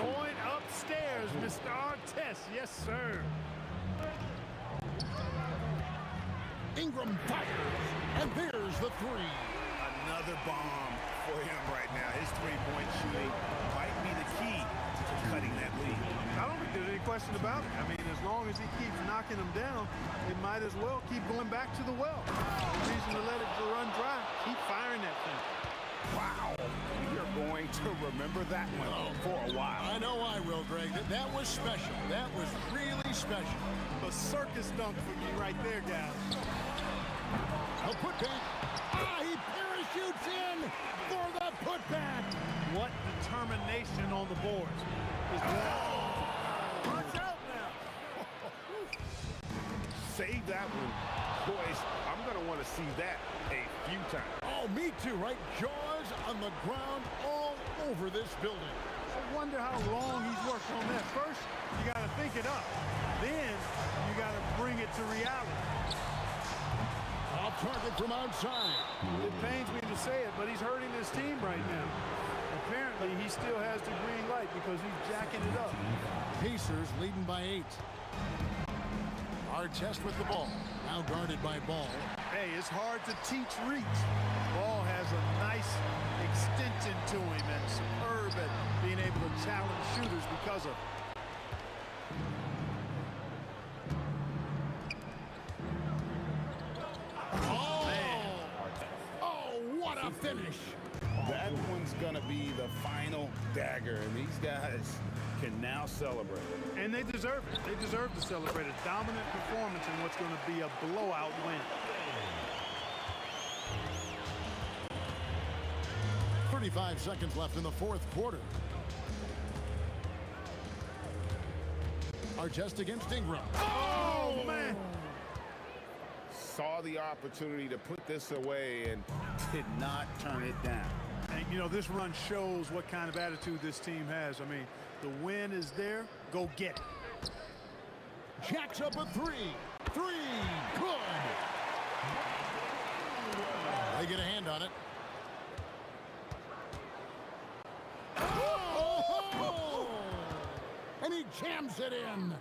Going upstairs, Mr. Artest. Yes, sir. Ingram fires, and there's the three. Another bomb for him right now. His three-point shooting might be the key to cutting that lead. I don't think there's any question about it. I mean, as long as he keeps knocking them down, it might as well keep going back to the well. No reason to let it run dry. Keep firing that thing. Wow. You're going to remember that one for a while. I know I will, Greg. That was special. That was really special. A circus dunk for me right there, guys. A putback. He parachutes in for the putback. What determination on the boards. Watch out now. Save that one. Boys, I'm going to want to see that a few times. Oh, me too, right? Jaws on the ground all over this building. I wonder how long he's worked on that. First, you got to think it up. Then, you got to bring it to reality. Off target from outside. It pains me to say it, but he's hurting his team right now. Apparently, he still has the green light because he's jacking it up. Pacers leading by 8. Artest with the ball. Now guarded by Ball. Hey, it's hard to teach reach. Ball has a nice extension to him and superb at being able to challenge shooters because of it. What a finish. That one's going to be the final dagger, and these guys can now celebrate. And they deserve it. They deserve to celebrate a dominant performance in what's going to be a blowout win. 35 seconds left in the fourth quarter. Artest against Ingram. Oh, man. Saw the opportunity to put this away and did not turn it down. And, you know, this run shows what kind of attitude this team has. I mean, the win is there. Go get it. Jacks up a three. Good. They get a hand on it. Oh! And he jams it in.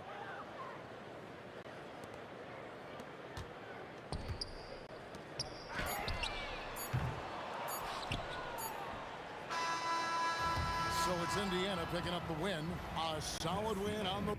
So it's Indiana picking up the win. A solid win on the...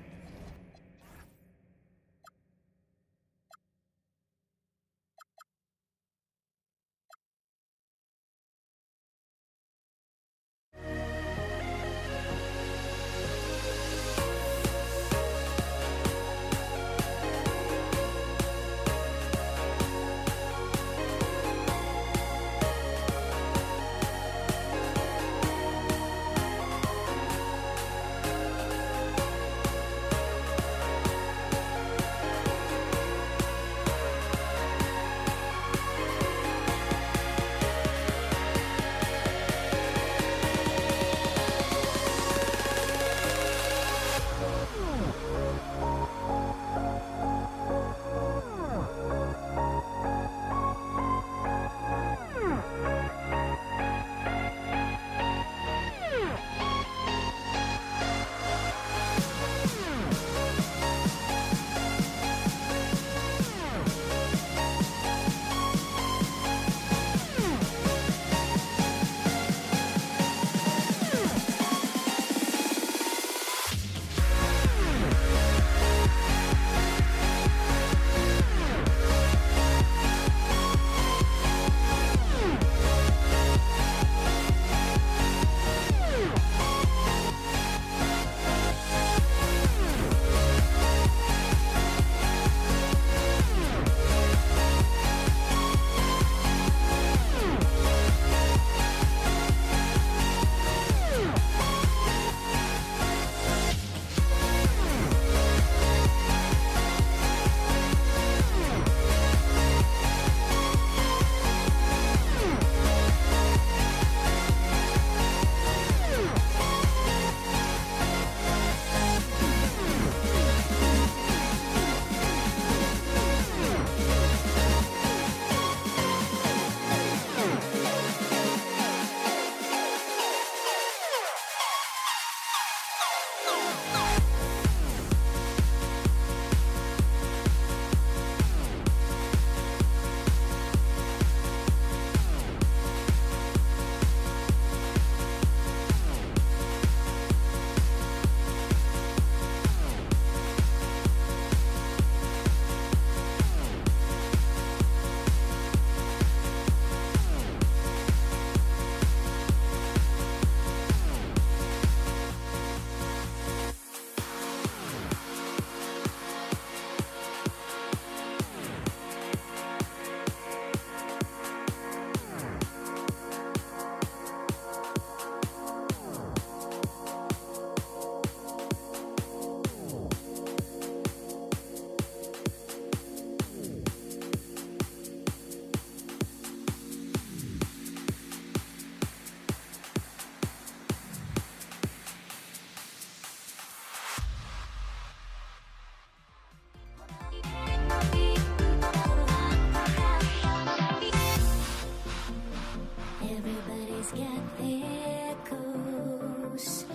there goes.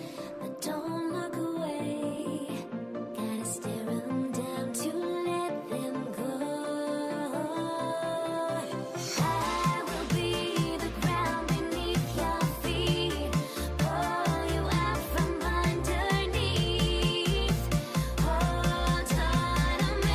But don't look away. Gotta stare 'em down to let them go. I will be the ground beneath your feet. Pull you out from underneath. Hold on to me.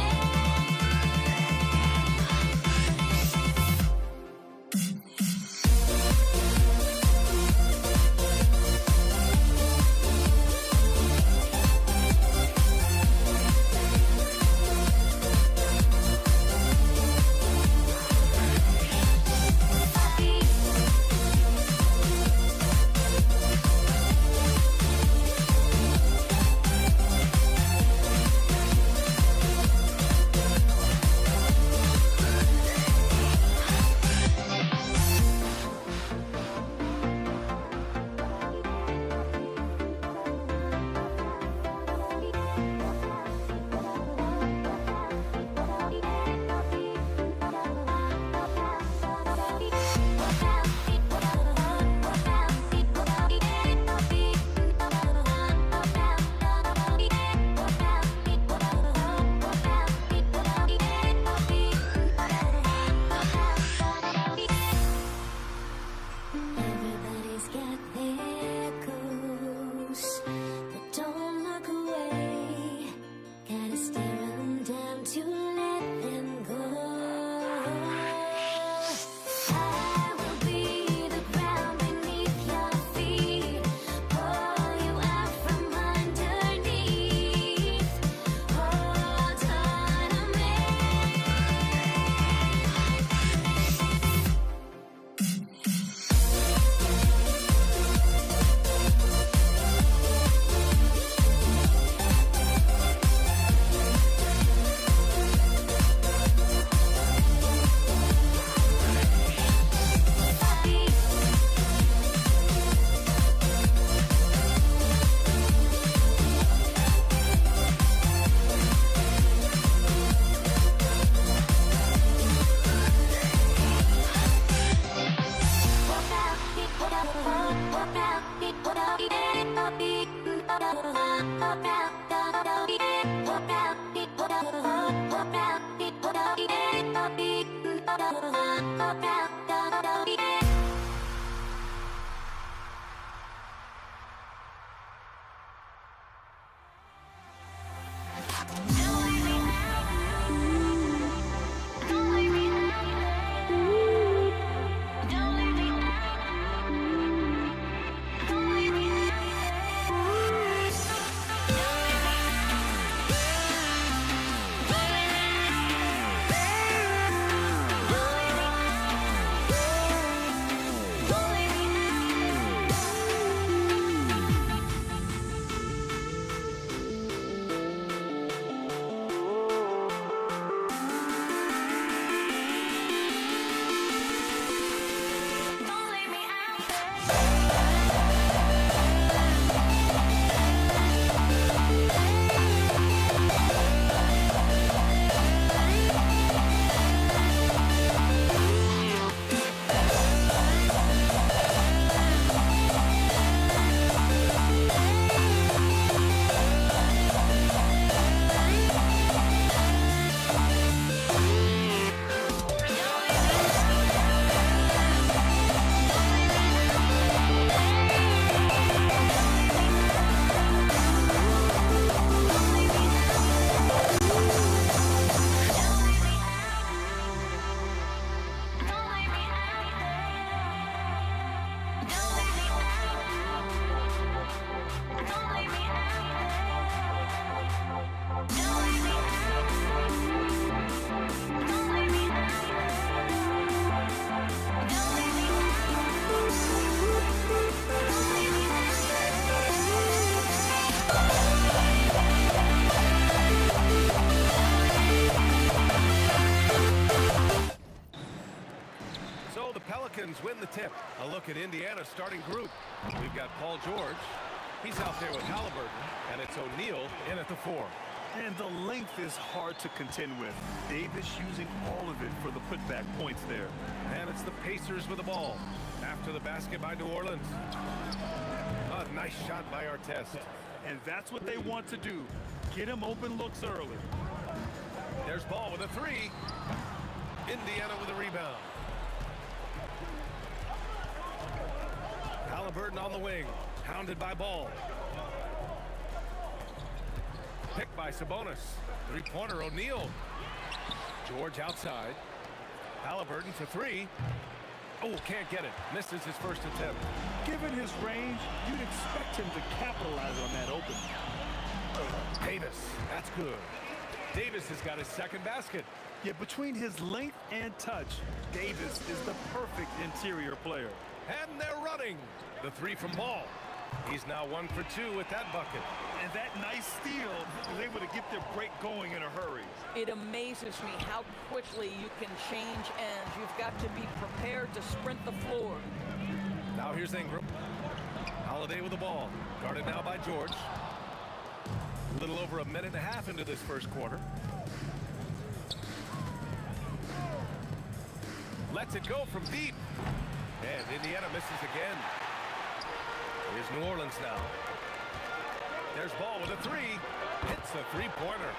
Everybody's got their goals, but don't look away. Gotta stare 'em down to let them go. I will be the ground beneath your feet. Pull you out from underneath. Hold on to me. Win the tip. A look at Indiana's starting group. We've got Paul George. He's out there with Halliburton, and it's O'Neal in at the 4. And the length is hard to contend with. Davis using all of it for the putback points there. And it's the Pacers with the ball. After to the basket by New Orleans. A nice shot by Artest. And that's what they want to do. Get him open looks early. There's Ball with a three. Indiana with a rebound. Halliburton on the wing. Hounded by Ball. Picked by Sabonis. Three-pointer O'Neal. George outside. Halliburton for three. Oh, can't get it. Misses his first attempt. Given his range, you'd expect him to capitalize on that opening. Davis, that's good. Davis has got his second basket. Yet between his length and touch, Davis is the perfect interior player. And they're running. The three from Ball. He's now 1 for 2 with that bucket. And that nice steal was able to get their break going in a hurry. It amazes me how quickly you can change ends. You've got to be prepared to sprint the floor. Now here's Ingram. Holiday with the ball. Guarded now by George. A little over a minute and a half into this first quarter. Lets it go from deep. And Indiana misses again. Here's New Orleans now. There's Ball with a three. Hits a three-pointer.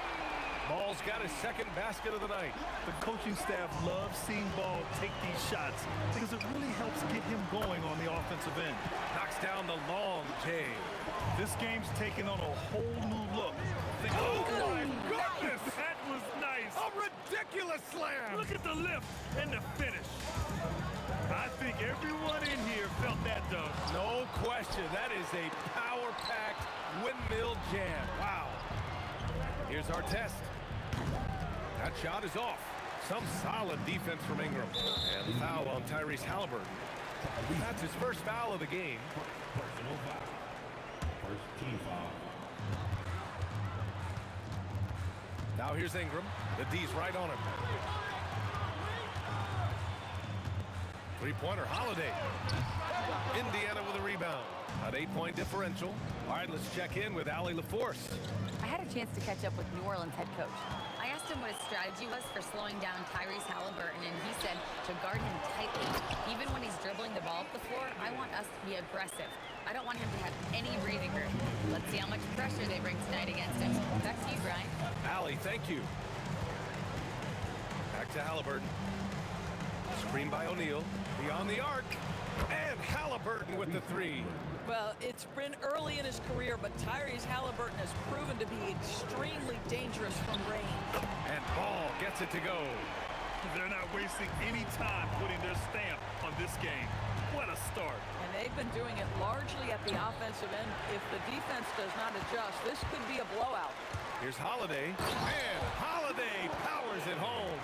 Ball's got his second basket of the night. The coaching staff loves seeing Ball take these shots because it really helps get him going on the offensive end. Knocks down the long J. This game's taken on a whole new look. Oh my goodness! That was nice. A ridiculous slam! Look at the lift and the finish. I think everyone in here felt that dunk. No question. That is a power-packed windmill jam. Wow. Here's Artest. That shot is off. Some solid defense from Ingram. And the foul on Tyrese Halliburton. That's his first foul of the game. Personal foul. First team foul. Now here's Ingram. The D's right on him. Three-pointer, Holiday. Indiana with a rebound. An 8-point differential. All right, let's check in with Allie LaForce. I had a chance to catch up with New Orleans head coach. I asked him what his strategy was for slowing down Tyrese Halliburton, and he said to guard him tightly. Even when he's dribbling the ball up the floor, I want us to be aggressive. I don't want him to have any breathing room. Let's see how much pressure they bring tonight against him. Back to you, Brian. Allie, thank you. Back to Halliburton. Screen by O'Neal. Beyond the arc. And Halliburton with the three. Well, it's been early in his career, but Tyrese Halliburton has proven to be extremely dangerous from range. And Ball gets it to go. They're not wasting any time putting their stamp on this game. What a start. And they've been doing it largely at the offensive end. If the defense does not adjust, this could be a blowout. Here's Holiday. And Holiday powers it home.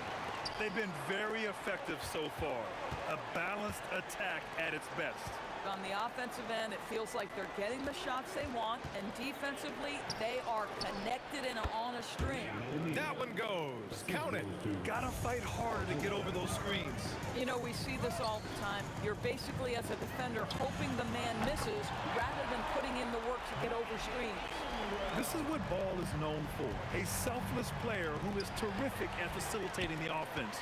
They've been very effective so far. A balanced attack at its best. On the offensive end, it feels like they're getting the shots they want, and defensively, they are connected and on a string. That one goes. Count it. Gotta fight harder to get over those screens. You know, we see this all the time. You're basically, as a defender, hoping the man misses rather than putting in the work to get over screens. This is what Ball is known for. A selfless player who is terrific at facilitating the offense.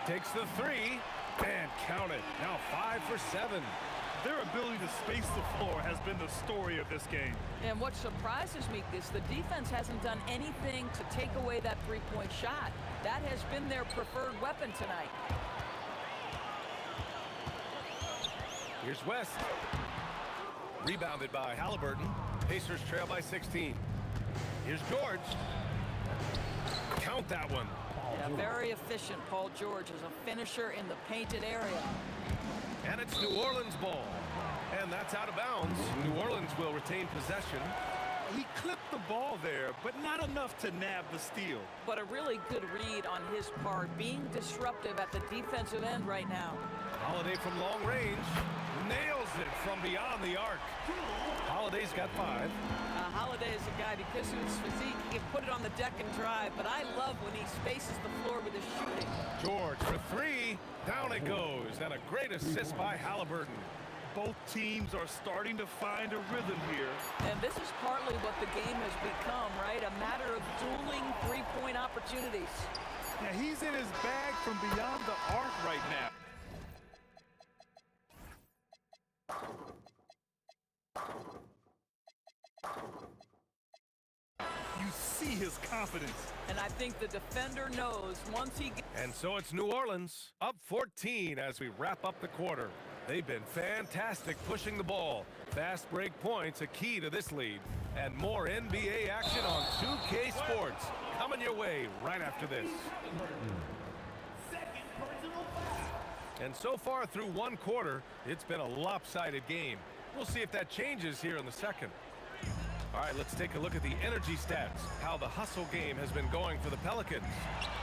Takes the three, and count it. Now 5 for 7. Their ability to space the floor has been the story of this game. And what surprises me is the defense hasn't done anything to take away that three-point shot. That has been their preferred weapon tonight. Here's West. Rebounded by Halliburton. Pacers trail by 16. Here's George. Count that one. Yeah, very efficient, Paul George, as a finisher in the painted area. And it's New Orleans ball. And that's out of bounds. New Orleans will retain possession. He clipped the ball there, but not enough to nab the steal. But a really good read on his part, being disruptive at the defensive end right now. Holiday from long range. Nails it from beyond the arc. Holiday's got 5. Holiday is a guy, because of his physique, he can put it on the deck and drive, but I love when he spaces the floor with his shooting. George for 3. Down it goes. And a great assist by Halliburton. Both teams are starting to find a rhythm here. And this is partly what the game has become, right? A matter of dueling three-point opportunities. Now, he's in his bag from beyond the arc right now. see his confidence. And I think the defender knows once he gets... And so it's New Orleans up 14 as we wrap up the quarter. They've been fantastic pushing the ball. Fast break points a key to this lead. And more NBA action on 2K Sports coming your way right after this. And so far through one quarter, it's been a lopsided game. We'll see if that changes here in the second. All right, let's take a look at the energy stats, how the hustle game has been going for the Pelicans.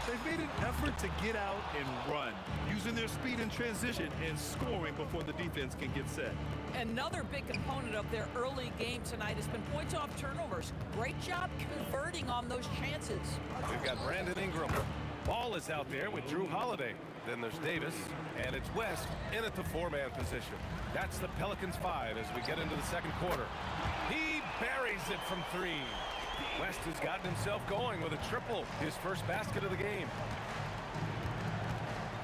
They've made an effort to get out and run, using their speed in transition and scoring before the defense can get set. Another big component of their early game tonight has been points off turnovers. Great job converting on those chances. We've got Brandon Ingram. Ball is out there with Drew Holiday. Then there's Davis, and it's West in at the four-man position. That's the Pelicans 5 as we get into the second quarter. He buries it from three. West has gotten himself going with a triple, his first basket of the game.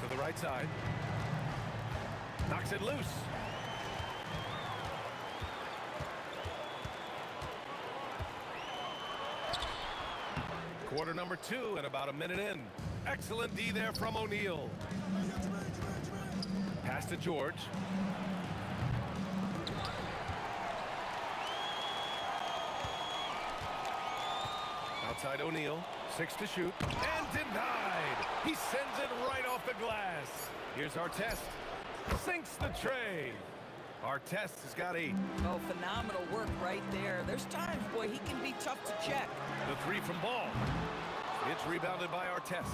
To the right side. Knocks it loose. Quarter number 2 and about a minute in. Excellent D there from O'Neal. Pass to George. Outside O'Neal. 6 to shoot. And denied. He sends it right off the glass. Here's Artest. Sinks the tray. Artest has got 8. Oh, phenomenal work right there. There's times, boy, he can be tough to check. The 3 from Ball. It's rebounded by Artest.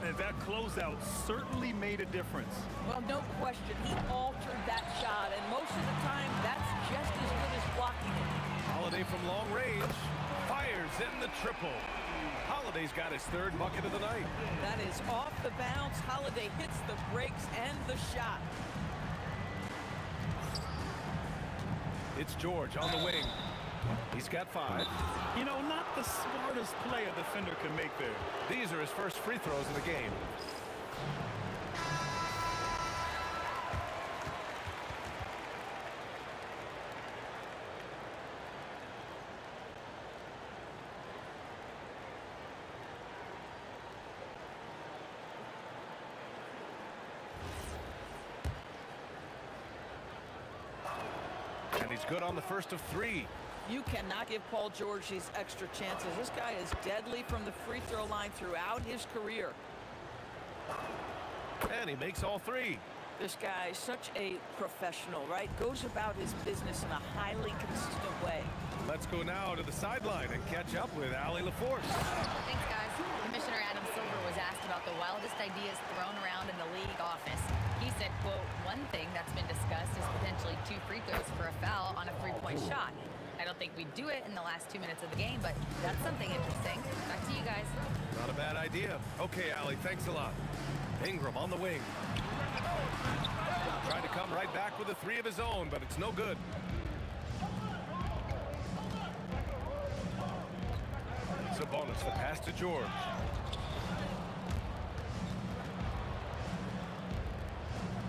And that closeout certainly made a difference. Well, no question. He altered that shot, and most of the time, that's just as good as blocking it. Holiday from long range. Fires in the triple. Holiday's got his 3rd bucket of the night. That is off the bounce. Holiday hits the brakes and the shot. It's George on the wing. He's got 5. You know, not the smartest play a defender can make there. These are his first free throws of the game. And he's good on the first of 3. You cannot give Paul George these extra chances. This guy is deadly from the free throw line throughout his career. And he makes all 3. This guy is such a professional, right? Goes about his business in a highly consistent way. Let's go now to the sideline and catch up with Allie LaForce. Thanks, guys. Commissioner Adam Silver was asked about the wildest ideas thrown around in the league office. He said, quote, one thing that's been discussed is potentially 2 free throws for a foul on a 3-point shot. I don't think we'd do it in the last 2 minutes of the game, but that's something interesting. Back to you guys. Not a bad idea. Okay, Allie, thanks a lot. Ingram on the wing. Trying to come right back with a 3 of his own, but it's no good. Sabonis, the pass to George.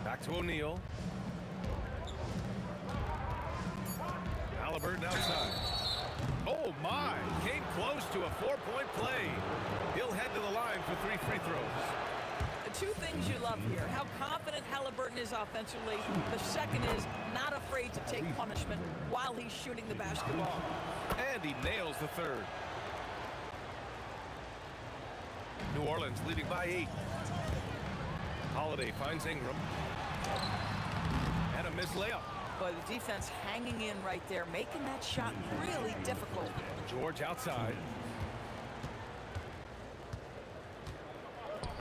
Back to O'Neal. Halliburton outside. Oh my, came close to a 4-point play. He'll head to the line for 3 free throws. The 2 things you love here, how confident Halliburton is offensively. The second is not afraid to take punishment while he's shooting the basketball. And he nails the 3rd. New Orleans leading by 8. Holiday finds Ingram. And a missed layup. But the defense hanging in right there, making that shot really difficult. George outside.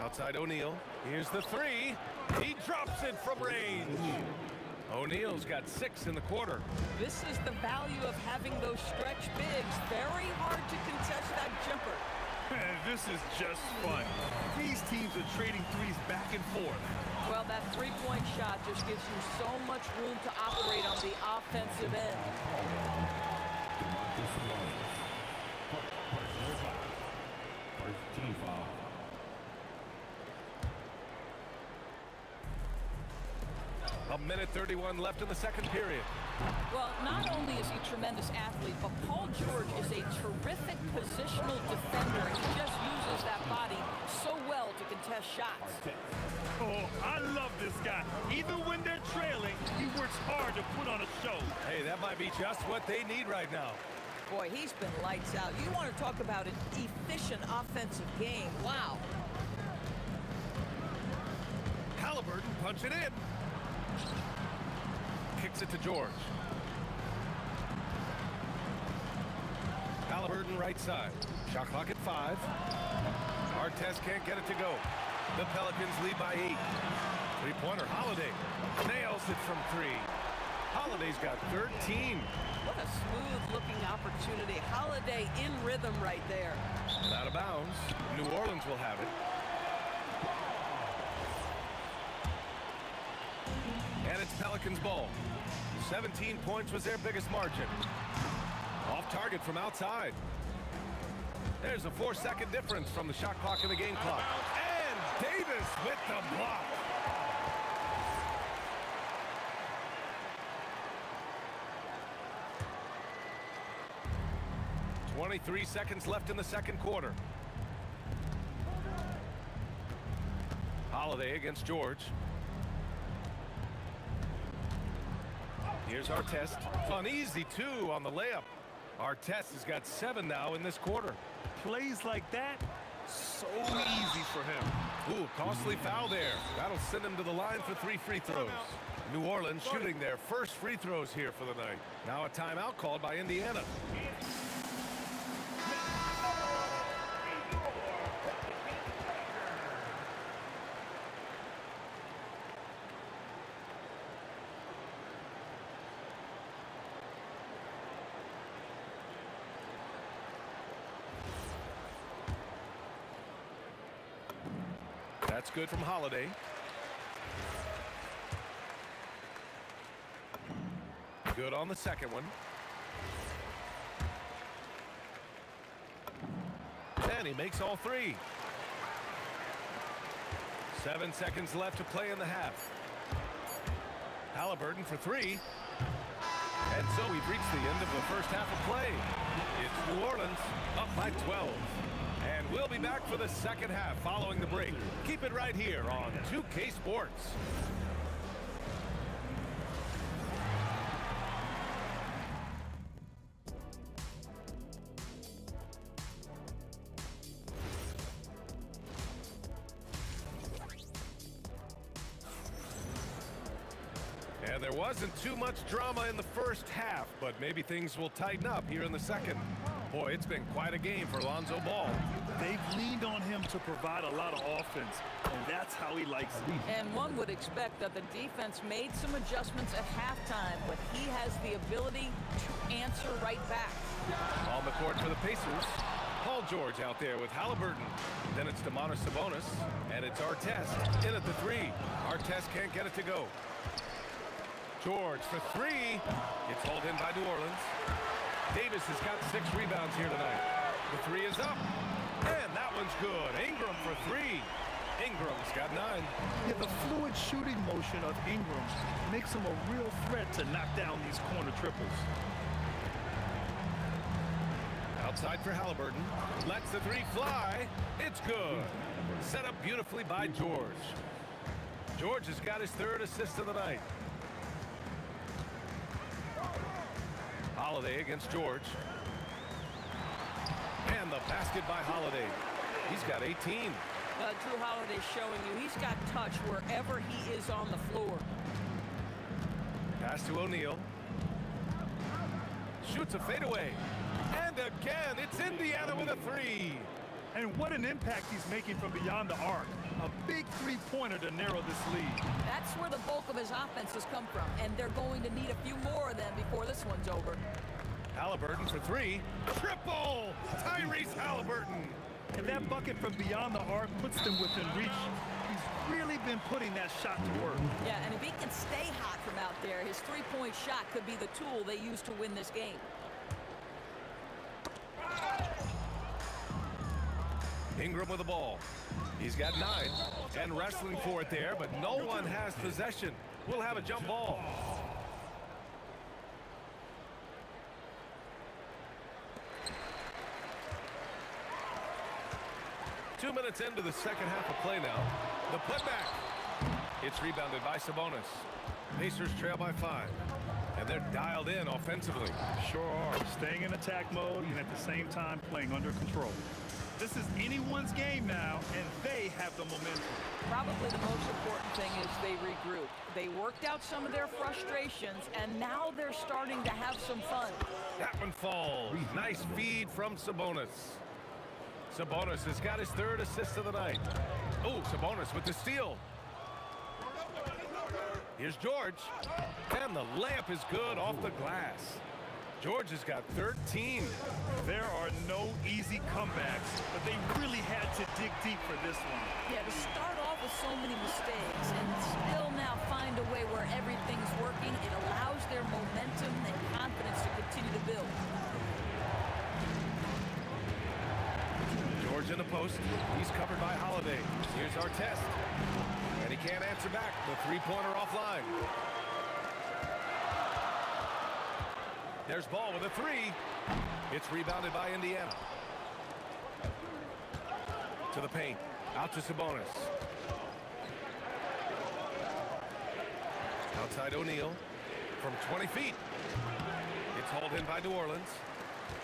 Outside O'Neal. Here's the 3. He drops it from range. O'Neal's got 6 in the quarter. This is the value of having those stretch bigs. Very hard to contest that jumper. This is just fun. These teams are trading threes back and forth. Well, that 3-point shot just gives you so much room to operate on the offensive end. A minute 31 left in the second period. Well, not only is he tremendous athlete, but Paul George is a terrific positional defender. He just uses that body so well to contest shots. Oh, I love this guy. Even when they're trailing, he works hard to put on a show. Hey, that might be just what they need right now. Boy, he's been lights out. You want to talk about an efficient offensive game. Wow. Halliburton punch it in. Kicks it to George. Halliburton right side. Shot clock at 5. Artest can't get it to go. The Pelicans lead by 8. Three-pointer, Holiday. Nails it from 3. Holiday's got 13. What a smooth-looking opportunity. Holiday in rhythm right there. And out of bounds. New Orleans will have it. And it's Pelicans ball. 17 points was their biggest margin. Off target from outside. There's a 4-second difference from the shot clock and the game clock. And Davis with the block. .23 seconds left in the second quarter. Holiday against George. Here's Artest. Uneasy, too, on the layup. Artest has got 7 now in this quarter. Plays like that, so easy for him. Ooh, costly foul there. That'll send him to the line for 3 free throws. New Orleans shooting their first free throws here for the night. Now a timeout called by Indiana. That's good from Holiday. Good on the second one. And he makes all 3. 7 seconds left to play in the half. Halliburton for 3. And so we've reached the end of the first half of play. It's New Orleans up by 12. And we'll be back for the second half following the break. Keep it right here on 2K Sports. And there wasn't too much drama in the first half, but maybe things will tighten up here in the second. Boy, it's been quite a game for Lonzo Ball. They've leaned on him to provide a lot of offense, and that's how he likes it. And one would expect that the defense made some adjustments at halftime, but he has the ability to answer right back. On the court for the Pacers, Paul George out there with Halliburton. Then it's Domantas Sabonis, and it's Artest in at the 3. Artest can't get it to go. George for 3. It's hauled in by New Orleans. Davis has got 6 rebounds here tonight. The 3 is up. And that one's good. Ingram for 3. Ingram's got 9. Yeah, the fluid shooting motion of Ingram makes him a real threat to knock down these corner triples. Outside for Halliburton. Lets the 3 fly. It's good. Set up beautifully by George. George has got his 3rd assist of the night. Holiday against George. And the basket by Holiday. He's got 18. Drew Holiday showing you he's got touch wherever he is on the floor. Pass to O'Neal. Shoots a fadeaway. And again, it's Indiana with a 3. And what an impact he's making from beyond the arc. A big three-pointer to narrow this lead. That's where the bulk of his offense has come from, and they're going to need a few more of them before this one's over. Halliburton for 3. Triple! Tyrese Halliburton. And that bucket from beyond the arc puts them within reach. He's really been putting that shot to work. Yeah, and if he can stay hot from out there, his three-point shot could be the tool they use to win this game. Ingram with the ball. He's got 9 and wrestling for it there, but no one has possession. We'll have a jump ball. 2 minutes into the second half of play now. The putback. It's rebounded by Sabonis. Pacers trail by 5. And they're dialed in offensively. Sure are. Staying in attack mode and at the same time playing under control. This is anyone's game now, and they have the momentum. Probably the most important thing is they regroup. They worked out some of their frustrations, and now they're starting to have some fun. That one falls. Nice feed from Sabonis. Sabonis has got his 3rd assist of the night. Oh, Sabonis with the steal. Here's George. And the layup is good off the glass. George has got 13. There are no easy comebacks, but they really had to dig deep for this one. Yeah, to start off with so many mistakes and still now find a way where everything's working, it allows their momentum and confidence to continue to build. George in the post. He's covered by Holiday. Here's our test. And he can't answer back. The three-pointer offline. There's Ball with a 3. It's rebounded by Indiana. To the paint. Out to Sabonis. Outside O'Neal. From 20 feet. It's hauled in by New Orleans.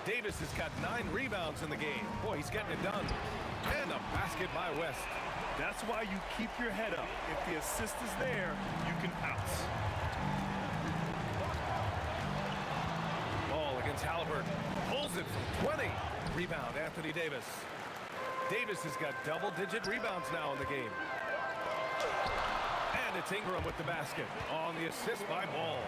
Davis has got 9 rebounds in the game. Boy, he's getting it done. And a basket by West. That's why you keep your head up. If the assist is there, you can pounce. Ball against Halliburton. Pulls it from 20. Rebound, Anthony Davis. Davis has got double-digit rebounds now in the game. And it's Ingram with the basket on the assist by Ball.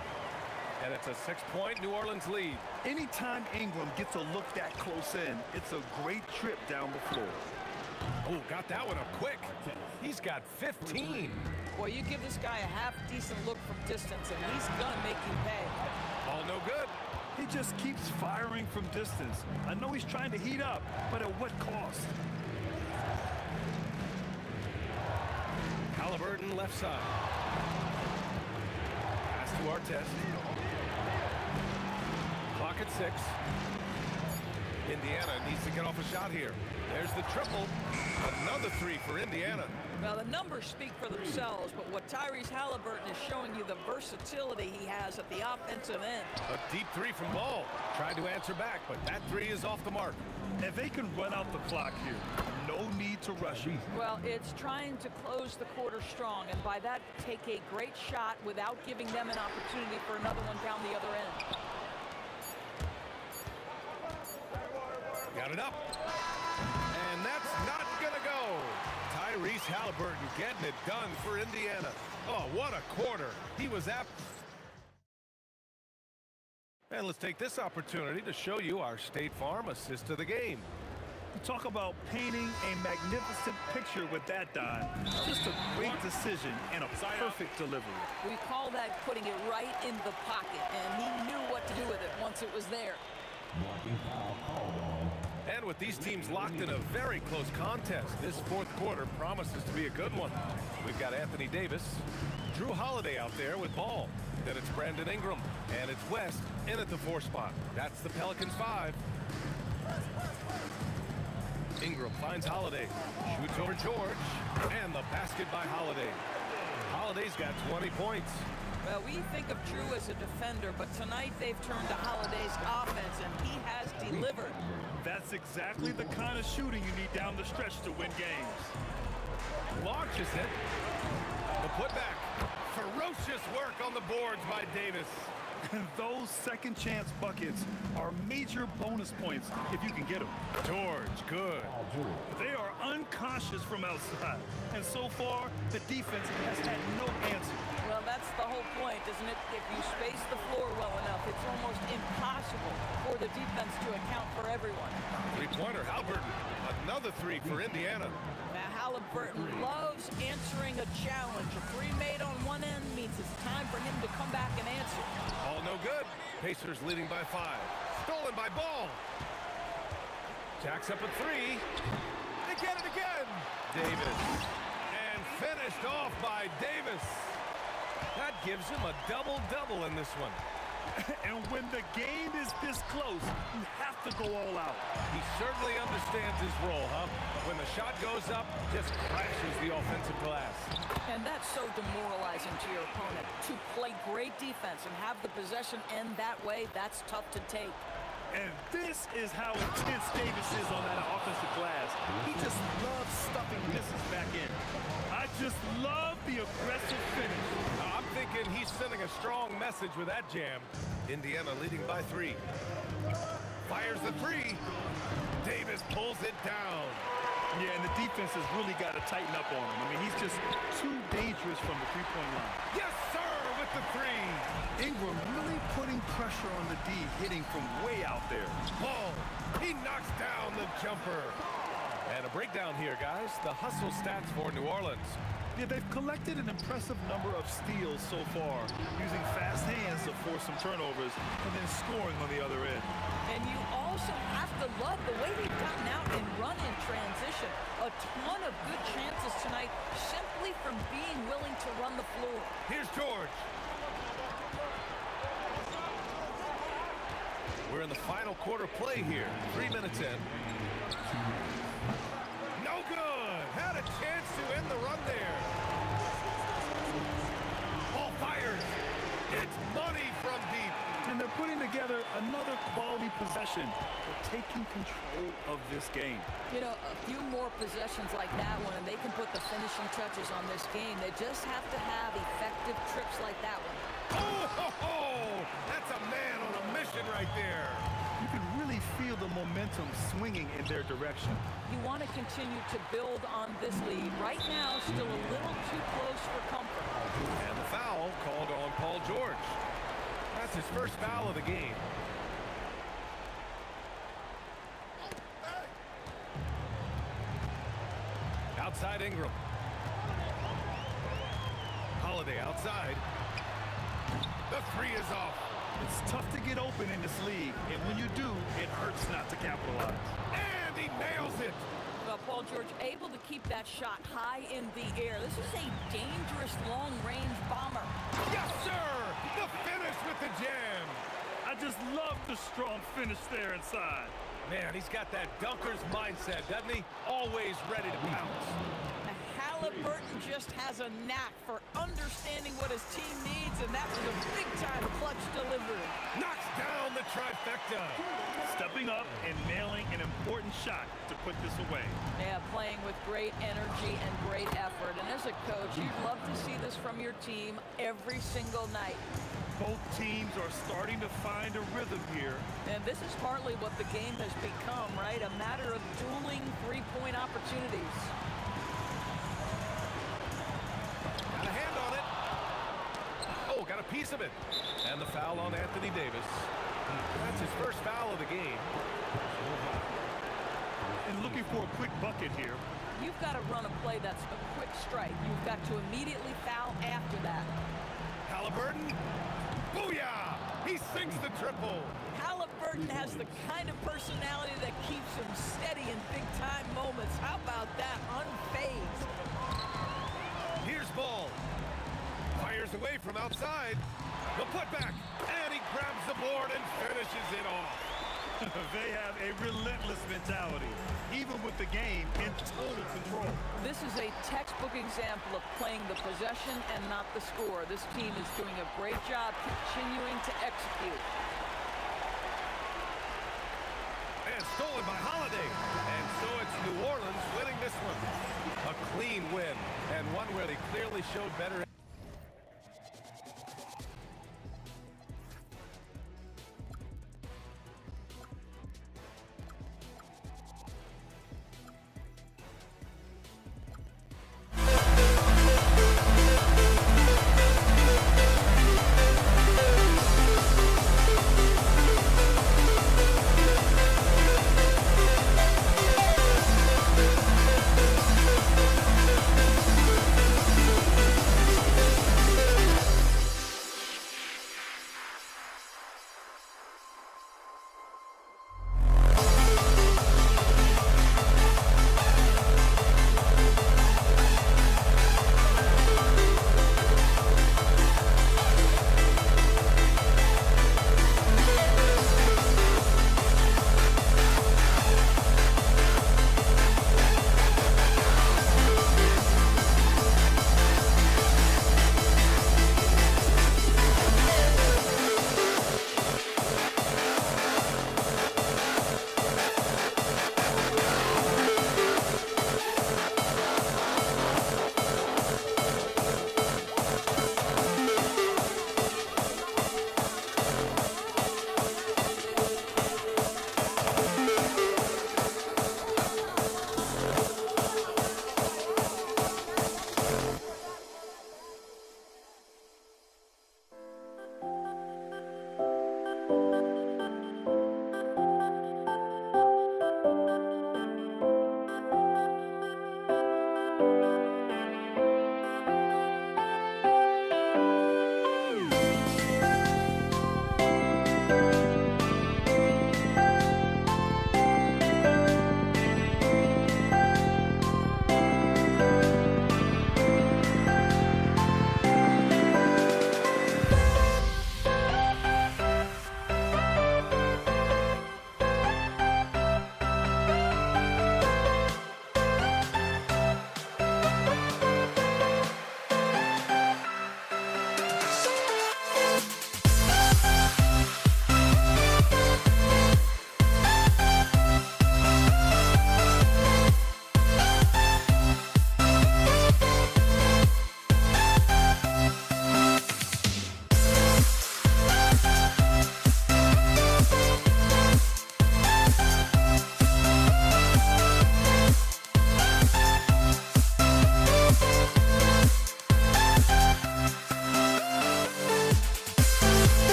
And it's a 6-point New Orleans lead. Anytime Ingram gets a look that close in, it's a great trip down the floor. Oh, got that one up quick. He's got 15. Boy, you give this guy a half-decent look from distance, and he's going to make you pay. Ball no good. He just keeps firing from distance. I know he's trying to heat up, but at what cost? Halliburton left side. Pass to Artest. Clock at 6. Indiana needs to get off a shot here. There's the triple. Another 3 for Indiana. Well, the numbers speak for themselves, but what Tyrese Halliburton is showing you the versatility he has at the offensive end. A deep 3 from Ball. Tried to answer back, but that 3 is off the mark. And they can run out the clock here. No need to rush it. Well, it's trying to close the quarter strong, and by that, take a great shot without giving them an opportunity for another one down the other end. Got it up. And that's not going to go. Tyrese Halliburton getting it done for Indiana. Oh, what a quarter. He was apt. And let's take this opportunity to show you our State Farm assist of the game. Talk about painting a magnificent picture with that dime. Just a great decision and a perfect delivery. We call that putting it right in the pocket, and he knew what to do with it once it was there. And with these teams locked in a very close contest, this fourth quarter promises to be a good one. We've got Anthony Davis, Drew Holiday out there with Ball. Then it's Brandon Ingram, and it's West in at the 4 spot. That's the Pelicans 5. Ingram finds Holiday, shoots over George, and the basket by Holiday. Holiday's got 20 points. Well, we think of Drew as a defender, but tonight they've turned to Holiday's offense, and he has delivered. That's exactly the kind of shooting you need down the stretch to win games. Launches it. The putback. Ferocious work on the boards by Davis. Those second chance buckets are major bonus points if you can get them. George, good. They are unconscious from outside, and so far the defense has had no answer. Well, that's the whole point, isn't it? If you space the floor well enough, it's almost impossible for the defense to account for everyone. Three-pointer, Halliburton. Another 3 for Indiana. Now, Halliburton loves answering a challenge. A 3 made on one end means it's time for him to come back and answer. All no good. Pacers leading by 5. Stolen by Ball. Jacks up a 3. They get it again. Davis. And finished off by Davis. That gives him a double-double in this one. And when the game is this close, you have to go all out. He certainly understands his role, huh? When the shot goes up, just crashes the offensive glass. And that's so demoralizing to your opponent. To play great defense and have the possession end that way, that's tough to take. And this is how intense Davis is on that offensive glass. He just loves stuffing misses back in. I just love the aggressive finish. I'm thinking he's sending a strong message with that jam. Indiana leading by 3. Fires the 3. Davis pulls it down. Yeah, and the defense has really got to tighten up on him. I mean, he's just too dangerous from the three-point line. Yes, sir, with the 3. Ingram really putting pressure on the D, hitting from way out there. Ball. He knocks down the jumper. And a breakdown here, guys. The hustle stats for New Orleans. Yeah, they've collected an impressive number of steals so far, using fast hands to force some turnovers and then scoring on the other end. And you also have to love the way they've gotten out and run in transition. A ton of good chances tonight simply from being willing to run the floor. Here's George. We're in the final quarter play here. 3 minutes in. No good. Had a chance to end the run there. Ball fires. It's money from deep. And they're putting together another quality possession. They're taking control of this game. You know, a few more possessions like that one, and they can put the finishing touches on this game. They just have to have effective trips like that one. Oh, that's a man on a mission right there. You can really feel the momentum swinging in their direction. You want to continue to build on this lead. Right now, still a little too close for comfort. And the foul called on Paul George. That's his first foul of the game. Outside Ingram. Holiday outside. The 3 is off. It's tough to get open in this league, and when you do, it hurts not to capitalize. And he nails it. Well, Paul George able to keep that shot high in the air. This is a dangerous long-range bomber. Yes, sir! The finish with the jam. I just love the strong finish there inside. Man, he's got that dunker's mindset, doesn't he? Always ready to pounce. Halliburton just has a knack for understanding what his team needs, and that was a big-time clutch delivery. Knocks down the trifecta. Stepping up and nailing an important shot to put this away. Yeah, playing with great energy and great effort. And as a coach, you'd love to see this from your team every single night. Both teams are starting to find a rhythm here. And this is partly what the game has become, right? A matter of dueling three-point opportunities. Got a hand on it. Oh, got a piece of it. And the foul on Anthony Davis. That's his first foul of the game. And looking for a quick bucket here. You've got to run a play that's a quick strike. You've got to immediately foul after that. Halliburton. Booyah! He sinks the triple. Halliburton has the kind of personality that keeps him steady in big-time moments. How about that? Unfazed. Here's Ball. Fires away from outside. The putback. And he grabs the board and finishes it off. They have a relentless mentality, even with the game in total control. This is a textbook example of playing the possession and not the score. This team is doing a great job continuing to execute. And stolen by Holiday. And so it's New Orleans winning this one. A clean win, and one where they clearly showed better.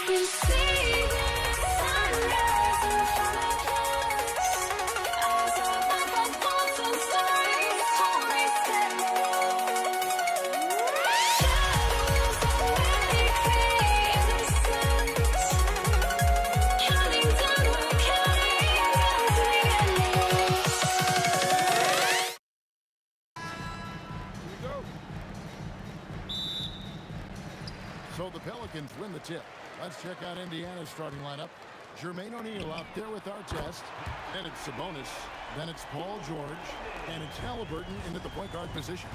You see the sunrise in front of us. As our life unfolds and stories told we stand alone. Shadows already create the suns. Counting down, we're counting down to the endless. So the Pelicans win the tip. Let's check out Indiana's starting lineup. Jermaine O'Neal out there with Artest. Then it's Sabonis. Then it's Paul George. And it's Halliburton into the point guard position.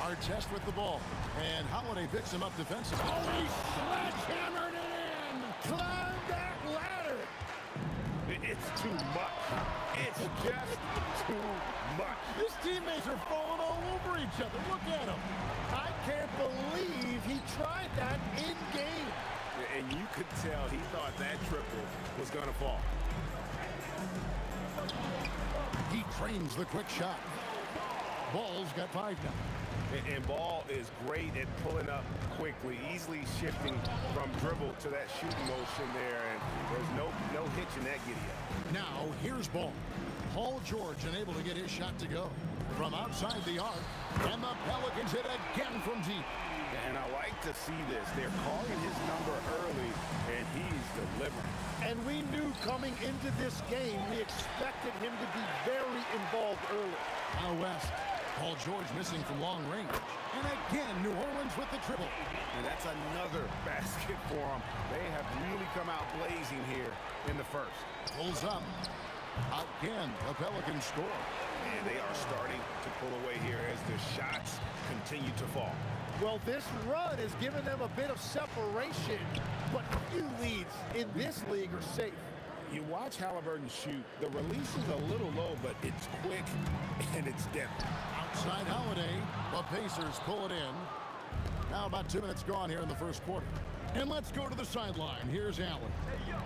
Artest with the ball. And Holiday picks him up defensively. Oh, he sledgehammered it in! Climb that ladder! It's too much. It's just too much. His teammates are falling all over each other. Look at him. I can't believe he tried that in game. And you could tell he thought that triple was going to fall. He trains the quick shot. Ball's got 5 now. And Ball is great at pulling up quickly, easily shifting from dribble to that shooting motion there, and there's no hitch in that giddy-up. Now, here's Ball. Paul George unable to get his shot to go. From outside the arc, and the Pelicans hit again from deep. And I like to see this. They're calling his number early, and he's delivering. And we knew coming into this game, we expected him to be very involved early. Out west, Paul George missing from long range. And again, New Orleans with the triple. And that's another basket for them. They have really come out blazing here in the first. Pulls up. Again, the Pelicans score. And they are starting to pull away here as the shots continue to fall. Well, this run has given them a bit of separation, but few leads in this league are safe. You watch Halliburton shoot. The release is a little low, but it's quick and it's depth. Outside Holiday, the Pacers pull it in. Now about 2 minutes gone here in the first quarter. And let's go to the sideline. Here's Allen.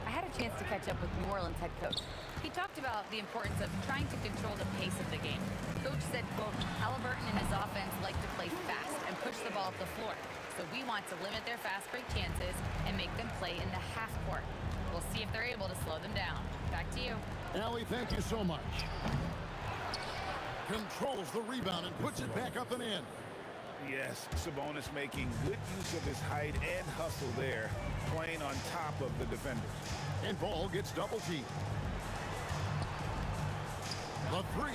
I had a chance to catch up with New Orleans head coach. He talked about the importance of trying to control the pace of the game. Coach said, quote, Halliburton and his offense like to play fast and push the ball up the floor. So we want to limit their fast break chances and make them play in the half court. We'll see if they're able to slow them down. Back to you. Allie, thank you so much. Controls the rebound and puts it back up and in. Yes, Sabonis making good use of his height and hustle there, playing on top of the defenders. And Ball gets double teamed. The 3.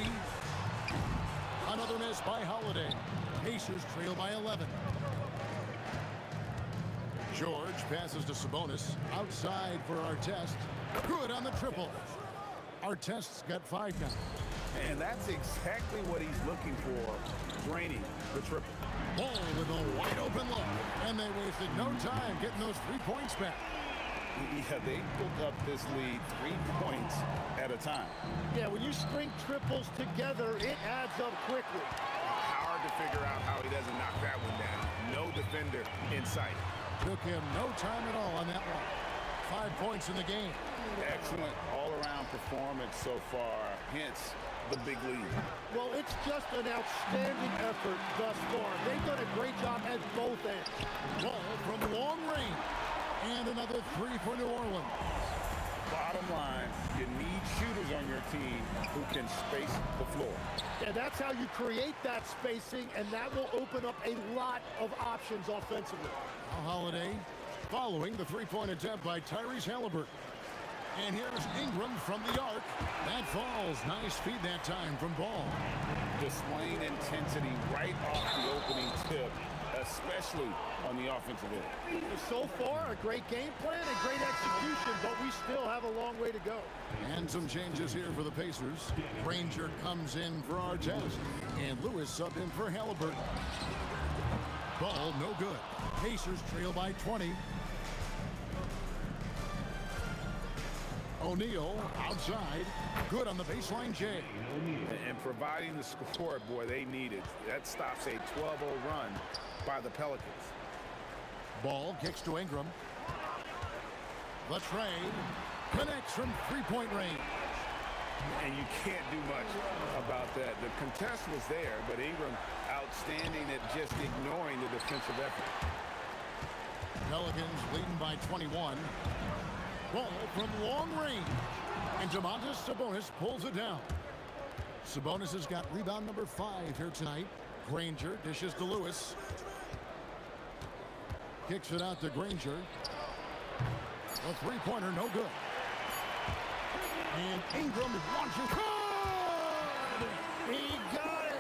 Another miss by Holiday. Pacers trail by 11. George passes to Sabonis. Outside for Artest. Good on the triple. Artest's got 5 now. And that's exactly what he's looking for, draining the triple. Ball with a wide open look. And they wasted no time getting those 3 points back. Yeah, they built up this lead 3 points at a time. Yeah, when you string triples together, it adds up quickly. Hard to figure out how he doesn't knock that one down. No defender in sight. Took him no time at all on that one. 5 points in the game. Excellent all-around performance so far, hence the big lead. Well, it's just an outstanding effort thus far. They've done a great job at both ends. Ball from long range. And another 3 for New Orleans. Bottom line, you need shooters on your team who can space the floor. And that's how you create that spacing, and that will open up a lot of options offensively. A Holiday following the 3-point attempt by Tyrese Halliburton. And here's Ingram from the arc. That falls. Nice feed that time from Ball. Displaying intensity right off the opening tip, especially on the offensive end. So far, a great game plan and great execution, but we still have a long way to go. And some changes here for the Pacers. Ranger comes in for Artest. And Lewis sub in for Halliburton. Ball no good. Pacers trail by 20. O'Neal outside. Good on the baseline, Jay. And providing the score, boy, they needed. That stops a 12-0 run by the Pelicans. Ball kicks to Ingram. The trade connects from three-point range. And you can't do much about that. The contest was there, but Ingram outstanding at just ignoring the defensive effort. Pelicans leading by 21. Ball from long range. And Domantas Sabonis pulls it down. Sabonis has got rebound number 5 here tonight. Granger dishes to Lewis. Kicks it out to Granger. A three-pointer, no good. And Ingram launches. He got it.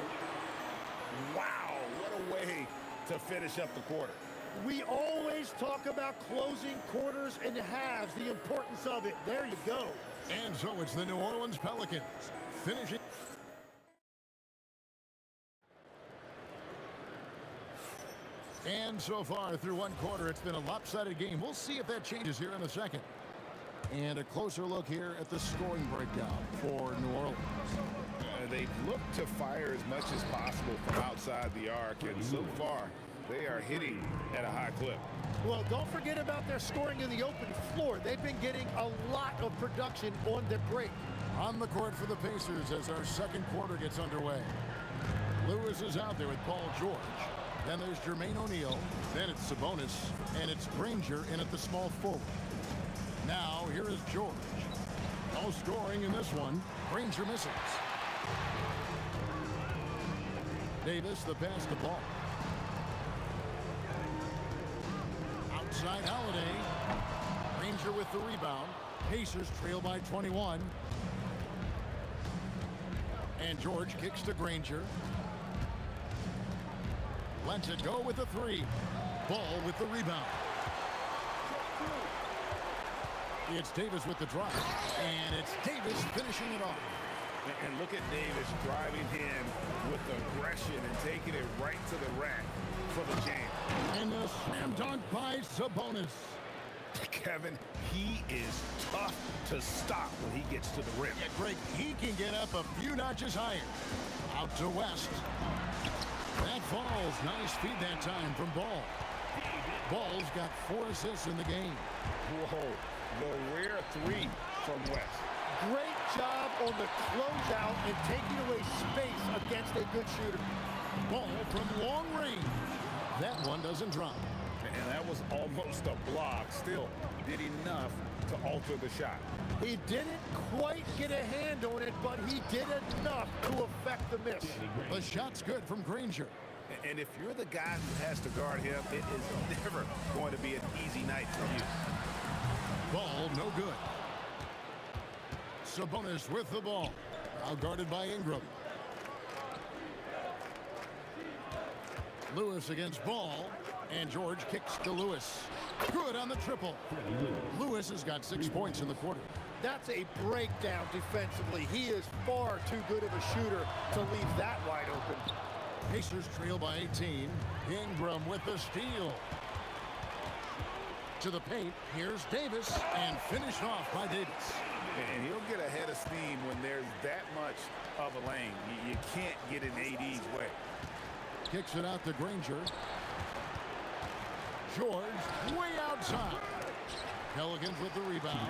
Wow, what a way to finish up the quarter. We always talk about closing quarters and halves, the importance of it. There you go. And so it's the New Orleans Pelicans finishing. And so far through one quarter, it's been a lopsided game. We'll see if that changes here in a second. And a closer look here at the scoring breakdown for New Orleans. They've looked to fire as much as possible from outside the arc, and so far they are hitting at a high clip. Well, don't forget about their scoring in the open floor. They've been getting a lot of production on the break. On the court for the Pacers as our second quarter gets underway. Lewis is out there with Paul George. Then there's Jermaine O'Neal. Then it's Sabonis. And it's Granger in at the small forward. Now, here is George. No scoring in this one. Granger misses. Davis, the pass to Ball. Outside Holiday. Granger with the rebound. Pacers trail by 21. And George kicks to Granger. Lets it go with the three. Ball with the rebound. It's Davis with the drive. And it's Davis finishing it off. And look at Davis driving in with aggression and taking it right to the rack for the jam. And a slam dunk by Sabonis. Kevin, he is tough to stop when he gets to the rim. Yeah, Greg, he can get up a few notches higher. Out to West. That falls. Nice feed that time from Ball. Ball's got 4 assists in the game. Whoa, the rare 3 from West. Great job on the closeout and taking away space against a good shooter. Ball from long range. That one doesn't drop. And that was almost a block. Still did enough to alter the shot. He didn't quite get a hand on it, but he did enough to affect the miss. The shot's good from Granger. And if you're the guy who has to guard him, it is never going to be an easy night for you. Ball no good. Sabonis with the ball. Now guarded by Ingram. Lewis against Ball. And George kicks to Lewis. Good on the triple. Lewis has got 6 points in the quarter. That's a breakdown defensively. He is far too good of a shooter to leave that wide open. Pacers trail by 18. Ingram with the steal. To the paint. Here's Davis. And finished off by Davis. And he'll get ahead of steam when there's that much of a lane. You can't get in AD's way. Kicks it out to Granger. George way outside. Pelicans with the rebound.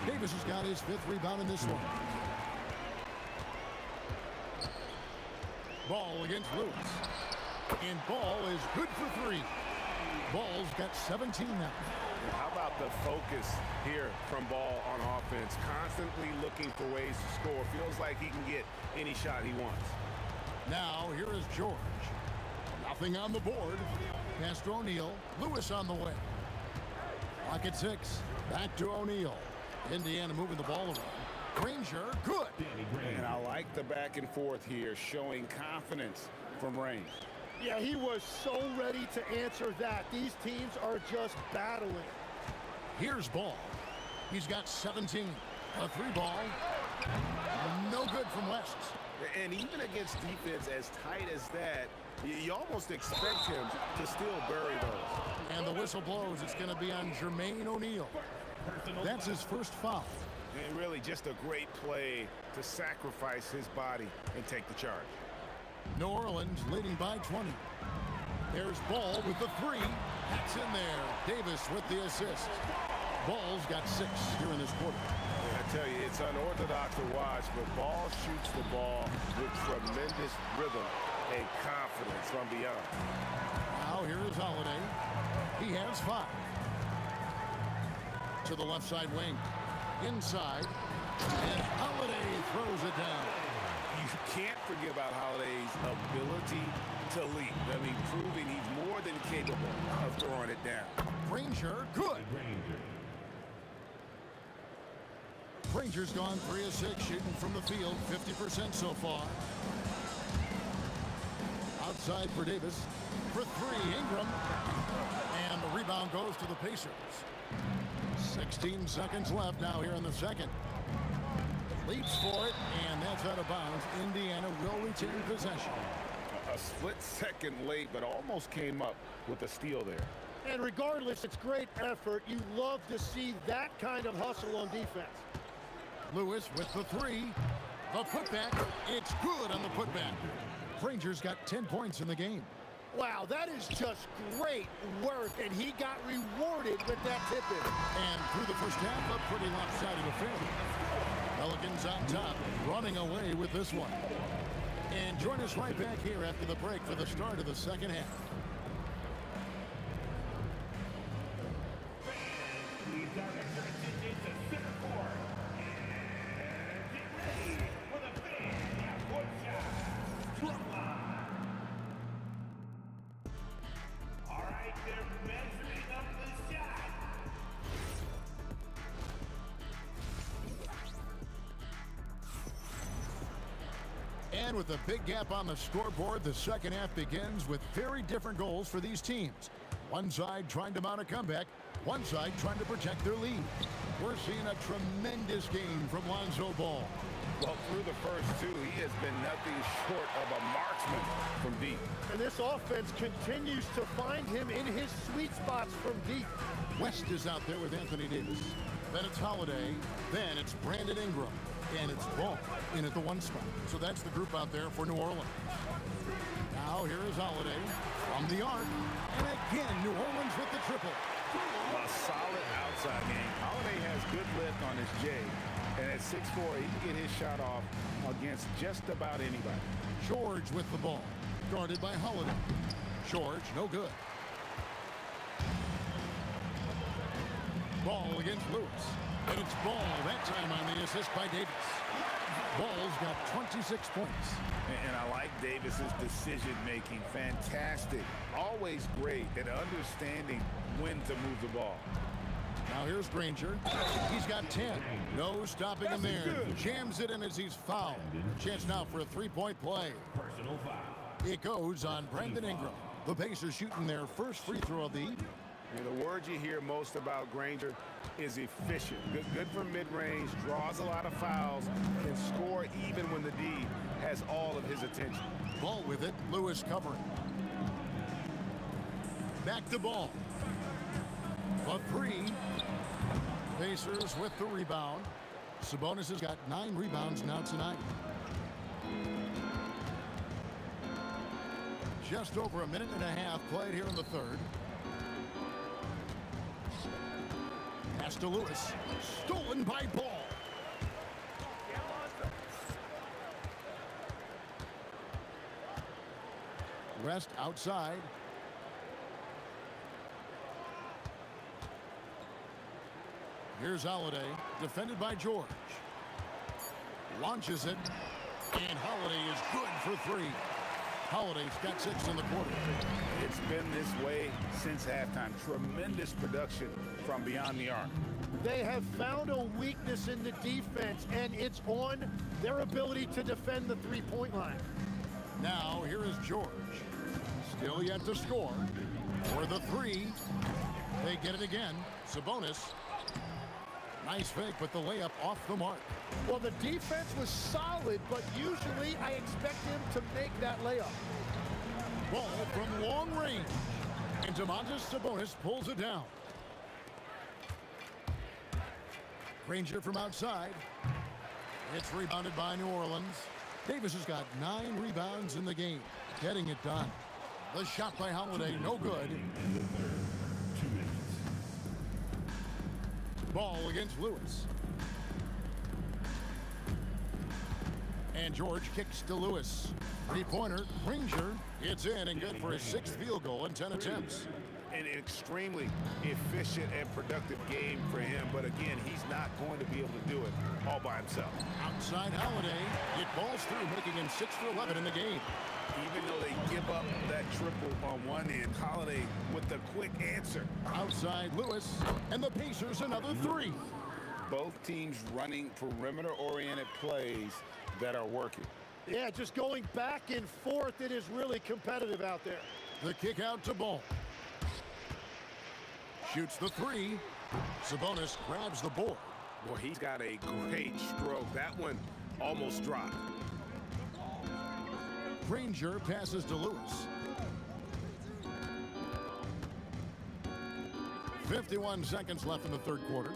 Davis has got his 5th rebound in this one. Ball against Lewis. And Ball is good for 3. Ball's got 17 now. How about the focus here from Ball on offense? Constantly looking for ways to score. Feels like he can get any shot he wants. Now here is George. Nothing on the board. Pass to O'Neal. Lewis on the way. Clock at 6. Back to O'Neal. Indiana moving the ball around. Granger, good. And I like the back and forth here, showing confidence from range. Yeah, he was so ready to answer that. These teams are just battling. Here's Ball. He's got 17. A 3 ball. No good from West. And even against defense as tight as that, you almost expect him to still bury those. And the whistle blows. It's going to be on Jermaine O'Neal. That's his first foul. And really just a great play to sacrifice his body and take the charge. New Orleans leading by 20. There's Ball with the three. Hacks in there. Davis with the assist. Ball's got 6 here in this quarter. I tell you, it's unorthodox to watch, but Ball shoots the ball with tremendous rhythm and confidence from beyond. Now here is Holiday. He has 5. To the left side wing. Inside. And Holiday throws it down. You can't forget about Holiday's ability to lead. I mean, proving he's more than capable of throwing it down. Granger, good. Granger's gone 3 of 6 shooting from the field, 50% so far. Outside for Davis. For 3, Ingram. And the rebound goes to the Pacers. 16 seconds left now here in the second. Leaps for it, and that's out of bounds. Indiana will retain possession. A split second late, but almost came up with a steal there. And regardless, it's great effort. You love to see that kind of hustle on defense. Lewis with the 3. The putback. It's good on the putback. Granger's got 10 points in the game. Wow, that is just great work, and he got rewarded with that tip-in. And through the first half, a pretty lopsided affair. Pelicans on top, running away with this one. And join us right back here after the break for the start of the second half. And with a big gap on the scoreboard, the second half begins with very different goals for these teams. One side trying to mount a comeback, one side trying to protect their lead. We're seeing a tremendous game from Lonzo Ball. Well, through the first 2, he has been nothing short of a marksman from deep. And this offense continues to find him in his sweet spots from deep. West is out there with Anthony Davis. Then it's Holiday. Then it's Brandon Ingram. And it's Ball in at the 1 spot. So that's the group out there for New Orleans. Now here is Holiday from the arc. And again, New Orleans with the triple. A solid outside game. Holiday has good lift on his J. And at 6'4", he can get his shot off against just about anybody. George with the ball. Guarded by Holiday. George, no good. Ball against Lewis. And it's Ball that time on the assist by Davis. Ball's got 26 points. And I like Davis's decision-making. Fantastic. Always great at understanding when to move the ball. Now here's Granger. He's got 10. No stopping him there. Jams it in as he's fouled. Chance now for a 3-point play. Personal foul. It goes on Brandon Ingram. The Pacers shooting their first free throw of the evening. And the word you hear most about Granger is efficient. Good from mid-range, draws a lot of fouls, can score even when the D has all of his attention. Ball with it, Lewis covering. Back to Ball. A 3. Pacers with the rebound. Sabonis has got 9 rebounds now tonight. Just over a minute and a half played here in the third. Pass to Lewis. Stolen by Ball. Rest outside. Here's Holiday, defended by George. Launches it, and Holiday is good for 3. Holiday's got 6 in the quarter. It's been this way since halftime. Tremendous production from beyond the arc. They have found a weakness in the defense, and it's on their ability to defend the three-point line. Now, here is George. Still yet to score. For the 3. They get it again. Sabonis. Nice fake, but the layup off the mark. Well, the defense was solid, but usually I expect him to make that layup. Ball from long range. And Domantas Sabonis pulls it down. Granger from outside. It's rebounded by New Orleans. Davis has got 9 rebounds in the game, getting it done. The shot by Holiday, no good. Ball against Lewis. And George kicks to Lewis. Three-pointer, Granger. It's in and good for his 6th field goal in 10 attempts. An extremely efficient and productive game for him, but again, he's not going to be able to do it all by himself. Outside Holiday, it balls through, making him 6 for 11 in the game. Even though they give up that triple on one end, Holiday with the quick answer. Outside Lewis, and the Pacers another 3. Both teams running perimeter-oriented plays that are working. Yeah, just going back and forth, it is really competitive out there. The kick out to Ball. Shoots the 3. Sabonis grabs the board. Boy, he's got a great stroke. That one almost dropped. Granger passes to Lewis. 51 seconds left in the third quarter.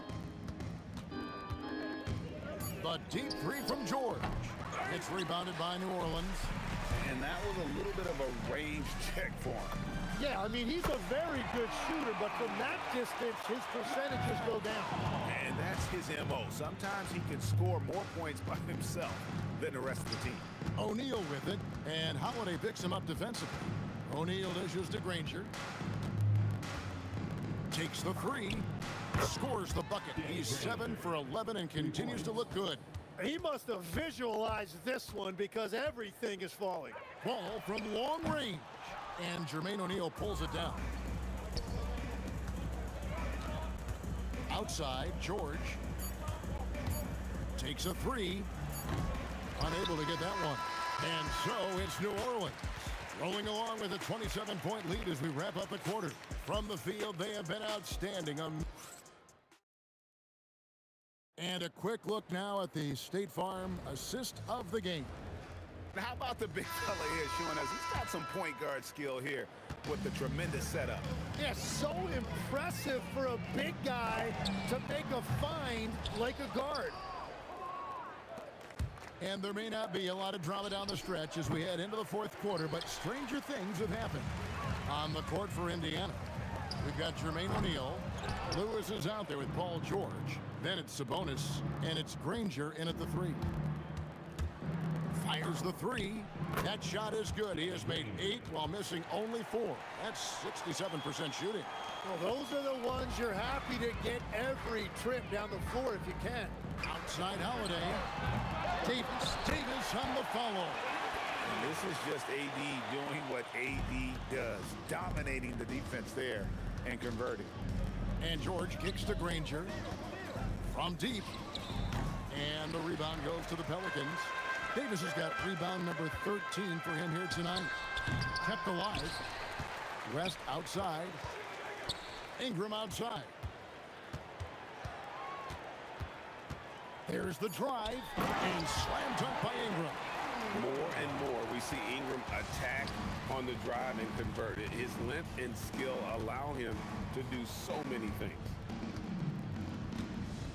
The deep 3 from George. It's rebounded by New Orleans. And that was a little bit of a range check for him. Yeah, I mean, he's a very good shooter, but from that distance, his percentages go down. And that's his MO. Sometimes he can score more points by himself than the rest of the team. O'Neal with it, and Holiday picks him up defensively. O'Neal dishes to Granger. Takes the 3. Scores the bucket. He's 7 for 11 and continues to look good. He must have visualized this one because everything is falling. Ball from long range. And Jermaine O'Neal pulls it down. Outside, George takes a 3. Unable to get that one. And so it's New Orleans rolling along with a 27-point lead as we wrap up the quarter. From the field, they have been outstanding. And a quick look now at the State Farm assist of the game. How about the big fella here showing us he's got some point guard skill here with the tremendous setup. Yeah, so impressive for a big guy to make a find like a guard. And there may not be a lot of drama down the stretch as we head into the fourth quarter, but stranger things have happened on the court for Indiana. We've got Jermaine O'Neal. Lewis is out there with Paul George. Then it's Sabonis, and it's Granger in at the 3. Fires the 3. That shot is good. He has made 8 while missing only 4. That's 67% shooting. Well, those are the ones you're happy to get every trip down the floor if you can. Outside Holiday. Davis on the follow. And this is just AD doing what AD does, dominating the defense there and converting. And George kicks to Granger from deep. And the rebound goes to the Pelicans. Davis has got rebound number 13 for him here tonight. Kept alive. West outside. Ingram outside. There's the drive. And slam dunk by Ingram. More and more we see Ingram attack on the drive and convert it. His length and skill allow him to do so many things.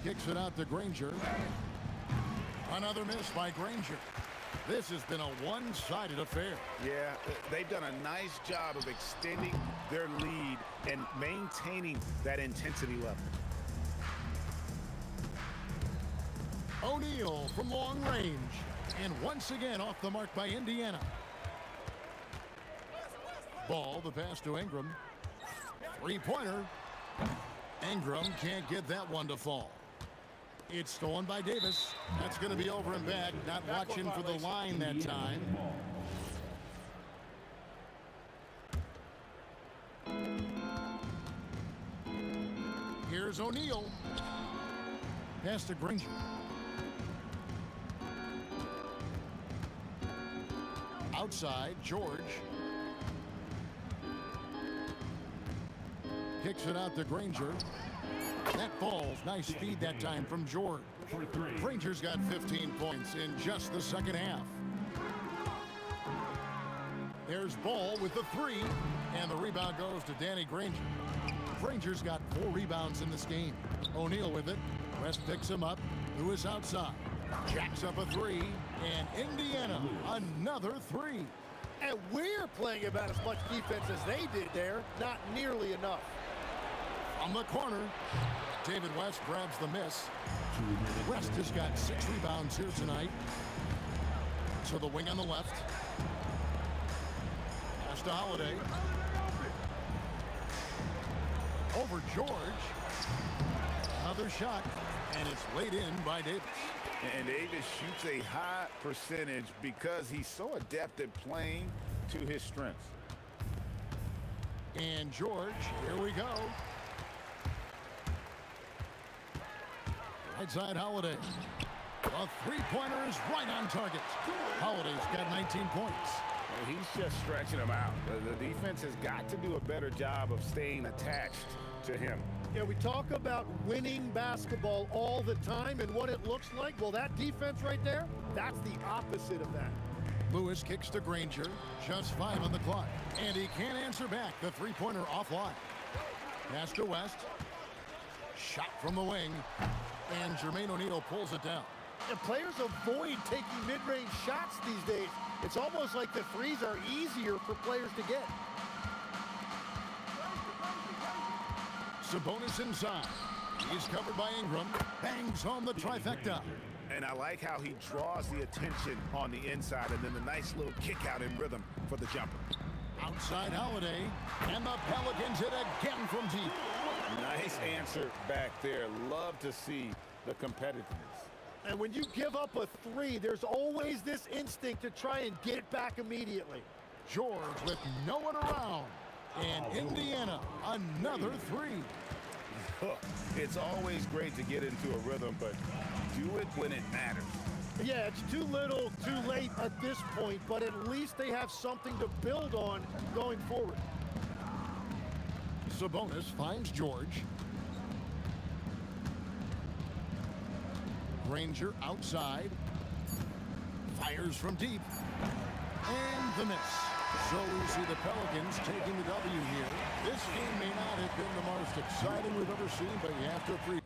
Kicks it out to Granger. Another miss by Granger. This has been a one-sided affair. Yeah, they've done a nice job of extending their lead and maintaining that intensity level. O'Neal from long range. And once again off the mark by Indiana. Ball, the pass to Ingram. Three-pointer. Ingram can't get that one to fall. It's stolen by Davis. That's going to be over and back. Not watching for the line that time. Here's O'Neal. Pass to Granger. Outside, George. Kicks it out to Granger. That falls. Nice speed that time from George. Granger's got 15 points in just the second half. There's Ball with the 3. And the rebound goes to Danny Granger. Granger's got 4 rebounds in this game. O'Neal with it. West picks him up. Lewis outside. Jacks up a three. And Indiana, another three. And we're playing about as much defense as they did there. Not nearly enough. On the corner, David West grabs the miss. West has got 6 rebounds here tonight. To the wing on the left. Pass to Holiday. Over George. Another shot. And it's laid in by Davis. And Davis shoots a high percentage because he's so adept at playing to his strengths. And George, here we go. Right side Holiday. A three-pointer is right on target. Holiday's got 19 points. And he's just stretching them out. The defense has got to do a better job of staying attached to him. Yeah, we talk about winning basketball all the time and what it looks like. Well, that defense right there, that's the opposite of that. Lewis kicks to Granger. Just 5 on the clock. And he can't answer back. The three-pointer offline. Pass to West. Shot from the wing. And Jermaine O'Neal pulls it down. And players avoid taking mid-range shots these days. It's almost like the threes are easier for players to get. Sabonis inside. He's covered by Ingram. Bangs home the trifecta. And I like how he draws the attention on the inside and then the nice little kick out in rhythm for the jumper. Outside Holiday. And the Pelicans hit again from deep. Nice answer back there. Love to see the competitiveness. And when you give up a three, there's always this instinct to try and get it back immediately. George with no one around. And Indiana, another three. It's always great to get into a rhythm, but do it when it matters. Yeah, it's too little, too late at this point, but at least they have something to build on going forward. Sabonis finds George. Granger outside. Fires from deep. And the miss. So we see the Pelicans taking the W here. This game may not have been the most exciting we've ever seen, but you have to appreciate